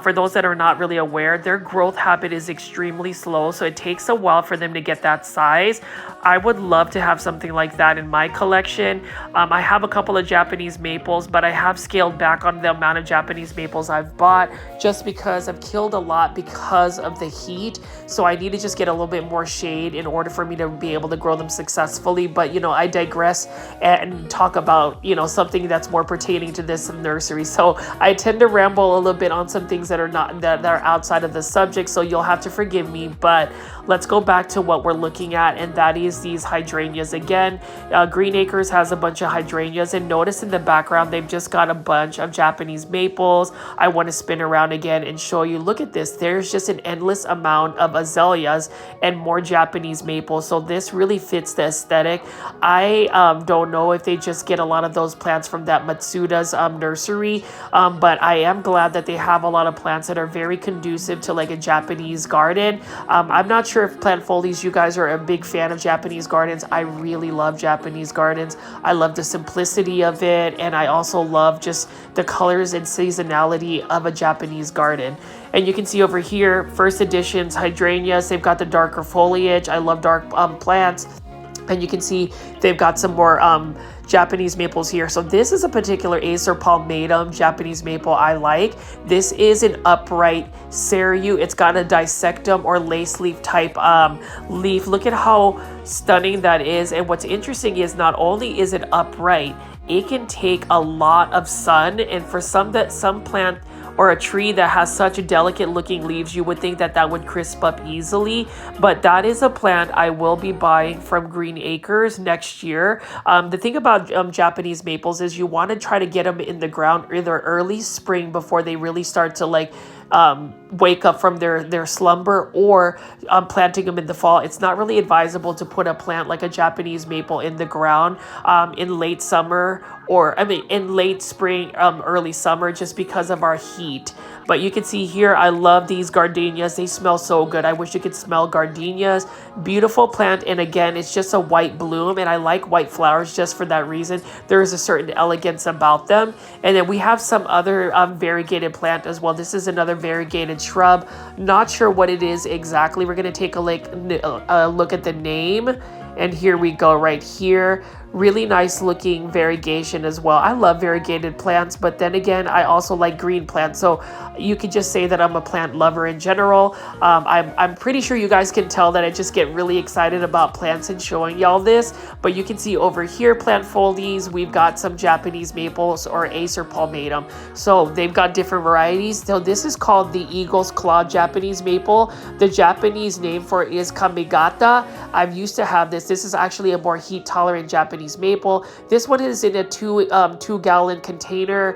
for those that are not really aware, their growth habit is extremely slow, so it takes a while for them to get that size. I would love to have something like that in my collection. I have a couple of Japanese maples, but I have scaled back on the amount of Japanese maples I've bought just because I've killed a lot because of the heat. So I need to just get a little bit more shade in order for me to be able to grow them successfully. But I digress and talk about something that's more pertaining to this nursery. So I tend to ramble a little bit on some things that are outside of the subject, so you'll have to forgive me. But let's go back to what we're looking at, and that is these hydrangeas. Again, Green Acres has a bunch of hydrangeas, and notice in the background they've just got a bunch of Japanese maples. I want to spin around again and show you. Look at this. There's just an endless amount of azaleas and more Japanese maples. So this really fits the aesthetic. I don't know if they just get a lot of those plants from that Matsuda's nursery, but I am glad that they have a lot of plants that are very conducive to like a Japanese garden. I'm not sure if Plant Folies, you guys are a big fan of Japanese gardens. I really love Japanese gardens. I love the simplicity of it, and I also love just the colors and seasonality of a Japanese garden. And you can see over here, first editions hydrangeas. They've got the darker foliage. I love dark plants. And you can see they've got some more Japanese maples here. So this is a particular Acer palmatum Japanese maple I like. This is an upright ceru. It's got a dissectum or lace leaf type leaf. Look at how stunning that is. And what's interesting is not only is it upright, it can take a lot of sun. And for some plant or a tree that has such delicate looking leaves, you would think that that would crisp up easily. But that is a plant I will be buying from Green Acres next year. The thing about Japanese maples is you want to try to get them in the ground either early spring before they really start to like wake up from their slumber, or planting them in the fall. It's not really advisable to put a plant like a Japanese maple in the ground in late summer, or in late spring, early summer, just because of our heat. But you can see here, I love these gardenias. They smell so good. I wish you could smell gardenias. Beautiful plant. And again, it's just a white bloom. And I like white flowers just for that reason. There is a certain elegance about them. And then we have some other variegated plant as well. This is another variegated shrub. Not sure what it is exactly. We're going to take a look at the name. And here we go right here. Really nice looking variegation as well. I love variegated plants, but then again, I also like green plants. So you could just say that I'm a plant lover in general. I'm pretty sure you guys can tell that I just get really excited about plants and showing y'all this. But you can see over here, plant folies, we've got some Japanese maples or Acer palmatum. So they've got different varieties. So this is called the Eagle's Claw Japanese maple. The Japanese name for it is Kamigata. I've used to have this. This is actually a more heat tolerant Japanese maple. This one is in a two gallon container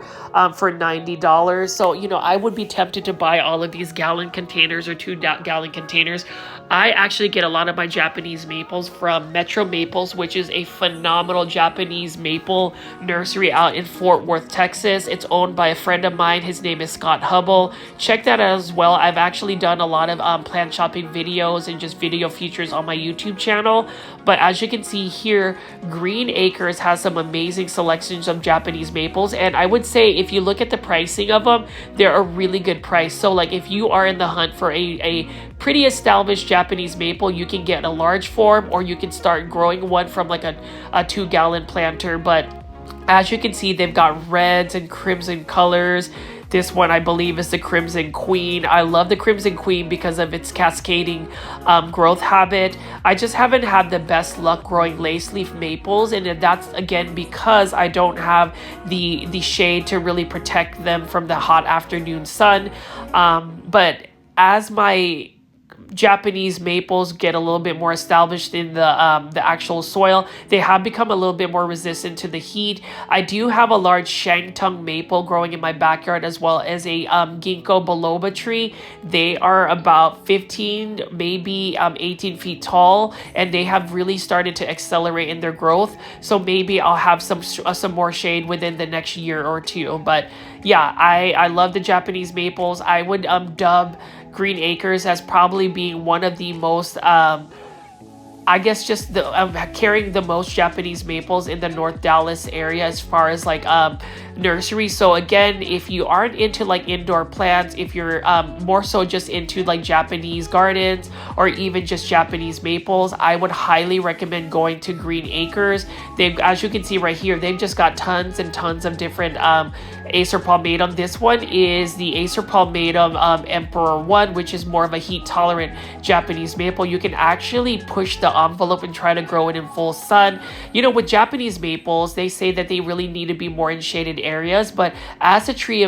for $90. So, you know, I would be tempted to buy all of these gallon containers or 2 gallon containers. I actually get a lot of my Japanese maples from Metro Maples, which is a phenomenal Japanese maple nursery out in Fort Worth, Texas. It's owned by a friend of mine. His name is Scott Hubble. Check that out as well. I've actually done a lot of plant shopping videos and just video features on my YouTube channel. But as you can see here, Green Acres has some amazing selections of Japanese maples. And I would say if you look at the pricing of them, they're a really good price. So like if you are in the hunt for a pretty established Japanese maple, you can get a large form, or you can start growing one from like a 2 gallon planter. But as you can see, they've got reds and crimson colors. This one, I believe, is the Crimson Queen. I love the Crimson Queen because of its cascading growth habit. I just haven't had the best luck growing lace leaf maples, and that's, again, because I don't have the shade to really protect them from the hot afternoon sun. But as my Japanese maples get a little bit more established in the actual soil, they have become a little bit more resistant to the heat. I do have a large Shantung maple growing in my backyard, as well as a ginkgo biloba tree. They are about 15, maybe 18 feet tall, and they have really started to accelerate in their growth. So maybe I'll have some more shade within the next year or two. But yeah, I love the Japanese maples. I would dub Green Acres as probably being one of the most I guess just carrying the most Japanese maples in the North Dallas area as far as like nursery. So again, if you aren't into like indoor plants, if you're more so just into like Japanese gardens or even just Japanese maples, I would highly recommend going to Green Acres. They've, as you can see right here, they've just got tons and tons of different Acer palmatum. This one is the Acer palmatum Emperor 1, which is more of a heat tolerant Japanese maple. You can actually push the envelope and try to grow it in full sun. You know, with Japanese maples, they say that they really need to be more in shaded areas, but as the tree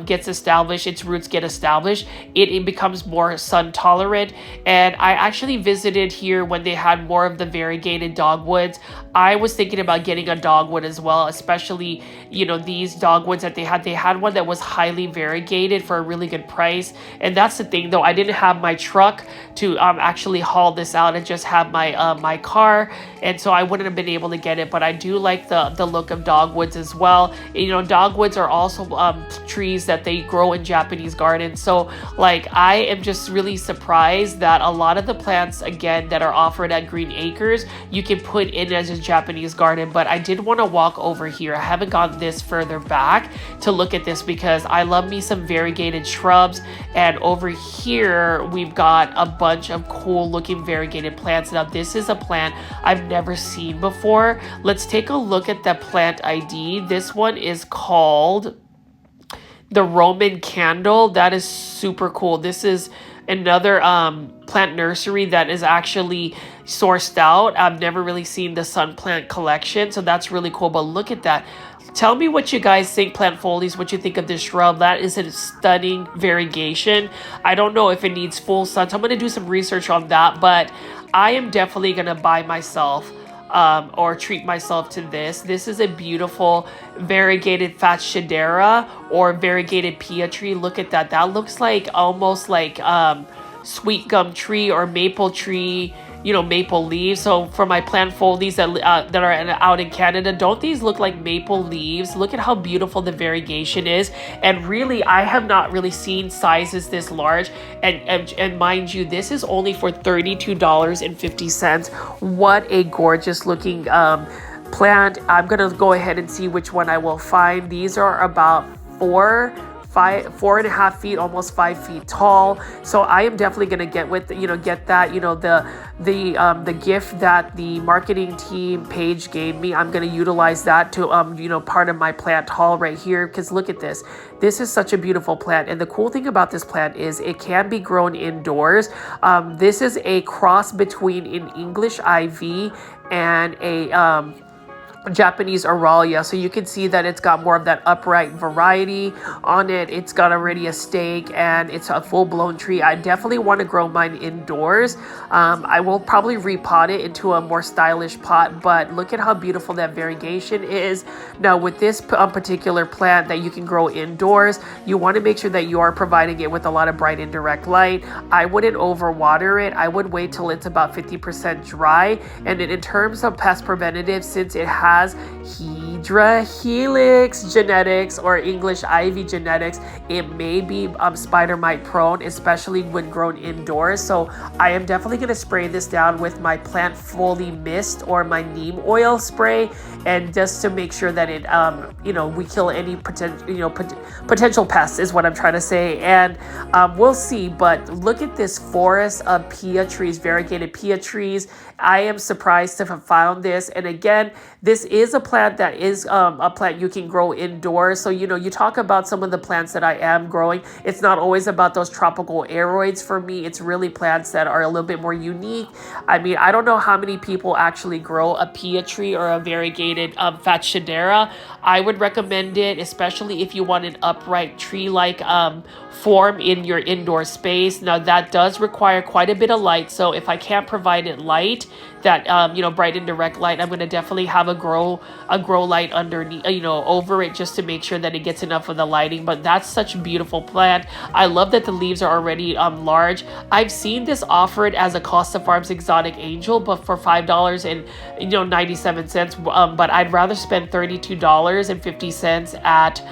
gets established, its roots get established, it becomes more sun tolerant. And I actually visited here when they had more of the variegated dogwoods. I was thinking about getting a dogwood as well, especially, you know, these dogwoods that they had one that was highly variegated for a really good price. And that's the thing though, I didn't have my truck to actually haul this out and just have my my car, and so I wouldn't have been able to get it. But I do like the look of dogwoods as well. You know, dogwoods are also trees that they grow in Japanese gardens. So like, I am just really surprised that a lot of the plants, again, that are offered at Green Acres, you can put in as a Japanese garden. But I did want to walk over here. I haven't gone this further back to look at this because I love me some variegated shrubs. And over here, we've got a bunch of cool looking variegated plants. Now, this is a plant I've never seen before. Let's take a look at the plant ID. This one is called the Roman Candle. That is super cool. This is another plant nursery that is actually sourced out. I've never really seen the sun plant collection, so that's really cool. But look at that. Tell me what you guys think, plant folies, what you think of this shrub. That is a stunning variegation. I don't know if it needs full sun, so I'm going to do some research on that, but I am definitely going to buy myself or treat myself to this. This is a beautiful variegated Fatschedera or variegated Pia tree. Look at that. That looks like almost like sweet gum tree or maple tree, you know, maple leaves. So for my plant foldies that are out in Canada, don't these look like maple leaves? Look at how beautiful the variegation is. And really, I have not really seen sizes this large. And mind you, this is only for $32.50. What a gorgeous looking plant. I'm gonna go ahead and see which one I will find. These are about 4.5 feet, almost 5 feet tall. So I am definitely gonna get that, you know, the gift that the marketing team Paige gave me. I'm gonna utilize that to you know, part of my plant haul right here, because look at this. This is such a beautiful plant, and the cool thing about this plant is it can be grown indoors. This is a cross between an English ivy and a Japanese Aralia. So you can see that it's got more of that upright variety on it. It's got already a stake and it's a full-blown tree. I definitely want to grow mine indoors. I will probably repot it into a more stylish pot, but look at how beautiful that variegation is. Now with this particular plant that you can grow indoors, you want to make sure that you are providing it with a lot of bright indirect light. I wouldn't overwater it. I would wait till it's about 50% dry. And in terms of pest preventative, since it has Hydra helix genetics or English ivy genetics, it may be spider mite prone, especially when grown indoors. So I am definitely going to spray this down with my plant foley mist or my neem oil spray, and just to make sure that it you know, we kill any potential pests is what I'm trying to say. And we'll see. But look at this forest of Pia trees, variegated Pia trees. I am surprised to have found this. And again, this is a plant that is a plant you can grow indoors. So, you know, you talk about some of the plants that I am growing. It's not always about those tropical aeroids for me. It's really plants that are a little bit more unique. I mean, I don't know how many people actually grow a Pia tree or a variegated Fatschedera. I would recommend it, especially if you want an upright tree-like form in your indoor space. Now that does require quite a bit of light. So if I can't provide it light, that you know, bright and direct light, I'm going to definitely have a grow light underneath, you know, over it, just to make sure that it gets enough of the lighting. But that's such a beautiful plant. I love that the leaves are already large. I've seen this offered as a Costa Farms exotic angel, but for $5.97. But I'd rather spend $32.50 at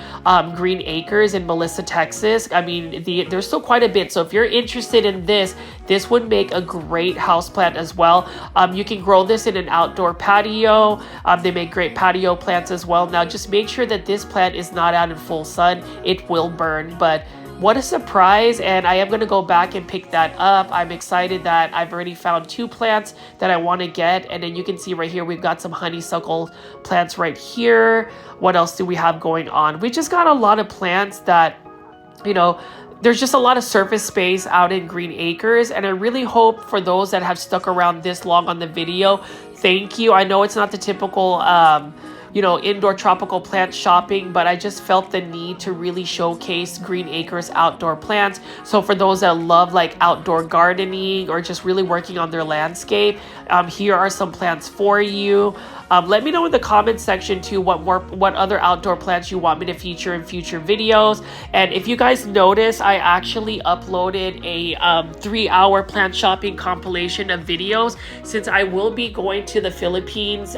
Green Acres in Melissa, Texas. I mean, there's still quite a bit. So if you're interested in this would make a great houseplant as well. You can grow this in an outdoor patio. They make great patio plants as well. Now, just make sure that this plant is not out in full sun. It will burn, but what a surprise. And I am going to go back and pick that up. I'm excited that I've already found 2 plants that I want to get. And then you can see right here, we've got some honeysuckle plants right here. What else do we have going on? We just got a lot of plants that, you know, there's just a lot of surface space out in Green Acres, and I really hope for those that have stuck around this long on the video, thank you. I know it's not the typical you know, indoor tropical plant shopping, but I just felt the need to really showcase Green Acres outdoor plants. So for those that love like outdoor gardening or just really working on their landscape, here are some plants for you. Let me know in the comment section too what other outdoor plants you want me to feature in future videos. And if you guys notice, I actually uploaded a 3-hour plant shopping compilation of videos, since I will be going to the Philippines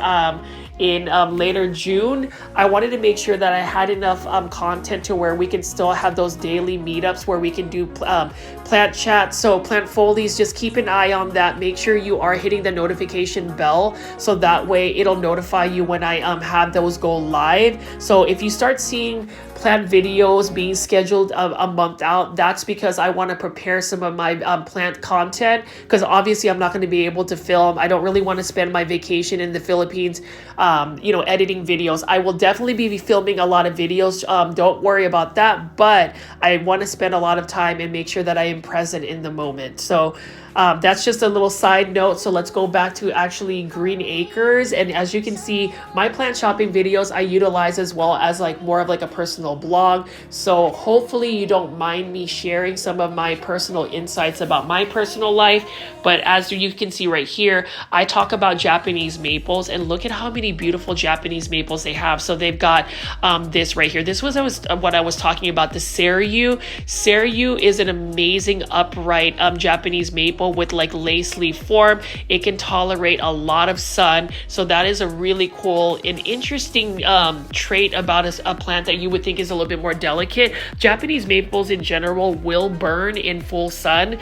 in later June. I wanted to make sure that I had enough content to where we can still have those daily meetups where we can do plant chat. So plant folies, just keep an eye on that. Make sure you are hitting the notification bell, so that way it'll notify you when I have those go live. So if you start seeing plant videos being scheduled a month out, that's because I want to prepare some of my plant content, because obviously I'm not going to be able to film. I don't really want to spend my vacation in the Philippines you know, editing editing videos. I will definitely be filming a lot of videos. Don't worry about that, but I want to spend a lot of time and make sure that I am present in the moment. So that's just a little side note. So let's go back to actually Green Acres. And as you can see, my plant shopping videos I utilize as well as like more of like a personal blog. So hopefully you don't mind me sharing some of my personal insights about my personal life. But as you can see right here, I talk about Japanese maples, and look at how many beautiful Japanese maples they have. So they've got this right here. This was what I was talking about, the Seryu. Seryu is an amazing upright Japanese maple with like lace leaf form. It can tolerate a lot of sun, so that is a really cool and interesting trait about a plant that you would think is a little bit more delicate. Japanese maples in general will burn in full sun.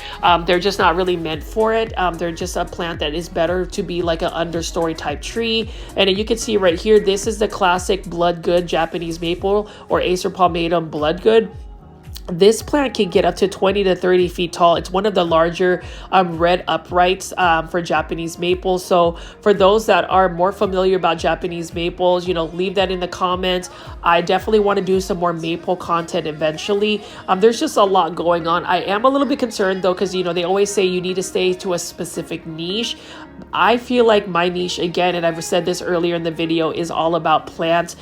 They're just not really meant for it. They're just a plant that is better to be like an understory type tree. And you can see right here, this is the classic bloodgood Japanese maple, or Acer palmatum bloodgood. This plant can get up to 20 to 30 feet tall. It's one of the larger red uprights for Japanese maples. So for those that are more familiar about Japanese maples, you know, leave that in the comments. I definitely want to do some more maple content eventually. There's just a lot going on. I am a little bit concerned though, because, you know, they always say you need to stay to a specific niche. I feel like my niche, again, and I've said this earlier in the video, is all about plant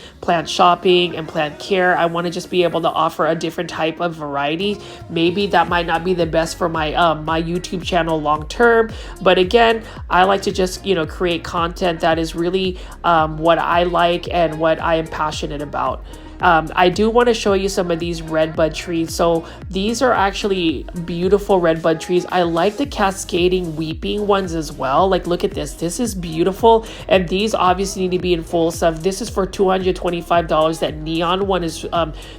shopping and plant care. I want to just be able to offer a different type of variety. Maybe that might not be the best for my my YouTube channel long term, but again, I like to just, you know, create content that is really what I like and what I am passionate about. I do want to show you some of these redbud trees. So these are actually beautiful redbud trees. I like the cascading weeping ones as well. Like, look at this. This is beautiful. And these obviously need to be in full sun. This is for $225. That neon one is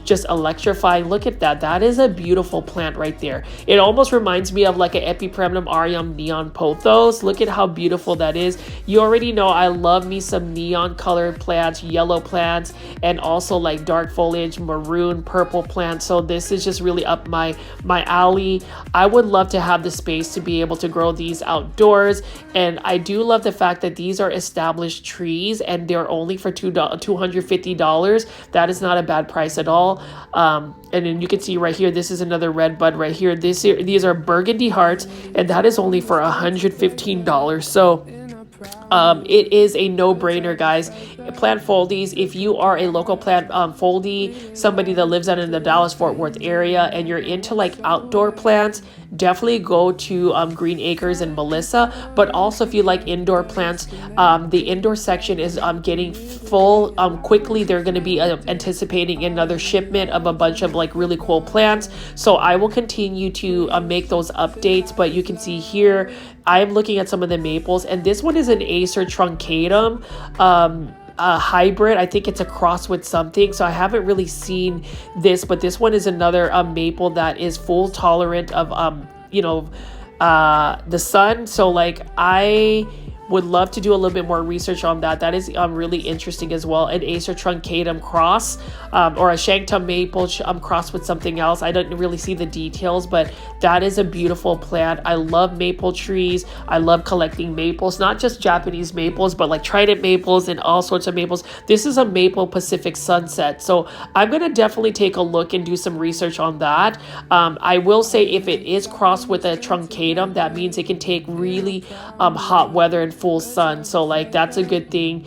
just electrifying. Look at that. That is a beautiful plant right there. It almost reminds me of like an Epipremnum aureum neon pothos. Look at how beautiful that is. You already know I love me some neon colored plants, yellow plants, and also like dark foliage, maroon, purple plants. So this is just really up my alley. I would love to have the space to be able to grow these outdoors. And I do love the fact that these are established trees and they're only for $250. That is not a bad price at all. And then you can see right here, this is another red bud right here. These are burgundy hearts, and that is only for $115. So it is a no-brainer, guys. Plant foldies, if you are a local plant foldie, somebody that lives out in the Dallas-Fort Worth area, and you're into like outdoor plants, definitely go to Green Acres and Melissa. But also if you like indoor plants, the indoor section is getting full quickly. They're going to be anticipating another shipment of a bunch of like really cool plants, so I will continue to make those updates. But you can see here, I am looking at some of the maples, and this one is an Acer truncatum hybrid. I think it's a cross with something, so I haven't really seen this, but this one is another maple that is full tolerant of the sun. So like, I would love to do a little bit more research on that. That is really interesting as well. An Acer truncatum cross or a Shanktum maple cross with something else. I didn't really see the details, but that is a beautiful plant. I love maple trees. I love collecting maples, not just Japanese maples, but like trident maples and all sorts of maples. This is a maple Pacific sunset. So I'm going to definitely take a look and do some research on that. I will say if it is crossed with a truncatum, that means it can take really hot weather and full sun. So like, that's a good thing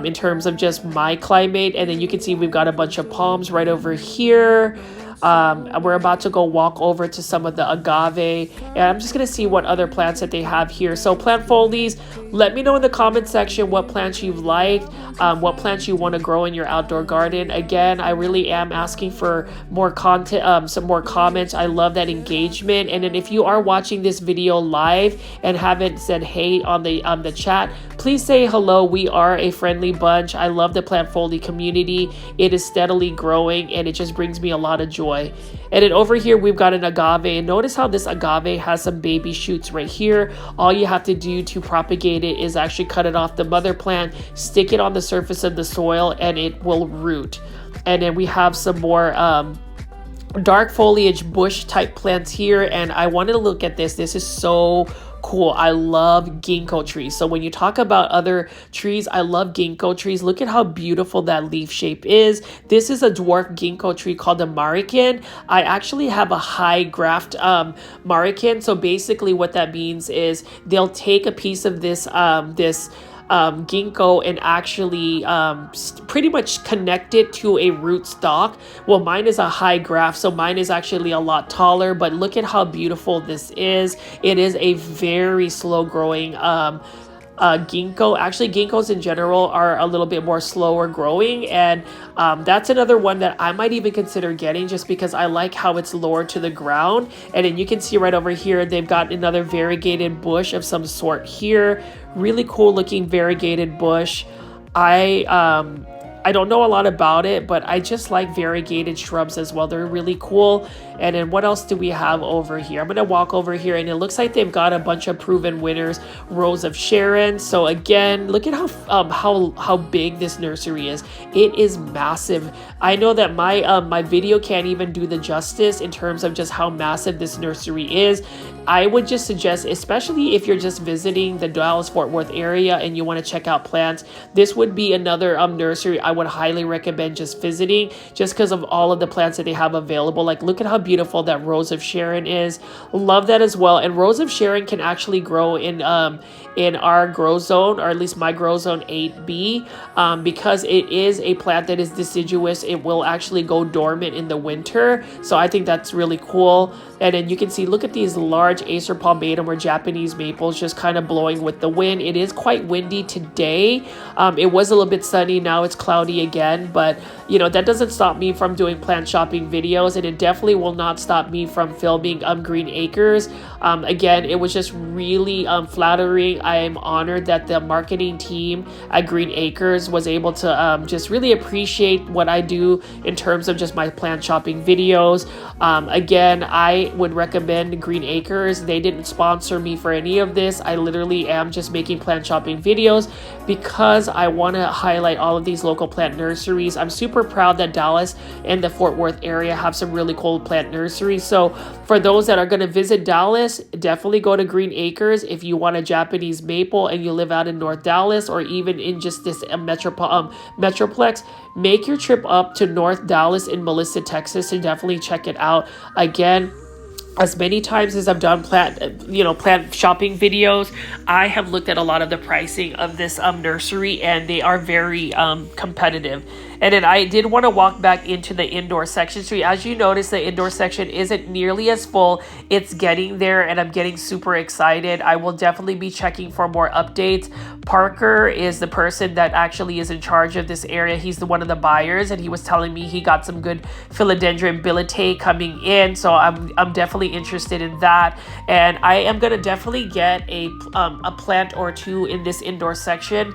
in terms of just my climate. And then you can see we've got a bunch of palms right over here. We're about to go walk over to some of the agave, and I'm just going to see what other plants that they have here. So plant foldies, let me know in the comment section what plants you've liked, what plants you want to grow in your outdoor garden. Again, I really am asking for more content, some more comments. I love that engagement. And then if you are watching this video live and haven't said hey on the chat, please say hello. We are a friendly bunch. I love the plant foldie community. It is steadily growing, and it just brings me a lot of joy. And then over here we've got an agave, and notice how this agave has some baby shoots right here. All you have to do to propagate it is actually cut it off the mother plant, stick it on the surface of the soil, and it will root. And then we have some more dark foliage bush type plants here, and I wanted to look at this. This is so cool. I love ginkgo trees. So when you talk about other trees, I love ginkgo trees. Look at how beautiful that leaf shape is. This is a dwarf ginkgo tree called a marican. I actually have a high graft marican. So basically what that means is they'll take a piece of this ginkgo and actually pretty much connect it to a root stock. Well, mine is a high graft, so mine is actually a lot taller, but look at how beautiful this is. It is a very slow growing ginkgo. Actually, ginkgos in general are a little bit more slower growing, and that's another one that I might even consider getting, just because I like how it's lower to the ground. And then you can see right over here they've got another variegated bush of some sort here. Really cool looking variegated bush. I don't know a lot about it, but I just like variegated shrubs as well. They're really cool. And then what else do we have over here? I'm going to walk over here, and it looks like they've got a bunch of proven winners, Rose of Sharon. So again, look at how big this nursery is. It is massive. I know that my video can't even do the justice in terms of just how massive this nursery is. I would just suggest, especially if you're just visiting the Dallas-Fort Worth area and you want to check out plants, this would be another nursery I would highly recommend just visiting, just because of all of the plants that they have available. Like, look at how beautiful that Rose of Sharon is. Love that as well. And Rose of Sharon can actually grow in our grow zone, or at least my grow zone 8B, because it is a plant that is deciduous. It will actually go dormant in the winter. So I think that's really cool. And then you can see, look at these large Acer palmatum or Japanese maples just kind of blowing with the wind. It is quite windy today. It was a little bit sunny. Now it's cloudy again, but you know, that doesn't stop me from doing plant shopping videos, and it definitely will not stop me from filming Green Acres. Again, it was just really flattering. I am honored that the marketing team at Green Acres was able to just really appreciate what I do in terms of just my plant shopping videos. Again, I would recommend Green Acres. They didn't sponsor me for any of this. I literally am just making plant shopping videos because I want to highlight all of these local plant nurseries. I'm super proud that Dallas and the Fort Worth area have some really cool plant nurseries. So for those that are going to visit Dallas, definitely go to Green Acres. If you want a Japanese maple and you live out in North Dallas, or even in just this metroplex, make your trip up to North Dallas in Melissa, Texas, and definitely check it out. Again, as many times as I've done plant shopping videos, I have looked at a lot of the pricing of this nursery, and they are very competitive. And then I did want to walk back into the indoor section. So as you notice, the indoor section isn't nearly as full. It's getting there, and I'm getting super excited. I will definitely be checking for more updates. Parker is the person that actually is in charge of this area. He's one of the buyers, and he was telling me he got some good philodendron billet coming in. So I'm definitely interested in that, and I am gonna definitely get a plant or two in this indoor section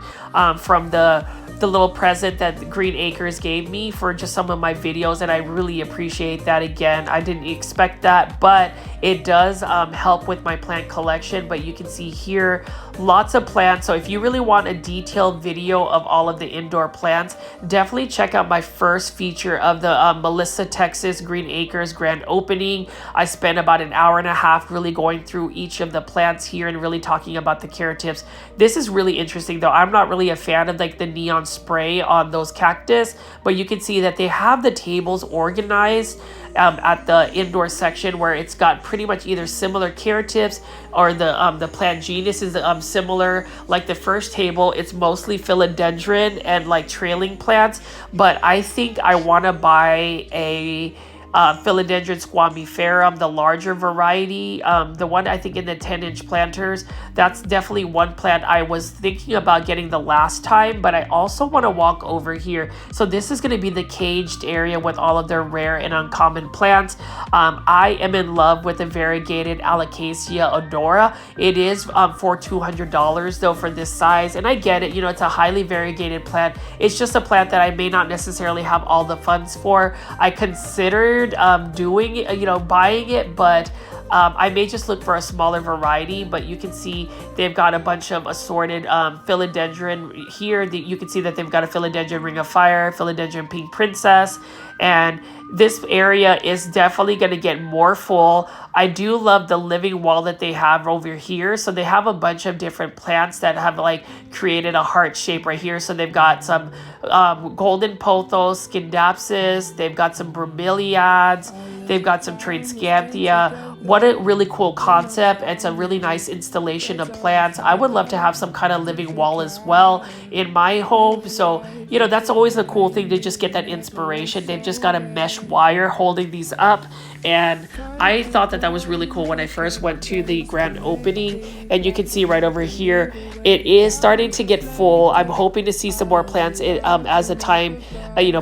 from the little present that Green Acres gave me for just some of my videos, and I really appreciate that. Again, I didn't expect that, but it does help with my plant collection. But you can see here lots of plants. So if you really want a detailed video of all of the indoor plants, definitely check out my first feature of the Melissa, Texas Green Acres grand opening. I spent about an hour and a half really going through each of the plants here and really talking about the care tips. This is really interesting though. I'm not really a fan of like the neon spray on those cactus, but you can see that they have the tables organized at the indoor section, where it's got pretty much either similar care tips or the plant genus is similar. Like the first table, it's mostly philodendron and like trailing plants, but I think I want to buy a Philodendron squamiferum, the larger variety, the one I think in the 10-inch planters. That's definitely one plant I was thinking about getting the last time, but I also want to walk over here. So this is going to be the caged area with all of their rare and uncommon plants. I am in love with the variegated Alocasia odora. It is for $200 though for this size, and I get it, you know, it's a highly variegated plant. It's just a plant that I may not necessarily have all the funds for. I considered buying it, but I may just look for a smaller variety, but you can see they've got a bunch of assorted philodendron here. You can see that they've got a philodendron ring of fire, philodendron pink princess, and this area is definitely going to get more full. I do love the living wall that they have over here. So they have a bunch of different plants that have like created a heart shape right here. So they've got some golden pothos, scindapsus, they've got some bromeliads, they've got some transcanthia. What a really cool concept. It's a really nice installation of plants. I would love to have some kind of living wall as well in my home. So, you know, that's always a cool thing to just get that inspiration. They've just got a mesh wire holding these up. And I thought that was really cool when I first went to the grand opening. And you can see right over here, it is starting to get full. I'm hoping to see some more plants as the time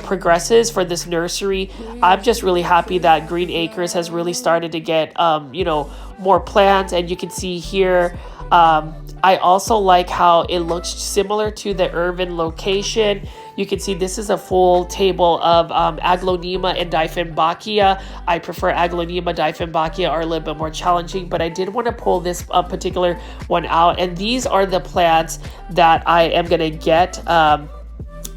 progresses for this nursery. I'm just really happy that Green Acres has really started to get more plants. And you can see here, I also like how it looks similar to the Irving location. You can see this is a full table of Aglaonema and Dieffenbachia. I prefer Aglaonema. Dieffenbachia are a little bit more challenging, but I did want to pull this particular one out. And these are the plants that I am going to get. I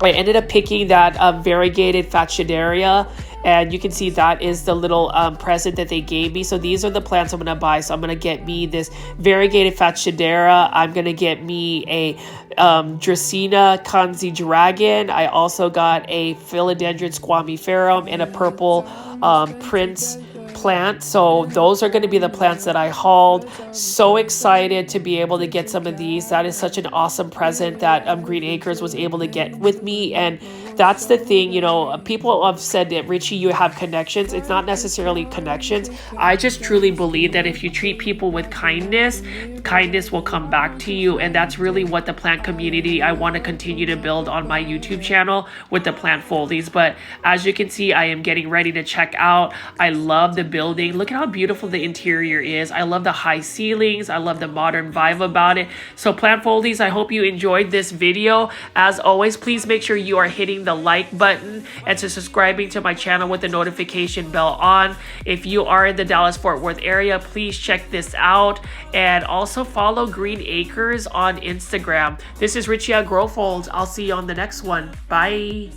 ended up picking that variegated Fatschederia. And you can see that is the little present that they gave me. So these are the plants I'm going to buy. So I'm going to get me this variegated Fatschedera. I'm going to get me a Dracaena Kanzi Dragon. I also got a Philodendron Squamiferum and a purple Prince plant. So those are going to be the plants that I hauled. So excited to be able to get some of these. That is such an awesome present that Green Acres was able to get with me. And that's the thing, people have said that, Richie, you have connections. It's not necessarily connections. I just truly believe that if you treat people with kindness, kindness will come back to you. And that's really what the plant community I want to continue to build on my YouTube channel with the plant foldies. But as you can see, I am getting ready to check out. I love the building. Look at how beautiful the interior is. I love the high ceilings. I love the modern vibe about it. So plant foldies, I hope you enjoyed this video. As always, please make sure you are hitting the like button and subscribing to my channel with the notification bell on. If you are in the Dallas-Fort Worth area, please check this out. And also follow Green Acres on Instagram. This is Richie at Grow Folds. I'll see you on the next one. Bye.